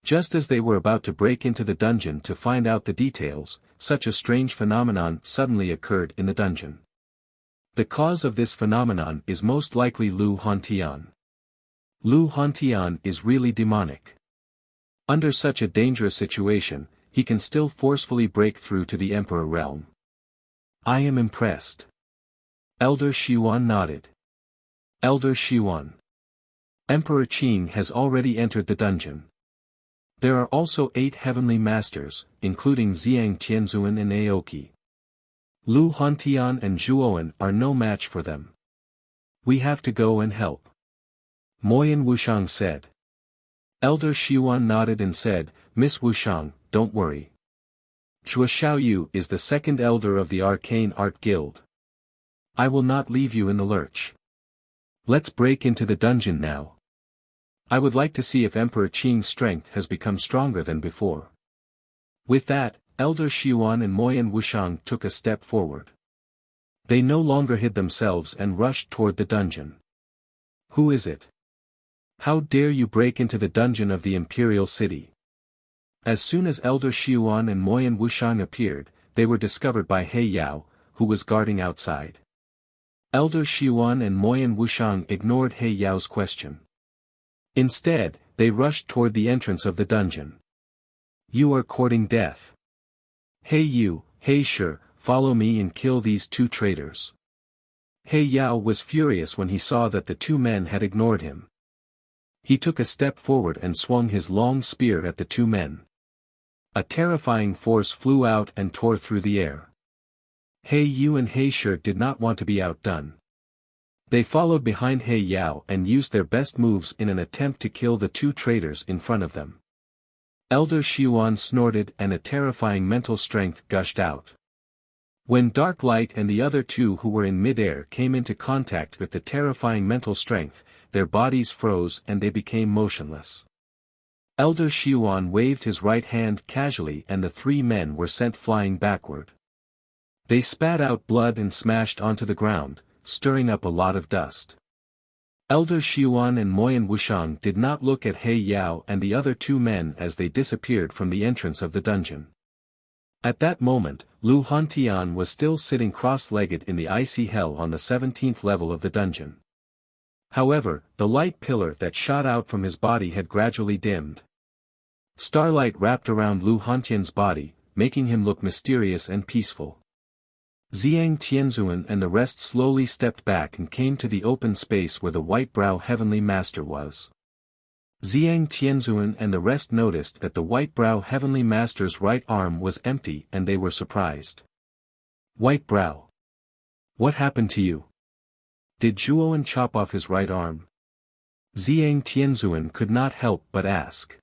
A: Just as they were about to break into the dungeon to find out the details, such a strange phenomenon suddenly occurred in the dungeon. The cause of this phenomenon is most likely Lu Hantian. Lu Hantian is really demonic. Under such a dangerous situation, he can still forcefully break through to the Emperor realm. I am impressed. Elder Xiuan nodded. Elder Xiuan. Emperor Qing has already entered the dungeon. There are also 8 heavenly masters, including Xiang Tianzuan and Aoki. Lu Hantian and Zhuowen are no match for them. We have to go and help. Moyan Wushang said. Elder Xiuan nodded and said, Miss Wushang, don't worry. Zhuo Xiaoyu is the 2nd elder of the Arcane Art Guild. I will not leave you in the lurch. Let's break into the dungeon now. I would like to see if Emperor Qing's strength has become stronger than before. With that, Elder Xiuan and Moyan Wushang took a step forward. They no longer hid themselves and rushed toward the dungeon. Who is it? How dare you break into the dungeon of the imperial city? As soon as Elder Xiuan and Moyan Wushang appeared, they were discovered by He Yao, who was guarding outside. Elder Xiuan and Moyan Wushang ignored He Yao's question. Instead, they rushed toward the entrance of the dungeon. You are courting death. Hey you, He Shi, follow me and kill these two traitors. He Yao was furious when he saw that the two men had ignored him. He took a step forward and swung his long spear at the two men. A terrifying force flew out and tore through the air. He Yu and He Shi did not want to be outdone. They followed behind He Yao and used their best moves in an attempt to kill the two traitors in front of them. Elder Xiuan snorted and a terrifying mental strength gushed out. When Dark Light and the other two who were in mid-air came into contact with the terrifying mental strength, their bodies froze and they became motionless. Elder Xiuan waved his right hand casually and the three men were sent flying backward. They spat out blood and smashed onto the ground, stirring up a lot of dust. Elder Xiuan and Moyan Wushang did not look at He Yao and the other two men as they disappeared from the entrance of the dungeon. At that moment, Lu Hantian was still sitting cross-legged in the icy hell on the 17th level of the dungeon. However, the light pillar that shot out from his body had gradually dimmed. Starlight wrapped around Lu Hantian's body, making him look mysterious and peaceful. Zhang Tianzuan and the rest slowly stepped back and came to the open space where the White-Brow Heavenly Master was. Zhang Tianzuan and the rest noticed that the White-Brow Heavenly Master's right arm was empty and they were surprised. White-Brow. What happened to you? Did Zhuowen chop off his right arm? Zhang Tianzuan could not help but ask.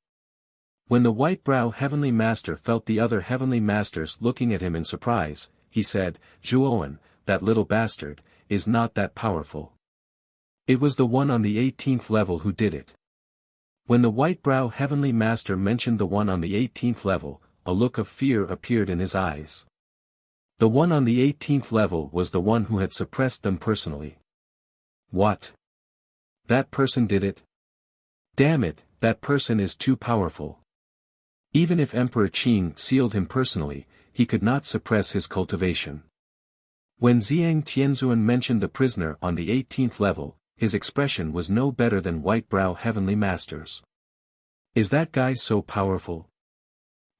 A: When the White-Brow Heavenly Master felt the other Heavenly Masters looking at him in surprise, he said, Zhuowen, that little bastard, is not that powerful. It was the one on the 18th level who did it. When the White-Brow Heavenly Master mentioned the one on the 18th level, a look of fear appeared in his eyes. The one on the 18th level was the one who had suppressed them personally. What? That person did it? Damn it, that person is too powerful. Even if Emperor Qing sealed him personally, he could not suppress his cultivation. When Zhang Tianzuan mentioned the prisoner on the 18th level, his expression was no better than White-Brow Heavenly Master's. Is that guy so powerful?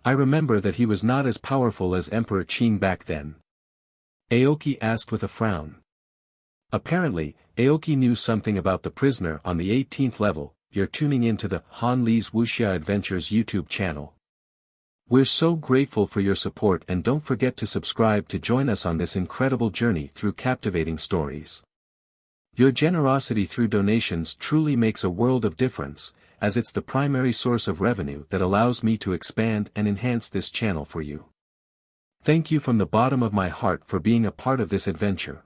A: I remember that he was not as powerful as Emperor Qing back then. Aoki asked with a frown. Apparently, Aoki knew something about the prisoner on the 18th level. You're tuning into the Han Li's Wuxia Adventures YouTube channel. We're so grateful for your support and don't forget to subscribe to join us on this incredible journey through captivating stories. Your generosity through donations truly makes a world of difference, as it's the primary source of revenue that allows me to expand and enhance this channel for you. Thank you from the bottom of my heart for being a part of this adventure.